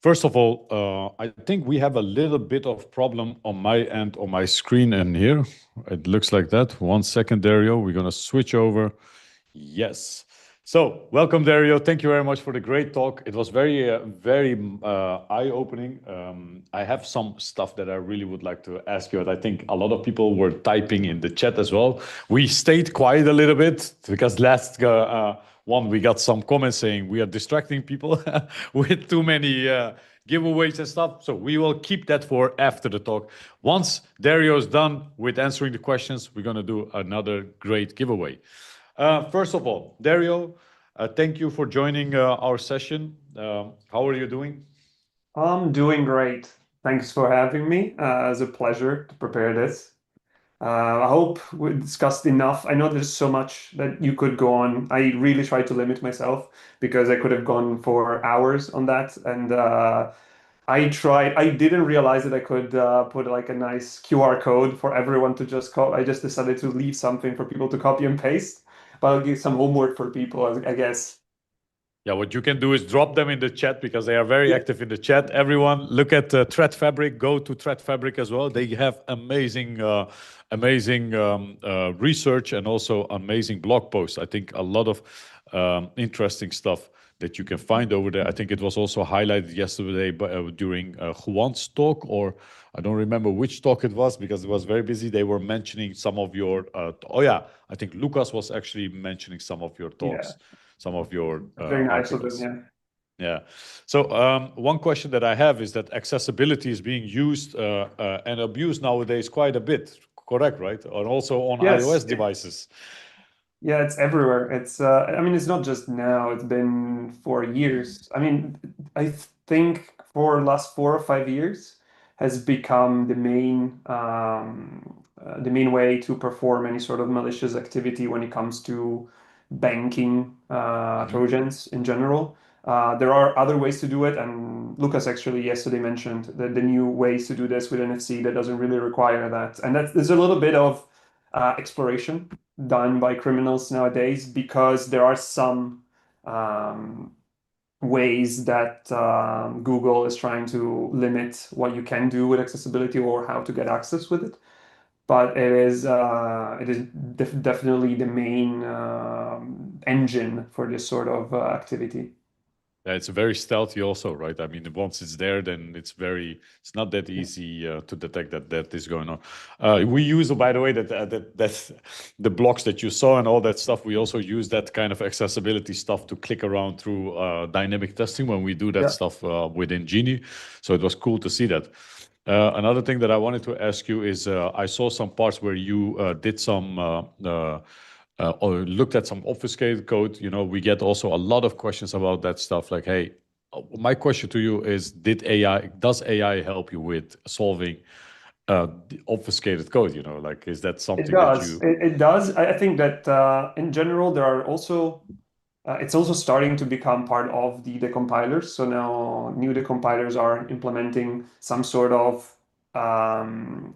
First of all, I think we have a little bit of problem on my end, on my screen and here. It looks like that. 1 second, Dario. We're going to switch over. Yes. So welcome, Dario. Thank you very much for the great talk. It was very eye-opening. I have some stuff that I really would like to ask you. And I think a lot of people were typing in the chat as well. We stayed quiet a little bit because last one, we got some comments saying we are distracting people with too many giveaways and stuff. So we will keep that for after the talk. Once Dario is done with answering the questions, we're going to do another great giveaway. First of all, Dario, thank you for joining our session. How are you doing? I'm doing great. Thanks for having me. It's a pleasure to prepare this. I hope we discussed enough. I know there's so much that you could go on. I really tried to limit myself because I could have gone for hours on that. And I didn't realize that I could put like a nice QR code for everyone to just copy. I just decided to leave something for people to copy and paste. But I'll give some homework for people, I guess. Yeah, what you can do is drop them in the chat because they are very active in the chat. Everyone, look at Threat Fabric. Go to Threat Fabric as well. They have amazing research and also amazing blog posts. I think a lot of interesting stuff that you can find over there. I think it was also highlighted yesterday during Juan's talk, or I don't remember which talk it was because it was very busy. They were mentioning some of your, I think Lucas was actually mentioning some of your talks, some of your very nice articles. of them, Yeah. So one question that I have is that accessibility is being used and abused nowadays quite a bit, correct, right? And also on iOS devices. Yeah, it's everywhere. It's I mean, it's not just now, it's been for years. I mean, I think for the last 4 or 5 years has become the main way to perform any sort of malicious activity when it comes to banking Trojans in general. There are other ways to do it, and Lucas actually yesterday mentioned the new ways to do this with NFC that doesn't really require that. And there's a little bit of exploration done by criminals nowadays because there are some ways that Google is trying to limit what you can do with accessibility or how to get access with it. but it is definitely the main engine for this sort of activity. Yeah, it's very stealthy also, right? I mean, once it's there, then it's not that easy to detect that is going on. We use, by the way, that the blocks that you saw and all that stuff, we also use that kind of accessibility stuff to click around through dynamic testing when we do that stuff within Genie. So it was cool to see that. Another thing that I wanted to ask you is I saw some parts where you did some or looked at some obfuscated code. You know, we get also a lot of questions about that stuff. Like, hey, my question to you is, does AI help you with solving the obfuscated code? You know, like, is that something that you? It does. I think that in general there are also it's also starting to become part of the decompilers. So now new decompilers are implementing some sort of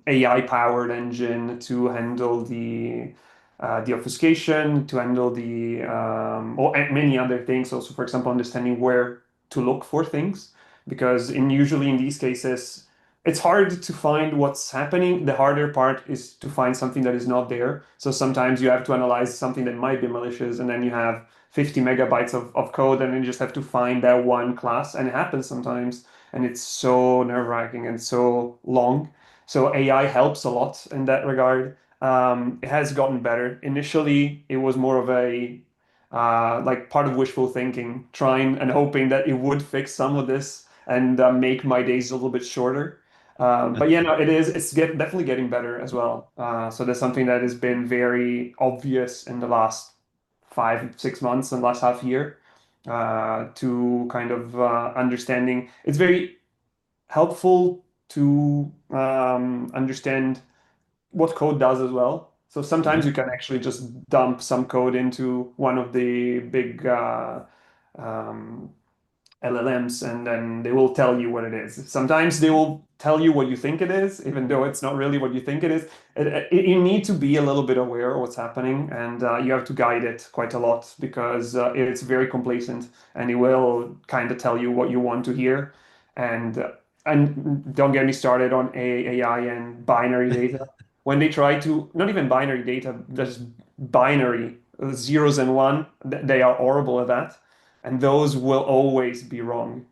AI-powered engine to handle the obfuscation, to handle the or many other things. Also, for example, understanding where to look for things, because usually in these cases it's hard to find what's happening. The harder part is to find something that is not there. So sometimes you have to analyze something that might be malicious, and then you have 50 megabytes of code, and then you just have to find that one class. And it happens sometimes, and it's so nerve-wracking and so long. So AI helps a lot in that regard. It has gotten better. Initially, it was more of a like part of wishful thinking, trying and hoping that it would fix some of this and make my days a little bit shorter. But yeah, no, it's definitely getting better as well. So that's something that has been very obvious in the last 5-6 months and last half year, to kind of understanding. It's very helpful to understand what code does as well. So sometimes you can actually just dump some code into one of the big LLMs, and then they will tell you what it is. Sometimes they will tell you what you think it is, even though it's not really what you think it is. You need to be a little bit aware of what's happening, and you have to guide it quite a lot, because it's very complacent, and it will kind of tell you what you want to hear. And don't get me started on AI and binary data. When they try to, not even binary data, just binary zeros and one, they are horrible at that. And those will always be wrong.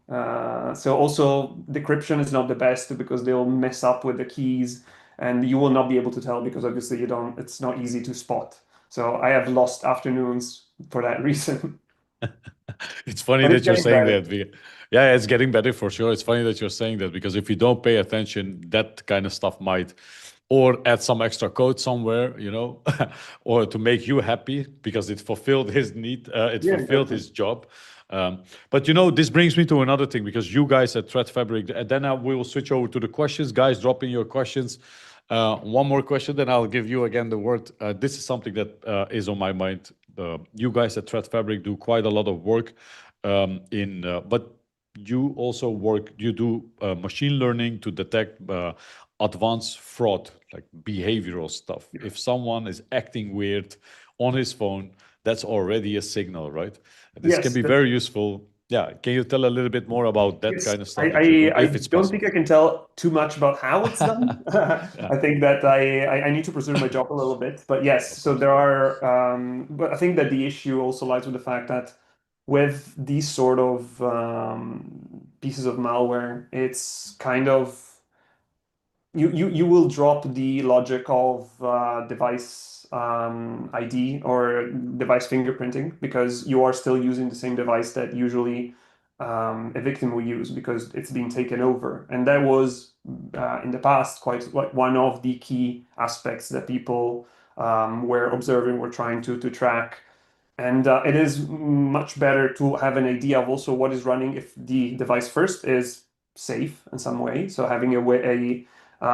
So also decryption is not the best, because they'll mess up with the keys, and you will not be able to tell, because obviously it's not easy to spot. So I have lost afternoons for that reason. It's funny But that it's you're getting saying better. that. Yeah, it's getting better for sure. It's funny that you're saying that, because if you don't pay attention, that kind of stuff might, or add some extra code somewhere, you know, or to make you happy because it fulfilled his need, it Yeah, fulfilled exactly. his job. But you know, this brings me to another thing, because you guys at Threat Fabric, and then we will switch over to the questions. Guys, drop in your questions. One more question, then I'll give you again the word. This is something that is on my mind. You guys at Threat Fabric do quite a lot of work but you also do machine learning to detect advanced fraud, like behavioral stuff. If someone is acting weird on his phone, that's already a signal, right? This can Yes, be very useful. Yeah, can you tell a little bit more about that yes. kind of stuff that you do, I if it's don't think possible? I can tell too much about how it's done. Yeah. I think that I need to preserve my job a little bit. But yes, Of so course. there are, but I think that the issue also lies with the fact that with these sort of pieces of malware, it's kind of you will drop the logic of device ID or device fingerprinting, because you are still using the same device that usually a victim will use, because it's been taken over. And that was in the past quite like one of the key aspects that people were observing, were trying to track. And it is much better to have an idea of also what is running if the device first is safe in some way. So having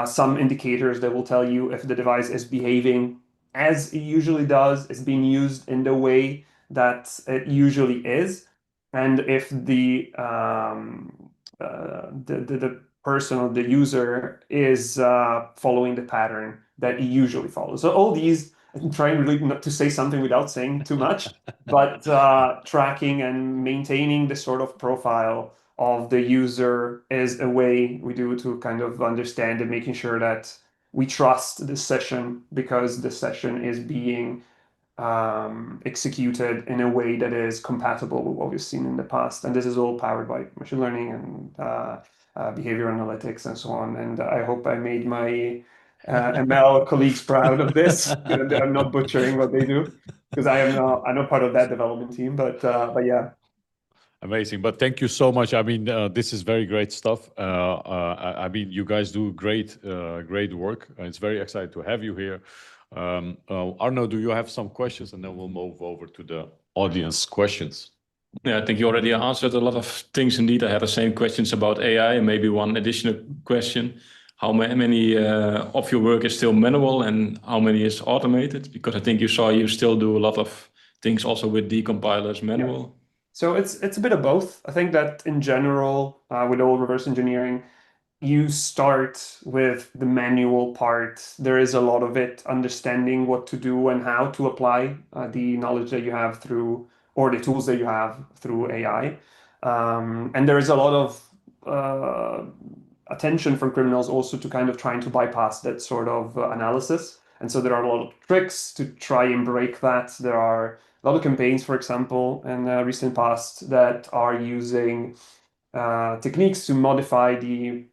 some indicators that will tell you if the device is behaving as it usually does, is being used in the way that it usually is, and if the person or the user is following the pattern that he usually follows. So all these, I'm trying really not to say something without saying too much, but tracking and maintaining the sort of profile of the user is a way we do to kind of understand and making sure that we trust this session because the session is being executed in a way that is compatible with what we've seen in the past. And this is all powered by machine learning and behavior analytics and so on. And I hope I made my ML colleagues proud of this, that I'm not butchering what they do, because I'm not part of that development team, but yeah. Amazing, but thank you so much. I mean, this is very great stuff. I mean, you guys do great work. It's very exciting to have you here. Arno, do you have some questions? And then we'll move over to the audience questions. Yeah, I think you already answered a lot of things indeed. I had the same questions about AI, and maybe one additional question. How many of your work is still manual and how many is automated? Because I think you still do a lot of things also with decompilers manual. Yeah. So it's a bit of both. I think that in general, with all reverse engineering, you start with the manual part. There is a lot of it, understanding what to do and how to apply the knowledge that you have through, or the tools that you have through AI. And there is a lot of attention from criminals also to kind of trying to bypass that sort of analysis. And so there are a lot of tricks to try and break that. There are a lot of campaigns, for example, in the recent past that are using techniques to modify the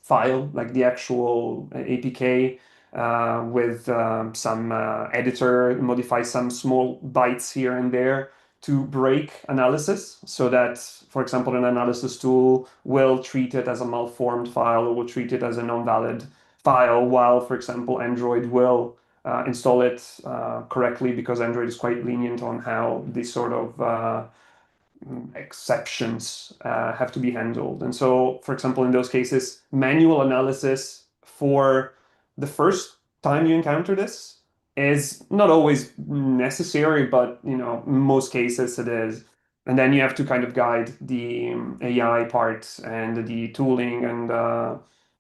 file, like the actual APK, with some editor, modify some small bytes here and there to break analysis, so that, for example, an analysis tool will treat it as a malformed file or will treat it as a non-valid file, while, for example, Android will install it correctly, because Android is quite lenient on how these sort of exceptions have to be handled. And so, for example, in those cases, manual analysis for the first time you encounter this is not always necessary, but in most cases it is. And then you have to kind of guide the AI part and the tooling and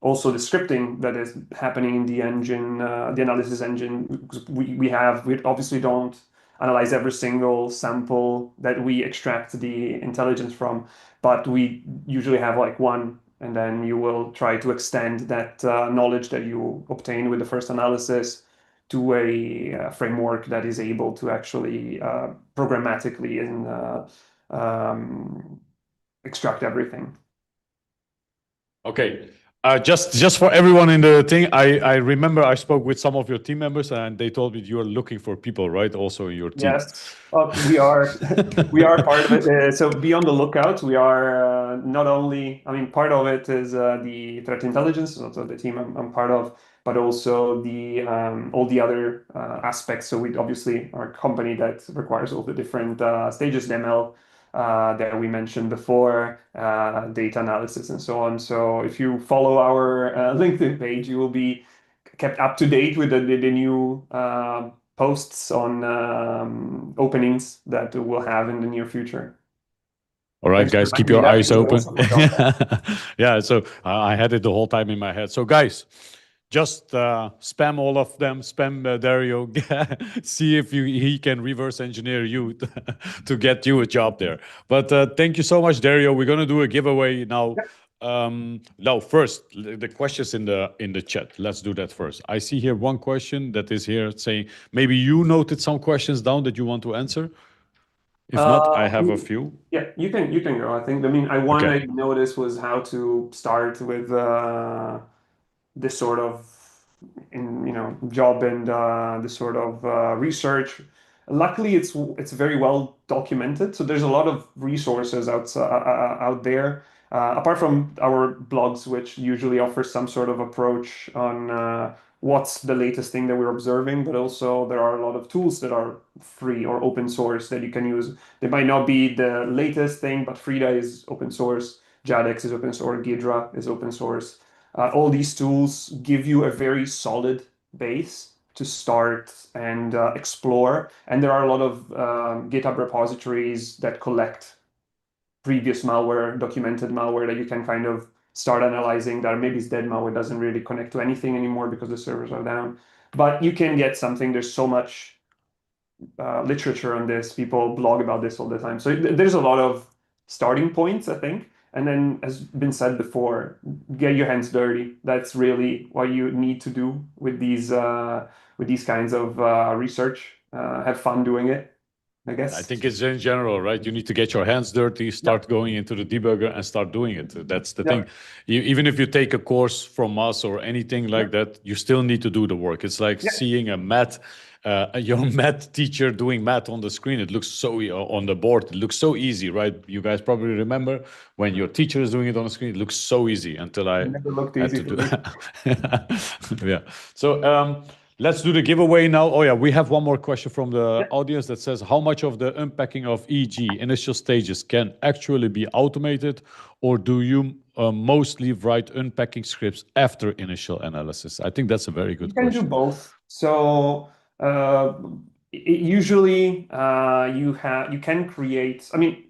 also the scripting that is happening in the engine, the analysis engine. We obviously don't analyze every single sample that we extract the intelligence from, but we usually have like one, and then you will try to extend that knowledge that you obtain with the first analysis to a framework that is able to actually programmatically extract everything. Okay. Just for everyone in the thing, I remember I spoke with some of your team members and they told me you are looking for people, right? Also in your team. Yes, we are part of it. So be on the lookout. We are not only, I mean, part of it is the threat intelligence, also the team I'm part of, but also the all the other aspects. So we obviously are a company that requires all the different stages, the ML that we mentioned before, data analysis and so on. So if you follow our LinkedIn page, you will be kept up to date with the new posts on openings that we'll have in the near future. All right, Thanks guys, for keep reminding your me eyes that, open. because I also forgot. Yeah, so I had it the whole time in my head. So guys, just spam all of them, spam Dario, see if he can reverse engineer you to get you a job there. But thank you so much, Dario. We're gonna do a giveaway now. Now, first, the questions in the chat. Let's do that first. I see here one question that is here saying, maybe you noted some questions down that you want to answer. If not, I have a few. Yeah, you can go. I think, one I noticed was how to start with this sort of job and this sort of research. Luckily, it's very well documented. So there's a lot of resources out there. Apart from our blogs, which usually offer some sort of approach on what's the latest thing that we're observing, but also there are a lot of tools that are free or open source that you can use. They might not be the latest thing, but Frida is open source, Jadex is open source, ghidra is open source. All these tools give you a very solid base to start and explore. And there are a lot of GitHub repositories that collect previous malware, documented malware that you can kind of start analyzing. That maybe it's dead malware, doesn't really connect to anything anymore because the servers are down. But you can get something. There's so much literature on this. People blog about this all the time. So there's a lot of starting points, I think. And then, as been said before, get your hands dirty. That's really what you need to do with these kinds of research. Have fun doing it, I guess. I think it's in general, right? You need to get your hands dirty, start going into the debugger and start doing it. That's the thing. Even if you take a course from us or anything like that, you still need to do the work. It's like seeing a your math teacher doing math on the screen. It looks so on the board. It looks so easy, right? You guys probably remember when your teacher is doing it on the screen. It looks so easy until I never looked had easy to do that. Yeah. So let's do the giveaway now. Oh yeah, we have one more question from the audience that says, how much of the unpacking of EG initial stages can actually be automated, or do you mostly write unpacking scripts after initial analysis? I think that's a very good question. You can do both. So usually you can create, I mean,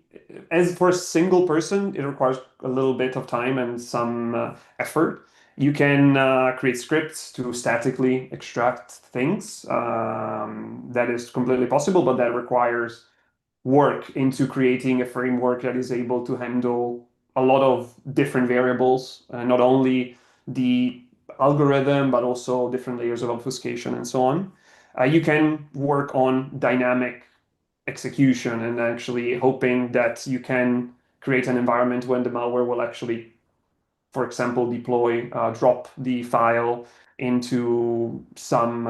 as for a single person, it requires a little bit of time and some effort. You can create scripts to statically extract things. That is completely possible, but that requires work into creating a framework that is able to handle a lot of different variables, not only the algorithm, but also different layers of obfuscation and so on. You can work on dynamic execution and actually hoping that you can create an environment when the malware will actually, for example, drop the file into some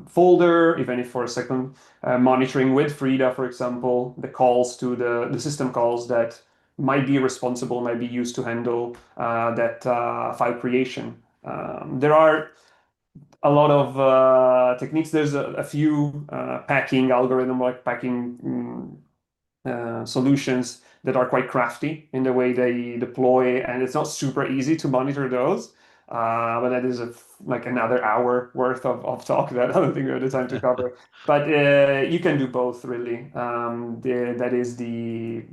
folder, even if for a second, monitoring with 𝗙𝗏, for example, the calls to the system calls that might be responsible, might be used to handle that file creation. There are a lot of techniques. There's a few packing algorithm, like packing solutions that are quite crafty in the way they deploy, and it's not super easy to monitor those. But that is like another hour worth of talk that I don't think we have the time to cover. But you can do both, really. That is the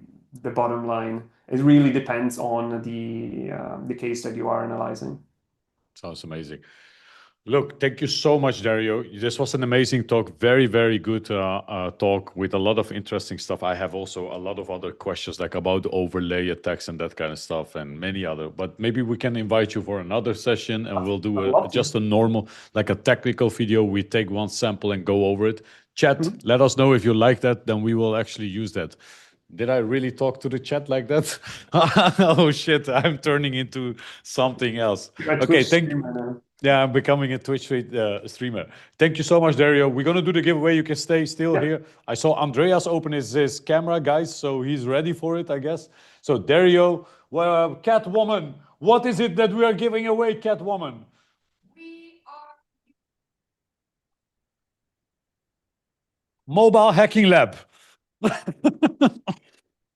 bottom line. It really depends on the case that you are analyzing. Sounds amazing. Look, thank you so much, Dario. This was an amazing talk. Very, very good talk with a lot of interesting stuff. I have also a lot of other questions like about overlay attacks and that kind of stuff and many other. But maybe we can invite you for another session and we'll do just a normal, like a technical video. We take one sample and go over it. Chat, let us know if you like that. Then we will actually use that. Did I really talk to the chat like that? Oh, shit. I'm turning into something else. Okay, thank you. Yeah, I'm becoming a Twitch streamer. Thank you so much, Dario. We're going to do the giveaway. You can stay still here. I saw Andreas open his camera, guys, so he's ready for it, I guess. So, Dario, Catwoman, what is it that we are giving away, Catwoman? We are Mobile hacking lab.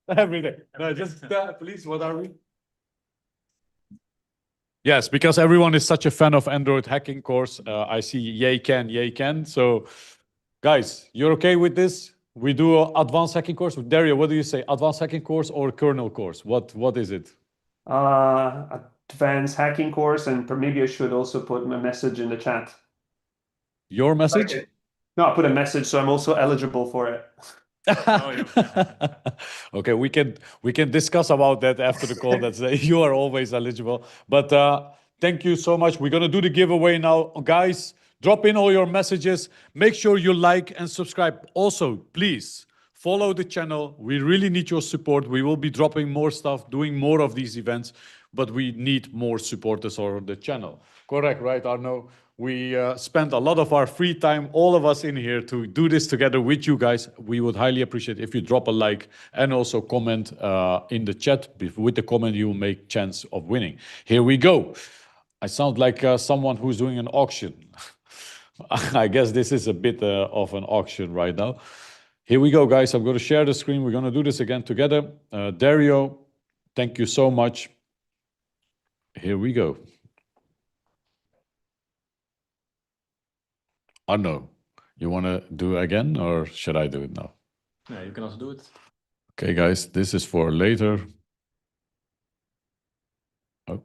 Every day. No, just please, what are we? Yes, because everyone is such a fan of Android hacking course. I see yay can. So, guys, you're okay with this? We do an advanced hacking course. Dario, what do you say? Advanced hacking course or kernel course? What is it? Advanced hacking course, and maybe I should also put my message in the chat. Your message? Okay. No, I put a message, so I'm also eligible for it. Okay, we can discuss about that after the call. That's you are always eligible. But thank you so much. We're gonna do the giveaway now, guys. Drop in all your messages. Make sure you like and subscribe. Also, please follow the channel. We really need your support. We will be dropping more stuff, doing more of these events, but we need more supporters on the channel. Correct, right, Arno? We spent a lot of our free time, all of us in here, to do this together with you guys. We would highly appreciate if you drop a like and also comment in the chat. With the comment, you will make chance of winning. Here we go. I sound like someone who's doing an auction. I guess this is a bit of an auction right now. Here we go, guys. I'm going to share the screen. We're going to do this again together. Dario, thank you so much. Here we go. Arno, you want to do it again, or should I do it now? Yeah, you can also do it. Okay, guys, this is for later. Oh.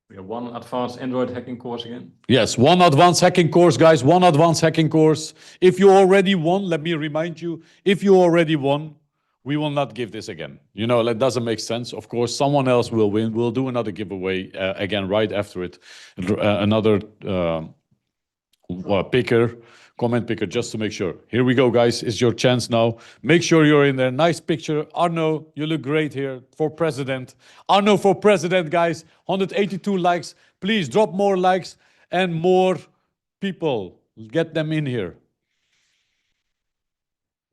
We have one advanced Android hacking course again. Yes, one advanced hacking course, guys. One advanced hacking course. If you already won, let me remind you, if you already won, we will not give this again. You know, that doesn't make sense. Of course, someone else will win. We'll do another giveaway again right after it. Another comment picker, just to make sure. Here we go, guys. It's your chance now. Make sure you're in there. Nice picture. Arno, you look great here for president. Arno for president, guys. 182 likes. Please drop more likes and more people. Get them in here.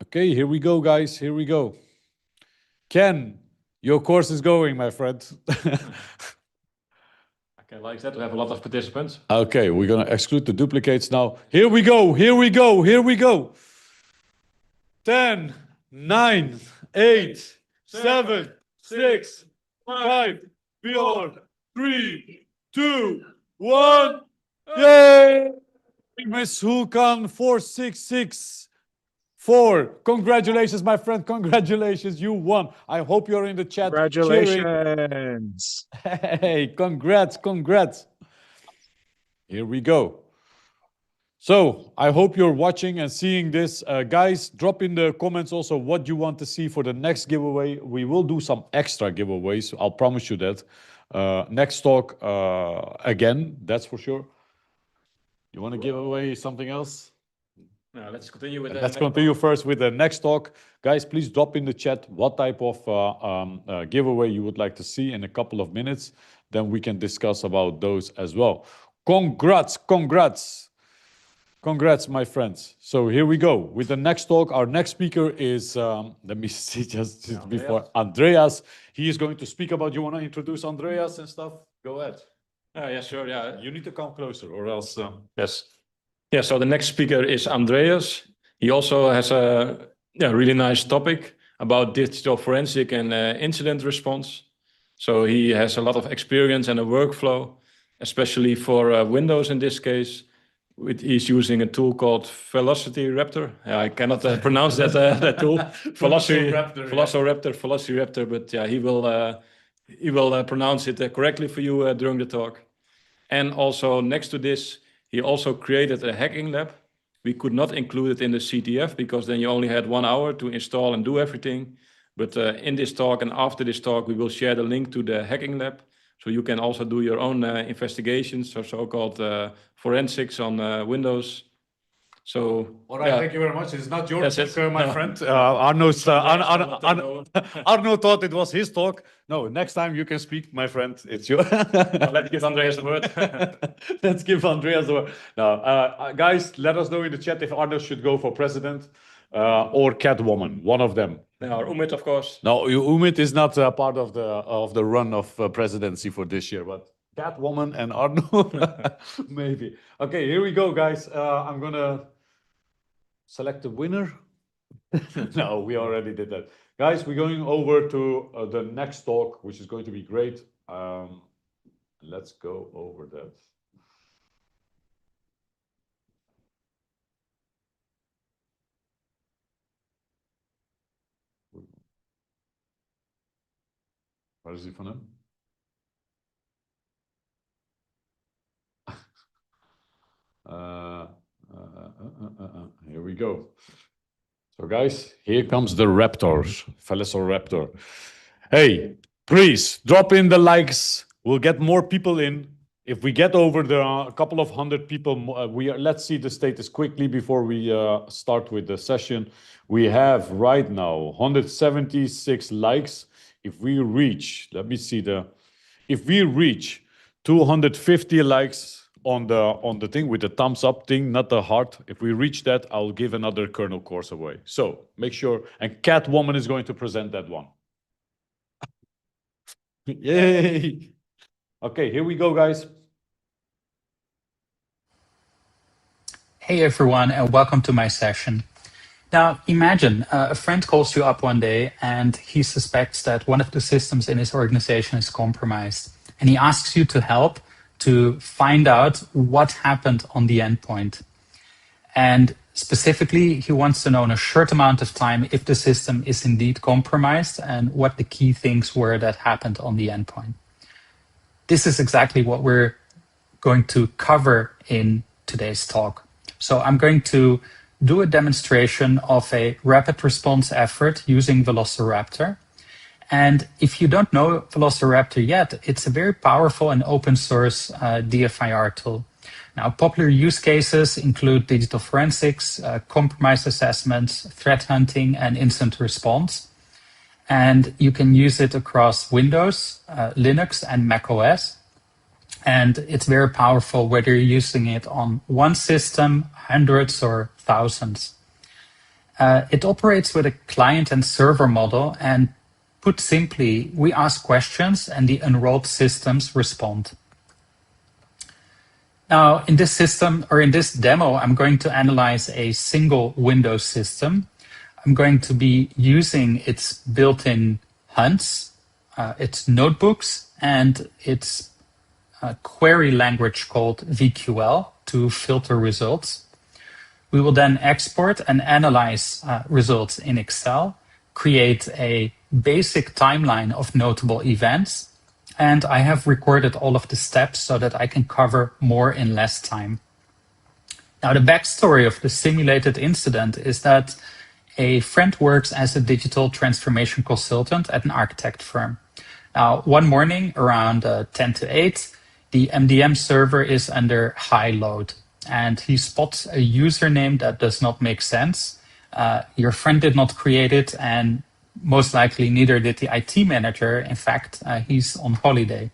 Okay, here we go, guys. Here we go. Ken, your course is going, my friend. Okay, like that, we have a lot of participants. Okay, we're going to exclude the duplicates now. Here we go. Here we go. Here we go. 10, 9, 8, 7, 6, 5, 4, 3, 2, 1. Yay! Miss Hulkan 4664. Congratulations, my friend. Congratulations. You won. I hope you're in the chat. Congratulations. Cheering. Hey, congrats. Congrats. Here we go. So I hope you're watching and seeing this. Guys, drop in the comments also what you want to see for the next giveaway. We will do some extra giveaways. I'll promise you that. Next talk again, that's for sure. You want to give away something else? No, let's continue with Let's continue first with the next talk. Guys, please drop in the chat what type of giveaway you would like to see in a couple of minutes. Then we can discuss about those as well. Congrats, congrats. Congrats, my friends. So here we go with the next talk. Our next speaker is, let me see just before, Andreas. He is going to speak about, you want to introduce Andreas and stuff? Go ahead. Yeah, sure. Yeah, You need to come closer or else. yes. Yeah, so the next speaker is Andreas. He also has a really nice topic about digital forensic and incident response. So he has a lot of experience and a workflow, especially for Windows in this case. He's using a tool called Velociraptor. I cannot pronounce that tool. Velociraptor. But yeah, he will pronounce it correctly for you during the talk. And also next to this, he also created a hacking lab. We could not include it in the CTF because then you only had 1 hour to install and do everything. But in this talk and after this talk, we will share the link to the hacking lab. So you can also do your own investigations or so-called forensics on Windows. So, all right, thank you very much. It's not your talk, my No. friend. Arno thought it was his talk. No, next time you can speak, my friend. It's your. Let's give Andreas the word. Let's give Andreas the word. Now, guys, let us know in the chat if Arno should go for president or Catwoman, one of them. Or Umit, of course. No, Umit is not part of the run of presidency for this year, but Catwoman and Arno, maybe. Okay, here we go, guys. I'm gonna select the winner. No, we already did that. Guys, we're going over to the next talk, which is going to be great. Let's go over that. Waar is die van hem? Here we go. So guys, here comes the Raptors, Velociraptor. Hey, please drop in the likes. We'll get more people in. If we get over a couple of hundred people, let's see the status quickly before we start with the session. We have right now 176 likes. If we reach, let me see if we reach 250 likes on the thing with the thumbs up thing, not the heart. If we reach that, I'll give another kernel course away. So make sure, and Catwoman is going to present that one. Yay! Okay, here we go, guys. Hey everyone, and welcome to my session. Now, imagine a friend calls you up one day and he suspects that one of the systems in his organization is compromised. And he asks you to help to find out what happened on the endpoint. And specifically, he wants to know in a short amount of time if the system is indeed compromised and what the key things were that happened on the endpoint. This is exactly what we're going to cover in today's talk. So I'm going to do a demonstration of a rapid response effort using Velociraptor. And if you don't know Velociraptor yet, it's a very powerful and open source DFIR tool. Now, popular use cases include digital forensics, compromise assessments, threat hunting, and incident response. And you can use it across Windows, Linux, and macOS. And it's very powerful whether you're using it on one system, hundreds, or thousands. It operates with a client and server model, and put simply, we ask questions and the enrolled systems respond. Now, in this system, or in this demo, I'm going to analyze a single Windows system. I'm going to be using its built-in hunts, its notebooks, and its query language called VQL to filter results. We will then export and analyze results in Excel, create a basic timeline of notable events, and I have recorded all of the steps so that I can cover more in less time. Now, the backstory of the simulated incident is that a friend works as a digital transformation consultant at an architect firm. Now, one morning around 10 to 8, the MDM server is under high load, and he spots a username that does not make sense. Your friend did not create it, and most likely neither did the IT manager. In fact, he's on holiday.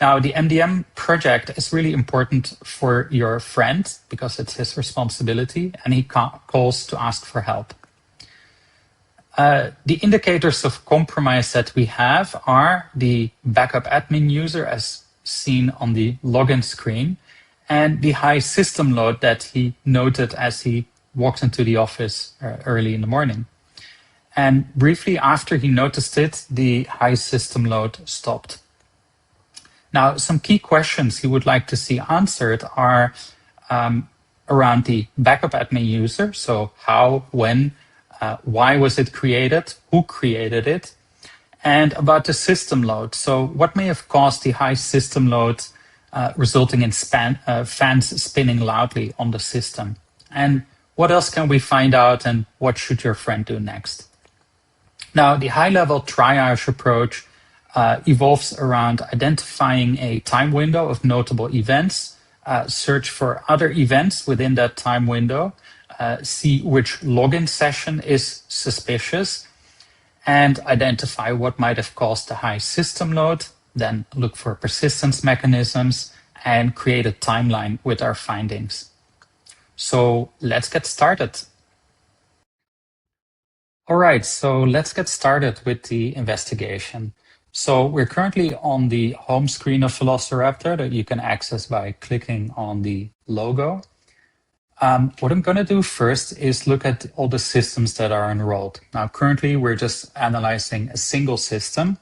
Now, the MDM project is really important for your friend because it's his responsibility, and he calls to ask for help. The indicators of compromise that we have are the backup admin user as seen on the login screen, and the high system load that he noted as he walked into the office early in the morning. And briefly after he noticed it, the high system load stopped. Now, some key questions he would like to see answered are around the backup admin user. So how, when, why was it created, who created it, and about the system load. So what may have caused the high system load resulting in fans spinning loudly on the system? And what else can we find out, and what should your friend do next? Now, the high-level triage approach evolves around identifying a time window of notable events, search for other events within that time window, see which login session is suspicious, and identify what might have caused the high system load, then look for persistence mechanisms, and create a timeline with our findings. So let's get started. All right, so let's get started with the investigation. So we're currently on the home screen of Velociraptor that you can access by clicking on the logo. What I'm going to do first is look at all the systems that are enrolled. Now, currently, we're just analyzing a single system.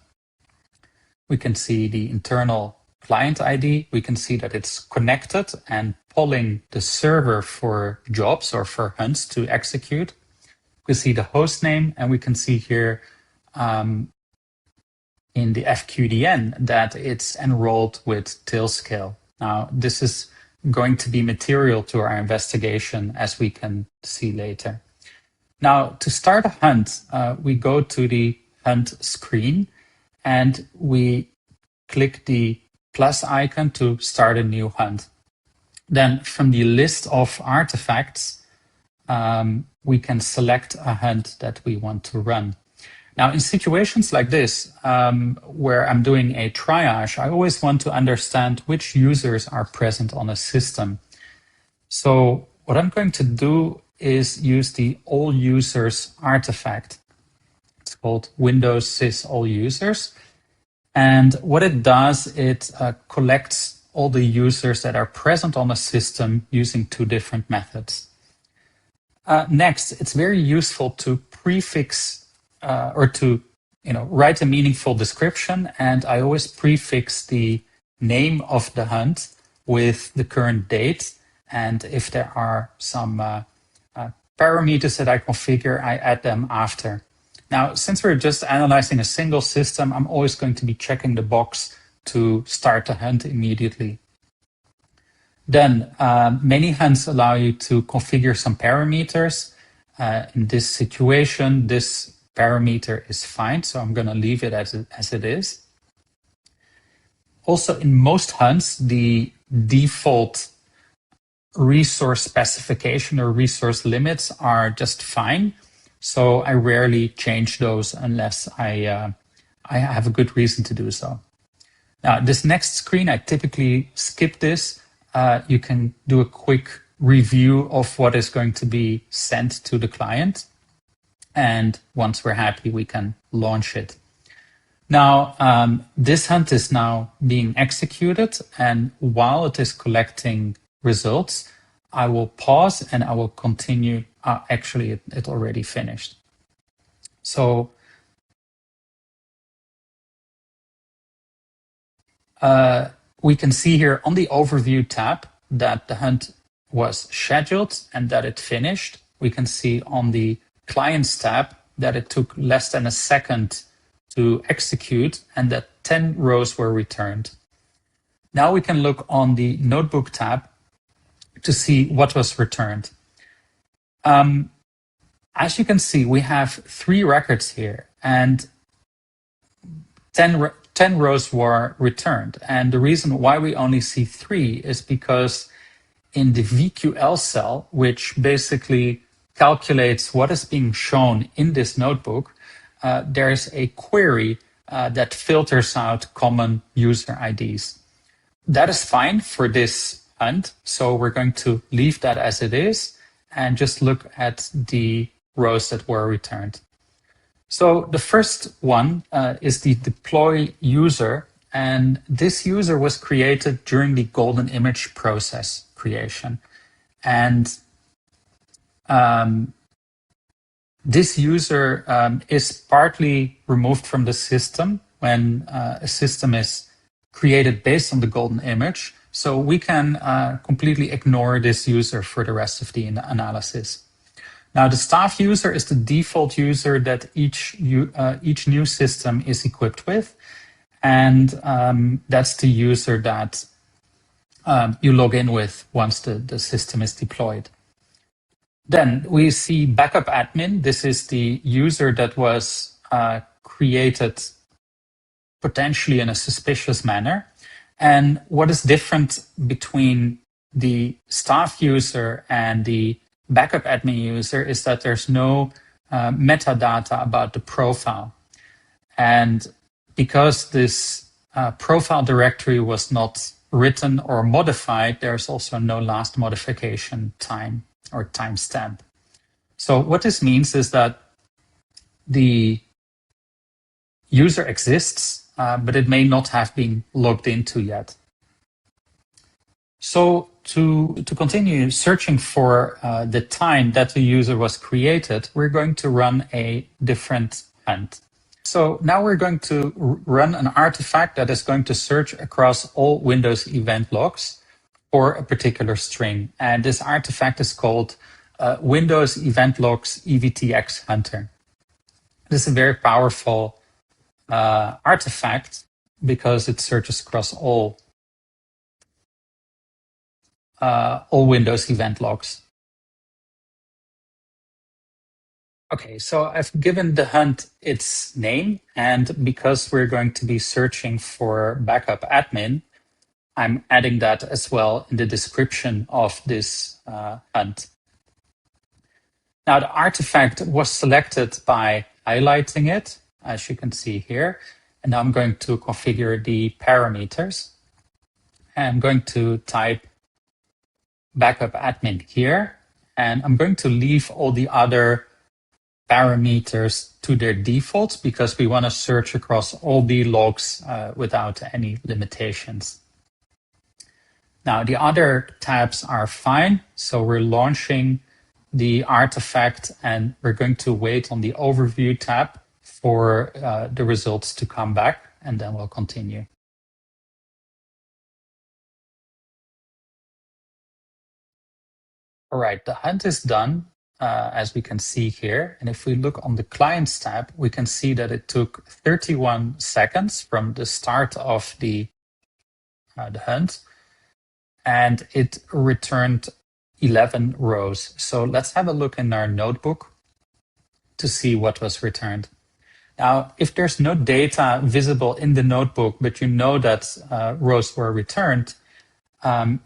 We can see the internal client ID. We can see that it's connected and polling the server for jobs or for hunts to execute. We see the host name, and we can see here in the FQDN that it's enrolled with Tailscale. Now, this is going to be material to our investigation, as we can see later. Now, to start a hunt, we go to the hunt screen, and we click the plus icon to start a new hunt. Then from the list of artifacts, we can select a hunt that we want to run. Now, in situations like this, where I'm doing a triage, I always want to understand which users are present on a system. So what I'm going to do is use the all users artifact. It's called Windows sys all users. And what it does, it collects all the users that are present on a system using two different methods. Next, it's very useful to prefix or to write a meaningful description, and I always prefix the name of the hunt with the current date, and if there are some parameters that I configure, I add them after. Now, since we're just analyzing a single system, I'm always going to be checking the box to start the hunt immediately. Then many hunts allow you to configure some parameters. In this situation, this parameter is fine, so I'm going to leave it as it is. Also, in most hunts, the default resource specification or resource limits are just fine. So I rarely change those unless I have a good reason to do so. Now, this next screen, I typically skip this. You can do a quick review of what is going to be sent to the client. And once we're happy, we can launch it. Now, this hunt is now being executed. And while it is collecting results, I will pause and I will continue. Actually, it already finished. So we can see here on the overview tab that the hunt was scheduled and that it finished. We can see on the clients tab that it took less than a second to execute and that 10 rows were returned. Now we can look on the notebook tab to see what was returned. As you can see, we have 3 records here and 10 rows were returned. And the reason why we only see 3 is because in the VQL cell, which basically calculates what is being shown in this notebook, there's a query that filters out common user IDs. That is fine for this hunt, so we're going to leave that as it is and just look at the rows that were returned. So the first one is the deploy user, and this user was created during the golden image process creation. And this user is partly removed from the system when a system is created based on the golden image. So we can completely ignore this user for the rest of the analysis. Now, the staff user is the default user that each new system is equipped with. And that's the user that you log in with once the system is deployed. Then we see backup admin. This is the user that was created potentially in a suspicious manner. And what is different between the staff user and the backup admin user is that there's no metadata about the profile. And because this profile directory was not written or modified, there's also no last modification time or timestamp. So what this means is that the user exists, but it may not have been logged into yet. So to continue searching for the time that the user was created, we're going to run a different hunt. So now we're going to run an artifact that is going to search across all Windows event logs for a particular string. And this artifact is called Windows Event Logs EVTX Hunter. This is a very powerful artifact because it searches across all Windows event logs. Okay, so I've given the hunt its name, and because we're going to be searching for backup admin, I'm adding that as well in the description of this hunt. Now, the artifact was selected by highlighting it, as you can see here, and now I'm going to configure the parameters. I'm going to type backup admin here, and I'm going to leave all the other parameters to their defaults because we want to search across all the logs without any limitations. Now, the other tabs are fine, so we're launching the artifact and we're going to wait on the overview tab for the results to come back, and then we'll continue. All right, the hunt is done, as we can see here. And if we look on the Clients tab, we can see that it took 31 seconds from the start of the hunt. and it returned 11 rows. So let's have a look in our notebook to see what was returned. Now, if there's no data visible in the notebook, but you know that rows were returned,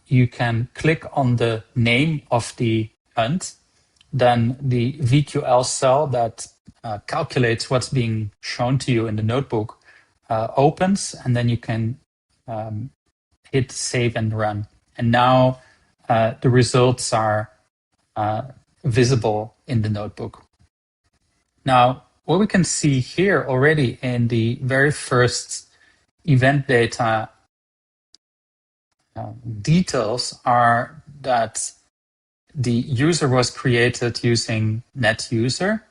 you can click on the name of the hunt. Then the VQL cell that calculates what's being shown to you in the notebook opens, and then you can hit save and run. And now the results are visible in the notebook. Now, what we can see here already in the very first event data details are that the user was created using NetUser.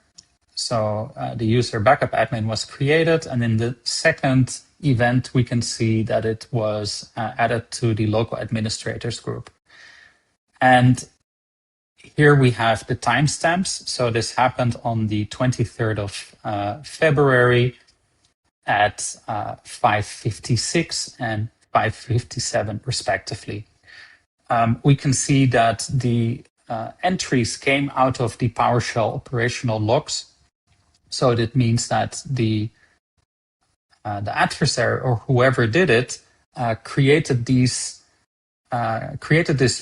So the user backup admin was created, and in the second event, we can see that it was added to the local administrators group. And here we have the timestamps. So this happened on the 23rd of February at 5:56 and 5:57 respectively. We can see that the entries came out of the PowerShell operational logs. So that means that the adversary or whoever did it created this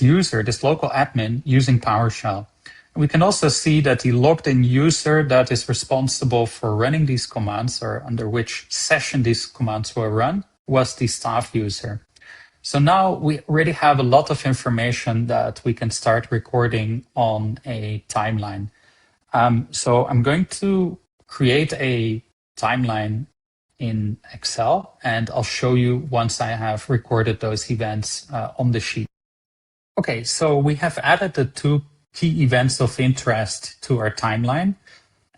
user, this local admin, using PowerShell. We can also see that the logged in user that is responsible for running these commands, or under which session these commands were run, was the staff user. So now we already have a lot of information that we can start recording on a timeline. So I'm going to create a timeline in Excel, and I'll show you once I have recorded those events on the sheet. Okay, so we have added the two key events of interest to our timeline,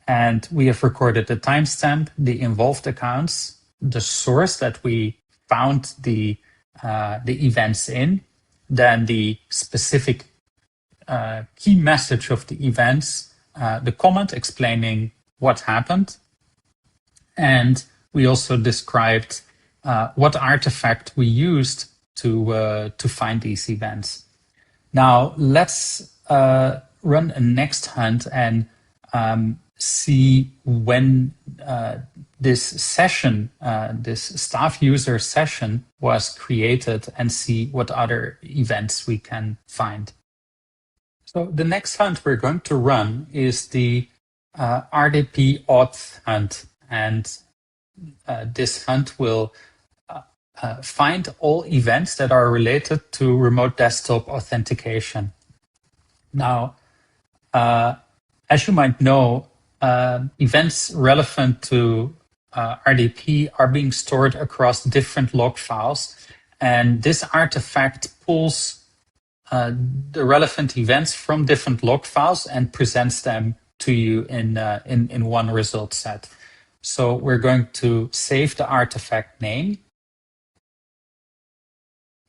and we have recorded the timestamp, the involved accounts, the source that we found the events in, then the specific key message of the events, the comment explaining what happened, and we also described what artifact we used to find these events. Now let's run a next hunt and see when this session, this staff user session, was created, and see what other events we can find. So the next hunt we're going to run is the RDP auth hunt, and this hunt will find all events that are related to remote desktop authentication. Now, as you might know, events relevant to RDP are being stored across different log files, and this artifact pulls the relevant events from different log files and presents them to you in one result set. So we're going to save the artifact name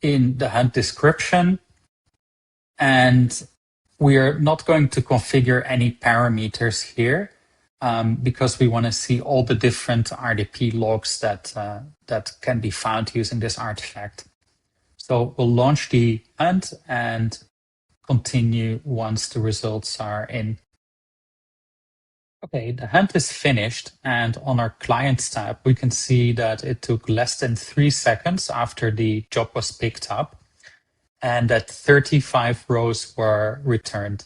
in the hunt description, and we are not going to configure any parameters here because we want to see all the different RDP logs that can be found using this artifact. So we'll launch the hunt and continue once the results are in. Okay, the hunt is finished, and on our Clients tab, we can see that it took less than 3 seconds after the job was picked up, and that 35 rows were returned.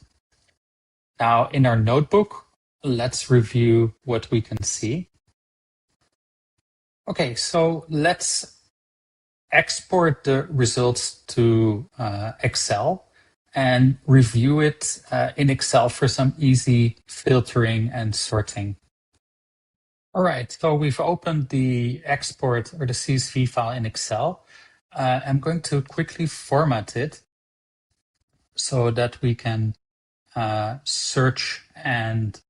Now, in our notebook, let's review what we can see. Okay, so let's export the results to Excel and review it in Excel for some easy filtering and sorting. All right, so we've opened the export or the CSV file in Excel. I'm going to quickly format it so that we can search and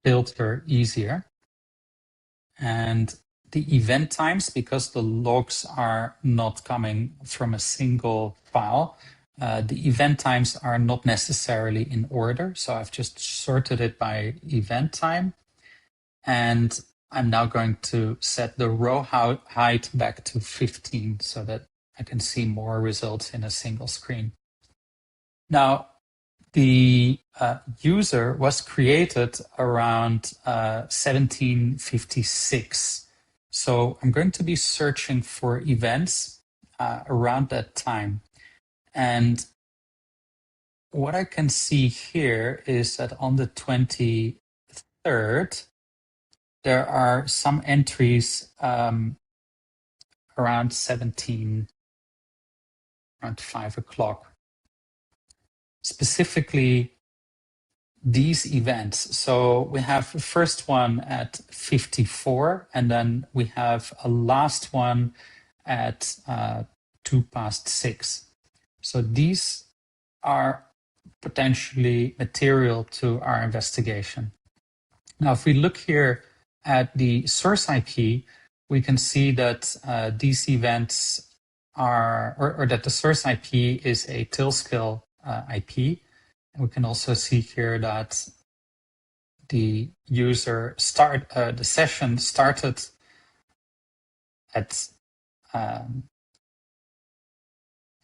filter easier. And the event times, because the logs are not coming from a single file, the event times are not necessarily in order. So I've just sorted it by event time. And I'm now going to set the row height back to 15 so that I can see more results in a single screen. Now, the user was created around 1756. So I'm going to be searching for events around that time. And what I can see here is that on the 23rd, there are some entries around 5 o'clock. Specifically, these events. So we have the first one at 54, and then we have a last one at 6:02. So these are potentially material to our investigation. Now, if we look here at the source IP, we can see that these events are, or that the source IP is a 𝗙𝗙 IP. And we can also see here that the the session started at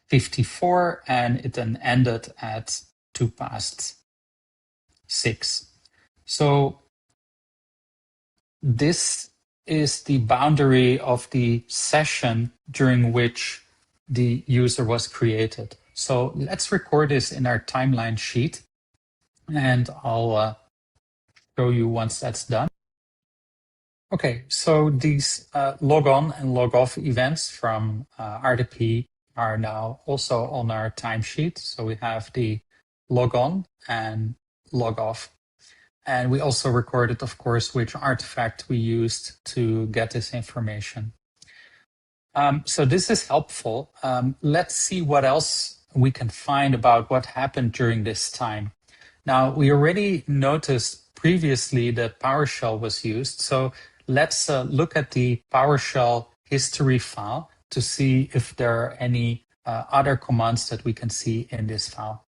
54 and it then ended at 6:02. So this is the boundary of the session during which the user was created. So let's record this in our timeline sheet, and I'll show you once that's done. Okay, so these log on and log off events from RDP are now also on our timesheet. So we have the log on and log off. And we also recorded, of course, which artifact we used to get this information. So this is helpful. Let's see what else we can find about what happened during this time. Now, we already noticed previously that PowerShell was used. So let's look at the PowerShell history file to see if there are any other commands that we can see in this file.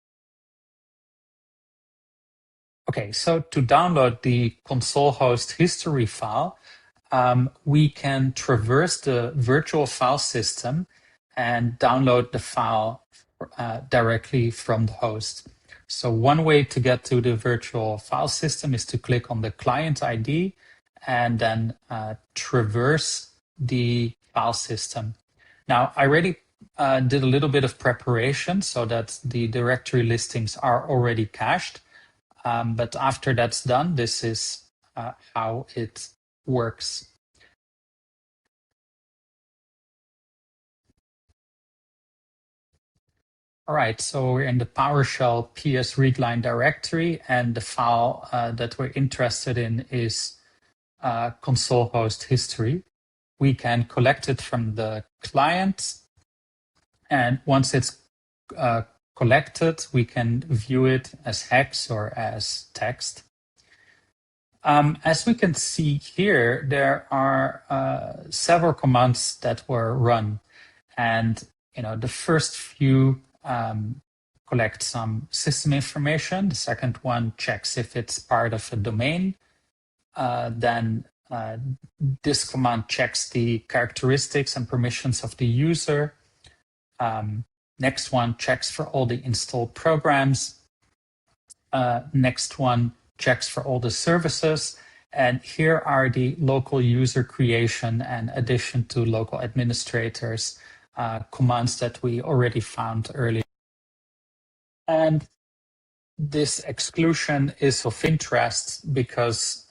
Okay, so to download the console host history file, we can traverse the virtual file system and download the file directly from the host. So one way to get to the virtual file system is to click on the client ID and then traverse the file system. Now, I already did a little bit of preparation so that the directory listings are already cached. But after that's done, this is how it works. All right, so we're in the PowerShell PS readline directory, and the file that we're interested in is console host history. We can collect it from the client, and once it's collected, we can view it as hex or as text. As we can see here, there are several commands that were run, and the first few collect some system information. The second one checks if it's part of a domain. Then this command checks the characteristics and permissions of the user. Next one checks for all the installed programs. Next one checks for all the services. And here are the local user creation and addition to local administrators commands that we already found earlier. And this exclusion is of interest because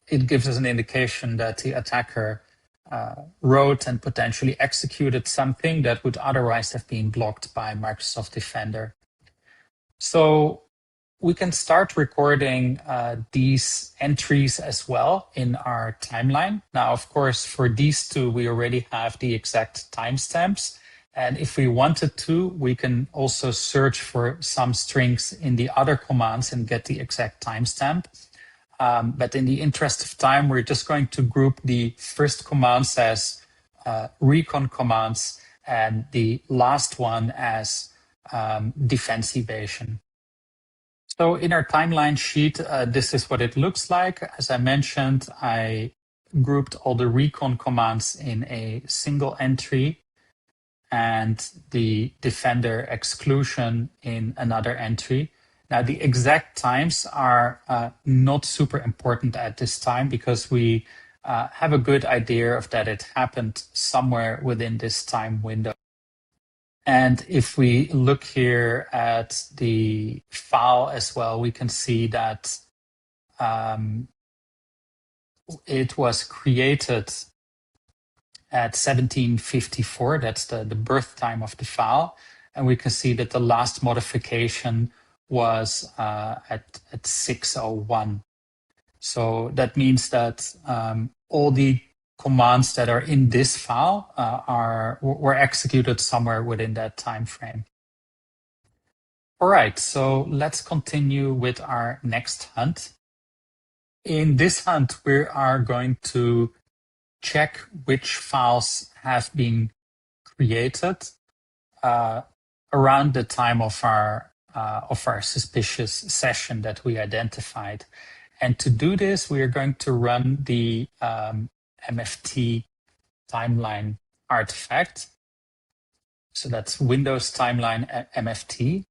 it gives us an indication that the attacker wrote and potentially executed something that would otherwise have been blocked by Microsoft Defender. So we can start recording these entries as well in our timeline. Now, of course, for these two, we already have the exact timestamps. And if we wanted to, we can also search for some strings in the other commands and get the exact timestamp. But in the interest of time, we're just going to group the first commands as recon commands and the last one as defense evasion. So in our timeline sheet, this is what it looks like. As I mentioned, I grouped all the recon commands in a single entry. and the defender exclusion in another entry. Now, the exact times are not super important at this time because we have a good idea of that it happened somewhere within this time window. And if we look here at the file as well, we can see that it was created at 1754. That's the birth time of the file. And we can see that the last modification was at 601. So that means that all the commands that are in this file were executed somewhere within that time frame. All right, so let's continue with our next hunt. In this hunt, we are going to check which files have been created around the time of our suspicious session that we identified. And to do this, we are going to run the MFT timeline artifact. So that's Windows timeline MFT.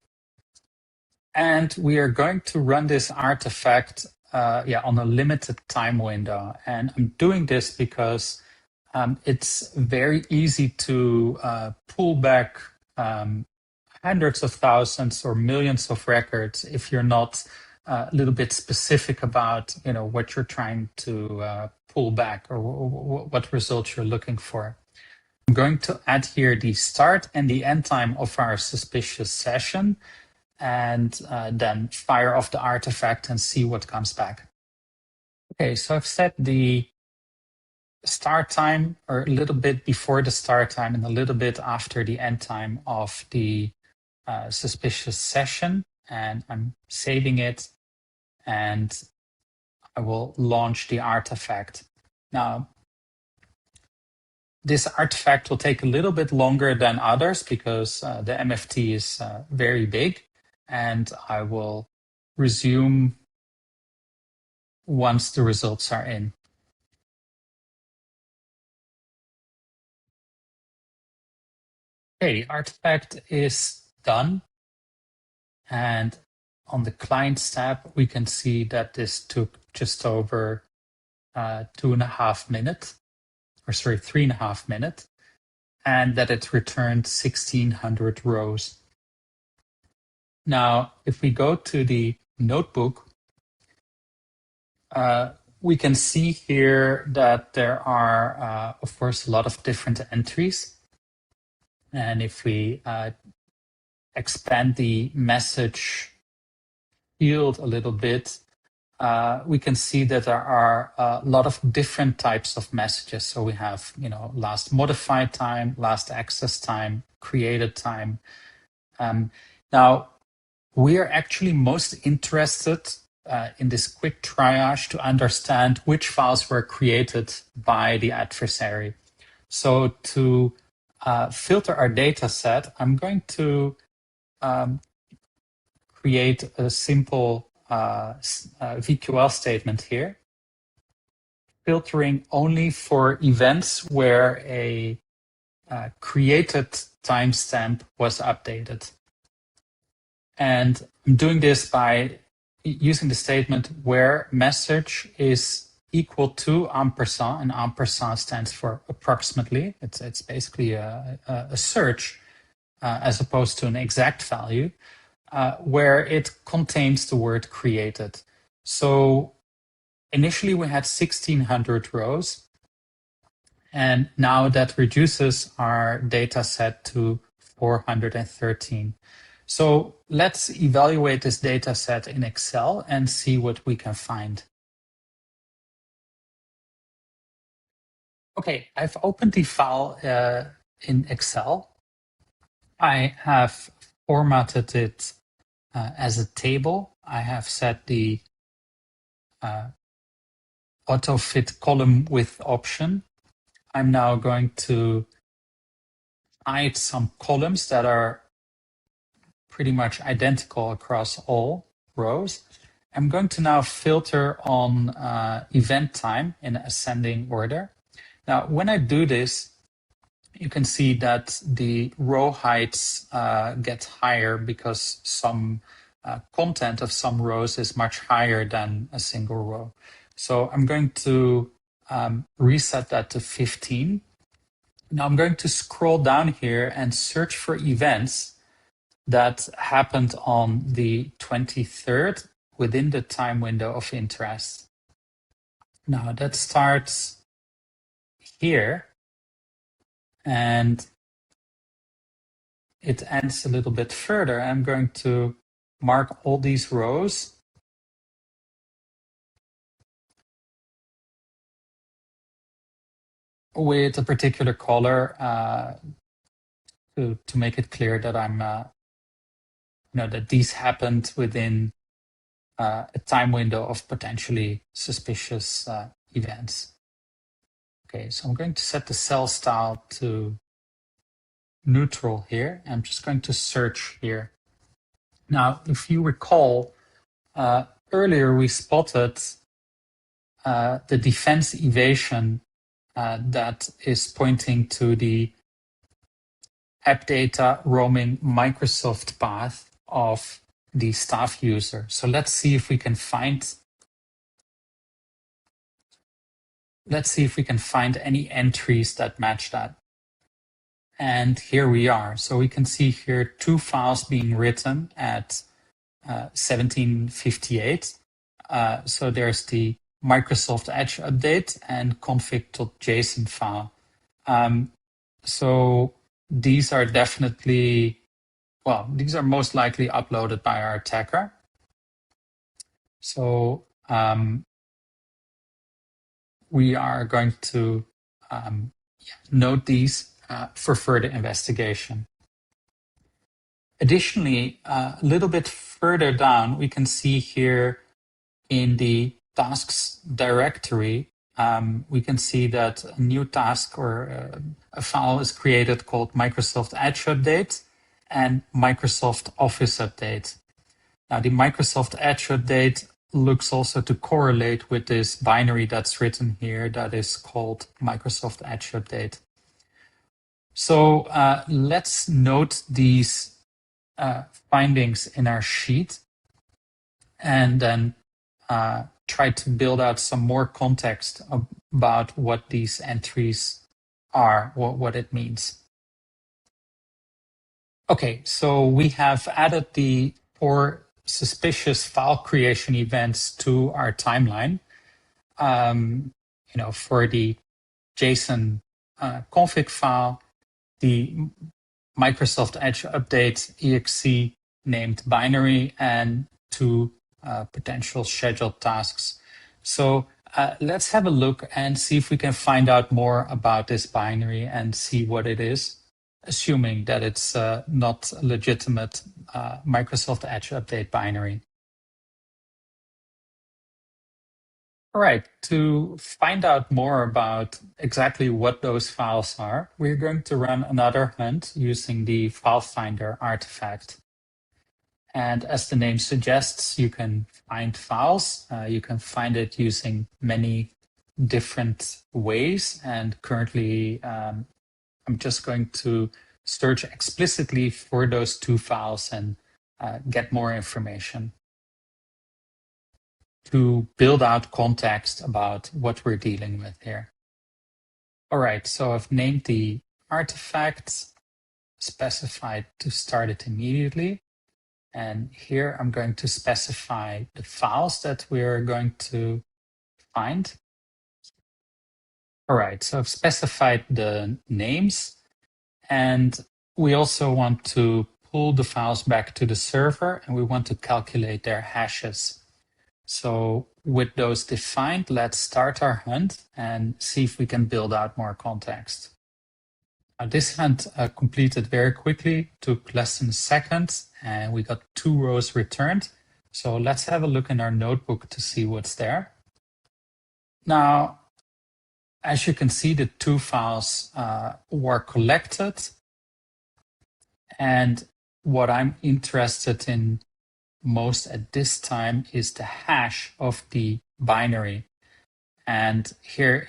And we are going to run this artifact on a limited time window. And I'm doing this because it's very easy to pull back hundreds of thousands or millions of records if you're not a little bit specific about what you're trying to pull back or what results you're looking for. I'm going to add here the start and the end time of our suspicious session, and then fire off the artifact and see what comes back. Okay, so I've set the start time, or a little bit before the start time and a little bit after the end time of the suspicious session, and I'm saving it, and I will launch the artifact. Now, this artifact will take a little bit longer than others because the MFT is very big, and I will resume once the results are in. Okay, the artifact is done. And on the clients tab, we can see that this took just over 3.5 minutes, and that it returned 1,600 rows. Now, if we go to the notebook, we can see here that there are, of course, a lot of different entries. And if we expand the message field a little bit, we can see that there are a lot of different types of messages. So we have, last modified time, last access time, created time. Now, we are actually most interested in this quick triage to understand which files were created by the adversary. So to filter our data set, I'm going to create a simple VQL statement here, filtering only for events where a created timestamp was updated. And I'm doing this by using the statement where message is equal to ampersand, and ampersand stands for approximately. It's basically a search as opposed to an exact value, where it contains the word created. So initially we had 1,600 rows, and now that reduces our data set to 413. So let's evaluate this data set in Excel and see what we can find. Okay, I've opened the file in Excel. I have formatted it as a table. I have set the auto-fit column width option. I'm now going to hide some columns that are pretty much identical across all rows. I'm going to now filter on event time in ascending order. Now, when I do this, you can see that the row heights get higher because some content of some rows is much higher than a single row. So I'm going to reset that to 15. Now I'm going to scroll down here and search for events that happened on the 23rd within the time window of interest. Now that starts here and it ends a little bit further. I'm going to mark all these rows with a particular color to make it clear that I'm, that these happened within a time window of potentially suspicious events. Okay, so I'm going to set the cell style to neutral here. I'm just going to search here. Now, if you recall, earlier we spotted the defense evasion that is pointing to the app data roaming Microsoft path of the staff user. So let's see if we can find any entries that match that. And here we are. So we can see here 2 files being written at 1758. So there's the Microsoft Edge update and config.json file. So these are definitely, these are most likely uploaded by our attacker. So we are going to note these for further investigation. Additionally, a little bit further down, we can see here in the tasks directory, we can see that a new task or a file is created called Microsoft Edge Update and Microsoft Office Update. Now, the Microsoft Edge Update looks also to correlate with this binary that's written here that is called Microsoft Edge Update. So let's note these findings in our sheet and then try to build out some more context about what these entries are, what it means. Okay, so we have added the 4 suspicious file creation events to our timeline. For the JSON config file, the Microsoft Edge Update exe named binary, and 2 potential scheduled tasks. So let's have a look and see if we can find out more about this binary and see what it is, assuming that it's not a legitimate Microsoft Edge Update binary. All right, to find out more about exactly what those files are, we're going to run another hunt using the file finder artifact. And as the name suggests, you can find files. You can find it using many different ways. And currently, I'm just going to search explicitly for those 2 files and get more information to build out context about what we're dealing with here. All right, so I've named the artifact, specified to start it immediately. And here I'm going to specify the files that we're going to find. All right, so I've specified the names, and we also want to pull the files back to the server, and we want to calculate their hashes. So with those defined, let's start our hunt and see if we can build out more context. This hunt completed very quickly, took less than a second, and we got 2 rows returned. So let's have a look in our notebook to see what's there. Now, as you can see, the 2 files were collected. And what I'm interested in most at this time is the hash of the binary. And here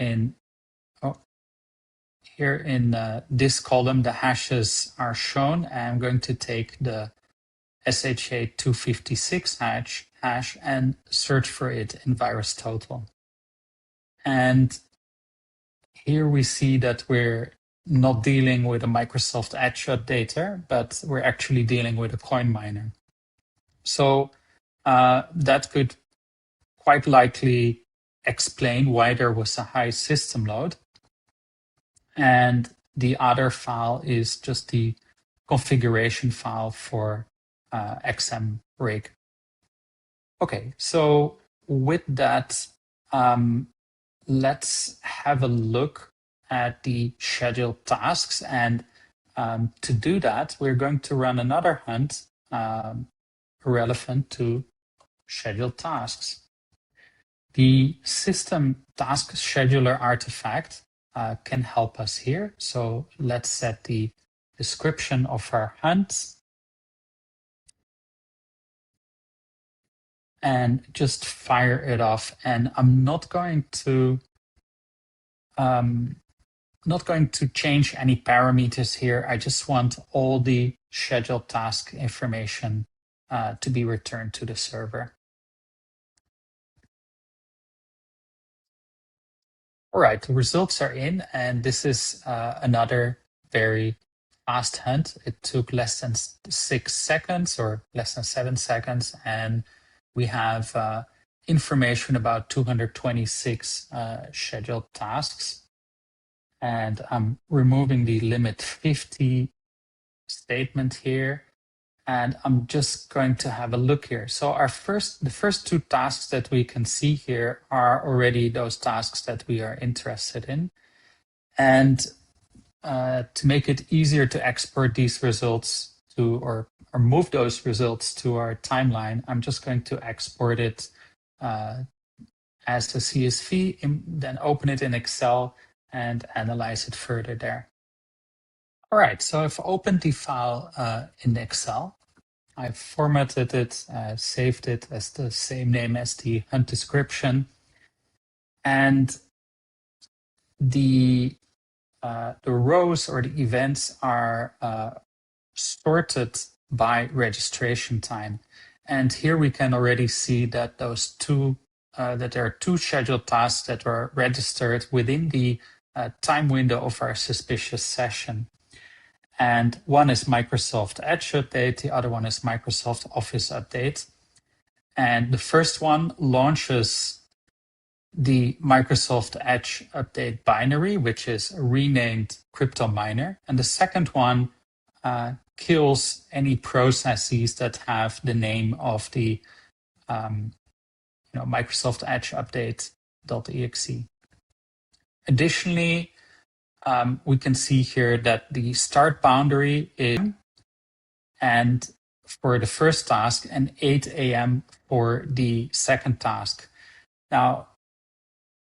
here in this column, the hashes are shown. I'm going to take the SHA-256 hash and search for it in VirusTotal. And here we see that we're not dealing with a Microsoft Edge updater, but we're actually dealing with a coin miner. So that could quite likely explain why there was a high system load. And the other file is just the configuration file for XMRig. Okay, so with that, let's have a look at the scheduled tasks. And to do that, we're going to run another hunt relevant to scheduled tasks. The system task scheduler artifact can help us here. So let's set the description of our hunt and just fire it off. And I'm not going to change any parameters here. I just want all the scheduled task information to be returned to the server. All right, the results are in, and this is another very fast hunt. It took less than 6 seconds or less than 7 seconds, and we have information about 226 scheduled tasks. And I'm removing the limit 50 statement here, and I'm just going to have a look here. So the first 2 tasks that we can see here are already those tasks that we are interested in. And to make it easier to export these results to, or move those results to our timeline, I'm just going to export it as a CSV, then open it in Excel and analyze it further there. All right, so I've opened the file in Excel. I've formatted it, saved it as the same name as the hunt description. And the rows or the events are sorted by registration time. And here we can already see that those that there are 2 scheduled tasks that were registered within the time window of our suspicious session. And one is Microsoft Edge update, the other one is Microsoft Office update. And the first one launches the Microsoft Edge update binary, which is a renamed crypto miner. And the second one kills any processes that have the name of the Microsoft Edge update.exe. Additionally, we can see here that the start boundary is and for the first task and 8 a.m. for the second task. Now,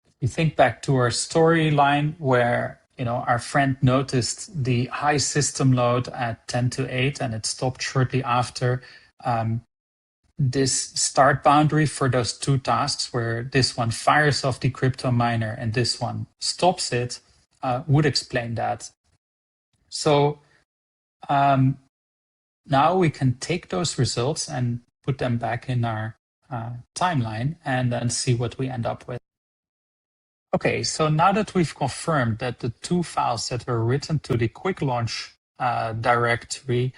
if you think back to our storyline where our friend noticed the high system load at 10 to 8 and it stopped shortly after, this start boundary for those 2 tasks where this one fires off the crypto miner and this one stops it would explain that. So now we can take those results and put them back in our timeline and then see what we end up with. Okay, so now that we've confirmed that the 2 files that were written to the quick launch directory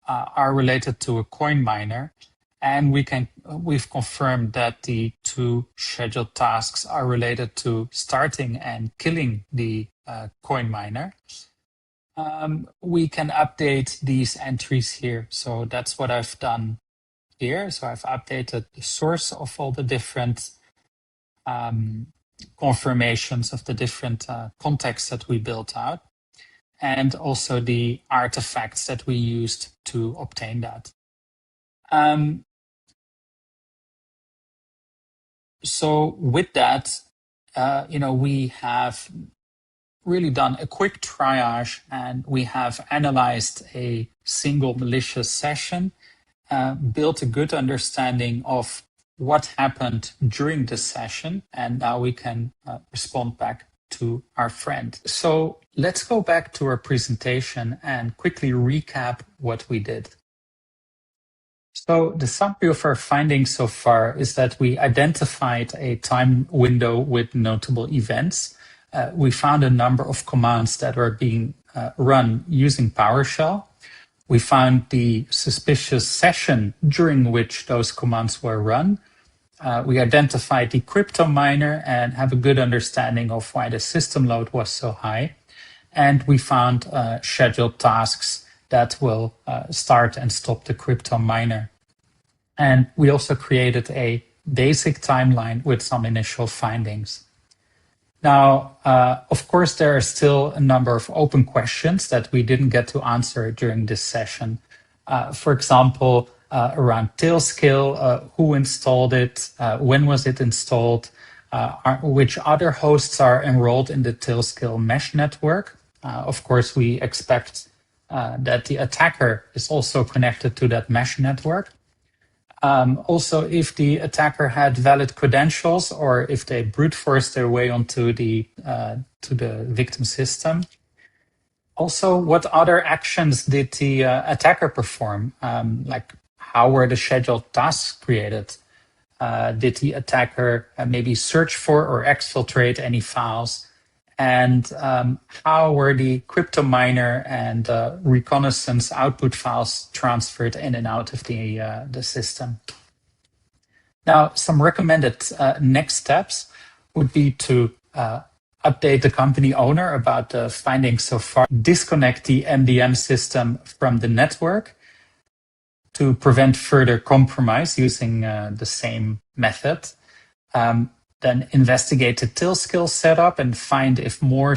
are related to a coin miner, and we've confirmed that the 2 scheduled tasks are related to starting and killing the coin miner, we can update these entries here. So that's what I've done here. So I've updated the source of all the different confirmations of the different contexts that we built out, and also the artifacts that we used to obtain that. So with that, we have really done a quick triage, and we have analyzed a single malicious session, built a good understanding of what happened during the session, and now we can respond back to our friend. So let's go back to our presentation and quickly recap what we did. So the summary of our findings so far is that we identified a time window with notable events. We found a number of commands that were being run using PowerShell. We found the suspicious session during which those commands were run. We identified the crypto miner and have a good understanding of why the system load was so high. And we found scheduled tasks that will start and stop the crypto miner. And we also created a basic timeline with some initial findings. Now, of course, there are still a number of open questions that we didn't get to answer during this session. For example, around 𝗘𝗙𝗀, who installed it, when was it installed, which other hosts are enrolled in the 𝗘𝗙𝗀 mesh network. Of course, we expect that the attacker is also connected to that mesh network. Also, if the attacker had valid credentials or if they brute forced their way onto the victim system. Also, what other actions did the attacker perform? Like, how were the scheduled tasks created? Did the attacker maybe search for or exfiltrate any files? And how were the crypto miner and reconnaissance output files transferred in and out of the system? Now, some recommended next steps would be to update the company owner about the findings so far, disconnect the MDM system from the network to prevent further compromise using the same method. Then investigate the 𝗘𝗙𝗀 setup and find if more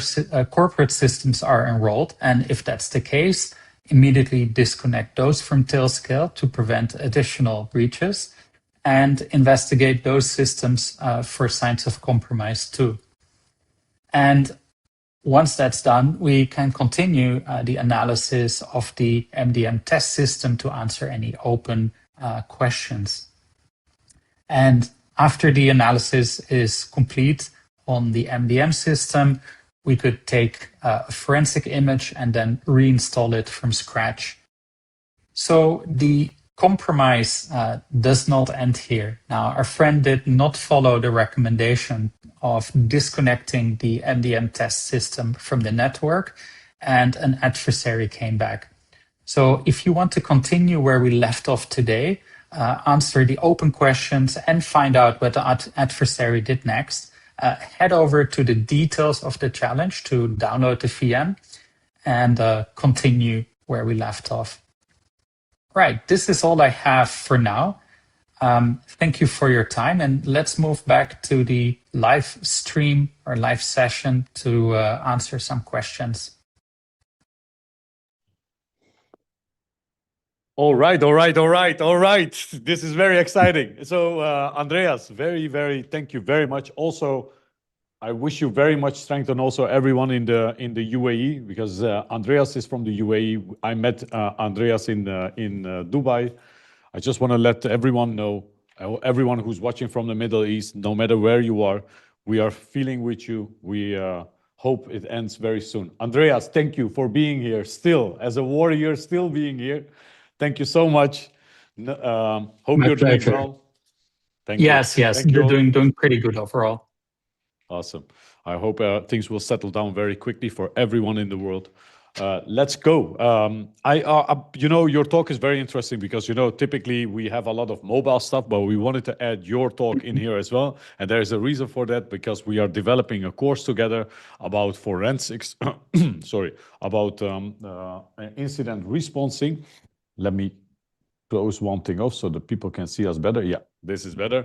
corporate systems are enrolled. And if that's the case, immediately disconnect those from 𝗘𝗙𝗀 to prevent additional breaches. And investigate those systems for signs of compromise too. And once that's done, we can continue the analysis of the MDM test system to answer any open questions. And after the analysis is complete on the MDM system, we could take a forensic image and then reinstall it from scratch. So the compromise does not end here. Now, our friend did not follow the recommendation of disconnecting the MDM test system from the network, and an adversary came back. So if you want to continue where we left off today, answer the open questions and find out what the adversary did next, head over to the details of the challenge to download the VM and continue where we left off. Right, this is all I have for now. Thank you for your time, and let's move back to the live stream or live session to answer some questions. All right. This is very exciting. So, Andreas, very, thank you very much. Also, I wish you very much strength, and also everyone in the UAE, because Andreas is from the UAE. I met Andreas in Dubai. I just want to let everyone know, everyone who's watching from the Middle East, no matter where you are, we are feeling with you. We hope it ends very soon. Andreas, thank you for being here still, as a warrior, still being here. Thank you so much. Hope My you're pleasure. doing well. Thank Yes, you. yes, Thank you're you. doing pretty good overall. Awesome. I hope things will settle down very quickly for everyone in the world. Let's go. Your talk is very interesting because, typically we have a lot of mobile stuff, but we wanted to add your talk in here as well. And there is a reason for that, because we are developing a course together about forensics, about incident responding. Let me close one thing off so that people can see us better. Yeah, this is better.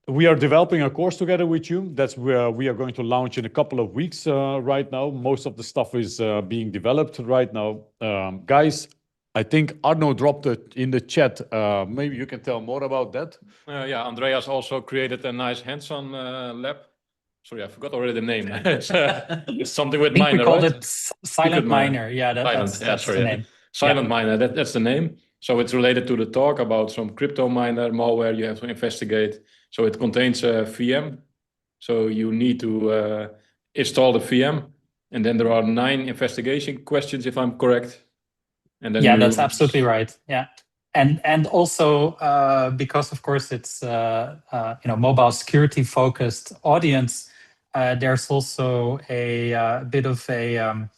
We are developing a course together with you. That's where we are going to launch in a couple of weeks right now. Most of the stuff is being developed right now. Guys, I think Arno dropped it in the chat. Maybe you can tell more about that. Yeah, Andreas also created a nice hands-on lab. Sorry, I forgot already the name. It's something with I think miner, we called right? it Silent Miner. Yeah, that's the name. Silent Miner, that's the name. So it's related to the talk about some crypto miner malware you have to investigate. So it contains a VM So you need to install the VM, and then there are 9 investigation questions, if I'm correct. And then Yeah, you... that's absolutely right. Yeah. And also because of course it's mobile security focused audience, there's also a bit of a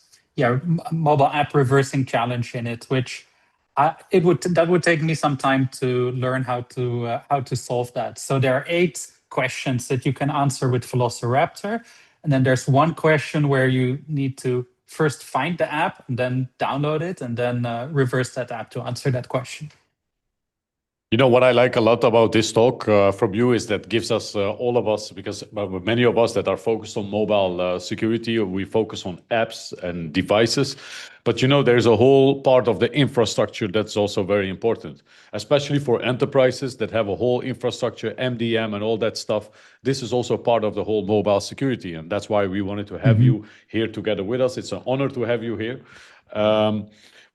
mobile app reversing challenge in it, which that would take me some time to learn how to solve that. So there are 8 questions that you can answer with Velociraptor, and then there's 1 question where you need to first find the app and then download it and then reverse that app to answer that question. You know what I like a lot about this talk from you is that gives us, all of us, because many of us that are focused on mobile security, we focus on apps and devices. But you know, there's a whole part of the infrastructure that's also very important, especially for enterprises that have a whole infrastructure, MDM and all that stuff. This is also part of the whole mobile security. And that's why we wanted to have you here together with us. It's an honor to have you here.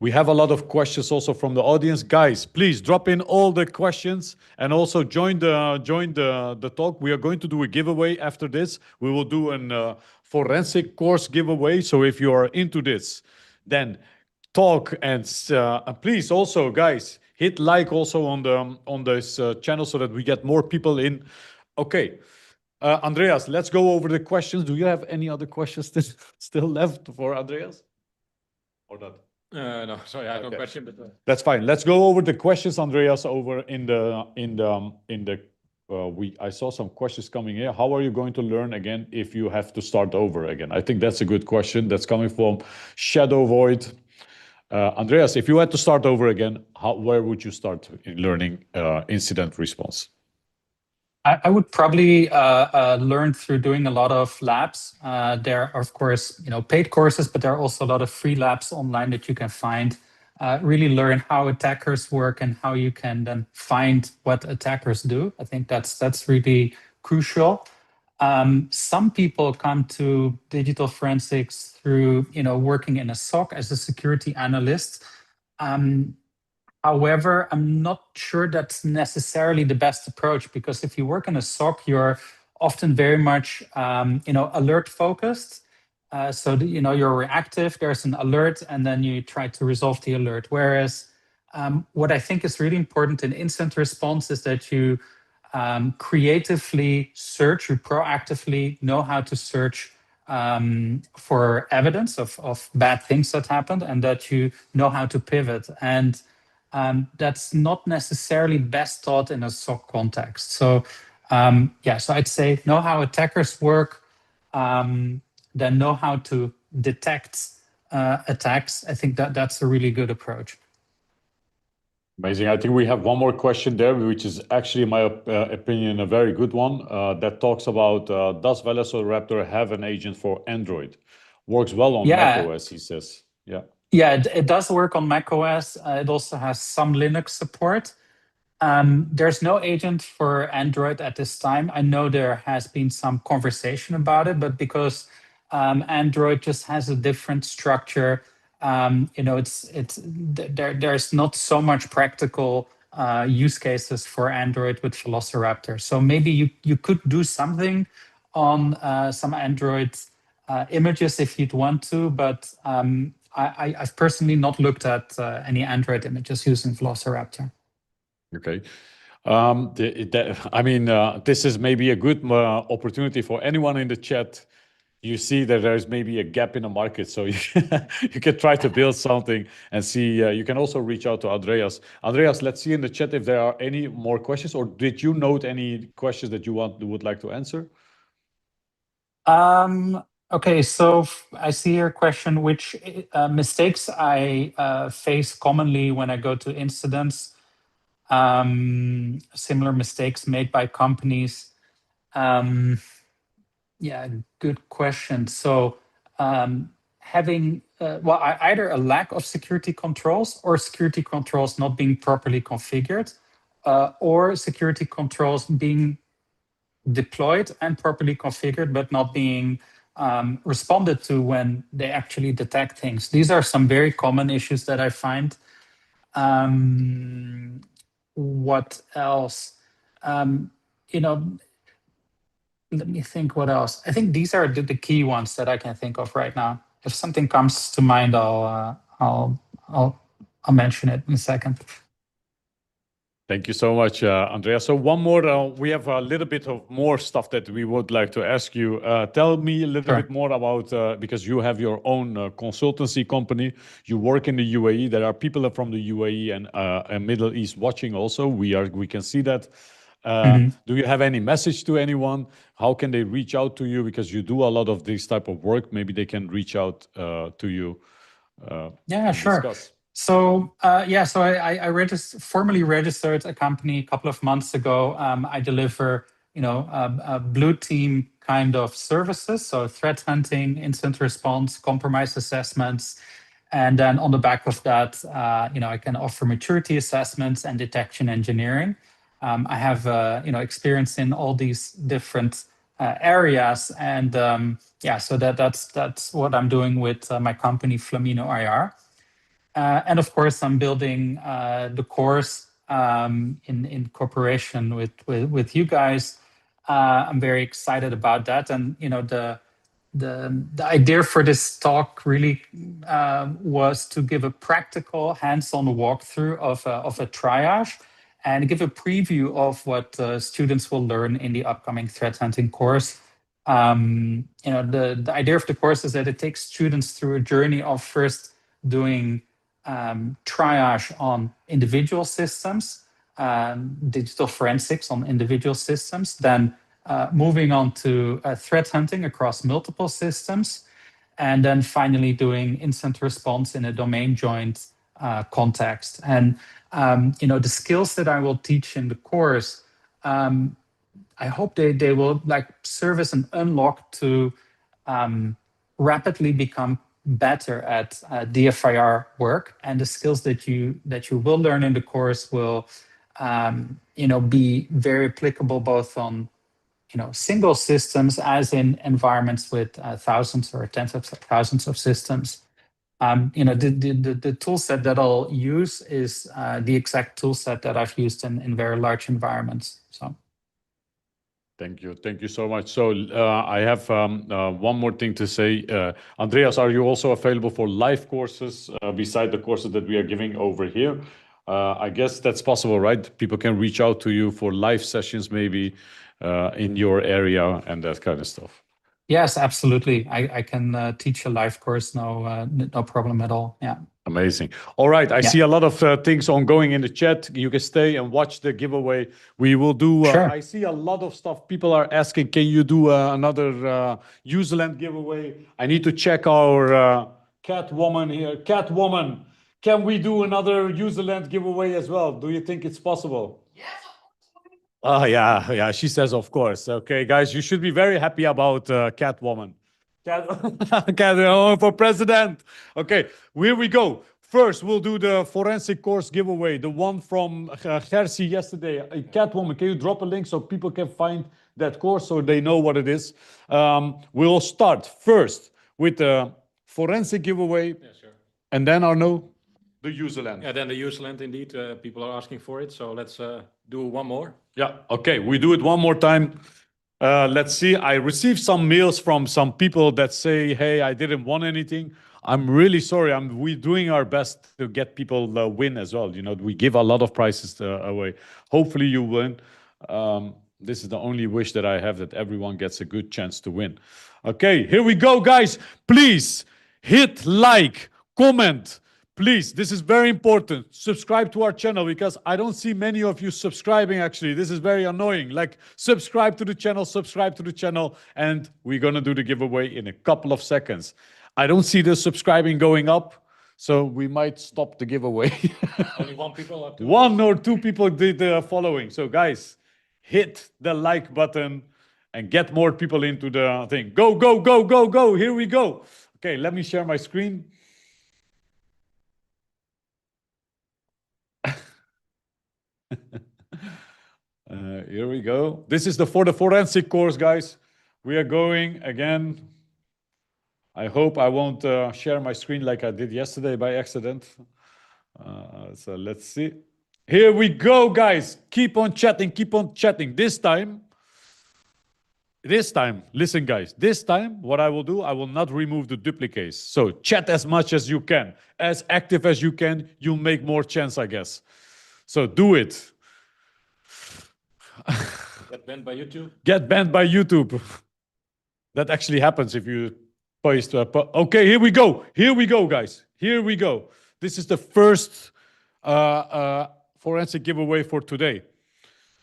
We have a lot of questions also from the audience. Guys, please drop in all the questions and also join the talk. We are going to do a giveaway after this. We will do an forensic course giveaway. So if you are into this, then talk and please also, guys, hit like also on this channel so that we get more people in. Okay, Andreas, let's go over the questions. Do you have any other questions still left for Andreas, or not? No, sorry, I have no question. But that's fine. Let's go over the questions, Andreas. Over I saw some questions coming here. How are you going to learn again if you have to start over again? I think that's a good question. That's coming from 𝗙𝗷𝗶𝗕𝗂𝗏. Andreas, if you had to start over again, where would you start in learning incident response? I would probably learn through doing a lot of labs. There are, of course, paid courses, but there are also a lot of free labs online that you can find. Really learn how attackers work and how you can then find what attackers do. I think that's really crucial. Some people come to digital forensics through working in a SOC as a security analyst. However, I'm not sure that's necessarily the best approach, because if you work in a SOC, you're often very much, alert focused. So you're reactive. There's an alert, and then you try to resolve the alert. Whereas, what I think is really important in incident response is that you creatively search, you proactively know how to search for evidence of bad things that happened, and that you know how to pivot. And that's not necessarily best taught in a SOC context. So so I'd say know how attackers work, then know how to detect attacks. I think that's a really good approach. Amazing. I think we have one more question there, which is actually, in my opinion, a very good one, that talks about, does Velociraptor have an agent for Android? Works well on macOS, he says. Yeah. Yeah, it does work on macOS. It also has some Linux support. There's no agent for Android at this time. I know there has been some conversation about it, but because Android just has a different structure, there's not so much practical use cases for Android with Velociraptor. So maybe you could do something on some Android images if you'd want to, but I've personally not looked at any Android images using Velociraptor. Okay. This is maybe a good opportunity for anyone in the chat. You see that there's maybe a gap in the market, so you can try to build something and see. You can also reach out to Andreas. Andreas, let's see in the chat if there are any more questions, or did you note any questions that you would like to answer? Okay, so I see your question, which mistakes I face commonly when I go to incidents, similar mistakes made by companies. Yeah, good question. So having, either a lack of security controls or security controls not being properly configured, or security controls being deployed and properly configured, but not being responded to when they actually detect things. These are some very common issues that I find. What else? let me think what else. I think these are the key ones that I can think of right now. If something comes to mind, I'll mention it in a second. Thank you so much, Andreas. So one more, we have a little bit of more stuff that we would like to ask you. Tell me a little bit more about, because you have your own consultancy company, you work in the UAE, there are people from the UAE and Middle East watching also, we can see that. Do you have any message to anyone? How can they reach out to you? Because you do a lot of this type of work, maybe they can reach out to you. Yeah, sure. Discuss. So so I formally registered a company a couple of months ago. I deliver, a blue team kind of services, so threat hunting, incident response, compromise assessments, and then on the back of that, I can offer maturity assessments and detection engineering. I have experience in all these different areas, and so that's what I'm doing with my company Flamino IR. And of course, I'm building the course in cooperation with you guys. I'm very excited about that. And the idea for this talk really was to give a practical, hands-on walkthrough of a triage and give a preview of what students will learn in the upcoming threat hunting course. The idea of the course is that it takes students through a journey of first doing triage on individual systems, digital forensics on individual systems, then moving on to threat hunting across multiple systems, and then finally doing incident response in a domain joint context. And the skills that I will teach in the course, I hope they will serve as an unlock to rapidly become better at DFIR work, and the skills that you will learn in the course will be very applicable both on single systems as in environments with thousands or tens of thousands of systems. The tool set that I'll use is the exact tool set that I've used in very large environments. So. Thank you so much. So I have one more thing to say. Andreas, are you also available for live courses beside the courses that we are giving over here? I guess that's possible, right? People can reach out to you for live sessions maybe in your area and that kind of stuff. Yes, absolutely. I can teach a live course, no problem at all. Yeah. Amazing. All right. I see a lot of things ongoing in the chat. You can stay and watch the giveaway. We will do, sure. I see a lot of stuff. People are asking, can you do another Userland giveaway? I need to check our Catwoman here. Catwoman, can we do another Userland giveaway as well? Do you think it's possible? Yes, of course. Oh, yeah. She says, of course. Okay, guys, you should be very happy about Catwoman. Catwoman for president. Okay, here we go. First, we'll do the forensic course giveaway, the one from 𝗥𝗙𝗙 yesterday. Catwoman, can you drop a link so people can find that course so they know what it is? We'll start first with the forensic giveaway. Yeah, sure. And then, Arno, the Userland. Yeah, then the Userland, indeed. People are asking for it. So let's do one more. Yeah, okay, we do it one more time. Let's see. I received some mails from some people that say, hey, I didn't want anything. I'm really sorry. We're doing our best to get people win as well. We give a lot of prizes away. Hopefully you win. This is the only wish that I have, that everyone gets a good chance to win. Okay, here we go, guys. Please hit like, comment. Please, this is very important. Subscribe to our channel because I don't see many of you subscribing actually. This is very annoying. Subscribe to the channel, and we're going to do the giveaway in a couple of seconds. I don't see the subscribing going up, so we might stop the giveaway. Only one people have to. One or two people did the following. So guys, hit the like button and get more people into the thing. Go, go, go, go, go. Here we go. Okay, let me share my screen. Here we go. This is for the forensic course, guys. We are going again. I hope I won't share my screen like I did yesterday by accident. So let's see. Here we go, guys. Keep on chatting. Keep on chatting. This time, This time, listen guys, this time what I will do, I will not remove the duplicates. So chat as much as you can, as active as you can, you'll make more chance, I guess. So do it. Get banned by YouTube. Get banned by YouTube. That actually happens if you post. Okay, here we go. Here we go, guys. Here we go. This is the first forensic giveaway for today.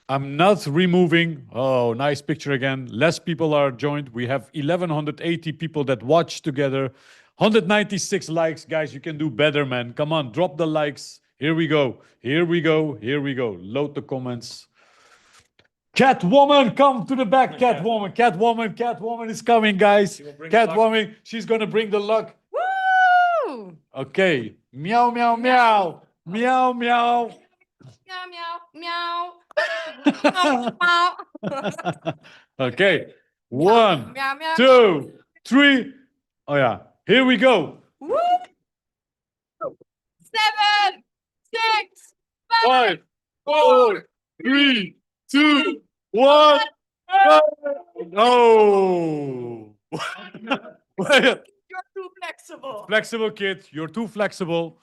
I'm not removing. Oh, nice picture again. Less people are joined. We have 1,180 people that watch together. 196 likes, guys. You can do better, man. Come on, drop the likes. Here we go. Here we go. Here we go. Load the comments. Catwoman, come to the back. Catwoman, Catwoman, Catwoman is coming, guys. Catwoman, she's gonna bring the luck. Woo! Okay. Meow, meow, meow. Meow, meow. Meow, meow, meow. Okay. One, Meow, meow. 2, 3. Oh yeah. Here we go. Woo! 7, 6, 5, 4, 3, 2, 1. No. You're too flexible. Flexible kid, you're too flexible.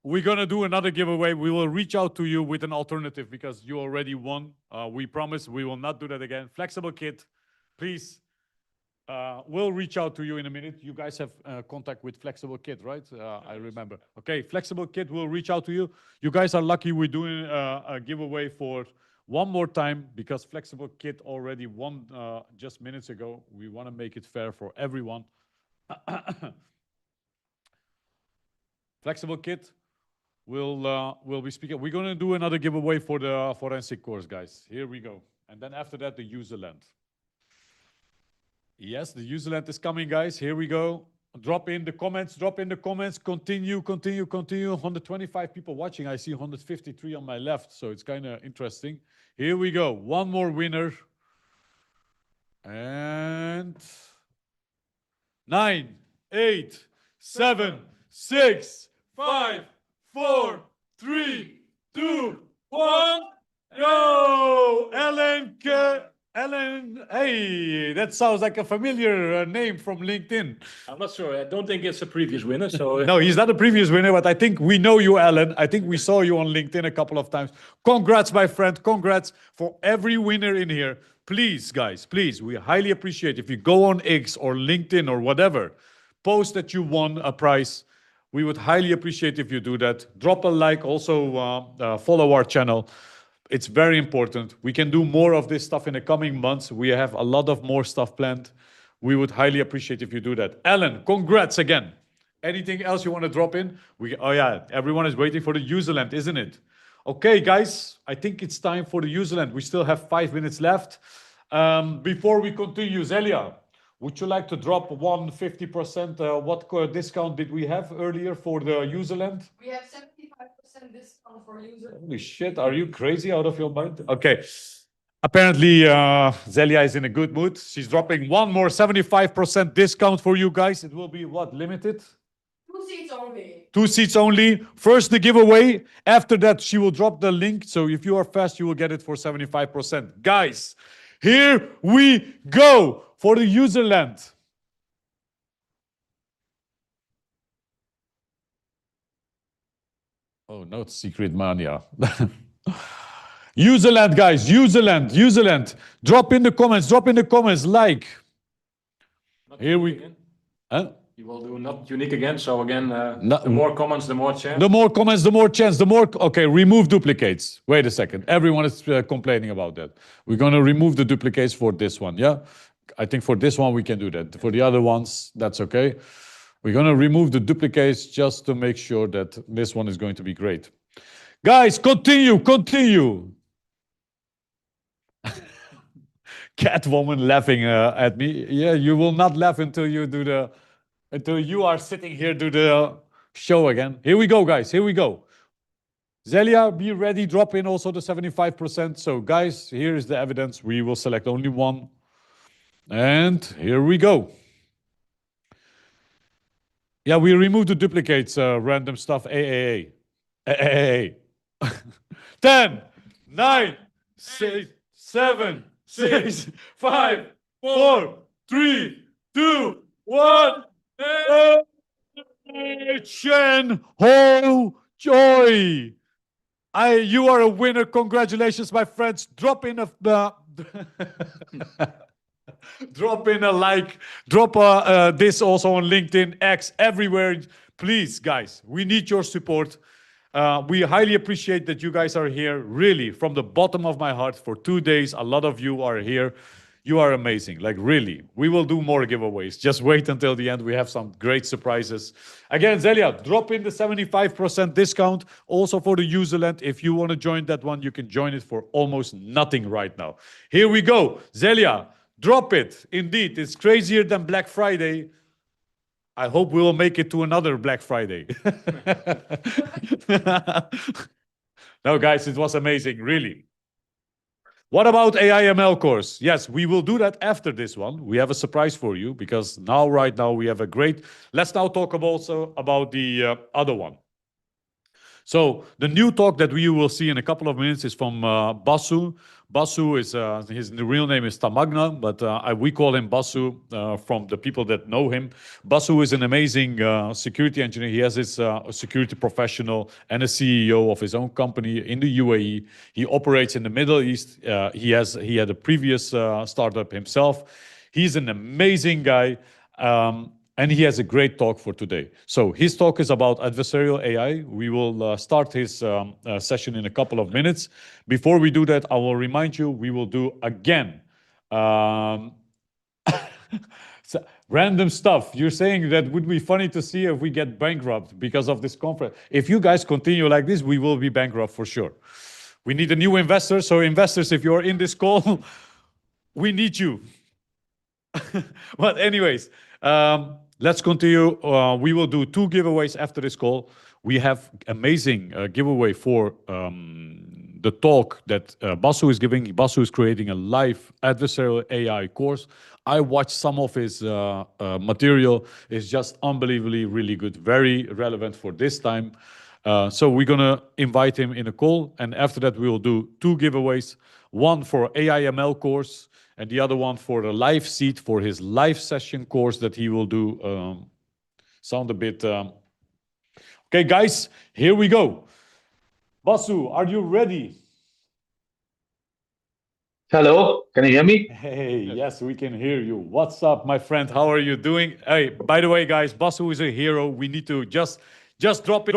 We're gonna do another giveaway. We will reach out to you with an alternative because you already won. We promise we will not do that again. Flexible kid, please. We'll reach out to you in a minute. You guys have contact with Flexible Kid, right? I remember. Okay, Flexible Kid will reach out to you. You guys are lucky we're doing a giveaway for one more time because Flexible Kid already won just minutes ago. We want to make it fair for everyone. Flexible Kid will be speaking. We're going to do another giveaway for the forensic course, guys. Here we go. And then after that, the Userland. Yes, the Userland is coming, guys. Here we go. Drop in the comments. Drop in the comments. Continue, continue, continue. 125 people watching. I see 153 on my left, so it's kind of interesting. Here we go. One more winner. And 9, 8, 7, 6, 5, 4, 3, 2, 1. Go! Ellen, hey, that sounds like a familiar name from LinkedIn. I'm not sure. I don't think it's a previous winner. So No, he's not a previous winner, but I think we know you, Ellen. I think we saw you on LinkedIn a couple of times. Congrats, my friend. Congrats for every winner in here. Please, guys, please, we highly appreciate if you go on X or LinkedIn or whatever, post that you won a prize. We would highly appreciate if you do that. Drop a like, also follow our channel. It's very important. We can do more of this stuff in the coming months. We have a lot of more stuff planned. We would highly appreciate if you do that. Ellen, congrats again. Anything else you want to drop in? Oh yeah, everyone is waiting for the Userland, isn't it? Okay, guys, I think it's time for the Userland. We still have 5 minutes left. Before we continue, Zelia, would you like to drop 150%? What discount did we have earlier for the Userland? We have 75% discount for users. Holy shit, are you crazy out of your mind? Okay. Apparently, Zelia is in a good mood. She's dropping one more 75% discount for you guys. It will be what, limited? 2 seats only. 2 seats only. First, the giveaway. After that, she will drop the link. So if you are fast, you will get it for 75%. Guys, here we go for the Userland. Oh, no, it's Secret Mania. Userland, guys, Userland. Drop in the comments, like. Here we... Huh? you will do not unique again. So again, the more comments, the more chance. The more comments, the more chance, the more... Okay, remove duplicates. Wait a second. Everyone is complaining about that. We're going to remove the duplicates for this one, yeah? I think for this one, we can do that. For the other ones, that's okay. We're going to remove the duplicates just to make sure that this one is going to be great. Guys, continue. Catwoman laughing at me. Yeah, you will not laugh until you do the... Until you are sitting here do the show again. Here we go, guys. Here we go. Zelia, be ready. Drop in also the 75%. So, guys, here is the evidence. We will select only one. And here we go. Yeah, we removed the duplicates, random stuff. 10, 9, 6, 7, 6, 5, 4, 3, 2, 1. Chen Ho Joy. You are a winner. Congratulations, my friends. Drop in a drop in a like. Drop this also on LinkedIn, X, everywhere. Please, guys, we need your support. We highly appreciate that you guys are here. Really, from the bottom of my heart, for 2 days, a lot of you are here. You are amazing. Like, really, we will do more giveaways. Just wait until the end. We have some great surprises. Again, Zelia, drop in the 75% discount also for the Userland. If you want to join that one, you can join it for almost nothing right now. Here we go. Zelia, drop it. Indeed, it's crazier than Black Friday. I hope we will make it to another Black Friday. No, guys, it was amazing, really. What about AI/ML course? Yes, we will do that after this one. We have a surprise for you because right now we have a great... Let's now talk also about the other one. So the new talk that we will see in a couple of minutes is from Basu. Basu is, his real name is Tamaghna, but we call him Basu from the people that know him. Basu is an amazing security engineer. He has his security professional and a CEO of his own company in the UAE. He operates in the Middle East. He had a previous startup himself. He's an amazing guy. And he has a great talk for today. So his talk is about adversarial AI. We will start his session in a couple of minutes. Before we do that, I will remind you, we will do again random stuff. You're saying that would be funny to see if we get bankrupt because of this conference. If you guys continue like this, we will be bankrupt for sure. We need a new investor. So investors, if you're in this call, we need you. But anyways, let's continue. We will do 2 giveaways after this call. We have amazing giveaway for the talk that Basu is giving. Basu is creating a live adversarial AI course. I watched some of his material. It's just unbelievably really good, very relevant for this time. So we're going to invite him in a call. And after that, we will do 2 giveaways. One for AI/ML course, and the other one for the live seat for his live session course that he will do. Sound a bit... Okay, guys, here we go. Basu, are you ready? Hello, can you hear me? Hey, yes, we can hear you. What's up, my friend? How are you doing? Hey, by the way, guys, Basu is a hero. We need to just drop it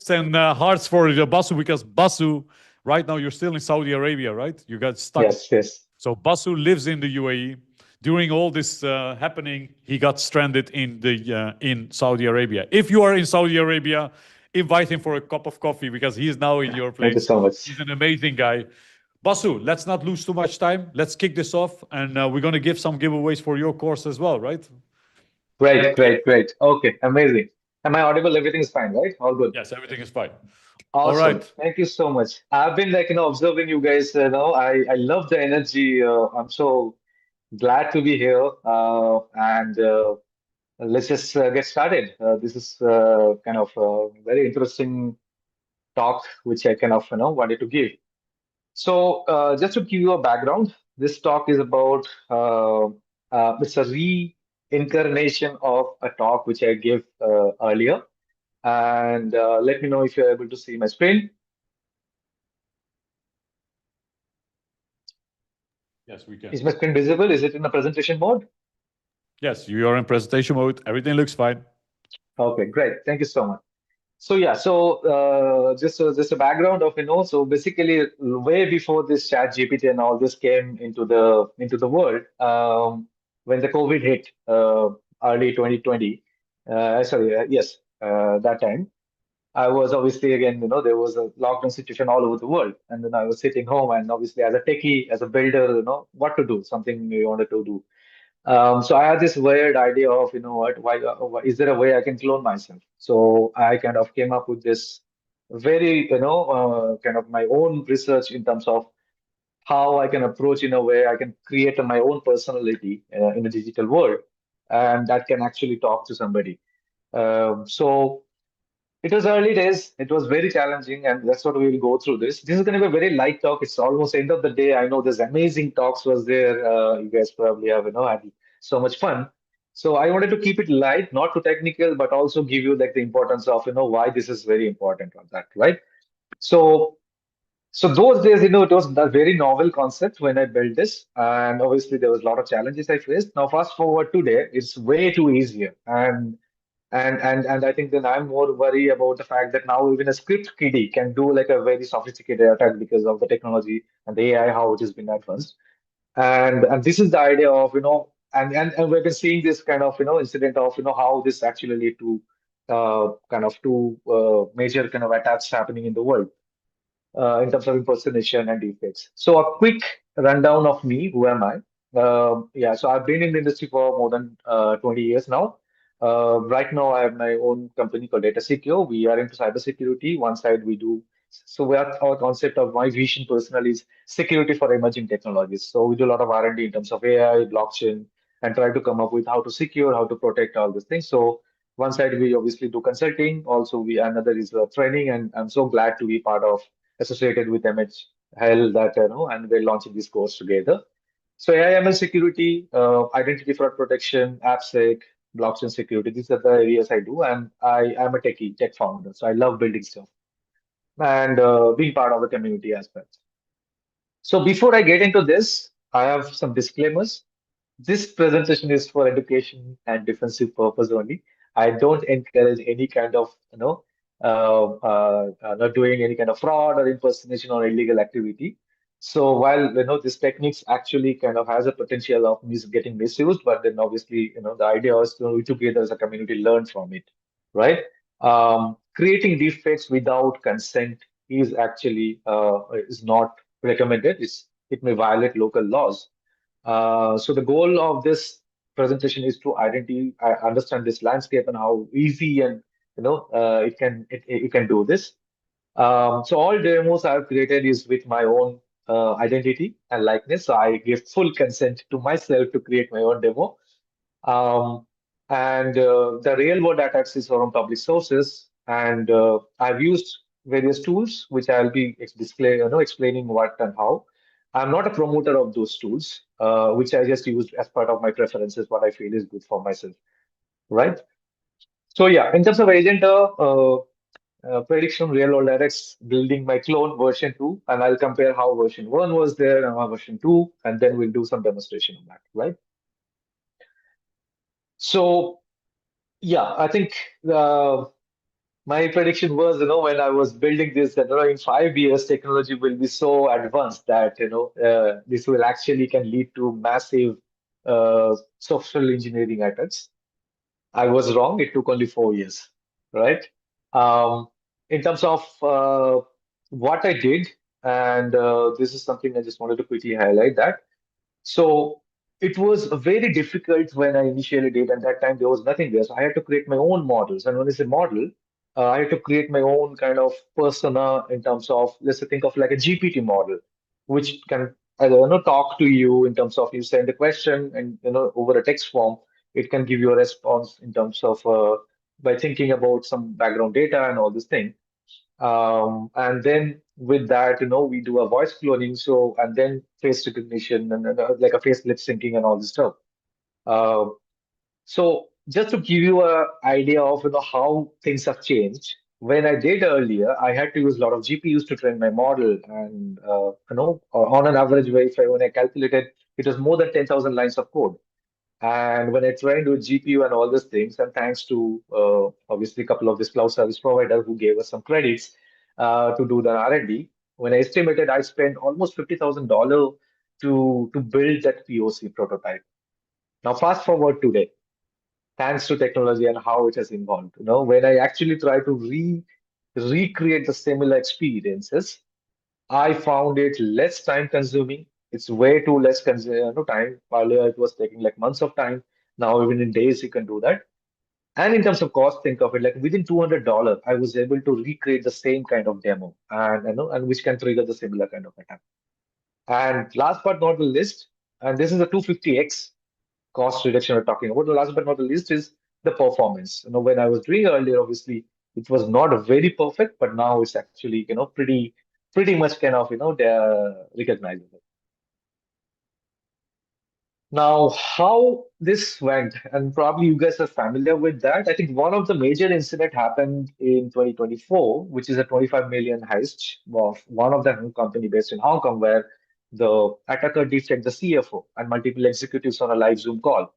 and hearts for Basu, because Basu, right now you're still in Saudi Arabia, right? You got stuck. Yes. So Basu lives in the UAE. During all this happening, he got stranded in Saudi Arabia. If you are in Saudi Arabia, invite him for a cup of coffee because he is now in your place. Thank you so much. He's an amazing guy. Basu, let's not lose too much time. Let's kick this off, and we're going to give some giveaways for your course as well, right? Great. Okay, amazing. Am I audible? Everything is fine, right? All good. Yes, everything is fine. Awesome. All right. Thank you so much. I've been observing you guys. I love the energy. I'm so glad to be here. And let's just get started. This is kind of a very interesting talk, which I kind of wanted to give. So just to give you a background, this talk is about, it's a reincarnation of a talk which I gave earlier. And let me know if you're able to see my screen. Yes, we can. Is my screen visible? Is it in a presentation mode? Yes, you are in presentation mode. Everything looks fine. Okay, great. Thank you so much. So yeah, just a background of so basically way before this ChatGPT and all this came into the world, when the COVID hit early 2020, that time, I was obviously again there was a lockdown situation all over the world, and then I was sitting home, and obviously as a techie, as a builder, what to do, something we wanted to do. So I had this weird idea of, why is there a way I can clone myself? So I kind of came up with this very, kind of my own research in terms of how I can approach in a way I can create my own personality in the digital world, and that can actually talk to somebody. So It was early days. It was very challenging, and that's what we will go through this. This is going to be a very light talk. It's almost end of the day. I know there's amazing talks was there. You guys probably have, had so much fun. So I wanted to keep it light, not too technical, but also give you like the importance of, why this is very important on that, right? So, so those days, it was a very novel concept when I built this, and obviously there was a lot of challenges I faced. Now, fast forward today, it's way too easier, and I think then I'm more worried about the fact that now even a script kiddie can do like a very sophisticated attack because of the technology and the AI how it has been advanced. And this is the idea of and we've been seeing this kind of incident of how this actually lead to kind of two major kind of attacks happening in the world in terms of impersonation and deepfakes. So a quick rundown of me. Who am I? Yeah, so I've been in the industry for more than 20 years now. Right now, I have my own company called DataSecure. We are into cybersecurity. One side we do. So our concept of my vision personally is security for emerging technologies. So we do a lot of R&D in terms of AI, blockchain, and try to come up with how to secure, how to protect all these things. So one side we obviously do consulting. Also, another is training, and I'm so glad to be part of associated with MHL that and we're launching this course together. So AI/ML security, identity fraud protection, AppSec, blockchain security. These are the areas I do, and I am a tech founder. So I love building stuff and being part of the community aspect. So before I get into this, I have some disclaimers. This presentation is for education and defensive purpose only. I don't encourage any kind of, not doing any kind of fraud or impersonation or illegal activity. So while these techniques actually kind of has a potential of getting misused, but then obviously the idea is we together as a community learn from it, right? Creating deepfakes without consent is actually is not recommended. It may violate local laws. So the goal of this presentation is to understand this landscape and how easy and it can do this. So all demos I've created is with my own identity and likeness. So I give full consent to myself to create my own demo. And the real world attacks is from public sources. And I've used various tools, which I'll be explaining what and how. I'm not a promoter of those tools, which I just used as part of my preferences, what I feel is good for myself, right? So yeah, in terms of agent prediction, real world attacks, building my clone version 2, and I'll compare how version 1 was there and how version 2, and then we'll do some demonstration of that, right? So yeah, I think my prediction was, when I was building this, that in 5 years, technology will be so advanced that this will actually can lead to massive social engineering attacks. I was wrong. It took only 4 years, right? In terms of what I did, and this is something I just wanted to quickly highlight that. So it was very difficult when I initially did, and that time there was nothing there. So I had to create my own models. And when I say model, I had to create my own kind of persona in terms of, let's say, think of like a GPT model, which can talk to you in terms of you send a question and over a text form, it can give you a response in terms of by thinking about some background data and all this thing. And then with that, we do a voice cloning, so and then face recognition and like a face lip syncing and all this stuff. So just to give you an idea of how things have changed. When I did earlier, I had to use a lot of GPUs to train my model, and on an average way, when I calculated, it was more than 10,000 lines of code. And when I trained with GPU and all these things, and thanks to obviously a couple of this cloud service provider who gave us some credits to do the R&D, when I estimated, I spent almost $50,000 to build that POC prototype. Now fast forward today, thanks to technology and how it has evolved. When I actually try to recreate the similar experiences, I found it less time consuming. It's way too less time. Earlier it was taking like months of time. Now even in days you can do that. And in terms of cost, think of it like within $200, I was able to recreate the same kind of demo, and which can trigger the similar kind of attack. And last but not the least, and this is a 250x cost reduction we're talking about. The last but not the least is the performance. When I was doing earlier, obviously It was not very perfect, but now it's actually, pretty much kind of, recognizable. Now, how this went, and probably you guys are familiar with that. I think one of the major incident happened in 2024, which is a 25 million heist of one of the company based in Hong Kong, where the attacker defected the CFO and multiple executives on a live Zoom call.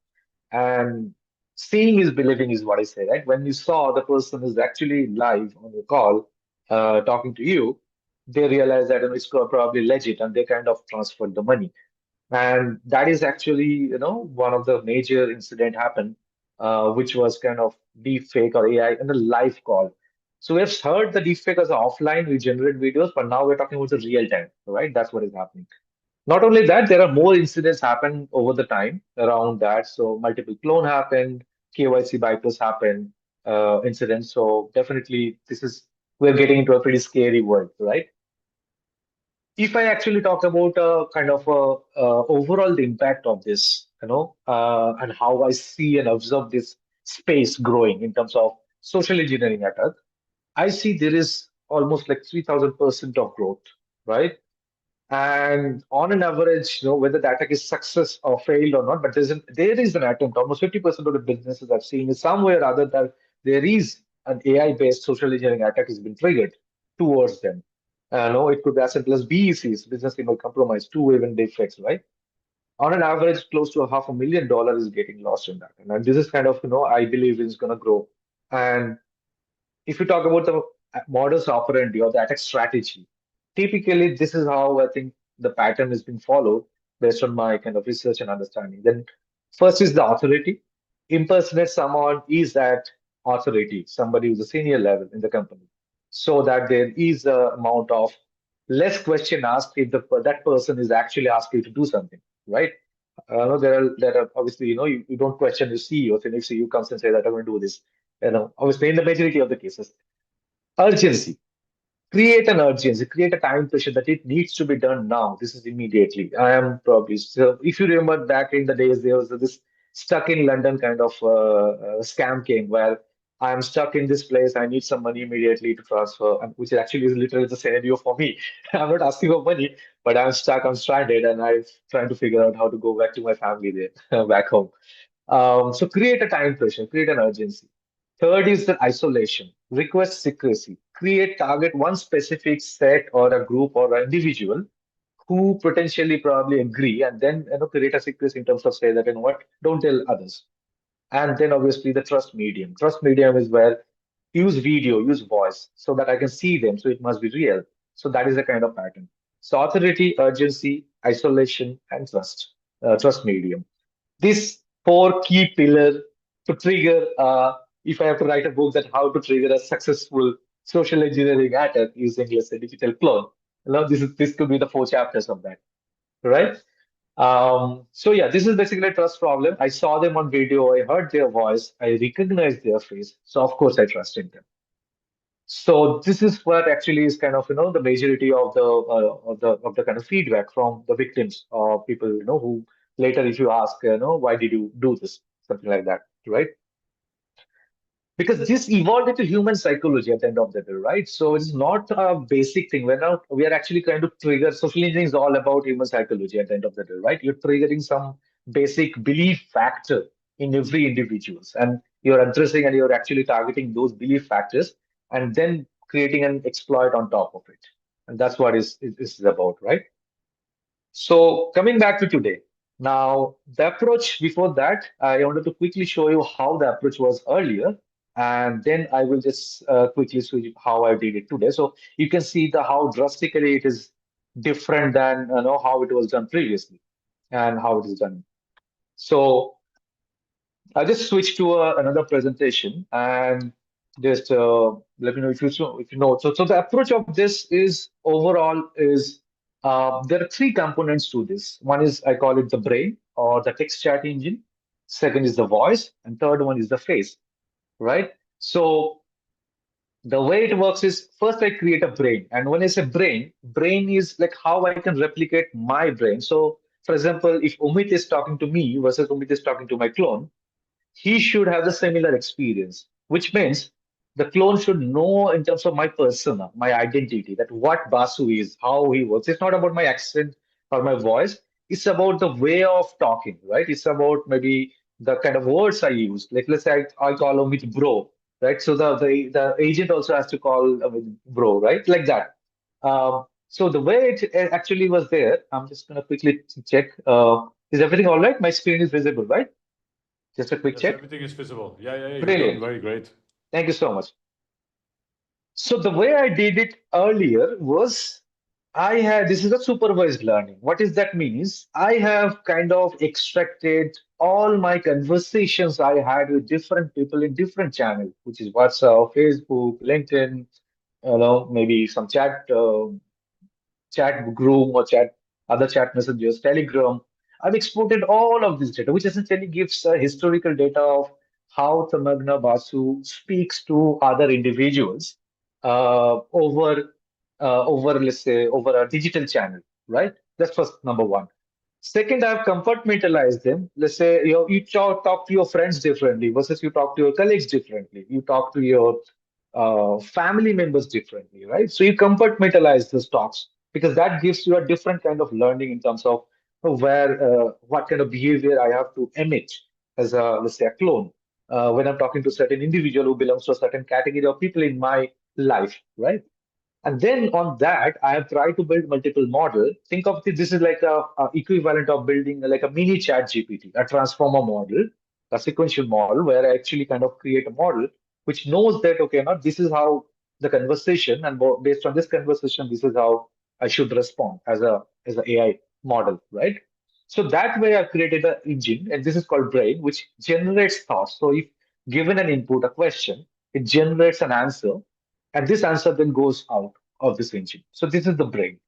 And seeing is believing is what I say, right? When you saw the person is actually live on the call, talking to you, they realize that it's probably legit, and they kind of transferred the money. And that is actually, one of the major incident happened, which was kind of deep fake or AI in a live call. So we've heard the deep fake as offline, we generate videos, but now we're talking about the real time, right? That's what is happening. Not only that, there are more incidents happen over the time around that. So multiple clone happened, KYC bypass happened, incidents. So definitely we're getting into a pretty scary world, right? If I actually talk about kind of overall the impact of this, and how I see and observe this space growing in terms of social engineering attack, I see there is almost like 3,000% of growth, right? And on an average, whether the attack is success or failed or not, but there is an attempt. Almost 50% of the businesses I've seen is somewhere or other that there is an AI-based social engineering attack has been triggered towards them. No, it could be as simple as BECs, business email compromise, two even defects, right? On an average, close to $500,000 is getting lost in that. And this is kind of, I believe is going to grow. And if you talk about the modus operandi or the attack strategy, typically this is how I think the pattern has been followed based on my kind of research and understanding. Then first is the authority. Impersonate someone is that authority, somebody who's a senior level in the company, so that there is a amount of less question asked if that person is actually asking you to do something, right? There are obviously, you don't question your CEO. So if CEO comes and say that I'm going to do this, obviously in the majority of the cases, urgency. Create an urgency, create a time pressure that it needs to be done now. This is immediately. I am probably, so if you remember back in the days, there was this stuck in London kind of scam came where I'm stuck in this place. I need some money immediately to transfer, which actually is literally the scenario for me. I'm not asking for money, but I'm stuck, I'm stranded, and I'm trying to figure out how to go back to my family there, back home. So create a time pressure, create an urgency. Third is the isolation, request secrecy, target one specific set or a group or an individual who potentially probably agree, and then create a secrecy in terms of say that what, don't tell others. And then obviously the trust medium. Trust medium is where use video, use voice so that I can see them, so it must be real. So that is the kind of pattern. So authority, urgency, isolation, and trust medium. These four key pillars to trigger, if I have to write a book that how to trigger a successful social engineering attack using, let's say, digital clone. This could be the 4 chapters of that, right? So yeah, this is basically a trust problem. I saw them on video, I heard their voice, I recognized their face, so of course I trusted them. So this is what actually is kind of the majority of the kind of feedback from the victims or people who later, if you ask why did you do this, something like that, right? Because this evolved into human psychology at the end of the day, right? So it's not a basic thing. We are actually trying to trigger. Social engineering is all about human psychology at the end of the day, right? You're triggering some basic belief factor in every individuals, and you're addressing and you're actually targeting those belief factors, and then creating an exploit on top of it. And that's what is about, right? So coming back to today. Now, the approach before that, I wanted to quickly show you how the approach was earlier. And then I will just quickly switch how I did it today. So you can see how drastically it is different than how it was done previously and how it is done. So I'll just switch to another presentation and just let me know if you know. So the approach of this is overall is there are 3 components to this. One is I call it the brain or the text chat engine. Second is the voice, and third one is the face, right? So the way it works is first I create a brain, and when I say brain is like how I can replicate my brain. So for example, if Umit is talking to me versus Umit is talking to my clone, he should have the similar experience, which means the clone should know in terms of my persona, my identity, that what Basu is, how he works. It's not about my accent or my voice. It's about the way of talking, right? It's about maybe the kind of words I use. Like let's say I call him with bro, right? So the agent also has to call with bro, right? Like that. So the way it actually was there, I'm just gonna quickly check. Is everything all right? My screen is visible, right? Just a quick Yes, check. everything is visible. Yeah, you're doing Brilliant. very great. Thank you so much. So the way I did it earlier was this is a supervised learning. What does that means? I have kind of extracted all my conversations I had with different people in different channels, which is WhatsApp, Facebook, LinkedIn, maybe some chat group or other chat messengers, Telegram. I've exported all of this data, which essentially gives historical data of how Tamaghna Basu speaks to other individuals over let's say over a digital channel, right? That's first number one. Second, I've compartmentalized them. Let's say you talk to your friends differently versus you talk to your colleagues differently. You talk to your family members differently, right? So you compartmentalize those talks because that gives you a different kind of learning in terms of what kind of behavior I have to emit as a, let's say, a clone when I'm talking to a certain individual who belongs to a certain category of people in my life, right? And then on that, I have tried to build multiple models. Think of this is like a equivalent of building like a mini chat GPT, a transformer model, a sequential model, where I actually kind of create a model which knows that, okay, now this is how the conversation, and based on this conversation, this is how I should respond as an AI model, right? So that way I've created an engine, and this is called Brain, which generates thoughts. So if given an input, a question, it generates an answer, and this answer then goes out of this engine. So this is the brain.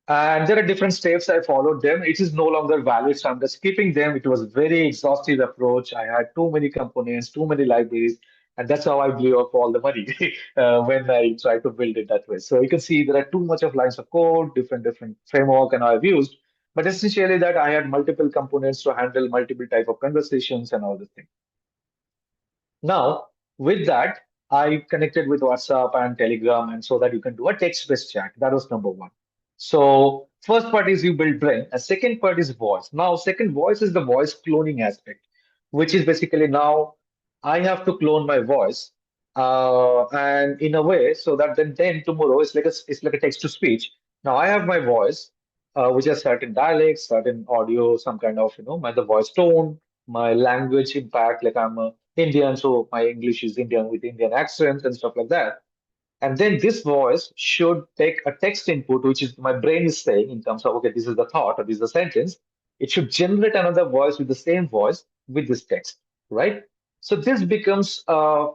And there are different steps. I followed them. It is no longer valid, so I'm just skipping them. It was very exhaustive approach. I had too many components, too many libraries, and that's how I blew up all the money when I tried to build it that way. So you can see there are too much of lines of code, different framework, and I've used. But essentially that I had multiple components to handle multiple type of conversations and all the things. Now, with that, I connected with WhatsApp and Telegram, and so that you can do a text-based chat. That was number one. So first part is you build brain. A second part is voice. Now, second voice is the voice cloning aspect, which is basically now I have to clone my voice, and in a way, so that then tomorrow it's like a text to speech. Now I have my voice, which has certain dialects, certain audio, some kind of my the voice tone, my language impact. Like I'm a Indian, so my English is Indian with Indian accents and stuff like that. And then this voice should take a text input, which is my brain is saying in terms of, okay, this is the thought or this is the sentence. It should generate another voice with the same voice with this text, right? So this becomes a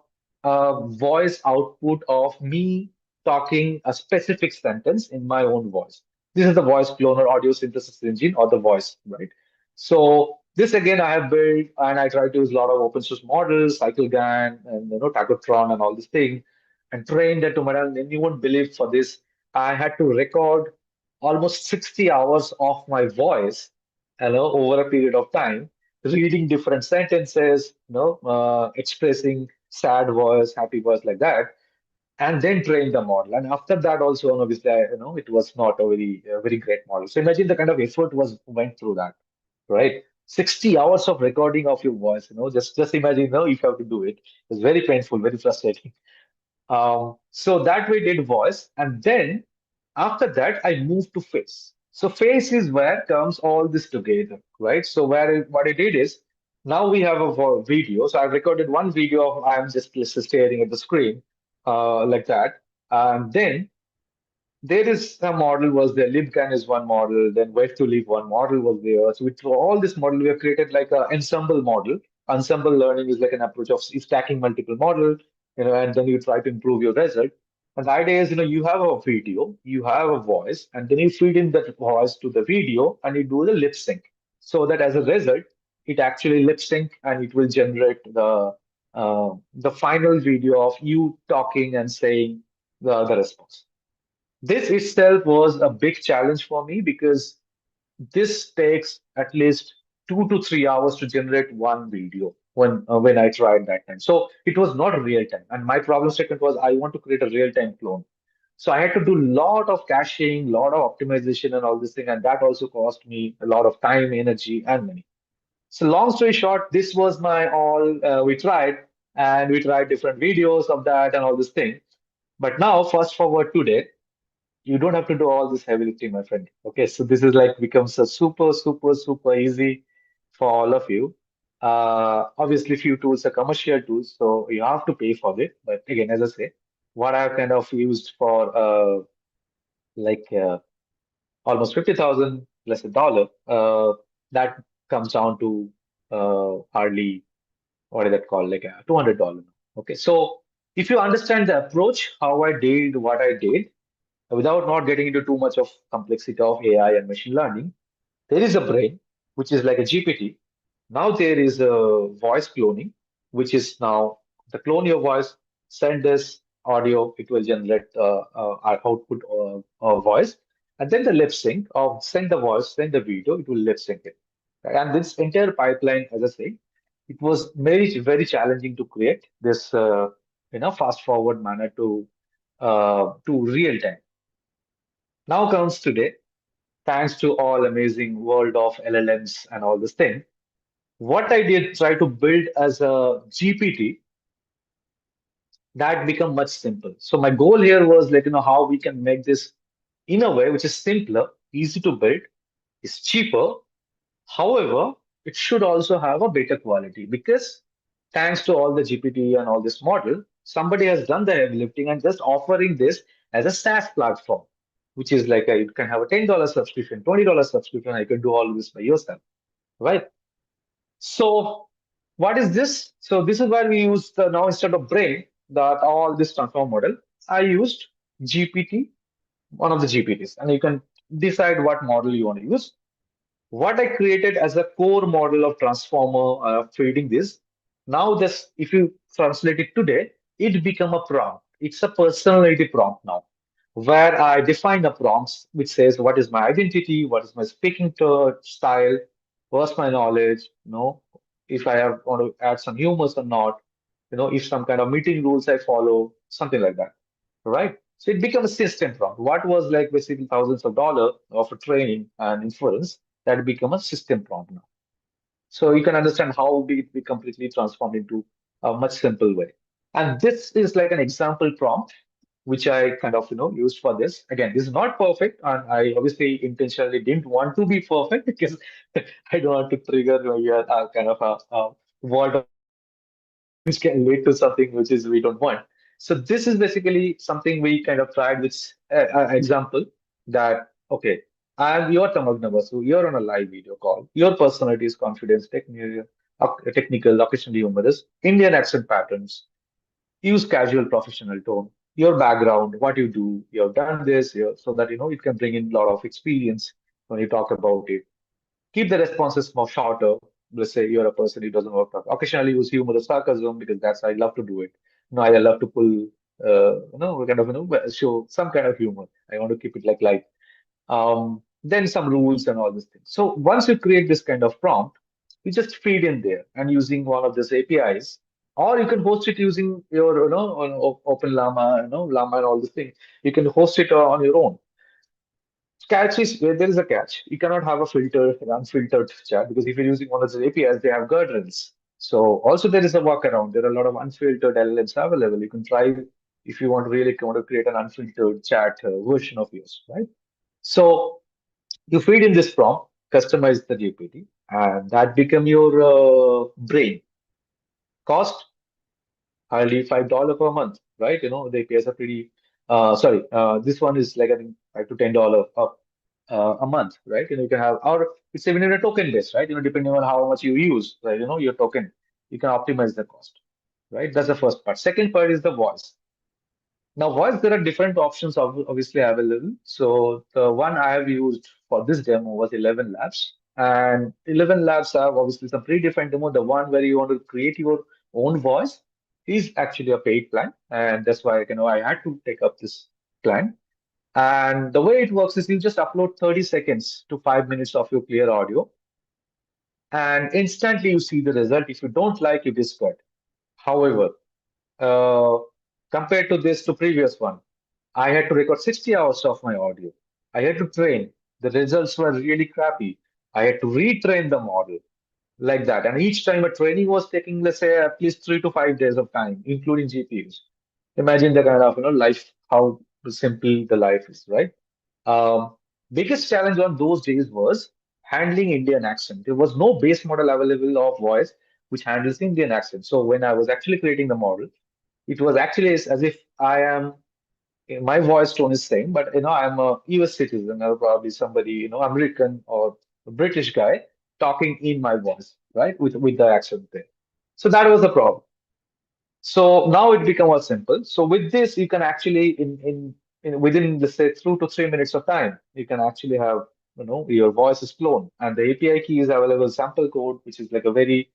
voice output of me talking a specific sentence in my own voice. This is the voice cloner audio synthesis engine or the voice, right? So this again I have built, and I try to use a lot of open source models, CycleGAN and Tacotron and all these things, and trained it to my own. And you won't believe for this, I had to record almost 60 hours of my voice, over a period of time, reading different sentences, expressing sad voice, happy voice like that, and then train the model. And after that, also, obviously, it was not a very great model. So imagine the kind of effort went through that, right? 60 hours of recording of your voice, just imagine, if you have to do it. It's very painful, very frustrating. So that we did voice, and then after that, I moved to face. So face is where comes all this together, right? So what I did is now we have a video. So I recorded one video of I'm just staring at the screen, like that, and then there is a model was there. LibGAN is one model. Then Web to Live one model was there. So with all this model, we have created like an ensemble model. Ensemble learning is like an approach of stacking multiple model, and then you try to improve your result. And the idea is, you have a video, you have a voice, and then you feed in that voice to the video, and you do the lip sync, so that as a result, it actually lip sync and it will generate the final video of you talking and saying the response. This itself was a big challenge for me because this takes at least 2 to 3 hours to generate one video. when I tried that time. So it was not real time. And my problem statement was I want to create a real time clone. So I had to do a lot of caching, lot of optimization and all this thing. And that also cost me a lot of time, energy, and money. So long story short, this was my all we tried, and we tried different videos of that and all this thing. But now, fast forward today, you don't have to do all this heavy lifting, my friend. Okay, so this is like becomes a super easy for all of you. Obviously, few tools are commercial tools, so you have to pay for it. But again, as I say, what I've kind of used for like almost 50,000 plus $1, that comes down to hardly, what is that called, like $200. Okay, so if you understand the approach, how I did what I did, without not getting into too much of complexity of AI and machine learning, there is a brain, which is like a GPT. Now there is a voice cloning, which is now the clone your voice, send this audio, it will generate our output voice, and then the lip sync of send the voice, send the video, it will lip sync it. And this entire pipeline, as I say, it was very challenging to create this fast forward manner to real time. Now comes today, thanks to all amazing world of LLMs and all this thing. What I did try to build as a GPT that become much simple. So my goal here was like, how we can make this in a way which is simpler, easy to build, is cheaper. However, it should also have a better quality because thanks to all the GPT and all this model, somebody has done the heavy lifting and just offering this as a SaaS platform, which is like you can have a $10 subscription, $20 subscription, you can do all this by yourself, right? So what is this? So this is where we use now instead of brain, that all this transform model, I used GPT, one of the GPTs, and you can decide what model you want to use. What I created as a core model of transformer feeding this, now this, if you translate it today, it become a prompt. It's a personality prompt now, where I define a prompts which says what is my identity, what is my speaking style, what's my knowledge, if I have want to add some humors or not, if some kind of meeting rules I follow, something like that, right? So it becomes a system prompt. What was like basically thousands of dollars of a training and inference, that become a system prompt now. So you can understand how it be completely transformed into a much simple way. And this is like an example prompt, which I kind of used for this. Again, this is not perfect, and I obviously intentionally didn't want to be perfect because I don't want to trigger a kind of a word which can lead to something which is we don't want. So this is basically something we kind of tried, which example that okay, I'm your Tamaghna Basu, you're on a live video call. Your personality is confidence, technical, occasionally humorous, Indian accent patterns, use casual professional tone, your background, what you do, you've done this, so that it can bring in a lot of experience when you talk about it. Keep the responses more shorter. Let's say you're a person who doesn't work out. Occasionally use humor or sarcasm because that's I love to do it. I love to pull, kind of, show some kind of humor. I want to keep it like light. Then some rules and all these things. So once you create this kind of prompt, you just feed in there and using one of these APIs, or you can host it using your, on Open Llama, Llama and all these things. You can host it on your own. Catch is there is a catch. You cannot have a unfiltered chat because if you're using one of the APIs, they have guardrails. So also there is a workaround. There are a lot of unfiltered LLMs available. You can try if you want to create an unfiltered chat version of yours, right? So you feed in this prompt, customize the GPT, and that become your brain. Cost hardly $5 per month, right? The APIs are pretty. This one is like I think $5 to $10 a month, right? You can have, or it's even in a token base, right? Depending on how much you use, right? Your token, you can optimize the cost, right? That's the first part. Second part is the voice. Now, voice, there are different options obviously available. So the one I have used for this demo was 11 Labs. And 11 Labs have obviously some predefined demo. The one where you want to create your own voice is actually a paid plan. And that's why I had to take up this plan. And the way it works is you just upload 30 seconds to 5 minutes of your clear audio. and instantly you see the result. If you don't like, you discard. However, compared to this to previous one, I had to record 60 hours of my audio. I had to train. The results were really crappy. I had to retrain the model like that. And each time a training was taking, let's say, at least 3 to 5 days of time, including GPUs. Imagine the kind of life, how simple the life is, right? Biggest challenge on those days was handling Indian accent. There was no base model available of voice which handles Indian accent. So when I was actually creating the model, it was actually as if I am, my voice tone is same, but I'm a US citizen or probably somebody, American or a British guy talking in my voice, right? With the accent there. So that was the problem. So now it became more simple. So with this, you can actually in within let's say 2 to 3 minutes of time, you can actually have your voice is cloned, and the API key is available sample code, which is like a very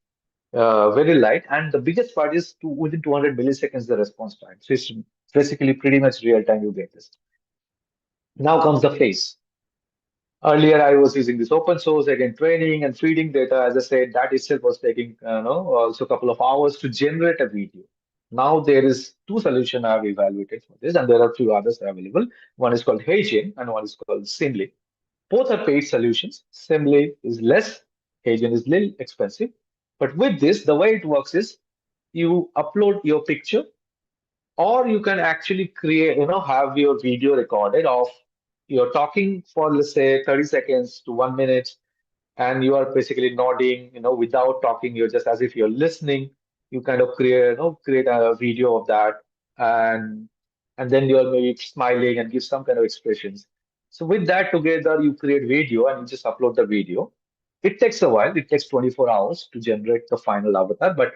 light. And the biggest part is within 200 milliseconds the response time. So it's basically pretty much real time you get this. Now comes the face. Earlier, I was using this open source, again, training and feeding data. As I said, that itself was taking also a couple of hours to generate a video. Now there is two solutions I have evaluated for this, and there are a few others available. One is called HeyGen and one is called Simly. Both are paid solutions. Simly is less, HeyGen is little expensive. But with this, the way it works is you upload your picture, or you can actually create, have your video recorded of you're talking for, let's say, 30 seconds to 1 minute, and you are basically nodding, without talking. You're just as if you're listening. You kind of create a video of that, and then you're maybe smiling and give some kind of expressions. So with that together, you create video and you just upload the video. It takes a while. It takes 24 hours to generate the final avatar, but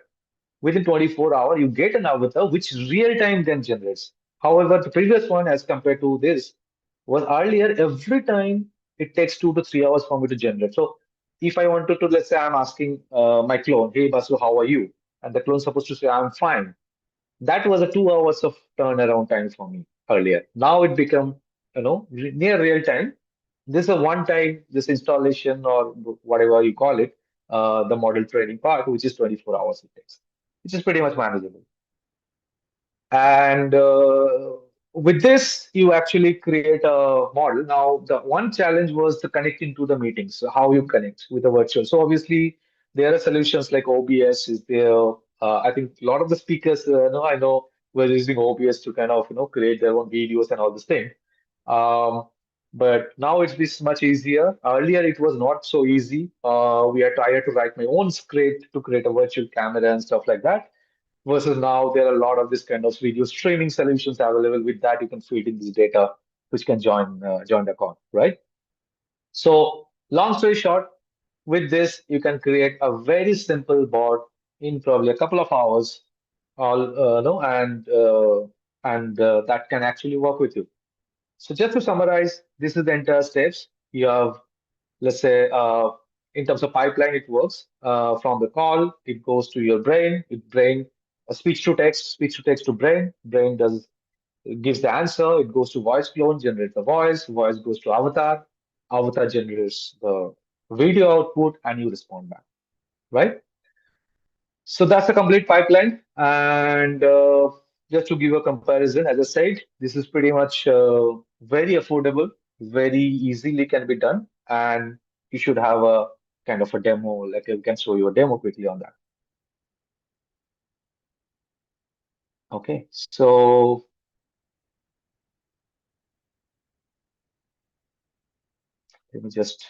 within 24 hours, you get an avatar which real time then generates. However, the previous one as compared to this was earlier, every time it takes 2 to 3 hours for me to generate. So if I wanted to, let's say I'm asking my clone, hey Basu, how are you? And the clone is supposed to say, I'm fine. That was a 2 hours of turnaround time for me earlier. Now it become, near real time. This is a one time, this installation or whatever you call it, the model training part, which is 24 hours it takes, which is pretty much manageable. And with this, you actually create a model. Now, the one challenge was the connecting to the meetings, so how you connect with the virtual. So obviously, there are solutions like OBS is there. I think a lot of the speakers, I know, were using OBS to kind of, create their own videos and all this thing. But now it's much easier. Earlier, it was not so easy. I had to write my own script to create a virtual camera and stuff like that. Versus now, there are a lot of this kind of video streaming solutions available. With that, you can feed in this data, which can join the call, right? So, long story short, with this, you can create a very simple bot in probably a couple of hours, and that can actually work with you. So, just to summarize, this is the entire steps. You have, let's say, in terms of pipeline, it works from the call. It goes to your brain. Speech to text to brain. Brain gives the answer. It goes to voice clone, generates the voice. Voice goes to avatar. Avatar generates the video output, and you respond back, right? So that's the complete pipeline. And just to give a comparison, as I said, this is pretty much very affordable, very easily can be done, and you should have a kind of a demo. Like I can show you a demo quickly on that. Okay, so let me just.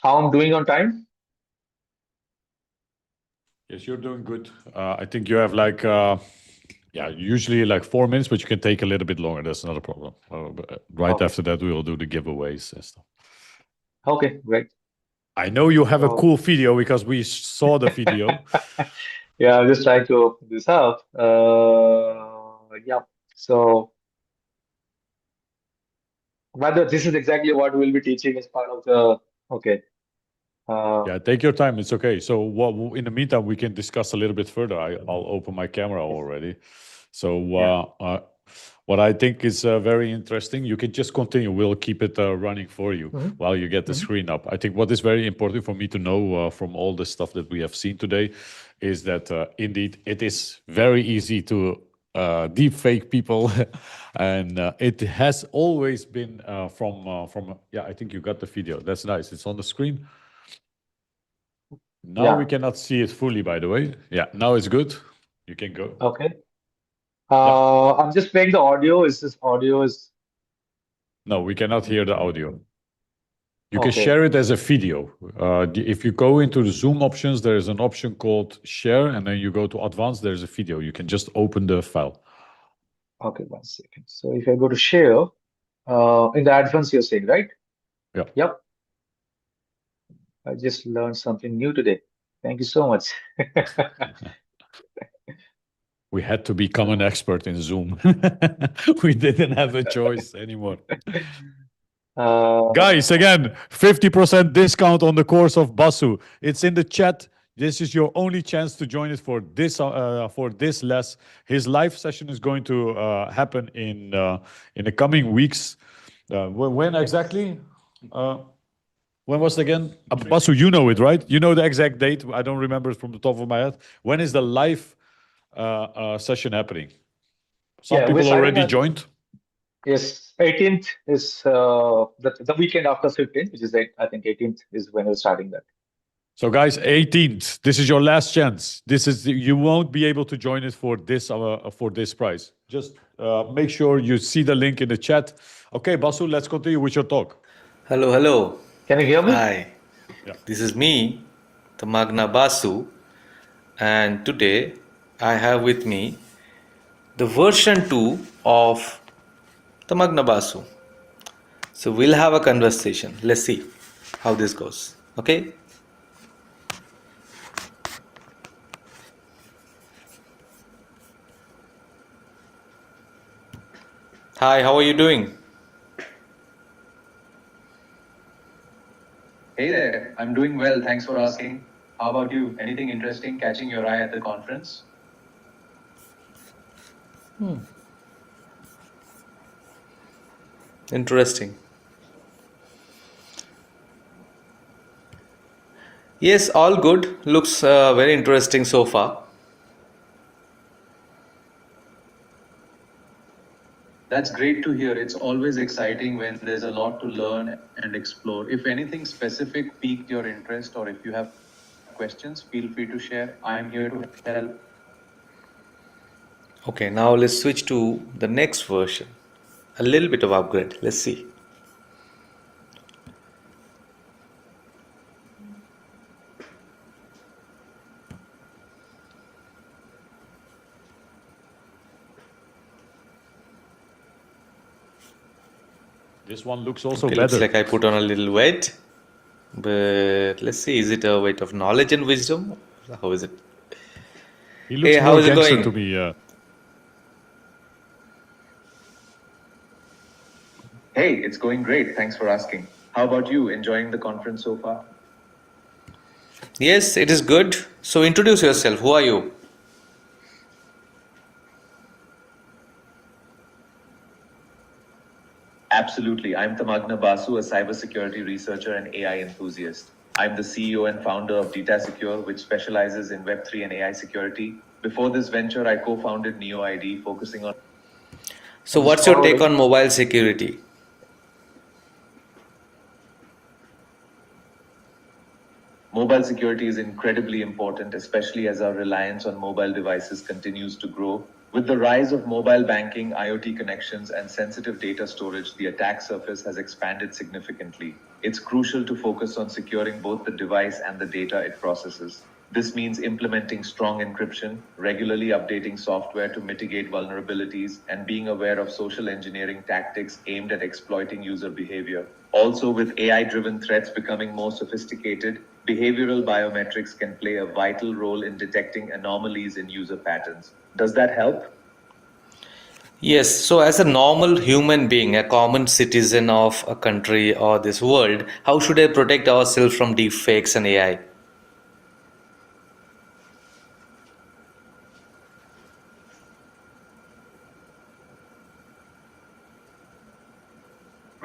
How I'm doing on time? Yes, you're doing good. I think you have like, usually like 4 minutes, but you can take a little bit longer. That's not a problem. Right after that, we will do the giveaways and stuff. Okay, great. I know you have a cool video because we saw the video. Yeah, I'm just trying to open this up. Yeah, so whether this is exactly what we'll be teaching as part of the, okay. Yeah, take your time. It's okay. So in the meantime, we can discuss a little bit further. I'll open my camera already. So what I think is very interesting. You can just continue. We'll keep it running for you while you get the screen up. I think what is very important for me to know from all the stuff that we have seen today is that indeed it is very easy to deep fake people, and it has always been from. Yeah, I think you got the video. That's nice. It's on the screen. Now we cannot see it fully, by the way. Yeah, now it's good. You can go. Okay. I'm just playing the audio. Is this audio is? No, we cannot hear the audio. You can Okay. share it as a video. If you go into the Zoom options, there is an option called share, and then you go to advanced, there's a video. You can just open the file. Okay, 1 second. So if I go to share, in the advanced you're saying, right? Yeah. Yep. I just learned something new today. Thank you so much. We had to become an expert in Zoom. We didn't have a choice anymore. Guys, again, 50% discount on the course of Basu. It's in the chat. This is your only chance to join it for this less. His live session is going to happen in the coming weeks. When exactly? When was it again? Basu, you know it, right? You know the exact date. I don't remember it from the top of my head. When is the live session happening? Some people already joined. Yes, 18th is the weekend after 15th, which is I think 18th is when we're starting that. So guys, 18th, this is your last chance. You won't be able to join it for this price. Just make sure you see the link in the chat. Okay, Basu, let's continue with your talk. Hello, hello. Can you hear me? Hi. Yeah. This is me, Tamaghna Basu, and today I have with me the version 2 of Tamaghna Basu. So we'll have a conversation. Let's see how this goes. Okay? Hi, how are you doing? Hey there, I'm doing well, thanks for asking. How about you? Anything interesting catching your eye at the conference? Interesting. Yes, all good. Looks very interesting so far. That's great to hear. It's always exciting when there's a lot to learn and explore. If anything specific piqued your interest or if you have questions, feel free to share. I'm here to help. Okay, now let's switch to the next version. A little bit of upgrade. Let's see. This one looks also Okay, better. looks like I put on a little weight, but let's see. Is it a weight of knowledge and wisdom? How is it? He looks Hey, more how is it gangster going? to me. Hey, it's going great. Thanks for asking. How about you? Enjoying the conference so far? Yes, it is good. So introduce yourself. Who are you? Absolutely. I'm Tamaghna Basu, a cybersecurity researcher and AI enthusiast. I'm the CEO and founder of DFIR, which specializes in Web3 and AI security. Before this venture, I co-founded NeoID, focusing on... So what's your take on mobile security? Mobile security is incredibly important, especially as our reliance on mobile devices continues to grow. With the rise of mobile banking, IoT connections, and sensitive data storage, the attack surface has expanded significantly. It's crucial to focus on securing both the device and the data it processes. This means implementing strong encryption, regularly updating software to mitigate vulnerabilities, and being aware of social engineering tactics aimed at exploiting user behavior. Also, with AI-driven threats becoming more sophisticated, behavioral biometrics can play a vital role in detecting anomalies in user patterns. Does that help? Yes, so as a normal human being, a common citizen of a country or this world, how should I protect ourselves from deepfakes and AI?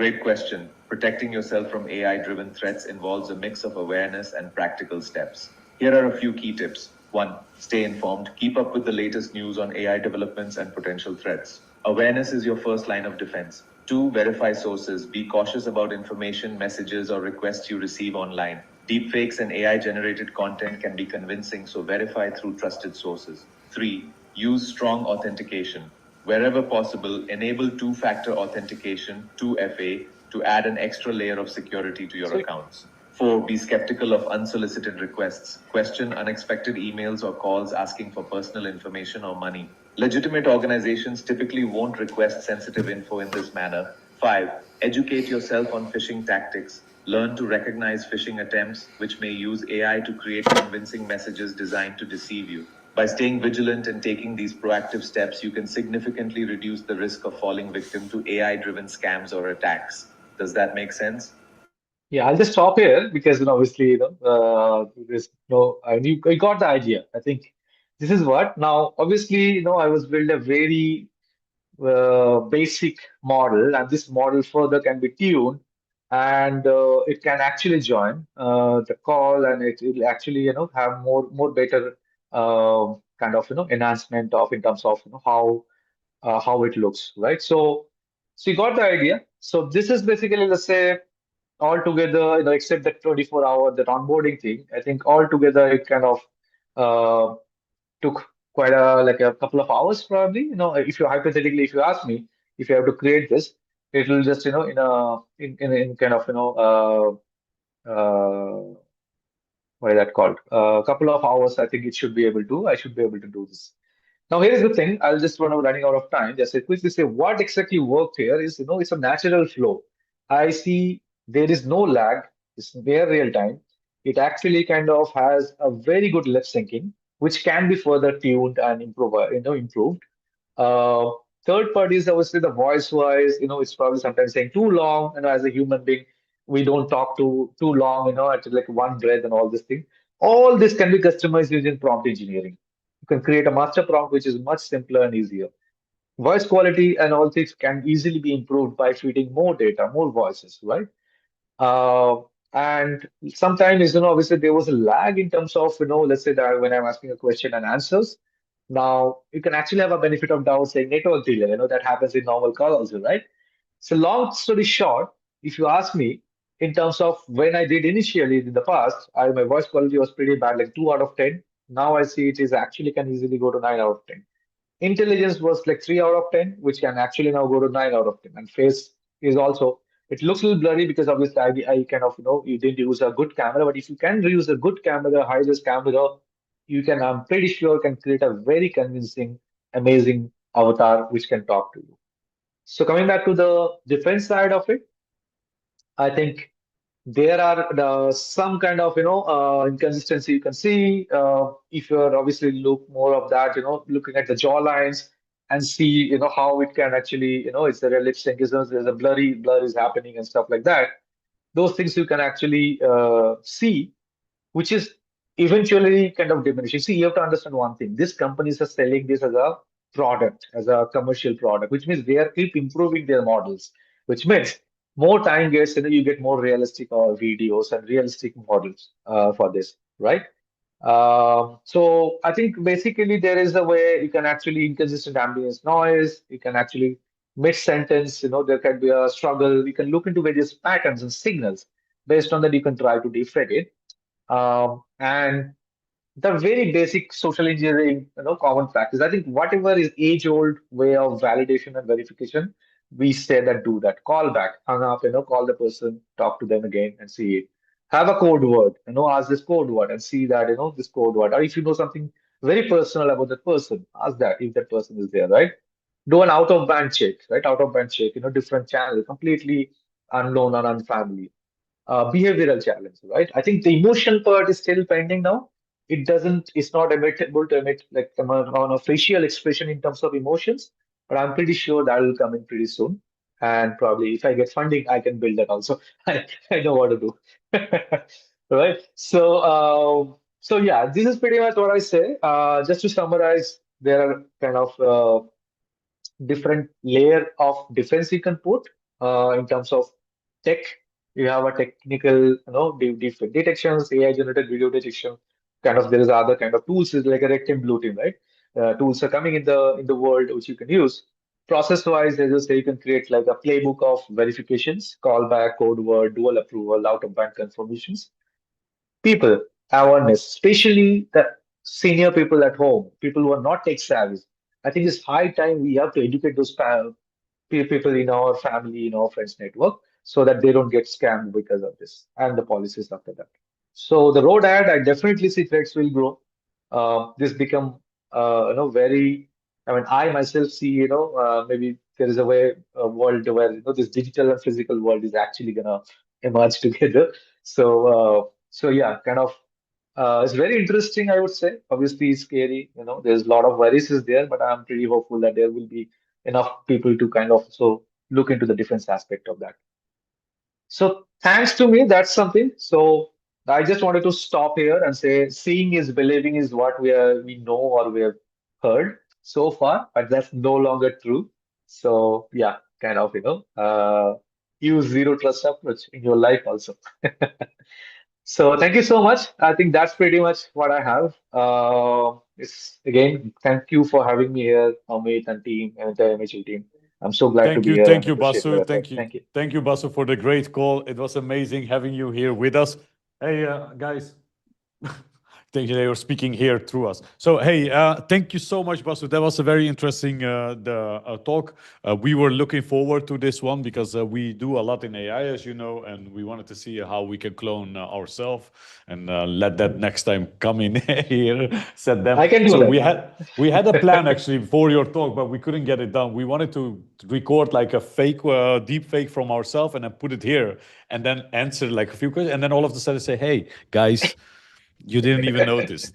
Great question. Protecting yourself from AI-driven threats involves a mix of awareness and practical steps. Here are a few key tips. 1. Stay informed. Keep up with the latest news on AI developments and potential threats. Awareness is your first line of defense. 2. Verify sources. Be cautious about information, messages, or requests you receive online. Deepfakes and AI-generated content can be convincing, so verify through trusted sources. 3. Use strong authentication. Wherever possible, enable two-factor authentication, 2FA, to add an extra layer of security to your accounts. 4. Be skeptical of unsolicited requests. Question unexpected emails or calls asking for personal information or money. Legitimate organizations typically won't request sensitive info in this manner. 5. Educate yourself on phishing tactics. Learn to recognize phishing attempts, which may use AI to create convincing messages designed to deceive you. By staying vigilant and taking these proactive steps, you can significantly reduce the risk of falling victim to AI-driven scams or attacks. Does that make sense? Yeah, I'll just stop here because obviously there's you got the idea. I think this is what now. Obviously, I was build a very basic model, and this model further can be tuned, and it can actually join the call, and it will actually have more better kind of enhancement of in terms of how it looks, right? So you got the idea. So this is basically, let's say, altogether, except that 24-hour that onboarding thing, I think altogether it kind of took quite a couple of hours probably. If you hypothetically, if you ask me, if you have to create this, it will just in kind of what is that called? A couple of hours, I think I should be able to do this. Now, here's the thing. I'll just running out of time. Just quickly say what exactly worked here is, it's a natural flow. I see there is no lag. It's near real time. It actually kind of has a very good lip syncing, which can be further tuned and improved. Third part is obviously the voice wise, it's probably sometimes saying too long. As a human being, we don't talk too long, at like one breath and all this thing. All this can be customized using prompt engineering. You can create a master prompt, which is much simpler and easier. Voice quality and all things can easily be improved by feeding more data, more voices, right? And sometimes, obviously there was a lag in terms of, let's say that when I'm asking a question and answers. Now you can actually have a benefit of doubt saying network delay, that happens in normal call also, right? So long story short, if you ask me, in terms of when I did initially in the past, my voice quality was pretty bad, like 2 out of 10. Now I see it is actually can easily go to 9 out of 10. Intelligence was like 3 out of 10, which can actually now go to 9 out of 10. And face is also, it looks a little blurry because obviously I kind of, you didn't use a good camera, but if you can use a good camera, high-res camera, you can, I'm pretty sure, can create a very convincing, amazing avatar which can talk to you. So coming back to the defense side of it, I think there are some kind of inconsistency you can see if you're obviously look more of that, looking at the jaw lines and see how it can actually it's the lip sync, there's a blur is happening and stuff like that. Those things you can actually see, which is eventually kind of diminishing. See, you have to understand one thing. These companies are selling this as a product, as a commercial product, which means they are keep improving their models, which means more time gets, you get more realistic videos and realistic models for this, right? So I think basically there is a way you can actually inconsistent ambience noise, you can actually mid-sentence, there can be a struggle. You can look into various patterns and signals. Based on that, you can try to defect it. And the very basic social engineering, common practice. I think whatever is age-old way of validation and verification, we say that do that. Call back, hang up, call the person, talk to them again and see it. Have a code word, ask this code word and see that, this code word. Or if you know something very personal about that person, ask that if that person is there, right? Do an out-of-band check, right? Out-of-band check, different channel, completely unknown or unfamiliar. Behavioral challenge, right? I think the emotion part is still pending now. It's not able to emit like on a facial expression in terms of emotions, but I'm pretty sure that will come in pretty soon. And probably if I get funding, I can build that also. I know what to do. Right? So yeah, this is pretty much what I say. Just to summarize, there are kind of different layer of defense you can put in terms of tech. You have a technical, deepfake detections, AI generated video detection. Kind of, there is other kind of tools, is like a red team, blue team, right? Tools are coming in the world which you can use. Process wise, as I say, you can create like a playbook of verifications, callback, code word, dual approval, out of band confirmations. People, awareness, especially the senior people at home, people who are not tech savvy. I think it's high time we have to educate those people in our family, in our friends network, so that they don't get scammed because of this and the policies after that. So the road ahead, I definitely see threats will grow. This become, very. I mean, I myself see, maybe there is a world where this digital and physical world is actually gonna emerge together. So yeah, kind of. It's very interesting, I would say. Obviously, scary. There's a lot of worries is there, but I'm pretty hopeful that there will be enough people to kind of so look into the defense aspect of that. So thanks to me, that's something. So I just wanted to stop here and say, seeing is believing is what we know or we have heard so far, but that's no longer true. So yeah, kind of use zero trust approach in your life also. So thank you so much. I think that's pretty much what I have. It's again, thank you for having me here, Amit and team and the MHL team. I'm so glad to be here. Thank and you, appreciate your Basu. effort. Thank you. Thank you, Basu, for the great call. It was amazing having you here with us. Hey, guys. Thank you. They were speaking here through us. So, hey, thank you so much, Basu. That was a very interesting talk. We were looking forward to this one because we do a lot in AI, as you know, and we wanted to see how we can clone ourselves and let that next time come in here, set them. I can do so that. we had a plan actually for your talk, but we couldn't get it done. We wanted to record like a fake, deep fake from ourselves and then put it here and then answer like a few questions. And then all of a sudden say, hey, guys, you didn't even notice,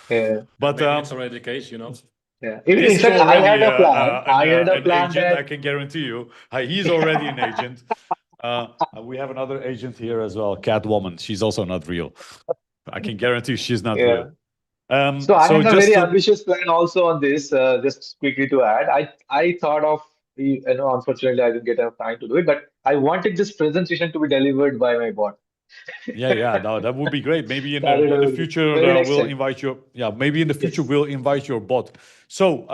Yeah. But Maybe it's already the case, Yeah. this In is fact, I already had a plan. I had a an plan agent, that I can guarantee you. He's already an agent. We have another agent here as well, Catwoman. She's also not real. I can guarantee she's not yeah. real. So I had a just very to, ambitious plan also on this. Just quickly to add, I thought of unfortunately I didn't get enough time to do it, but I wanted this presentation to be delivered by my bot. yeah, no, that would be great. Maybe in That the would be future very next we'll time. invite you. Yeah, maybe in the future Yes. we'll invite your bot. So,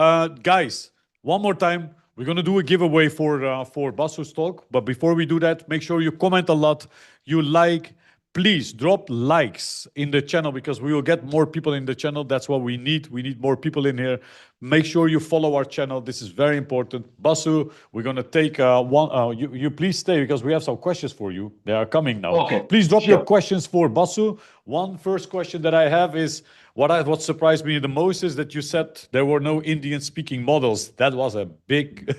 guys, one more time, we're gonna do a giveaway for Basu's talk. But before we do that, make sure you comment a lot, you like. Please drop likes in the channel because we will get more people in the channel. That's what we need. We need more people in here. Make sure you follow our channel. This is very important. Basu, we're gonna take one. You please stay because we have some questions for you. They are coming now. Okay. Please drop your Sure. questions for Basu. One first question that I have is what surprised me the most is that you said there were no Indian speaking models. That was a big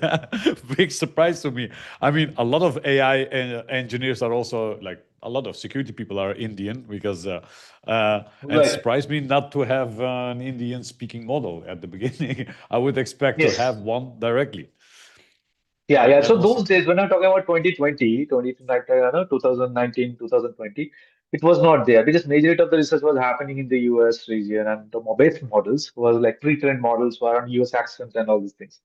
big surprise to me. I mean, a lot of AI engineers are also like a lot of security people are Indian because and Right. surprised me not to have an Indian speaking model at the beginning. I would expect Yes. to have one directly. Yeah. So That was those days, when I'm talking about 2020, 2019, 2020, it was not there because majority of the research was happening in the US region, and the base models was like pre-trained models were on US accents and all these things.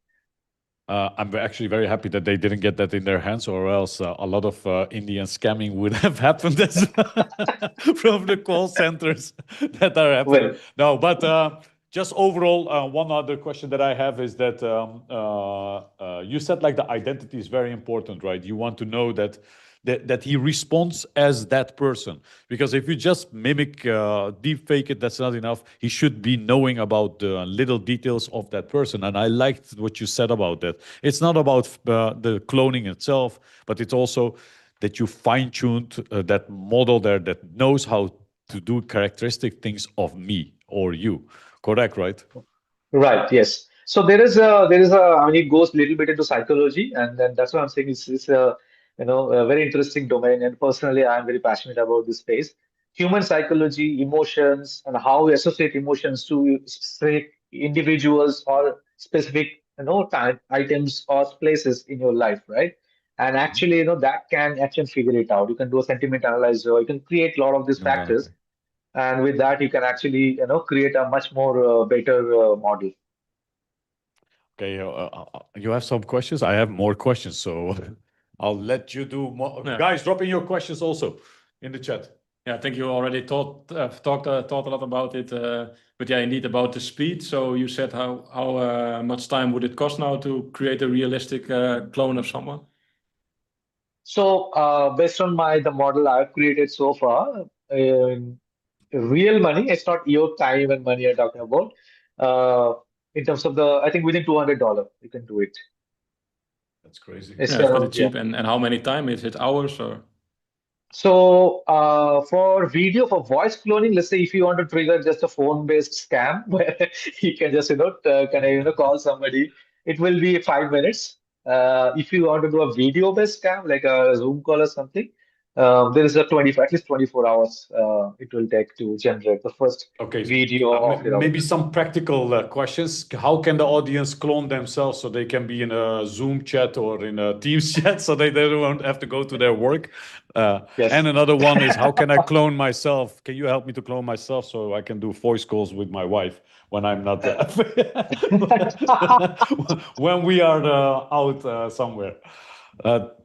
I'm actually very happy that they didn't get that in their hands, or else a lot of Indian scamming would have happened as from the call centers that are happening. Well, No, but just overall, one other question that I have is that you said like the identity is very important, right? You want to know that he responds as that person. Because if you just mimic, deep fake it, that's not enough. He should be knowing about the little details of that person. And I liked what you said about that. It's not about the cloning itself, but it's also that you fine-tuned that model there that knows how to do characteristic things of me or you. Correct, right? right, yes. So I mean, it goes a little bit into psychology, and then that's what I'm saying. It's a a very interesting domain, and personally, I'm very passionate about this space. Human psychology, emotions, and how we associate emotions to specific individuals or specific items or places in your life, right? And actually, that can actually figure it out. You can do a sentiment analyzer. You can create a lot of these Okay. factors, and with that, you can actually create a much more better model. Okay, you have some questions? I have more questions, so I'll let you do more. Yeah. Guys, drop in your questions also in the chat. Yeah, I think you already talked a lot about it, but yeah, indeed about the speed. So you said how much time would it cost now to create a realistic clone of someone? So based on the model I've created so far, real money, it's not your time and money you're talking about. In terms of I think within $200 you can do it. That's crazy. Yeah, it's pretty cheap. And how many time? Is it hours or? So for video, for voice cloning, let's say if you want to trigger just a phone-based scam where you can just call somebody, it will be 5 minutes. If you want to do a video-based scam like a Zoom call or something, there is at least 24 hours it will take to generate the first video. Maybe some practical questions. How can the audience clone themselves so they can be in a Zoom chat or in a Teams chat so they don't have to go to their work? Yes. And another one is, how can I clone myself? Can you help me to clone myself so I can do voice calls with my wife when I'm not there? When we are out somewhere.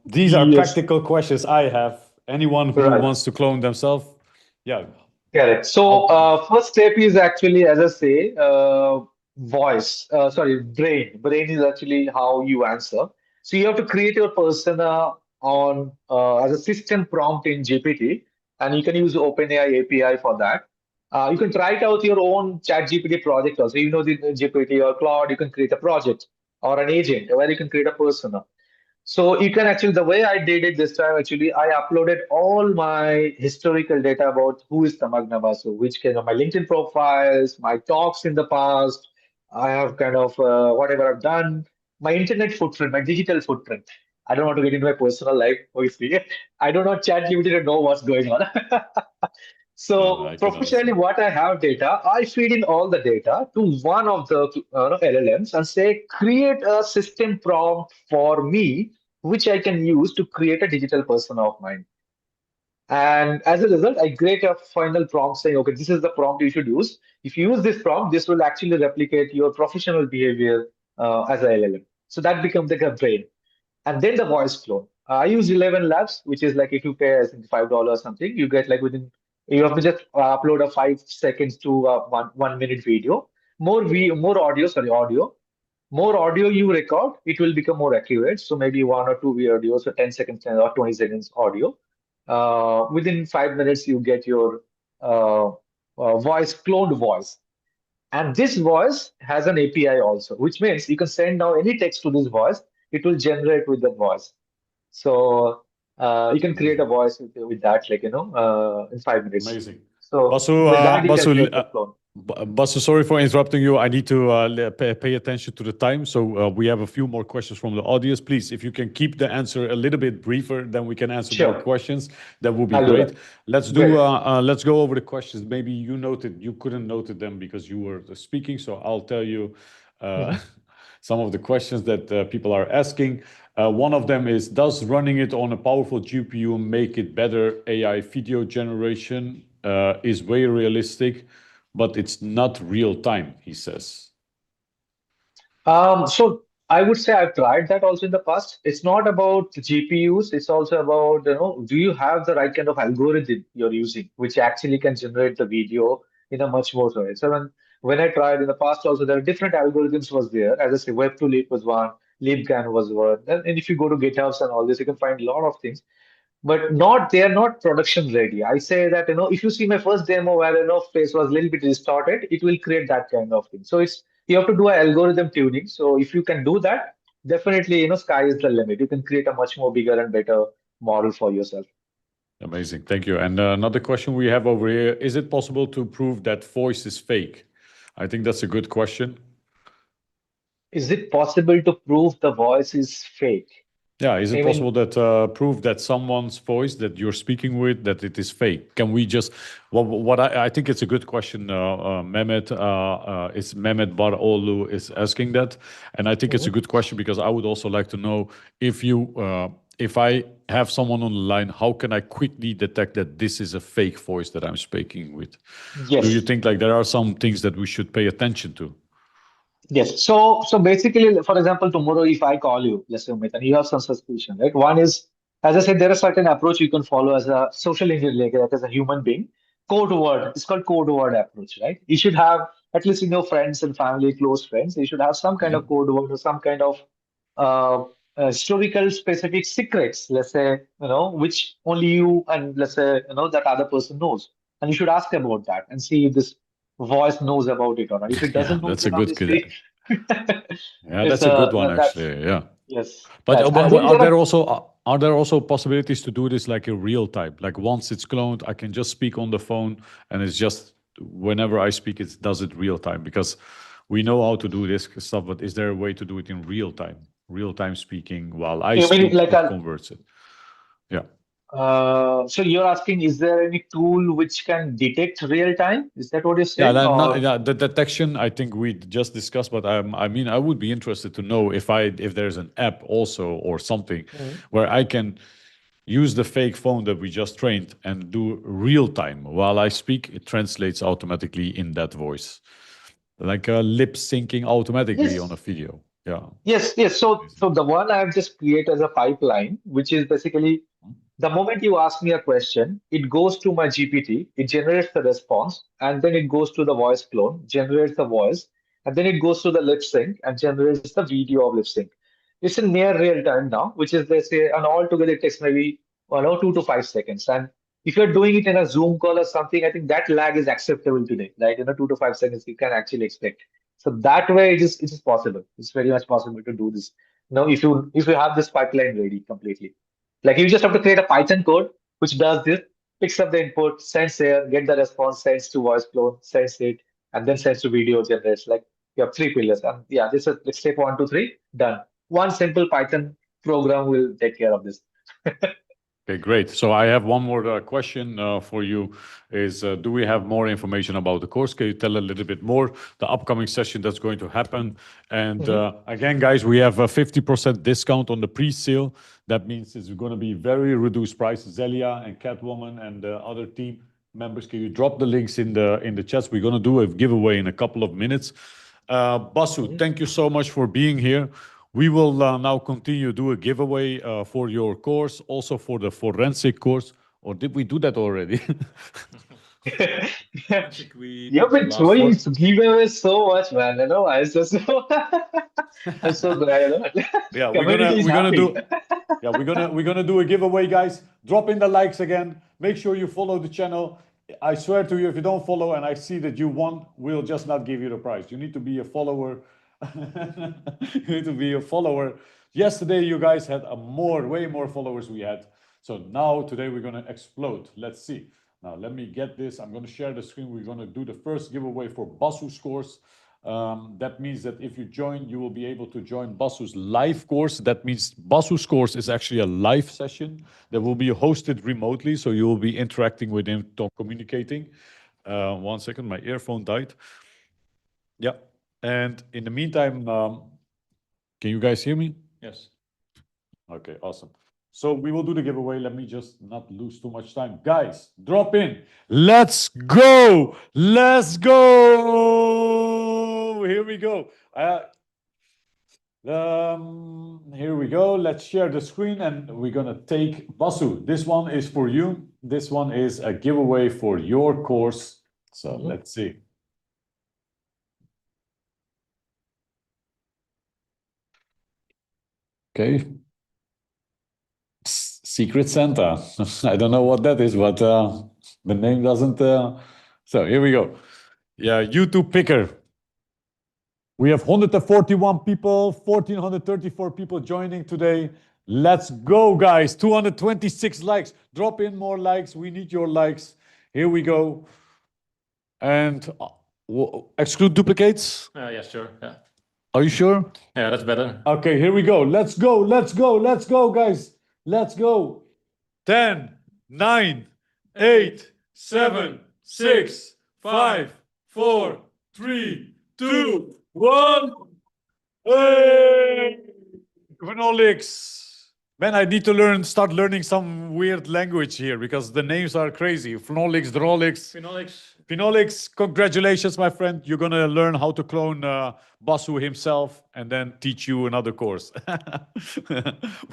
These are practical questions I have. Anyone who wants to clone themselves, yeah. Correct. So first step is actually, as I say, brain. Brain is actually how you answer. So you have to create your persona on as a system prompt in GPT, and you can use OpenAI API for that. You can try it out your own ChatGPT project also. You know, the GPT or Claude, you can create a project or an agent where you can create a persona. So you can actually, the way I did it this time, actually, I uploaded all my historical data about who is Tamaghna Basu, which kind of my LinkedIn profiles, my talks in the past. I have kind of whatever I've done, my internet footprint, my digital footprint. I don't want to get into my personal life, obviously. I don't know ChatGPT to know what's going on. So professionally, what I have data, I feed in all the data to one of the LLMs and say, create a system prompt for me, which I can use to create a digital persona of mine. And as a result, I create a final prompt saying, okay, this is the prompt you should use. If you use this prompt, this will actually replicate your professional behavior as a LLM. So that becomes like a brain. And then the voice clone. I use 11 Labs, which is like if you pay, I think, $5 or something, you get like you have to just upload a 5 seconds to 1 minute video. More audio. More audio you record, it will become more accurate. So maybe 1 or 2 videos, so 10 seconds or 20 seconds audio. Within 5 minutes, you get your cloned voice. And this voice has an API also, which means you can send now any text to this voice, it will generate with that voice. So you can create a voice with that, in 5 minutes. Amazing. So Basu, sorry for interrupting you. I need to pay attention to the time. So we have a few more questions from the audience. Please, if you can keep the answer a little bit briefer, then we can answer more questions. That would be great. Let's go over the questions. Maybe you couldn't note them because you were speaking. So I'll tell you some of the questions that people are asking. One of them is, does running it on a powerful GPU make it better? AI video generation is way realistic, but it's not real time, he says. So I would say I've tried that also in the past. It's not about GPUs. It's also about, do you have the right kind of algorithm you're using, which actually can generate the video in a much more way. So when I tried in the past also, there are different algorithms was there. As I say, Web2Leap was one, LeapGAN was one. And if you go to GitHubs and all this, you can find a lot of things. But they are not production ready. I say that, if you see my first demo where, face was a little bit distorted, it will create that kind of thing. So you have to do an algorithm tuning. So if you can do that, definitely, sky is the limit. You can create a much more bigger and better model for yourself. Amazing. Thank you. And another question we have over here, is it possible to prove that voice is fake? I think that's a good question. Is it possible to prove the voice is fake? Yeah, is it possible that prove that someone's voice that you're speaking with, that it is fake? Can we just, I think it's a good question, Mehmet, it's Mehmet Baroğlu is asking that. And I think it's a good question because I would also like to know if I have someone on the line, how can I quickly detect that this is a fake voice that I'm speaking with? Yes. Do you think there are some things that we should pay attention to? Yes. So basically, for example, tomorrow if I call you, let's say Amit, and you have some suspicion, right? One is, as I said, there are certain approach you can follow as a social engineer, like as a human being. Code word. It's called code word approach, right? You should have at least in your friends and family, close friends, you should have some kind of code word or some kind of uh, historical specific secrets, let's say, which only you and let's say, that other person knows. And you should ask about that and see if this voice knows about it or not. If it Yeah, doesn't know, that's a then good kid. obviously Yeah, it's that's a good one that's actually. Yeah. yes. But Yes. And then are there also possibilities to do this like in real time? Like once it's cloned, I can just speak on the phone and it's just whenever I speak, it does it real time because we know how to do this stuff, but is there a way to do it in real time? Real time speaking while I you mean speak, like it converts it. Yeah. so you're asking, is there any tool which can detect real time? Is that what you're Yeah, saying? Or yeah, the detection I think we just discussed, but I mean I would be interested to know if there's an app also or something where I can use the fake phone that we just trained and do real time while I speak. It translates automatically in that voice, like lip syncing automatically on a video. Yeah. Yes. So the one I've just created as a pipeline, which is basically the moment you ask me a question, it goes to my GPT, it generates the response, and then it goes to the voice clone, generates the voice, and then it goes to the lip sync and generates the video of lip sync. It's in near real time now, which is they say, and altogether it takes maybe 2 to 5 seconds. And if you're doing it in a Zoom call or something, I think that lag is acceptable today. Like 2 to 5 seconds, you can actually expect. So that way, it is possible. It's very much possible to do this. Now, if you have this pipeline ready completely. Like you just have to create a Python code which does this, picks up the input, sends here, get the response, sends to voice clone, sends it, and then sends to video generates. Like you have 3 pillars. And yeah, this is like step 1, 2, 3, done. One simple Python program will take care of this. Okay, great. So I have one more question for you is, do we have more information about the course? Can you tell a little bit more, the upcoming session that's going to happen? And again, guys, we have a 50% discount on the pre-sale. That means it's going to be very reduced price. Zelia and Catwoman and the other team members, can you drop the links in the chats? We're going to do a giveaway in a couple of minutes. Basu, thank you so much for being here. We will now continue do a giveaway for your course, also for the forensic course. Or did we do that already? You've been throwing giveaways so much, man. I just I'm so glad. Yeah, we're gonna do a giveaway, guys. Drop in the likes again. Make sure you follow the channel. I swear to you, if you don't follow and I see that you won, we'll just not give you the prize. You need to be a follower. You need to be a follower. Yesterday, you guys had way more followers we had. So now, today, we're going to explode. Let's see. Now, let me get this. I'm going to share the screen. We're going to do the first giveaway for Basu's course. That means that if you join, you will be able to join Basu's live course. That means Basu's course is actually a live session that will be hosted remotely. So you will be interacting with him, communicating. 1 second, my earphone died. Yeah. And in the meantime, can you guys hear me? Yes. Okay, awesome. So we will do the giveaway. Let me just not lose too much time. Guys, drop in. Let's go. Let's go. Here we go. Here we go. Let's share the screen and we're going to take Basu. This one is for you. This one is a giveaway for your course. So let's see. Okay. Secret Santa. I don't know what that is, but the name doesn't. So here we go. Yeah, YouTube picker. We have 141 people, 1,434 people joining today. Let's go, guys. 226 likes. Drop in more likes. We need your likes. Here we go. And exclude duplicates? Yeah, sure. Yeah. Are you sure? Yeah, that's better. Okay, here we go. Let's go, let's go, let's go, guys. Let's go. 10, 9, 8, 7, 6, 5, 4, 3, 2, 1. Hey! Phenolics. Man, I need to start learning some weird language here because the names are crazy. Phenolics, Drolics. Phenolics. Phenolics, congratulations, my friend. You're going to learn how to clone Basu himself and then teach you another course.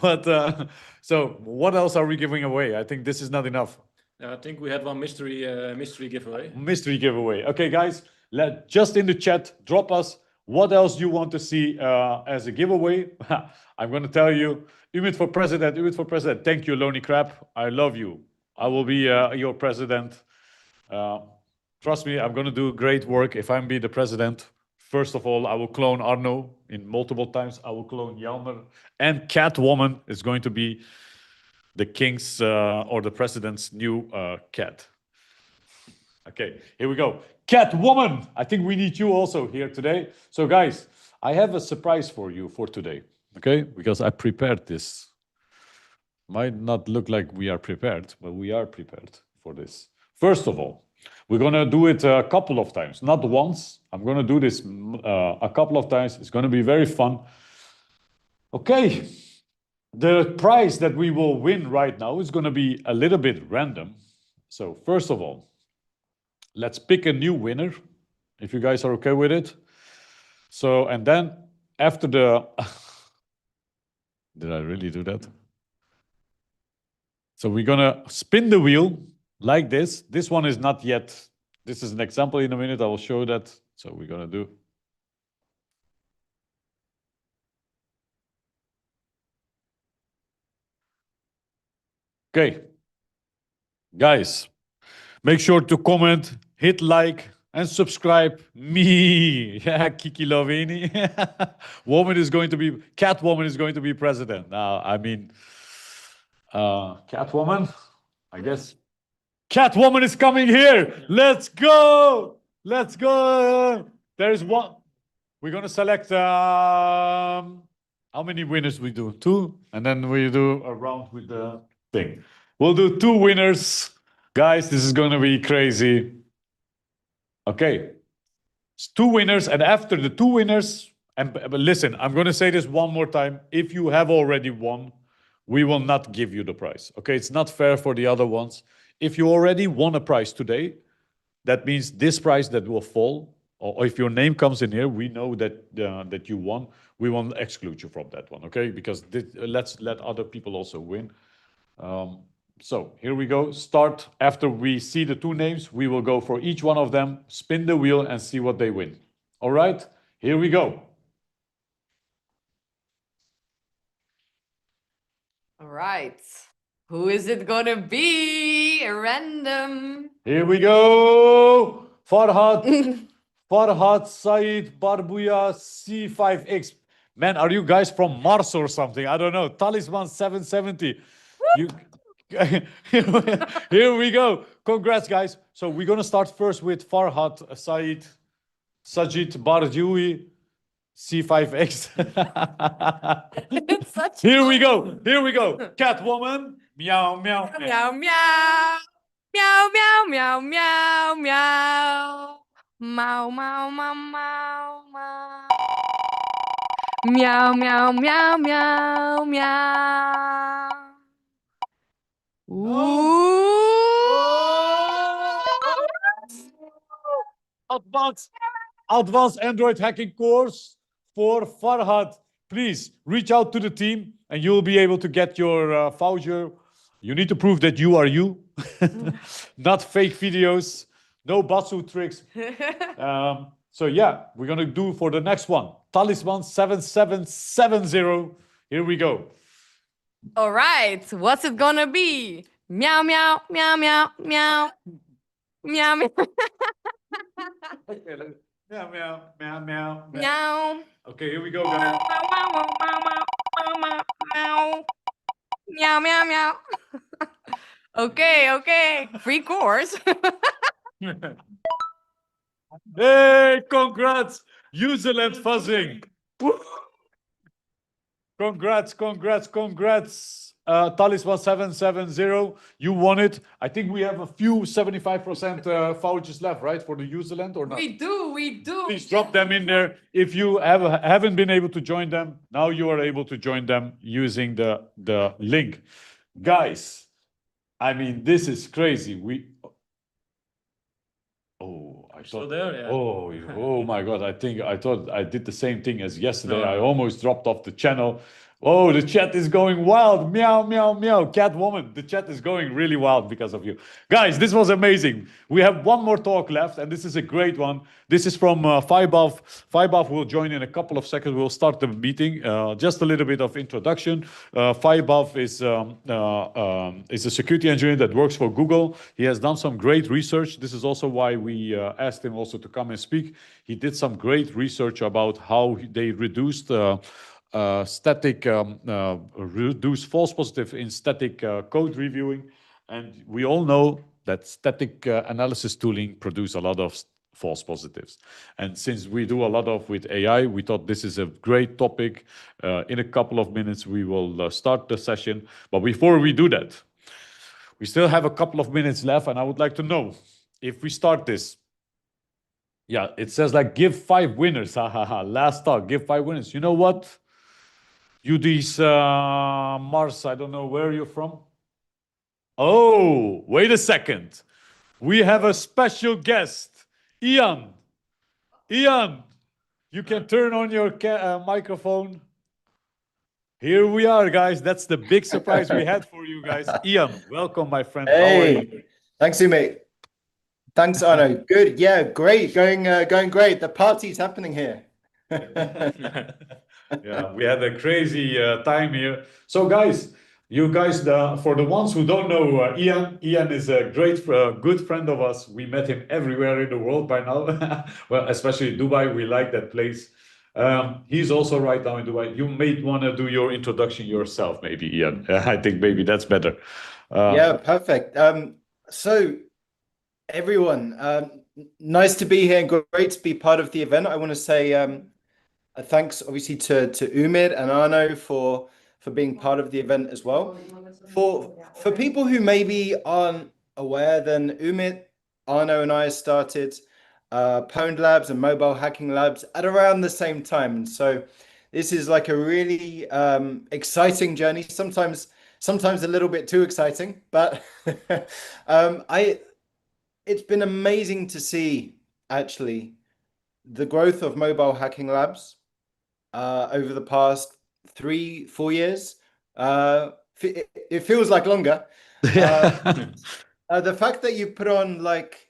But so what else are we giving away? I think this is not enough. I think we had one mystery giveaway. Mystery giveaway. Okay, guys, just in the chat, drop us what else you want to see as a giveaway. I'm going to tell you, 𝗙𝗏 for president, 𝗙𝗏 for president. Thank you, Lonely Crab. I love you. I will be your president. Trust me, I'm going to do great work if I'm be the president. First of all, I will clone Arno in multiple times. I will clone Jalmar. And Catwoman is going to be the king's or the president's new cat. Okay, here we go. Catwoman! I think we need you also here today. So guys, I have a surprise for you for today. Okay, because I prepared this. Might not look like we are prepared, but we are prepared for this. First of all, we're going to do it a couple of times, not once. I'm going to do this a couple of times. It's going to be very fun. Okay, the prize that we will win right now is going to be a little bit random. So first of all, let's pick a new winner, if you guys are okay with it. So, and then after the... Did I really do that? So we're going to spin the wheel like this. This one is not yet. This is an example in a minute. I will show that. So we're going to do. Okay. Guys, make sure to comment, hit like, and subscribe. Me. Yeah, 𝗙𝗙𝗙 𝗏𝗏𝗏. Catwoman is going to be president. Now, I mean, Catwoman, I guess. Catwoman is coming here. Let's go. Let's go. There's one. We're going to select how many winners we do? 2. And then we do a round with the thing. We'll do 2 winners. Guys, this is going to be crazy. Okay. It's 2 winners. And after the 2 winners, but listen, I'm going to say this one more time. If you have already won, we will not give you the prize. Okay, it's not fair for the other ones. If you already won a prize today, that means this prize that will fall, or if your name comes in here, we know that that you won. We won't exclude you from that one, okay? Because let's let other people also win. So here we go. Start after we see the 2 names. We will go for each one of them, spin the wheel, and see what they win. All right, here we go. All right. Who is it gonna be? Random. Here we go. Farhad Said Barbuya C5X. Man, are you guys from Mars or something? I don't know. Talisman 770. You, here we go. Congrats, guys. So we're gonna start first with Farhad Said Sajid Barbuya C5X. Here we go. Here we go. Catwoman. Meow, meow, Meow, meow. Meow, meow, meow, meow, meow. Meow, meow, meow, meow, meow. Meow, meow, meow, meow, meow. Advanced Android hacking course for Farhad. Please reach out to the team and you'll be able to get your voucher. You need to prove that you are you, not fake videos, no Basu tricks. So yeah, we're going to do for the next one. Talisman 7770. Here we go. All right, what's it gonna be? Meow, meow, meow, meow, meow. Meow, meow. Meow, meow, meow, meow. Meow. Okay, here we go, guys. Meow, meow, meow. Okay, okay. Free course. Hey, congrats. Userland Fuzzing. Woo! Congrats, congrats, congrats. Talisman 770. You won it. I think we have a few 75% vouchers left, right? For the Userland or not? We do, we do. Please drop them in there. If you haven't been able to join them, now you are able to join them using the link. Guys, I mean, this is crazy. Oh, I Still thought. there? Yeah. Oh my God! I thought I did the same thing as yesterday. No, I no. almost dropped off the channel. Oh, the chat is going wild. Meow, meow, meow. Catwoman, the chat is going really wild because of you. Guys, this was amazing. We have one more talk left, and this is a great one. This is from Vaibhav. Vaibhav will join in a couple of seconds. We'll start the meeting. Just a little bit of introduction. Vaibhav is a security engineer that works for Google. He has done some great research. This is also why we asked him also to come and speak. He did some great research about how they reduced reduce false positive in static code reviewing. And we all know that static analysis tooling produce a lot of false positives. And since we do a lot of with AI, we thought this is a great topic. In a couple of minutes, we will start the session. But before we do that, we still have a couple of minutes left, and I would like to know if we start this. Yeah, it says like give 5 winners. Ha ha ha. Last talk, give 5 winners. You know what? You these Mars, I don't know where you're from. Oh, wait a second. We have a special guest, Ian. Ian, you can turn on your microphone. Here we are, guys. That's the big surprise we had for you guys. Ian, welcome, my friend. Hey, how are you? Thanks, Umi. Thanks, Arno. Good. Yeah, great. Going great. The party's happening here. Yeah, we had a crazy time here. So, guys, you guys, for the ones who don't know Ian, Ian is a great, good friend of us. We met him everywhere in the world by now. Well, especially Dubai. We like that place. He's also right now in Dubai. You may want to do your introduction yourself, maybe, Ian. I think maybe that's better. Yeah, perfect. So, everyone, nice to be here and great to be part of the event. I want to say thanks, obviously, to Umid and Arno for being part of the event as well. For people who maybe aren't aware, then Umid, Arno, and I started Pwned Labs and Mobile Hacking Labs at around the same time, and so this is like a really exciting journey. Sometimes a little bit too exciting, but it's been amazing to see actually the growth of Mobile Hacking Labs over the past 3-4 years. It feels like longer. The fact that you put on like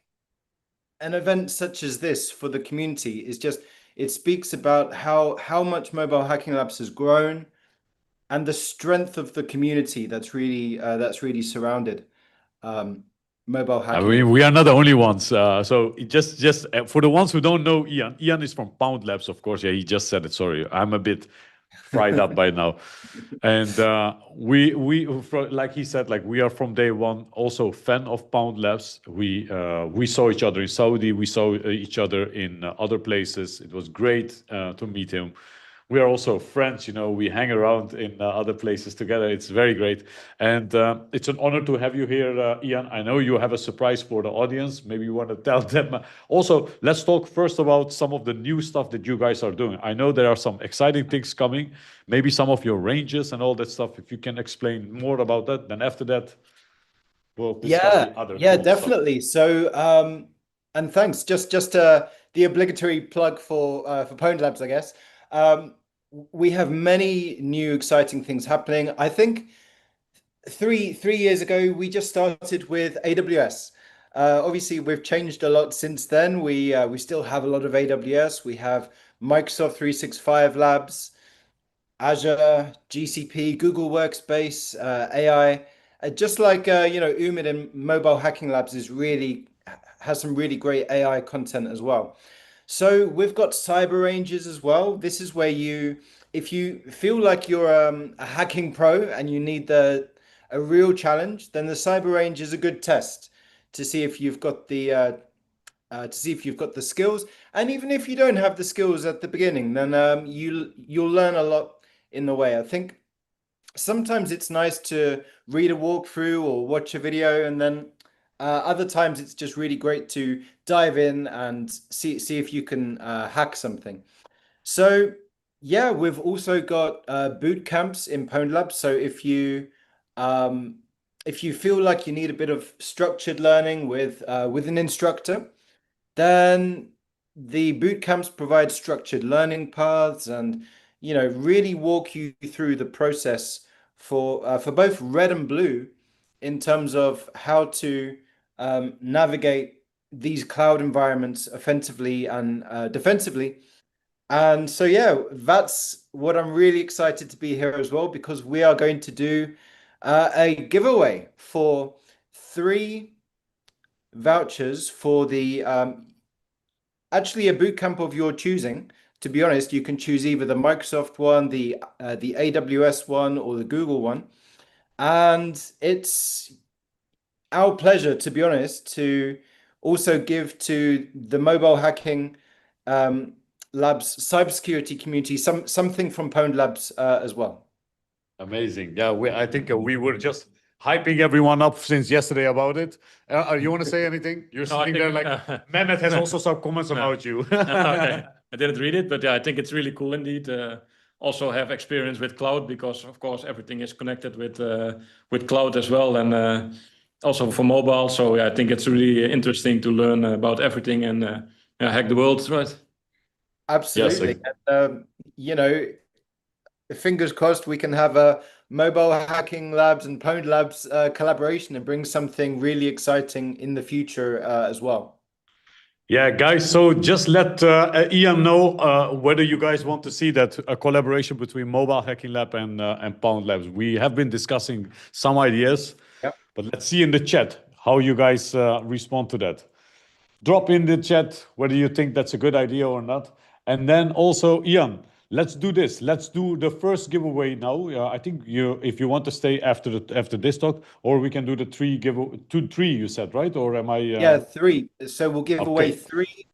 an event such as this for the community is just, it speaks about how much Mobile Hacking Labs has grown and the strength of the community that's really surrounded mobile hacking. I mean, we are not the only ones. So just for the ones who don't know Ian, Ian is from Pwned Labs, of course. Yeah, he just said it. Sorry, I'm a bit fried up by now. And we like he said, like we are from day one also fan of Pwned Labs. We saw each other in Saudi. We saw each other in other places. It was great to meet him. We are also friends, you know, we hang around in other places together. It's very great. And it's an honor to have you here, Ian. I know you have a surprise for the audience. Maybe you want to tell them. Also, let's talk first about some of the new stuff that you guys are doing. I know there are some exciting things coming, maybe some of your ranges and all that stuff. If you can explain more about that, then after that, we'll discuss the other cool definitely. Stuff. So, and thanks. Just the obligatory plug for Pwned Labs, I guess. We have many new exciting things happening. I think three years ago, we just started with AWS. Obviously, we've changed a lot since then. We still have a lot of AWS. We have Microsoft 365 Labs, Azure, GCP, Google Workspace, AI. Just like Umid and Mobile Hacking Labs has some really great AI content as well. So we've got cyber ranges as well. This is where if you feel like you're a hacking pro and you need a real challenge, then the cyber range is a good test to see if you've got the skills. And even if you don't have the skills at the beginning, then you'll learn a lot in the way. I think sometimes it's nice to read a walkthrough or watch a video, and then other times it's just really great to dive in and see if you can hack something. So yeah, we've also got boot camps in Pwned Labs. So if you feel like you need a bit of structured learning with an instructor, then the boot camps provide structured learning paths and, you know, really walk you through the process for both red and blue in terms of how to navigate these cloud environments offensively and defensively. And so, yeah, that's what I'm really excited to be here as well, because we are going to do a giveaway for 3 vouchers for the actually a bootcamp of your choosing. To be honest, you can choose either the Microsoft one, the AWS one, or the Google one. And it's our pleasure, to be honest, to also give to the mobile hacking labs cybersecurity community something from Pwned Labs as well. Amazing. Yeah, I think we were just hyping everyone up since yesterday about it. You want to say anything? You're sitting there like, Mehmet has also some comments about you. Okay. I didn't read it, but yeah, I think it's really cool indeed. Also have experience with cloud, because of course everything is connected with cloud as well, and also for mobile. So yeah, I think it's really interesting to learn about everything and hack the world, right? Absolutely. Yes. And, you know, fingers crossed we can have a mobile hacking labs and Pwned Labs collaboration and bring something really exciting in the future as well. Yeah, guys, so just let Ian know whether you guys want to see that a collaboration between Mobile Hacking Lab and Pwned Labs. We have been discussing some ideas, but let's see in the chat how you guys respond to that. Drop in the chat whether you think that's a good idea or not. And then also, Ian, let's do this. Let's do the first giveaway now. I think if you want to stay after this talk, or we can do the 3 you said, right? Or am I? Yeah, 3. So we'll give away 3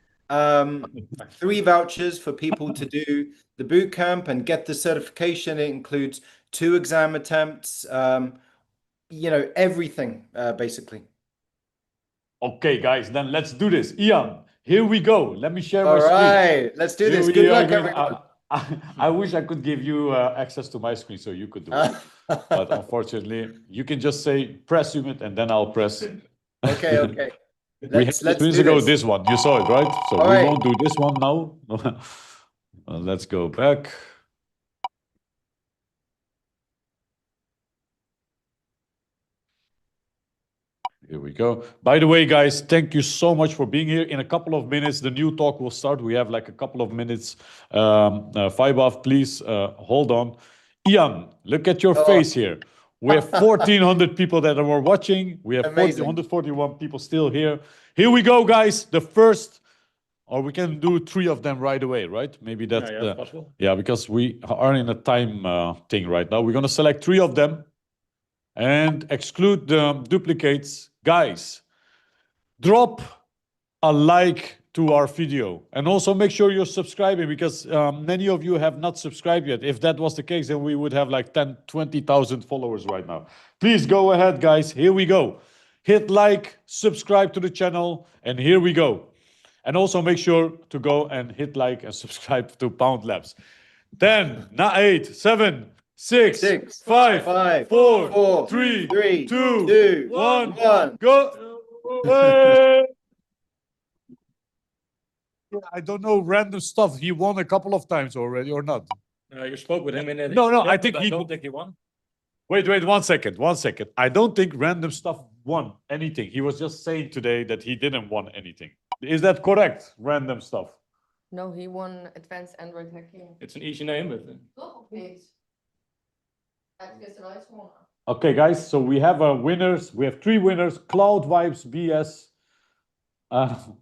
vouchers for people to do the boot camp and get the certification. It includes 2 exam attempts. You know, everything basically. Okay, guys, then let's do this. Ian, here we go. Let me share my screen. All right, let's do this. Good luck, everyone. I wish I could give you access to my screen so you could do it. But unfortunately, you can just say press unit and then I'll press. Okay, okay. Let's do this one. You saw it, right? So All we right. won't do this one now. Let's go back. Here we go. By the way, guys, thank you so much for being here. In a couple of minutes, the new talk will start. We have like a couple of minutes. Vaibhav, please hold on. Ian, look at your face here. We have 1,400 people that are watching. We have 141 people still here. Here we go, guys. The first, or we can do 3 of them right away, right? Maybe that's possible. Yeah, because we are in a time thing right now. We're going to select 3 of them and exclude the duplicates. Guys, drop a like to our video and also make sure you're subscribing, because many of you have not subscribed yet. If that was the case, then we would have like 20,000 followers right now. Please go ahead, guys. Here we go. Hit like, subscribe to the channel, and here we go. And also make sure to go and hit like and subscribe to Pwned Labs. 10, 8, 7, 6, 5, 4, 3, 2, 1, go. I don't know, random stuff. He won a couple of times already or not? You spoke with him in it. No, I think I don't think he won. Wait, 1 second. I don't think random stuff won anything. He was just saying today that he didn't won anything. Is that correct? Random stuff. No, he won Advanced Android Hacking. It's an easy name, but Okay, guys, so we have winners. We have 3 winners: 𝗙𝗷𝗶 𝗕𝘂𝗏𝗏,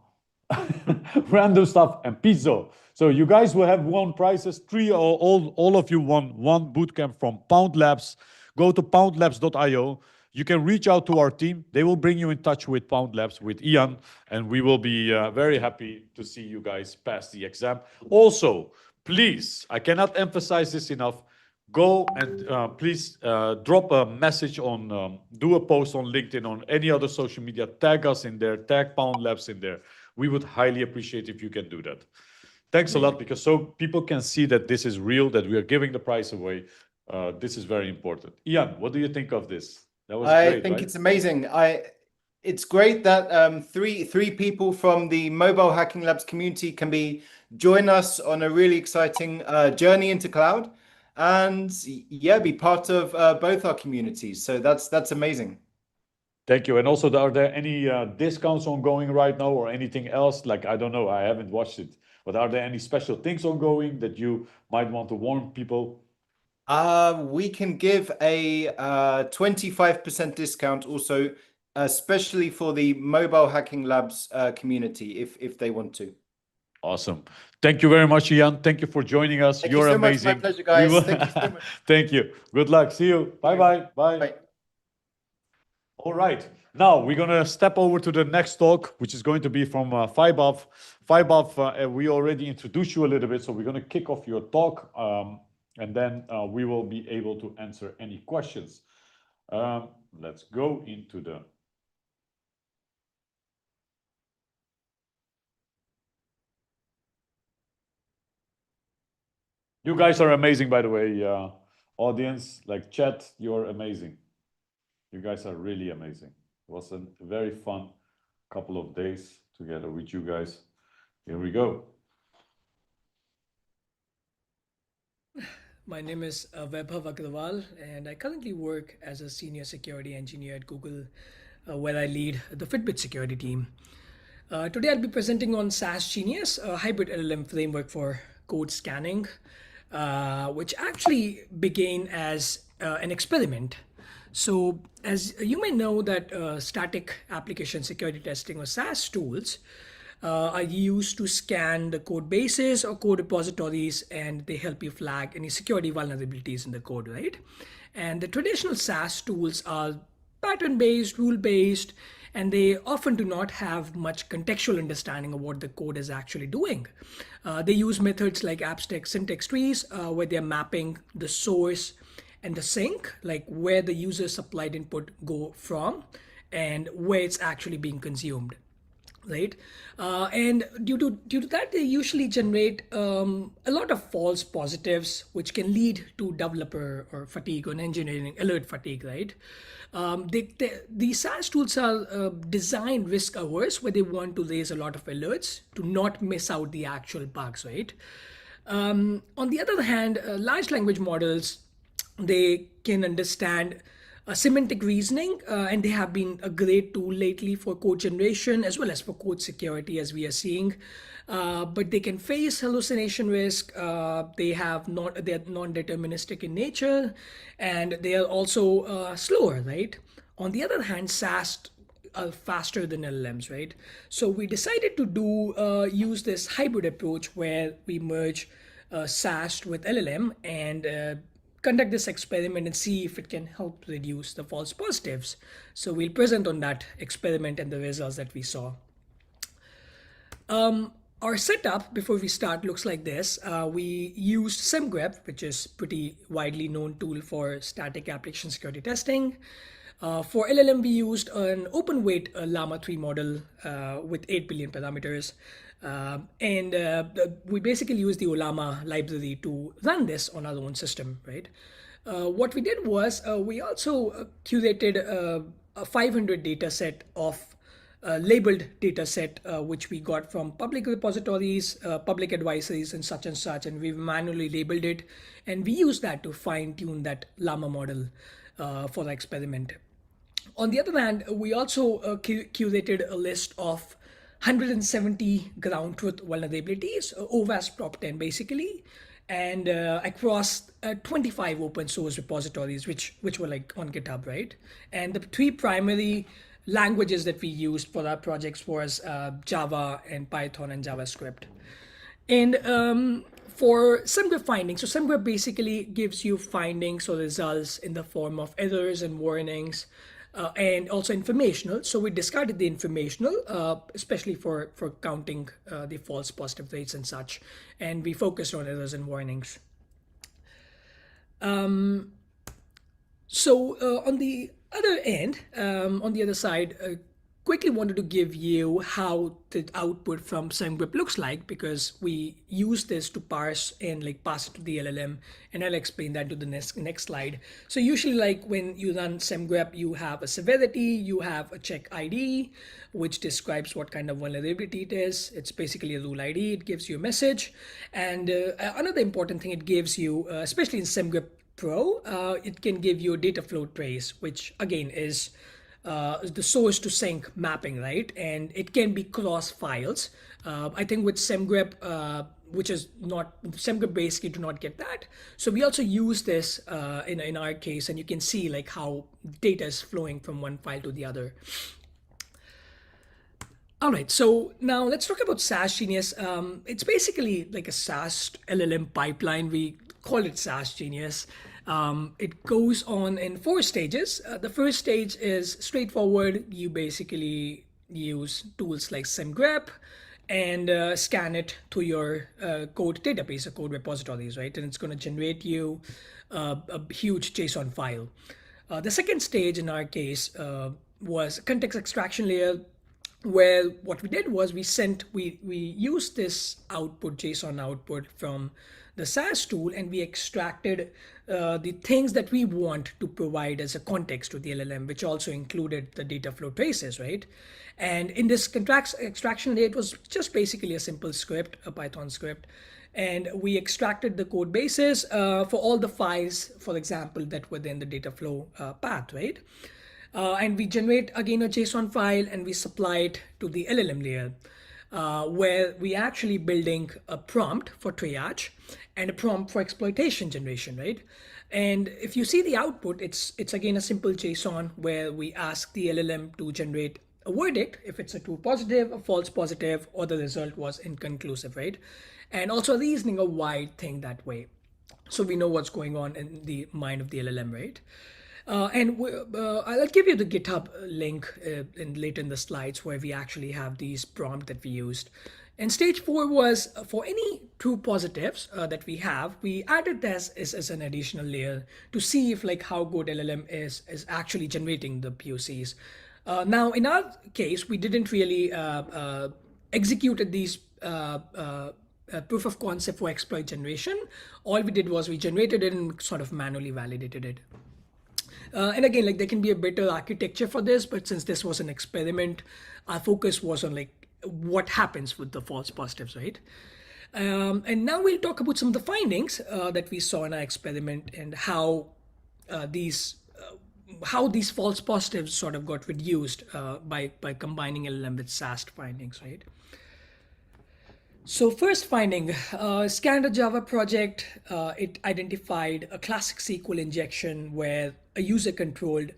random stuff, and Pizzo. So you guys will have won prizes. 3, all of you won 1 bootcamp from Pwned Labs. Go to pwnedlabs.io. You can reach out to our team. They will bring you in touch with Pwned Labs, with Ian, and we will be very happy to see you guys pass the exam. Also, please, I cannot emphasize this enough. Go and please drop a message on, do a post on LinkedIn, on any other social media. Tag us in there, tag Pwned Labs in there. We would highly appreciate if you can do that. Thanks a lot, because so people can see that this is real, that we are giving the prize away. This is very important. Ian, what do you think of this? That was great, think right? it's amazing. it's great that three people from the Mobile Hacking Labs community can join us on a really exciting journey into cloud, and yeah, be part of both our communities. So that's amazing. Thank you. And also, are there any discounts ongoing right now or anything else? Like, I don't know, I haven't watched it, but are there any special things ongoing that you might want to warn people? We can give a 25% discount also, especially for the Mobile Hacking Labs community, if they want to. Awesome. Thank you very much, Ian. Thank you for joining us. Thank You're you so amazing. much. My pleasure, guys. Thank you so much. Thank you. Good luck. See you. Bye-bye. Bye. Bye. All right. Now we're going to step over to the next talk, which is going to be from Vaibhav. Vaibhav, we already introduced you a little bit, so we're going to kick off your talk, and then we will be able to answer any questions. Let's go into the... You guys are amazing, by the way, audience, like chat, you're amazing. You guys are really amazing. It was a very fun couple of days together with you guys. Here we go. My name is Vaibhav Agrawal, and I currently work as a senior security engineer at Google, where I lead the Fitbit security team. Today I'll be presenting on SAST Genius, a hybrid LLM framework for code scanning, which actually began as an experiment. So as you may know that static application security testing or SAST tools are used to scan the code bases or code repositories, and they help you flag any security vulnerabilities in the code, right? And the traditional SAST tools are pattern-based, rule-based, and they often do not have much contextual understanding of what the code is actually doing. They use methods like abstract syntax trees, where they're mapping the source and the sink, like where the user supplied input go from and where it's actually being consumed, right? And due to that, they usually generate a lot of false positives, which can lead to developer or fatigue or engineering alert fatigue, right? The SAST tools are designed risk averse, where they want to raise a lot of alerts to not miss out the actual bugs, right? On the other hand, large language models, they can understand semantic reasoning, and they have been a great tool lately for code generation as well as for code security, as we are seeing. But they can face hallucination risk. They're non-deterministic in nature, and they are also slower, right? On the other hand, SAST are faster than LLMs, right? So we decided to use this hybrid approach where we merge SAST with LLM and conduct this experiment and see if it can help reduce the false positives. So we'll present on that experiment and the results that we saw. Our setup before we start looks like this. We used SimGrep, which is pretty widely known tool for static application security testing. For LLM, we used an open weight Llama 3 model with 8 billion parameters. We basically use the Ollama library to run this on our own system, right? What we did was we also curated a 500 data set of labeled data set, which we got from public repositories, public advisories, and such, and we've manually labeled it. And we used that to fine tune that Llama model for the experiment. On the other hand, we also curated a list of 170 ground truth vulnerabilities, OWASP top 10 basically, and across 25 open source repositories, which were like on GitHub, right? And the three primary languages that we used for our projects was Java and Python and JavaScript. And for SimGrep findings, so SimGrep basically gives you findings or results in the form of errors and warnings, and also informational. So we discarded the informational, especially for counting the false positive rates and such, and we focused on errors and warnings. So on the other end, on the other side, quickly wanted to give you how the output from SemGrep looks like, because we use this to parse and like pass it to the LLM, and I'll explain that to the next slide. So usually, like when you run SemGrep, you have a severity, you have a check ID, which describes what kind of vulnerability it is. It's basically a rule ID. It gives you a message. And another important thing it gives you, especially in SemGrep Pro, it can give you a data flow trace, which again is the source to sink mapping, right? And it can be cross files. I think with SemGrep, which is not SemGrep based, you do not get that. So we also use this in our case, and you can see like how data is flowing from one file to the other. All right, so now let's talk about SAST Genius. It's basically like a SAST LLM pipeline. We call it SAST Genius. It goes on in 4 stages. The first stage is straightforward. You basically use tools like SemGrep and scan it to your code database or code repositories, right? And it's going to generate you a huge JSON file. The second stage in our case was context extraction layer, where what we did was we used this output, JSON output from the SAST tool, and we extracted the things that we want to provide as a context to the LLM, which also included the data flow traces, right? And in this extraction layer, it was just basically a simple script, a Python script. And we extracted the code bases for all the files, for example, that were in the data flow path, right? And we generate again a JSON file, and we supply it to the LLM layer, where we actually building a prompt for triage and a prompt for exploitation generation, right? And if you see the output, it's again a simple JSON where we ask the LLM to generate a verdict if it's a true positive, a false positive, or the result was inconclusive, right? And also reasoning a wide thing that way, so we know what's going on in the mind of the LLM, right? I'll give you the GitHub link later in the slides, where we actually have these prompts that we used. And stage 4 was for any true positives that we have, we added this as an additional layer to see if like how good LLM is actually generating the POCs. Now, in our case, we didn't really executed these proof of concept for exploit generation. All we did was we generated it and sort of manually validated it. And again, like there can be a better architecture for this, but since this was an experiment, our focus was on like what happens with the false positives, right? And now we'll talk about some of the findings that we saw in our experiment, and how these false positives sort of got reduced by combining LLM with SAST findings, right? So first finding, scanned a Java project. It identified a classic SQL injection where a user-controlled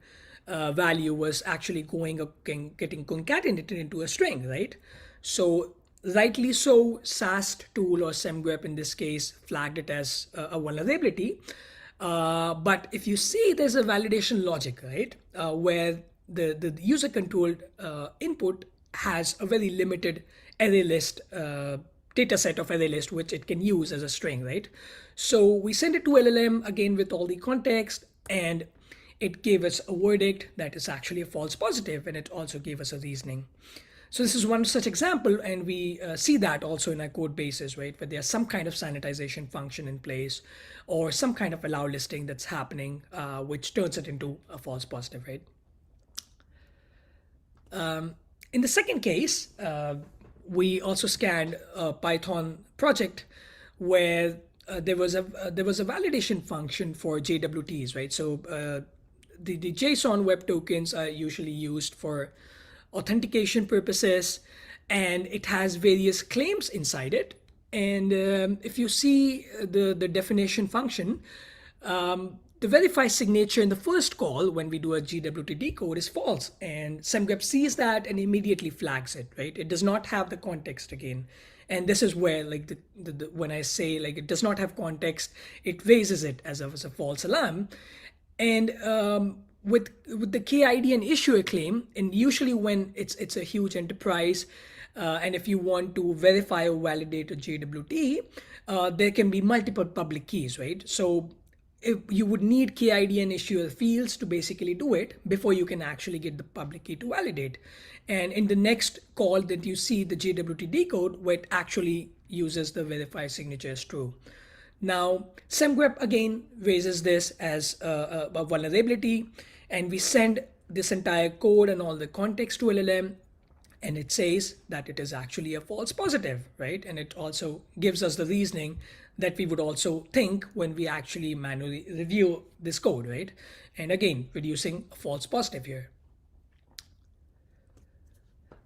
value was actually getting concatenated into a string, right? So rightly so, SAST tool or SemGrep in this case flagged it as a vulnerability. But if you see, there's a validation logic, right? Where the user-controlled input has a very limited array list data set of array list, which it can use as a string, right? So we send it to LLM again with all the context, and it gave us a verdict that is actually a false positive, and it also gave us a reasoning. So this is one such example, and we see that also in our code bases, right? Where there's some kind of sanitization function in place, or some kind of allow listing that's happening, which turns it into a false positive, right? In the second case, we also scanned a Python project where there was a validation function for JWTs, right? So the JSON web tokens are usually used for authentication purposes, and it has various claims inside it. And if you see the definition function, the verify signature in the first call when we do a JWT decode is false, and SemGrep sees that and immediately flags it, right? It does not have the context again. And this is where like when I say like it does not have context, it raises it as a false alarm. And with the KID and issuer claim, and usually when it's a huge enterprise, and if you want to verify or validate a JWT, there can be multiple public keys, right? So you would need KID and issuer fields to basically do it before you can actually get the public key to validate. And in the next call that you see the JWT decode, where it actually uses the verifier signature as true. Now, SEMGREP again raises this as a vulnerability, and we send this entire code and all the context to LLM, and it says that it is actually a false positive, right? And it also gives us the reasoning that we would also think when we actually manually review this code, right? And again, producing a false positive here.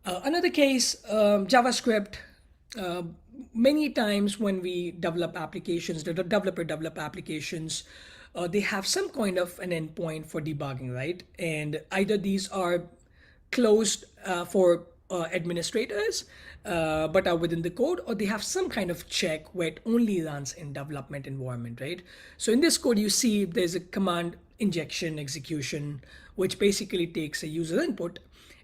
Another case, JavaScript. Many times when we develop applications, the developer develop applications, they have some kind of an endpoint for debugging, right? And either these are closed for administrators, but are within the code, or they have some kind of check where it only runs in development environment, right? So in this code, you see there's a command injection execution, which basically takes a user input,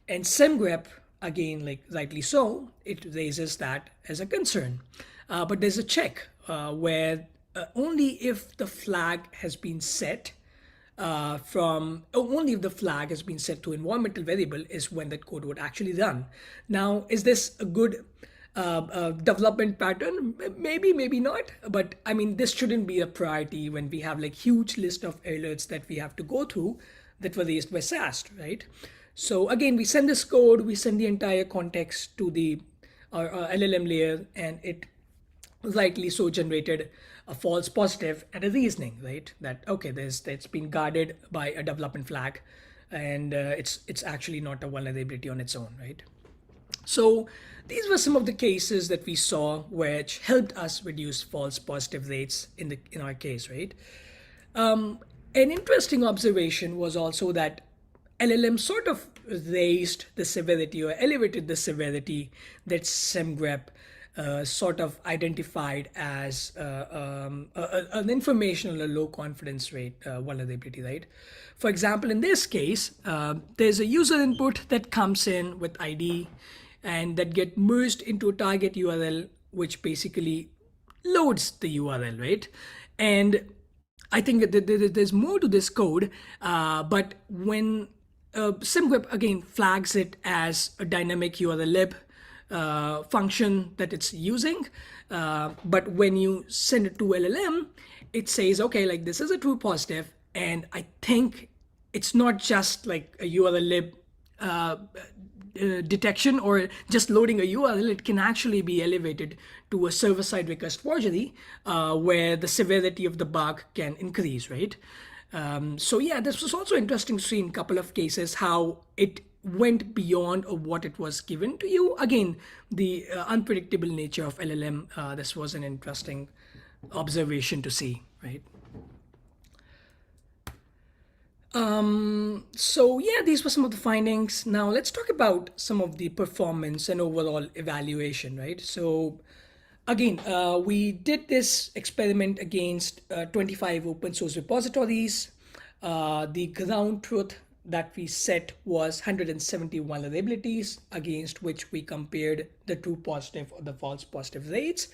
and SEMGREP, again, like rightly so, it raises that as a concern. But there's a check where only if the flag has been set only if the flag has been set to environmental variable is when that code would actually run. Now, is this a good development pattern? Maybe, maybe not. But I mean, this shouldn't be a priority when we have like huge list of alerts that we have to go through that were raised by SAST, right? So again, we send this code, we send the entire context to the LLM layer, and it rightly so generated a false positive and a reasoning, right? That, okay, it's been guarded by a development flag, and it's actually not a vulnerability on its own, right? So these were some of the cases that we saw which helped us reduce false positive rates in our case, right? An interesting observation was also that LLM sort of raised the severity or elevated the severity that SEMGREP sort of identified as an informational or low confidence rate vulnerability, right? For example, in this case, there's a user input that comes in with ID and that get merged into a target URL, which basically loads the URL, right? And I think that there's more to this code, but when SEMGREP again flags it as a dynamic URL lib function that it's using, but when you send it to LLM, it says, okay, like this is a true positive, and I think it's not just like a URL lib detection or just loading a URL. It can actually be elevated to a server-side request forgery, where the severity of the bug can increase, right? So yeah, this was also interesting to see in a couple of cases how it went beyond what it was given to you. Again, the unpredictable nature of LLM, this was an interesting observation to see, right? So yeah, these were some of the findings. Now let's talk about some of the performance and overall evaluation, right? So again, we did this experiment against 25 open source repositories. The ground truth that we set was 170 vulnerabilities against which we compared the true positive or the false positive rates.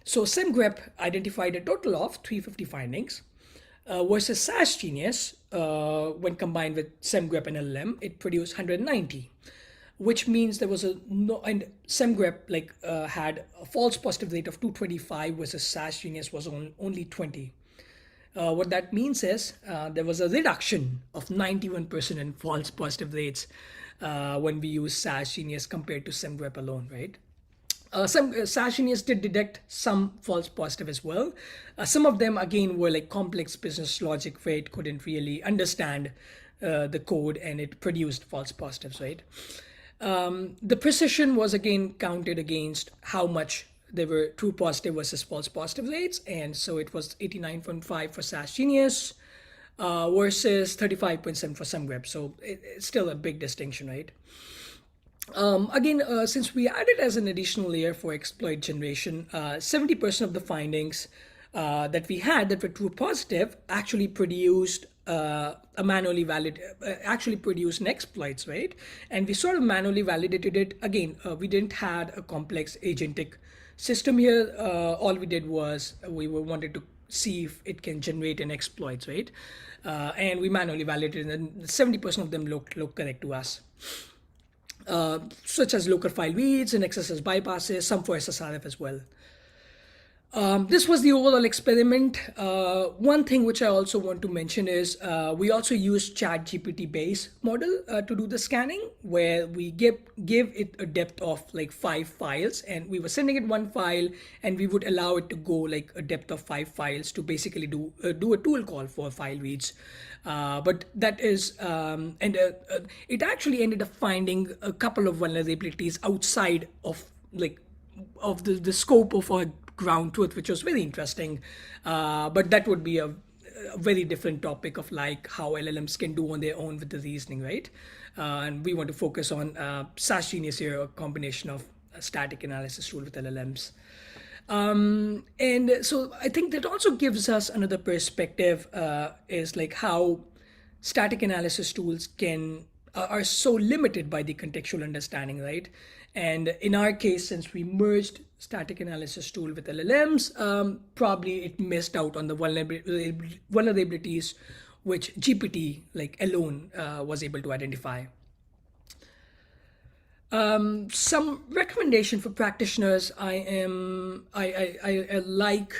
So SEMGREP identified a total of 350 findings versus SAST Genius, when combined with SEMGREP and LLM, it produced 190. Which means there was and SEMGREP had a false positive rate of 225 versus SAST Genius was only 20. What that means is there was a reduction of 91% in false positive rates when we use SAST Genius compared to SEMGREP alone, right? SAST Genius did detect some false positive as well. Some of them again were like complex business logic where it couldn't really understand the code and it produced false positives, right? The precision was again counted against how much there were true positive versus false positive rates, and so it was 89.5 for SAST Genius versus 35.7 for SEMGREP. So it's still a big distinction, right? Again, since we added as an additional layer for exploit generation, 70% of the findings that we had that were true positive actually produced actually produced exploits, right? And we sort of manually validated it. Again, we didn't had a complex agentic system here. All we did was we wanted to see if it can generate an exploit, right? And we manually validated, and 70% of them look correct to us. Such as local file reads and XSS bypasses, some for SSRF as well. This was the overall experiment. One thing which I also want to mention is we also used ChatGPT base model to do the scanning, where we give it a depth of like 5 files, and we were sending it 1 file, and we would allow it to go like a depth of 5 files to basically do a tool call for file reads. But that is, it actually ended up finding a couple of vulnerabilities outside of the scope of our ground truth, which was very interesting. But that would be a very different topic of like how LLMs can do on their own with the reasoning, right? And we want to focus on SAST Genius here, a combination of a static analysis tool with LLMs. And so I think that also gives us another perspective, is like how static analysis tools are so limited by the contextual understanding, right? And in our case, since we merged static analysis tool with LLMs, probably it missed out on the vulnerabilities which GPT alone was able to identify. Some recommendation for practitioners. I like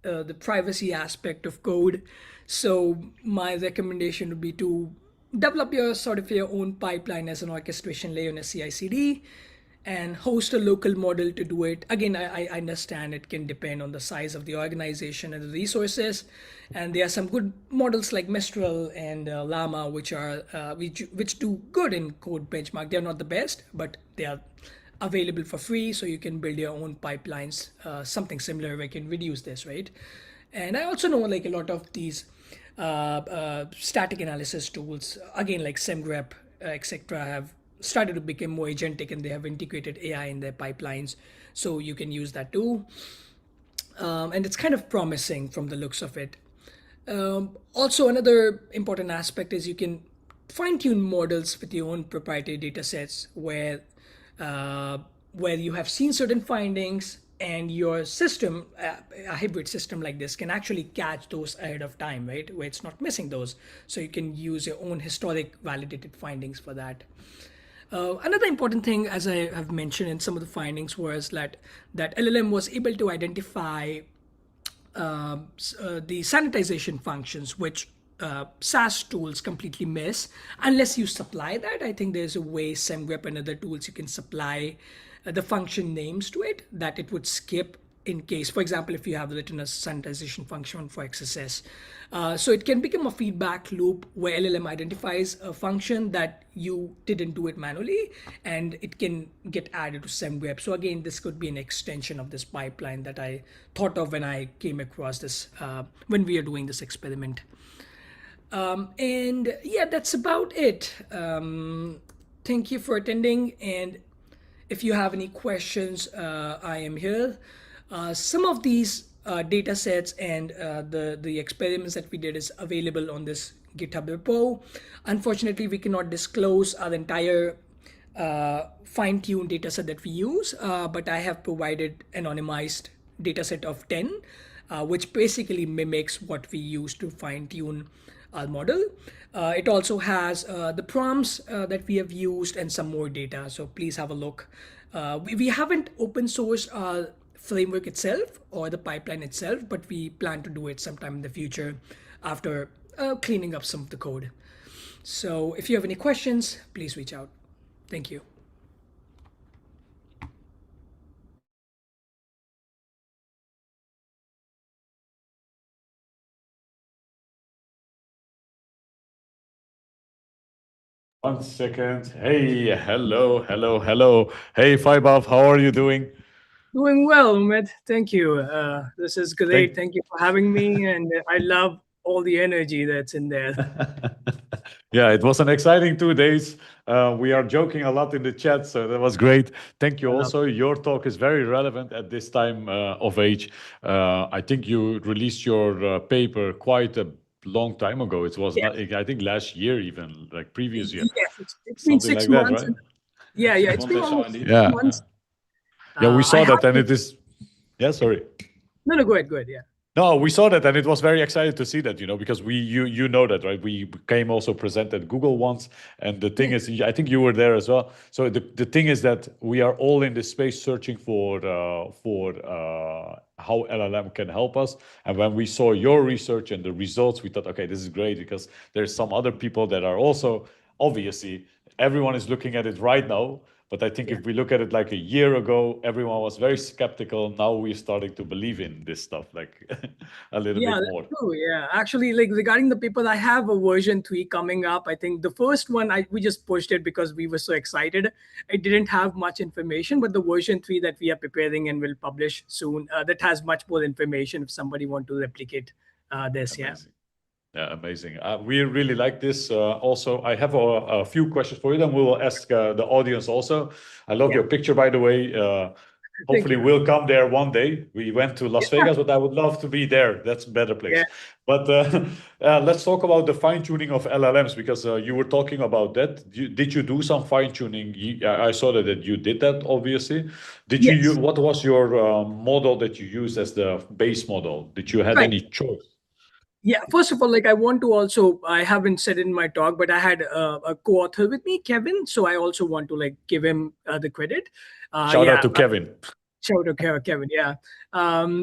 the privacy aspect of code, so my recommendation would be to develop your own pipeline as an orchestration layer in a CI/CD, and host a local model to do it. Again, I understand it can depend on the size of the organization and the resources, and there are some good models like Mistral and Llama, which do good in code benchmark. They're not the best, but they are available for free, so you can build your own pipelines, something similar where you can reduce this, right? And I also know a lot of these static analysis tools, again like SEMgrep, etc., have started to become more agentic, and they have integrated AI in their pipelines, so you can use that too. And it's kind of promising from the looks of it. Also, another important aspect is you can fine-tune models with your own proprietary data sets, where you have seen certain findings, and your system, a hybrid system like this, can actually catch those ahead of time, right? Where it's not missing those. So you can use your own historic validated findings for that. Another important thing, as I have mentioned in some of the findings, was that LLM was able to identify the sanitization functions, which SAST tools completely miss unless you supply that. I think there's a way, SEMgrep and other tools, you can supply the function names to it that it would skip in case, for example, if you have written a sanitization function for XSS. So it can become a feedback loop where LLM identifies a function that you didn't do it manually, and it can get added to SEMgrep. So again, this could be an extension of this pipeline that I thought of when I came across this, when we are doing this experiment. And yeah, that's about it. Thank you for attending, and if you have any questions, I am here. Some of these data sets and the experiments that we did is available on this GitHub repo. Unfortunately, we cannot disclose our entire fine-tuned data set that we use, but I have provided anonymized data set of 10, which basically mimics what we use to fine-tune our model. It also has the prompts that we have used and some more data, so please have a look. We haven't open sourced our framework itself or the pipeline itself, but we plan to do it sometime in the future after cleaning up some of the code. So if you have any questions, please reach out. Thank you. One second. Hey, hello. Hey, Vaibhav, how are you doing? Doing well, Umid. Thank you. This is great. Thank you for having me, and I love all the energy that's in there. Yeah, it was an exciting 2 days. We are joking a lot in the chat, so that was great. Thank you also. Your talk is very relevant at this time of age. I think you released your paper quite a long time ago. It was not, I think last year, even like previous year. Yes, it's been 6 months. Right? Yeah, it's been almost 6 months. Yeah, we saw that, and it is. Yeah, sorry. No, go ahead. Yeah. No, we saw that, and it was very exciting to see that, because you know that, right? We came also presented Google once, and the thing is, I think you were there as well. So the thing is that we are all in this space searching for how LLM can help us. And when we saw your research and the results, we thought, okay, this is great, because there's some other people that are also, obviously, everyone is looking at it right now. But I think if we look at it like a year ago, everyone was very skeptical. Now we're starting to believe in this stuff, like a little Yeah, bit that's more. true. Yeah, actually, like regarding the paper, I have a version 3 coming up. I think the first one, we just pushed it because we were so excited. It didn't have much information, but the version 3 that we are preparing and will publish soon, that has much more information if somebody want to replicate this. Amazing. Yeah, amazing. We really like this. Also, I have a few questions for you, then we will ask the audience also. I love your picture, by the way. Hopefully, we'll come there one day. We went to Las Vegas, but I would love to be there. That's a better place. But let's talk about the fine-tuning of LLMs, because you were talking about that. Did you do some fine-tuning? I saw that you did that, obviously. Did you? What was your model that you used as the base model? Did you have any choice? Yeah, first of all, like I haven't said in my talk, but I had a co-author with me, Kevin. So I also want to give him the credit. Shout out to Kevin. Shout out to Kevin, yeah.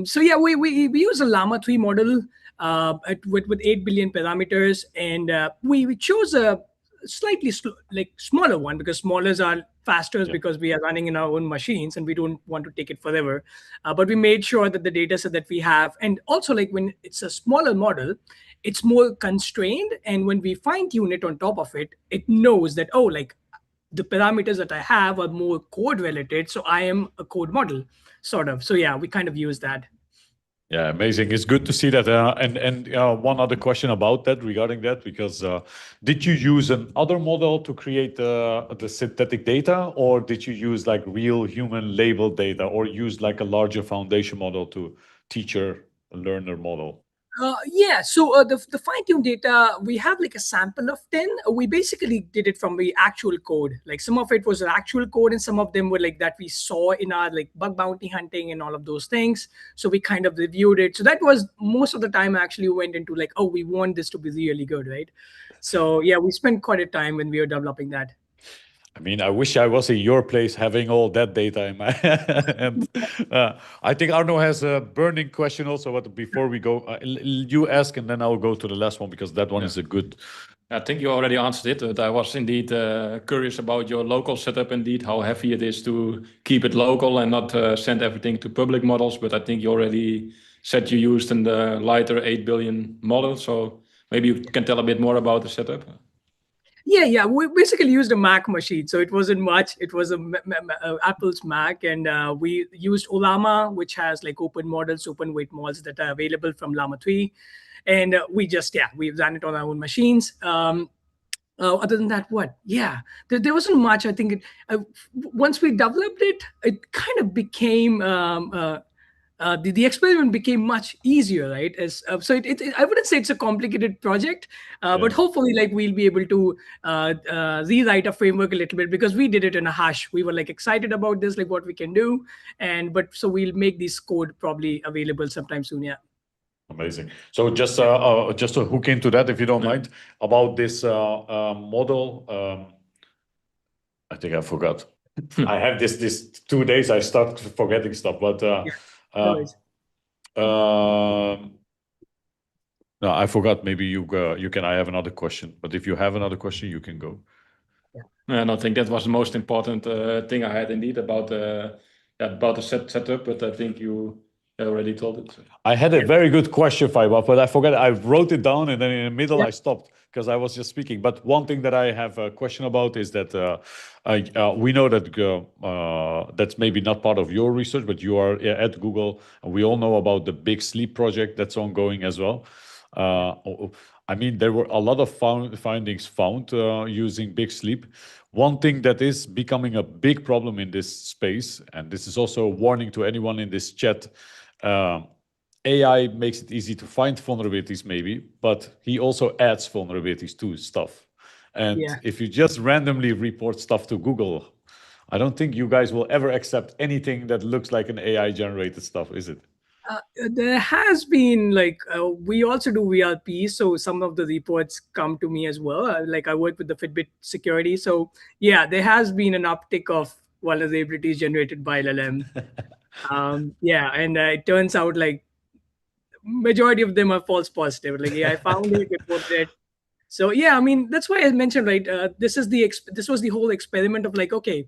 So yeah, we use a Llama 3 model with 8 billion parameters, and we chose a slightly smaller one, because smallers are faster because we are running in our own machines and we don't want to take it forever. But we made sure that the data set that we have, and also when it's a smaller model, it's more constrained. And when we fine tune it on top of it, it knows that, oh, the parameters that I have are more code related. So I am a code model, sort of. So yeah, we kind of use that. Yeah, amazing. It's good to see that. And one other question about that, regarding that, because did you use another model to create the synthetic data, or did you use real human labeled data, or use a larger foundation model to teacher learner model? Yeah, so the fine-tuned data, we have a sample of 10. We basically did it from the actual code. Some of it was actual code, and some of them were that we saw in our bug bounty hunting and all of those things. So we kind of reviewed it. So that was most of the time actually went into oh, we want this to be really good, right? So yeah, we spent quite a time when we were developing that. I mean, I wish I was in your place having all that data in my hand. I think Arno has a burning question also, but before we go, you ask and then I'll go to the last one, because that one is a good... I think you already answered it, but I was indeed curious about your local setup, indeed, how heavy it is to keep it local and not send everything to public models. But I think you already said you used in the lighter 8 billion model. So maybe you can tell a bit more about the setup. Yeah. We basically used a Mac machine, so it wasn't much. It was Apple's Mac, and we used Ollama, which has open models, open weight models that are available from Llama 3, and we ran it on our own machines. Other than that, there wasn't much. I think once we developed it, it kind of became the experiment became much easier, right? So I wouldn't say it's a complicated project, but hopefully we'll be able to rewrite a framework a little bit, because we did it in a hush. We were excited about this, what we can do, so we'll make this code probably available sometime soon. Yeah. Amazing. So just to hook into that, if you don't mind, about this model, I think I forgot. I have this 2 days I start forgetting stuff, but no, I forgot. Maybe you can. I have another question, but if you have another question, you can go. And I think that was the most important thing I had indeed about the setup, but I think you already told it. I had a very good question, Vaibhav, but I forgot. I wrote it down, and then in the middle I stopped because I was just speaking. But one thing that I have a question about is that we know that that's maybe not part of your research, but you are at Google, and we all know about the big sleep project that's ongoing as well. I mean, there were a lot of findings found using big sleep. One thing that is becoming a big problem in this space, and this is also a warning to anyone in this chat, AI makes it easy to find vulnerabilities maybe, but he also adds vulnerabilities to stuff. And if you just randomly report stuff to Google, I don't think you guys will ever accept anything that looks like an AI generated stuff, is it? There has been like we also do VRP, so some of the reports come to me as well. Like I work with the Fitbit security, so yeah, there has been an uptick of vulnerabilities generated by LLM. Yeah, and it turns out like majority of them are false positive. Like yeah, I found it, reported it. So yeah, I mean that's why I mentioned right. This is this was the whole experiment of like okay,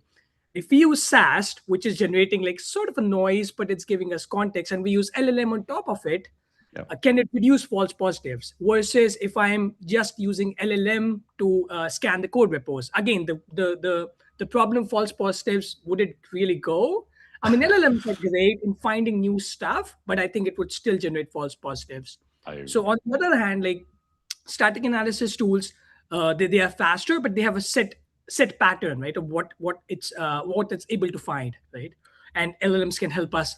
if we use SAST, which is generating like sort of a noise, but it's giving us context, and we use LLM on top of it, can it produce false positives? Versus if I'm just using LLM to scan the code repos. Again, the problem false positives, would it really go? I mean, LLMs are great in finding new stuff, but I think it would still generate false positives. So on the other hand, like static analysis tools, they are faster, but they have a set pattern, right, of what it's able to find, right? And LLMs can help us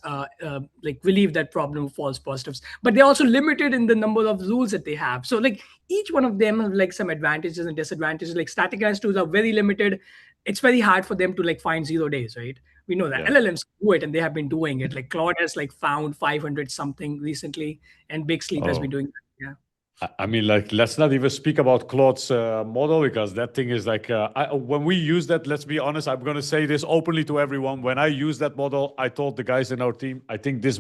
like relieve that problem of false positives, but they're also limited in the number of rules that they have. So like each one of them have like some advantages and disadvantages. Like static analysis tools are very limited. It's very hard for them to like find 0 days, right? We know that LLMs do it, and they have been doing it. Like Claude has like found 500 something recently, and Big Sleep has been doing that. Yeah. I mean, like, let's not even speak about Claude's model, because that thing is like, when we use that, let's be honest, I'm going to say this openly to everyone. When I use that model, I told the guys in our team, I think this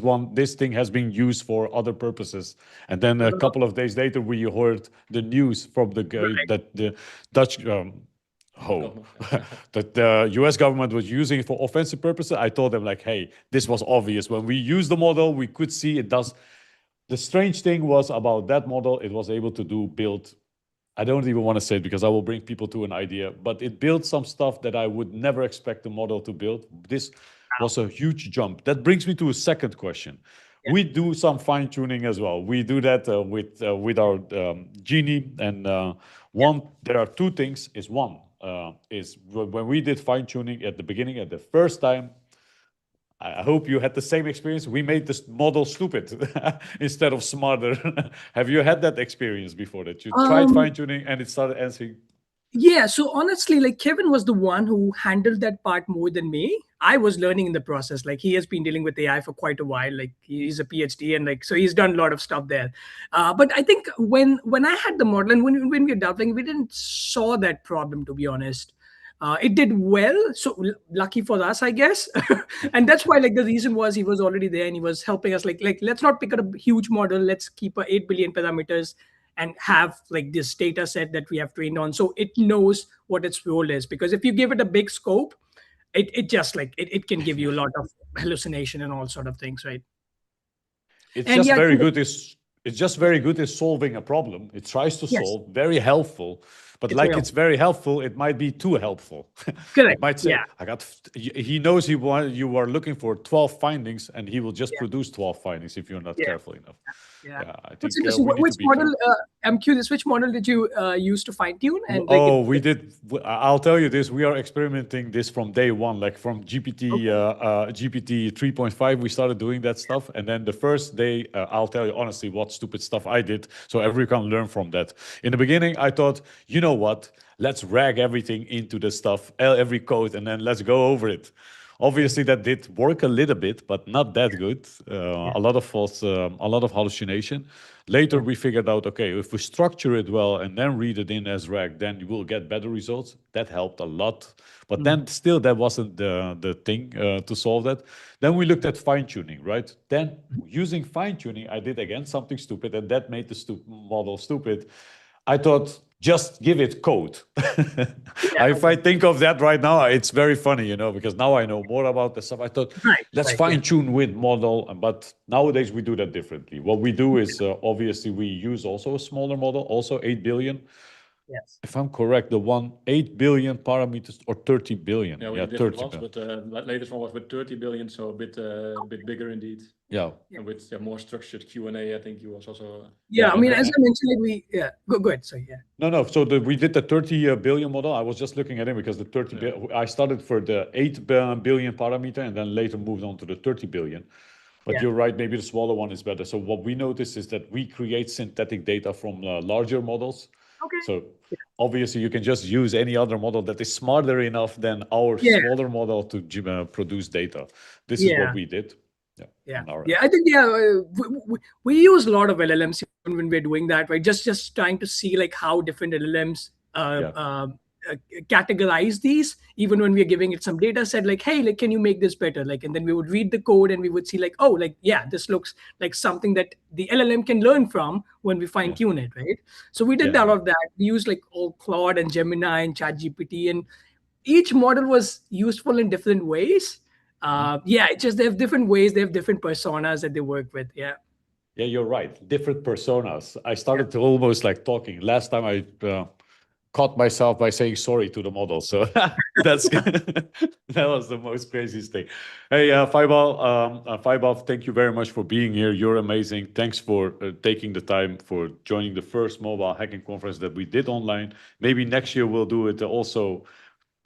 thing has been used for other purposes. And then a couple of days later, we heard the news from the guy that the Dutch, that the US government was using it for offensive purposes. I told them like, hey, this was obvious. When we use the model, we could see it does. The strange thing was about that model, it was able to build, I don't even want to say it because I will bring people to an idea, but it built some stuff that I would never expect the model to build. This was a huge jump. That brings me to a second question. Yeah. We do some fine tuning as well. We do that with our Genie, and there are two things. One is when we did fine tuning at the beginning, at the first time, I hope you had the same experience. We made this model stupid instead of smarter. Have you had that experience before, that you tried fine-tuning and it started answering? Yeah, so honestly, like Kevin was the one who handled that part more than me. I was learning in the process. Like he has been dealing with AI for quite a while. Like he's a PhD, and like so he's done a lot of stuff there. But I think when I had the model and when we were developing, we didn't saw that problem, to be honest. It did well, so lucky for us, I guess. And that's why like the reason was he was already there and he was helping us like let's not pick up a huge model, let's keep 8 billion parameters and have like this data set that we have trained on, so it knows what its role is. Because if you give it a big scope, it just like it can give you a lot of hallucination and all sort of things, right? It's just very good. It's just very good at solving a problem. It tries to solve, very helpful. But it's very helpful, it might be too helpful. Correct. It might say, he knows you are looking for 12 findings, and he will just produce 12 findings if you're not careful enough. Yeah. I think which model, I'm curious, which model did you use to fine tune? And we did, I'll tell you this, we are experimenting this from day one, like from GPT 3.5, we started doing that stuff. And then the first day, I'll tell you honestly what stupid stuff I did, so everyone can learn from that. In the beginning, I thought, you know what, let's rag everything into the stuff, every code, and then let's go over it. Obviously, that did work a little bit, but not that good. A lot of false, a lot of hallucination. Later, we figured out, okay, if we structure it well and then read it in as rag, then you will get better results. That helped a lot. But then still, that wasn't the thing to solve that. Then we looked at fine-tuning, right? Then using fine-tuning, I did again something stupid, and that made the model stupid. I thought, just give it code. If I think of that right now, it's very funny, because now I know more about the stuff. I thought, let's fine-tune with model, but nowadays we do that differently. What we do is, obviously, we use also a smaller model, also 8 billion. Yes. If I'm correct, the 8 billion parameters, or 30 billion. Yeah, we did different ones, but the latest one was with 30 billion, so a bit bigger indeed. Yeah. And with more structured Q&A, I think you was also. Yeah, I mean, as I mentioned, go ahead. So No. So we did the 30 billion model. I was just looking at it because the 30 billion, I started for the 8 billion parameter and then later moved on to the 30 billion. But you're right, maybe the smaller one is better. So what we noticed is that we create synthetic data from larger models. Okay. So obviously you can just use any other model that is smarter enough than our smaller model to produce data. This is what we did. Yeah. Yeah. I think we use a lot of LLMs when we're doing that, right? Just trying to see like how different LLMs categorize these, even when we're giving it some data set, like, hey, like, can you make this better? Like, and then we would read the code and we would see like, oh, like, yeah, this looks like something that the LLM can learn from when we fine tune it, right? So we did a lot of that. We used like all Claude and Gemini and ChatGPT, and each model was useful in different ways. It's just they have different ways, they have different personas that they work with. Yeah, you're right. Different personas. I started to almost like talking. Last time I caught myself by saying sorry to the model. So that's that was the most craziest thing. Hey, Vaibhav, thank you very much for being here. You're amazing. Thanks for taking the time for joining the first mobile hacking conference that we did online. Maybe next year we'll do it also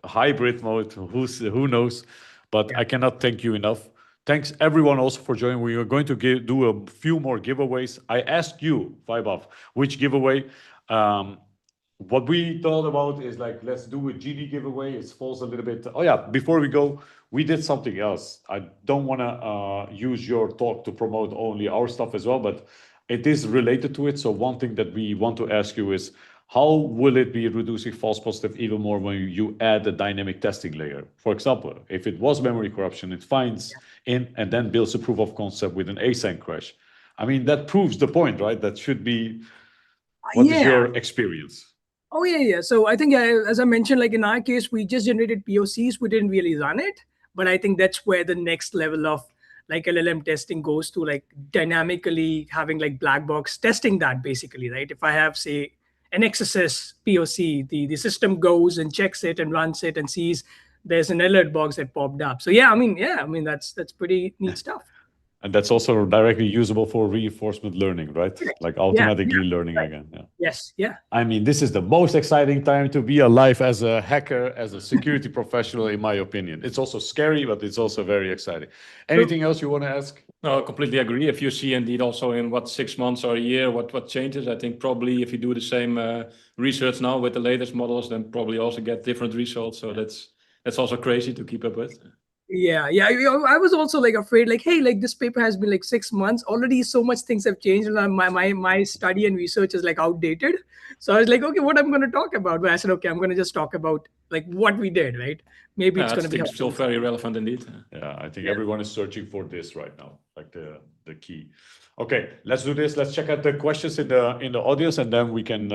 hybrid mode. Who knows? But I cannot thank you enough. Thanks everyone also for joining. We are going to do a few more giveaways. I asked you, Vaibhav, which giveaway. What we thought about is like, let's do a GD giveaway. It falls a little bit. Oh yeah, before we go, we did something else. I don't want to use your talk to promote only our stuff as well, but it is related to it. So one thing that we want to ask you is, how will it be reducing false positive even more when you add a dynamic testing layer? For example, if it was memory corruption, it finds in and then builds a proof of concept with an async crash. I mean, that proves the point, right? That should be, what is your experience? Oh, yeah. So I think, as I mentioned, like in our case, we just generated POCs. We didn't really run it. But I think that's where the next level of like LLM testing goes to, like dynamically having like black box testing that basically, right? If I have, say, an XSS POC, the system goes and checks it and runs it and sees there's an alert box that popped up. So I mean, that's pretty neat stuff. And that's also directly usable for reinforcement learning, right? Like automatically learning again. Yeah. Yes. Yeah. I mean, this is the most exciting time to be alive as a hacker, as a security professional, in my opinion. It's also scary, but it's also very exciting. Anything else you want to ask? No, I completely agree. If you see indeed also in 6 months or a year, what changes, I think probably if you do the same research now with the latest models, then probably also get different results. So that's also crazy to keep up with. Yeah. I was also like afraid, like, hey, like this paper has been like 6 months already. So much things have changed, and my study and research is like outdated. So I was like, okay, what I'm going to talk about? But I said, okay, I'm going to just talk about like what we did, right? Maybe it's going to be still very relevant indeed. Yeah, I think everyone is searching for this right now, like the key. Okay, let's do this. Let's check out the questions in the audience, and then we can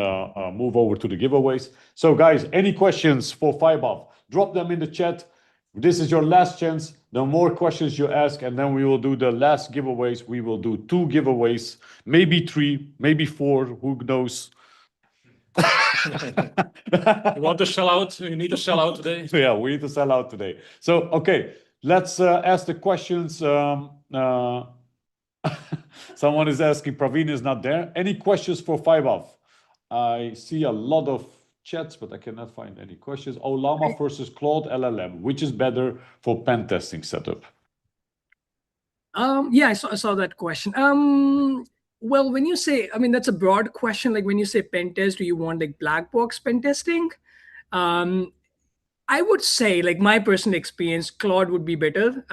move over to the giveaways. So, guys, any questions for Vaibhav? Drop them in the chat. This is your last chance. The more questions you ask, and then we will do the last giveaways. We will do 2 giveaways, maybe 3, maybe 4. Who knows? You want to sell out? You need to sell out today. Yeah, we need to sell out today. So, okay, let's ask the questions. Someone is asking, Praveen is not there. Any questions for Vaibhav? I see a lot of chats, but I cannot find any questions. Oh, Llama versus Claude LLM, which is better for pen testing setup? I saw that question. Well, when you say, I mean, that's a broad question. Like when you say pen test, do you want like black box pen testing? I would say, like my personal experience, Claude would be better.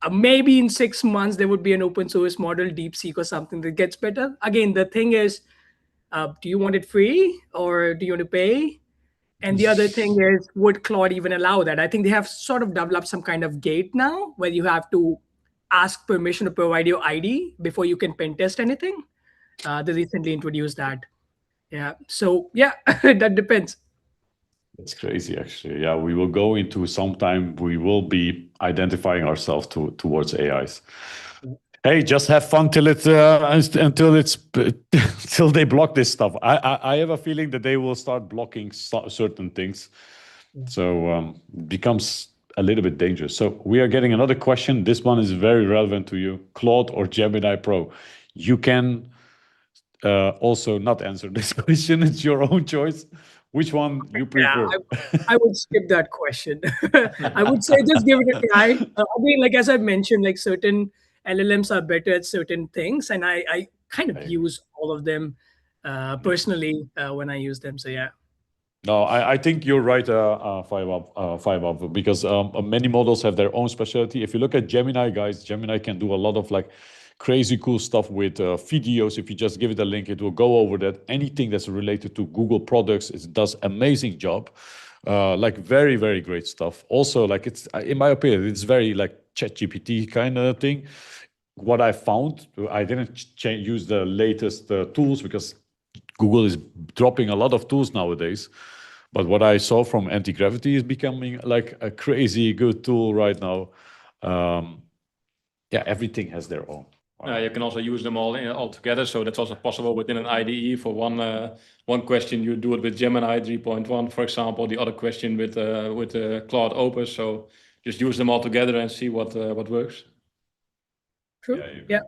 Maybe in 6 months, there would be an open source model, DeepSeek or something that gets better. Again, the thing is, do you want it free or do you want to pay? And the other thing is, would Claude even allow that? I think they have sort of developed some kind of gate now where you have to ask permission to provide your ID before you can pen test anything. They recently introduced that. Yeah. So yeah, that depends. That's crazy, actually. Yeah, we will go into some time. We will be identifying ourselves towards AIs. Hey, just have fun till they block this stuff. I have a feeling that they will start blocking certain things, so it becomes a little bit dangerous. So we are getting another question. This one is very relevant to you. Claude or Gemini Pro? You can also not answer this question. It's your own choice. Which one you prefer? Yeah, I would skip that question. I would say just give it a try. I mean, like as I mentioned, like certain LLMs are better at certain things, and I kind of use all of them personally when I use them. So yeah. No, I think you're right, Vaibhav, because many models have their own specialty. If you look at Gemini, guys, Gemini can do a lot of like crazy cool stuff with videos. If you just give it a link, it will go over that. Anything that's related to Google products, it does amazing job. Like very, very great stuff. Also, like it's, in my opinion, it's very like ChatGPT kind of thing. What I found, I didn't use the latest tools because Google is dropping a lot of tools nowadays. But what I saw from anti-gravity is becoming like a crazy good tool right now. Yeah, everything has their own. You can also use them all together, so that's also possible within an IDE. For one question, you do it with Gemini 3.1, for example. The other question with Claude Opus. So just use them all together and see what works. True. Yeah.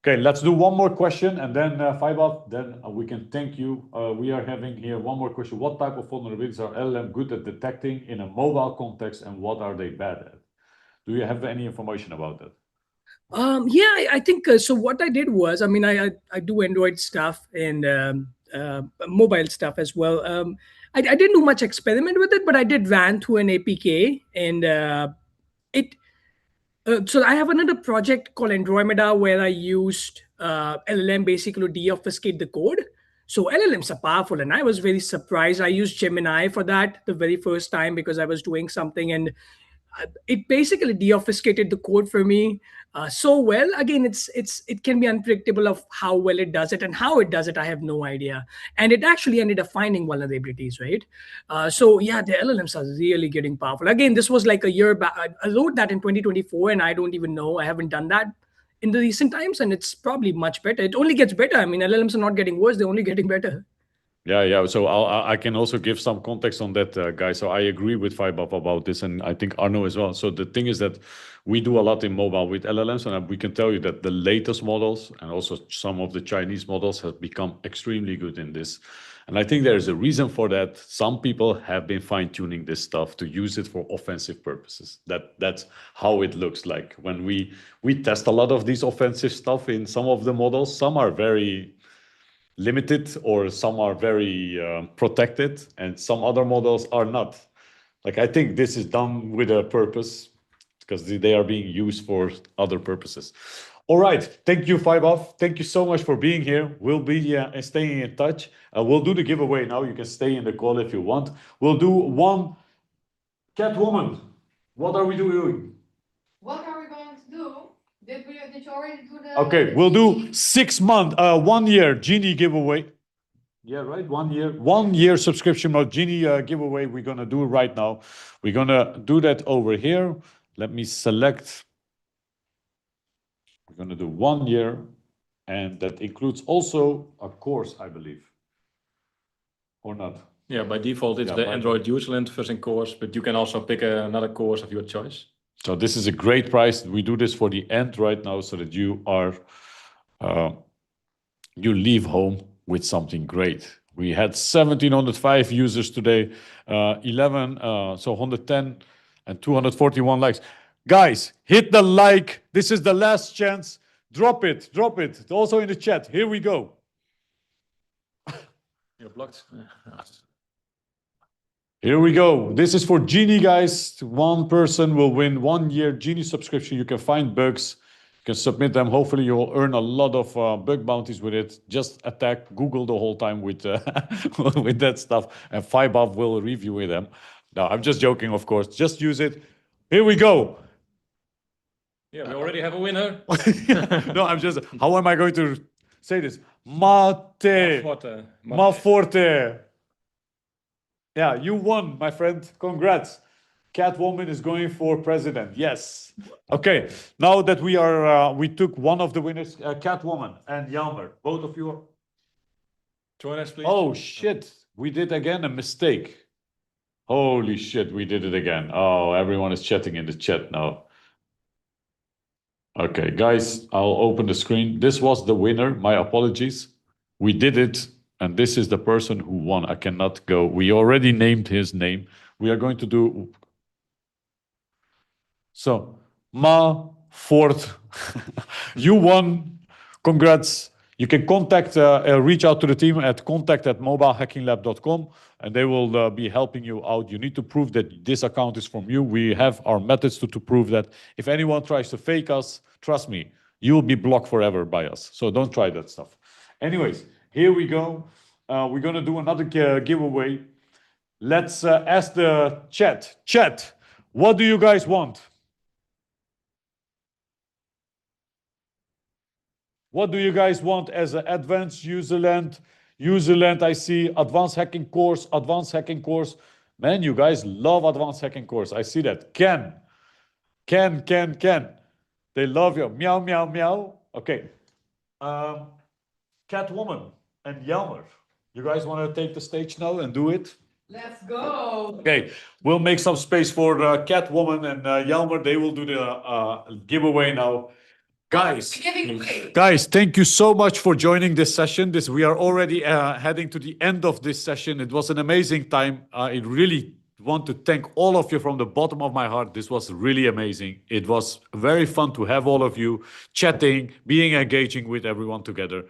Okay, let's do one more question, and then Vaibhav, then we can thank you. We are having here one more question. What type of vulnerabilities are LLM good at detecting in a mobile context, and what are they bad at? Do you have any information about that? Yeah, I think so. What I did was, I mean, I do Android stuff and mobile stuff as well. I didn't do much experiment with it, but I did ran through an APK, and so I have another project called Andromeda where I used LLM basically to deobfuscate the code. So LLMs are powerful, and I was very surprised. I used Gemini for that the very first time because I was doing something, and it basically deobfuscated the code for me so well. Again, it can be unpredictable of how well it does it, and how it does it, I have no idea. And it actually ended up finding vulnerabilities, right? So yeah, the LLMs are really getting powerful. Again, this was like a year back. I wrote that in 2024, and I don't even know. I haven't done that in the recent times, and it's probably much better. It only gets better. I mean, LLMs are not getting worse; they're only getting better. Yeah. So I can also give some context on that, guys. So I agree with Vaibhav about this, and I think Arno as well. So the thing is that we do a lot in mobile with LLMs, and we can tell you that the latest models and also some of the Chinese models have become extremely good in this. And I think there is a reason for that. Some people have been fine-tuning this stuff to use it for offensive purposes. That's how it looks like. When we test a lot of these offensive stuff in some of the models, some are very limited or some are very protected, and some other models are not. Like, I think this is done with a purpose because they are being used for other purposes. All right, thank you, Vaibhav. Thank you so much for being here. We'll be staying in touch. We'll do the giveaway now. You can stay in the call if you want. We'll do one Catwoman. What are we doing? What are we going to do? Did you already do the... Okay, we'll do 6 month, 1 year Genie giveaway. Yeah, right, 1 year subscription mode Genie giveaway. We're gonna do right now. We're gonna do that over here. Let me select. We're gonna do 1 year, and that includes also a course, I believe, or not. Yeah, by default it's the Android Userland Fuzzing course, but you can also pick another course of your choice. So this is a great price. We do this for the end right now, so that you are you leave home with something great. We had 1,705 users today, 110 and 241 likes. Guys, hit the like. This is the last chance. Drop it. Also in the chat. Here we go. You're blocked. Here we go. This is for Genie, guys. One person will win 1 year Genie subscription. You can find bugs. You can submit them. Hopefully, you will earn a lot of bug bounties with it. Just attack Google the whole time with with that stuff, and Vaibhav will review them. No, I'm just joking, of course. Just use it. Here we go. Yeah, we already have a winner. No, I'm just. How am I going to say this? Malforte. Yeah, you won, my friend. Congrats. Catwoman is going for president. Yes. Okay. Now that we are, we took one of the winners, Catwoman and 𝗙𝗪. Both of you. Join us, please. Oh shit! We did again a mistake. Holy shit! We did it again. Oh, everyone is chatting in the chat now. Okay, guys, I'll open the screen. This was the winner. My apologies. We did it. And this is the person who won. I cannot go. We already named his name. We are going to do. So, Ma Fort, you won. Congrats. You can reach out to the team at contact@mobilehackinglab.com, and they will be helping you out. You need to prove that this account is from you. We have our methods to prove that. If anyone tries to fake us, trust me, you will be blocked forever by us. So don't try that stuff. Anyways, here we go. We're gonna do another giveaway. Let's ask the chat. Chat, what do you guys want? What do you guys want as an advanced Userland? Userland, I see advanced hacking course, advanced hacking course. Man, you guys love advanced hacking course. I see that. Ken. They love you. Meow, meow, meow. Okay. Catwoman and 𝗷𝗙𝗻𝗋. You guys want to take the stage now and do it? Let's go. Okay, we'll make some space for Catwoman and 𝗷𝗻𝗋. They will do the giveaway now. Guys, thank you so much for joining this session. We are already heading to the end of this session. It was an amazing time. I really want to thank all of you from the bottom of my heart. This was really amazing. It was very fun to have all of you chatting, being engaging with everyone together.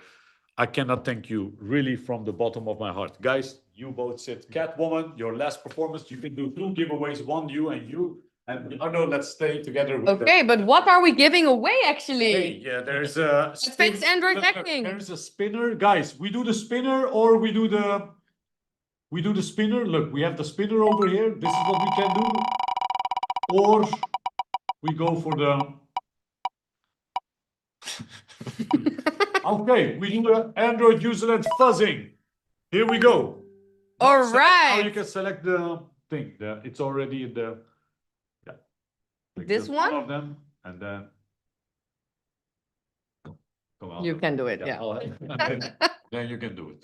I cannot thank you really from the bottom of my heart. Guys, you both sit. Catwoman, your last performance, you can do 2 giveaways, one you and you. And no, let's stay together. With Okay, but what are we giving away actually? Hey, yeah, there's a Fixed Android hacking. There's a spinner, guys. We do the spinner or we do the spinner. Look, we have the spinner over here. This is what we can do. Or we go for the. Okay, we do the Android Userland fuzzing. Here we go. All right. Now you can select the thing. It's already in the. Like this one? Of them, and then come on. You can do it, yeah. Then you can do it.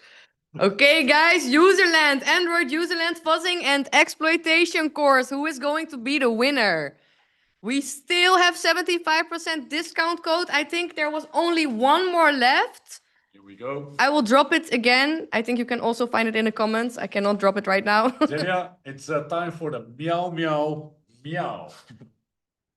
Okay, guys, Userland, Android Userland fuzzing and exploitation course. Who is going to be the winner? We still have 75% discount code. I think there was only one more left. Here we go. I will drop it again. I think you can also find it in the comments. I cannot drop it right now. Celia, it's time for the meow, meow, meow.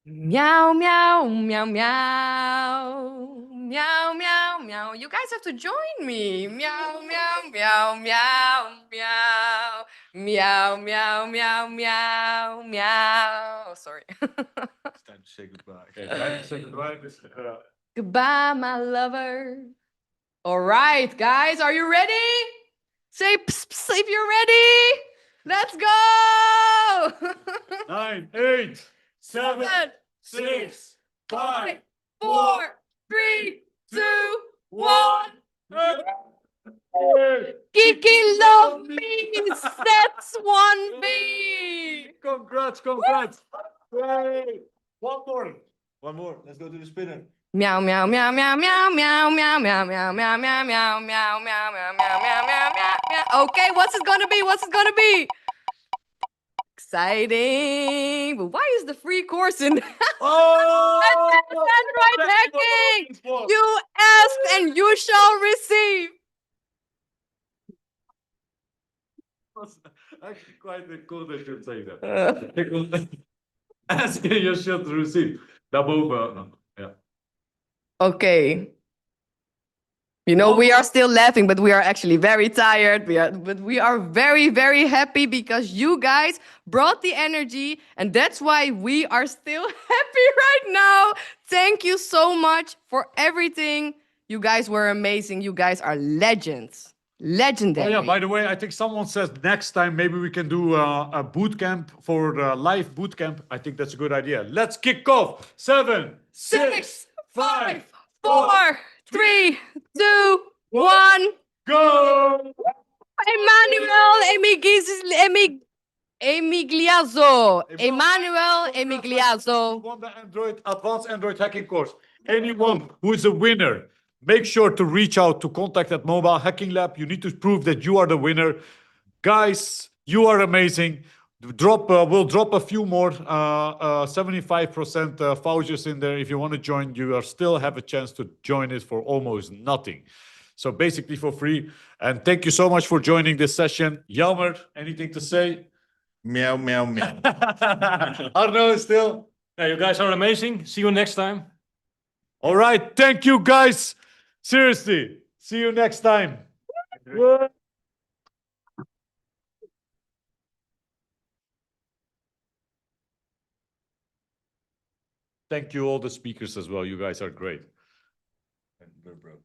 Meow, meow, meow, meow. Meow, meow, meow. You guys have to join me. Meow, meow, meow, meow, meow. Meow, meow, meow, meow, meow. Sorry. It's time to say goodbye. Okay, time to say goodbye. Goodbye, my lover. All right, guys, are you ready? Say pss, pss if you're ready. Let's go. 9, 8, 7, 6, 5, 4, 3, 2, 1. Kiki love me. That's 1B. Congrats. Hey, one more. Let's go to the spinner. Meow, meow, meow, meow, meow, meow, meow, meow, meow, meow, meow, meow, meow, meow, meow, meow, meow, meow, meow. Okay, what's it gonna be? Exciting. But why is the free course in Android hacking? You ask and you shall receive. Actually, quite cool that you say that. Ask and you shall receive. Daarboven. Yeah. Okay. You know, we are still laughing, but we are actually very tired. But we are very, very happy because you guys brought the energy, and that's why we are still happy right now. Thank you so much for everything. You guys were amazing. You guys are legends. Legendary. Oh yeah, by the way, I think someone says next time maybe we can do a boot camp for live boot camp. I think that's a good idea. Let's kick off. 7, 6, 5, 4, 3, 2, 1. Go! Emmanuel Emigliazzo. Won the advanced Android hacking course. Anyone who is a winner, make sure to reach out to contact@mobilehackinglab. You need to prove that you are the winner. Guys, you are amazing. We'll drop a few more 75% vouchers in there. If you want to join, you still have a chance to join it for almost nothing. So basically for free. And thank you so much for joining this session. 𝗷𝗻𝗋, anything to say? Meow, meow, meow. Arno still. Yeah, you guys are amazing. See you next time. All right. Thank you, guys. Seriously. See you next time. Thank you, all the speakers as well. You guys are great. And we're broke.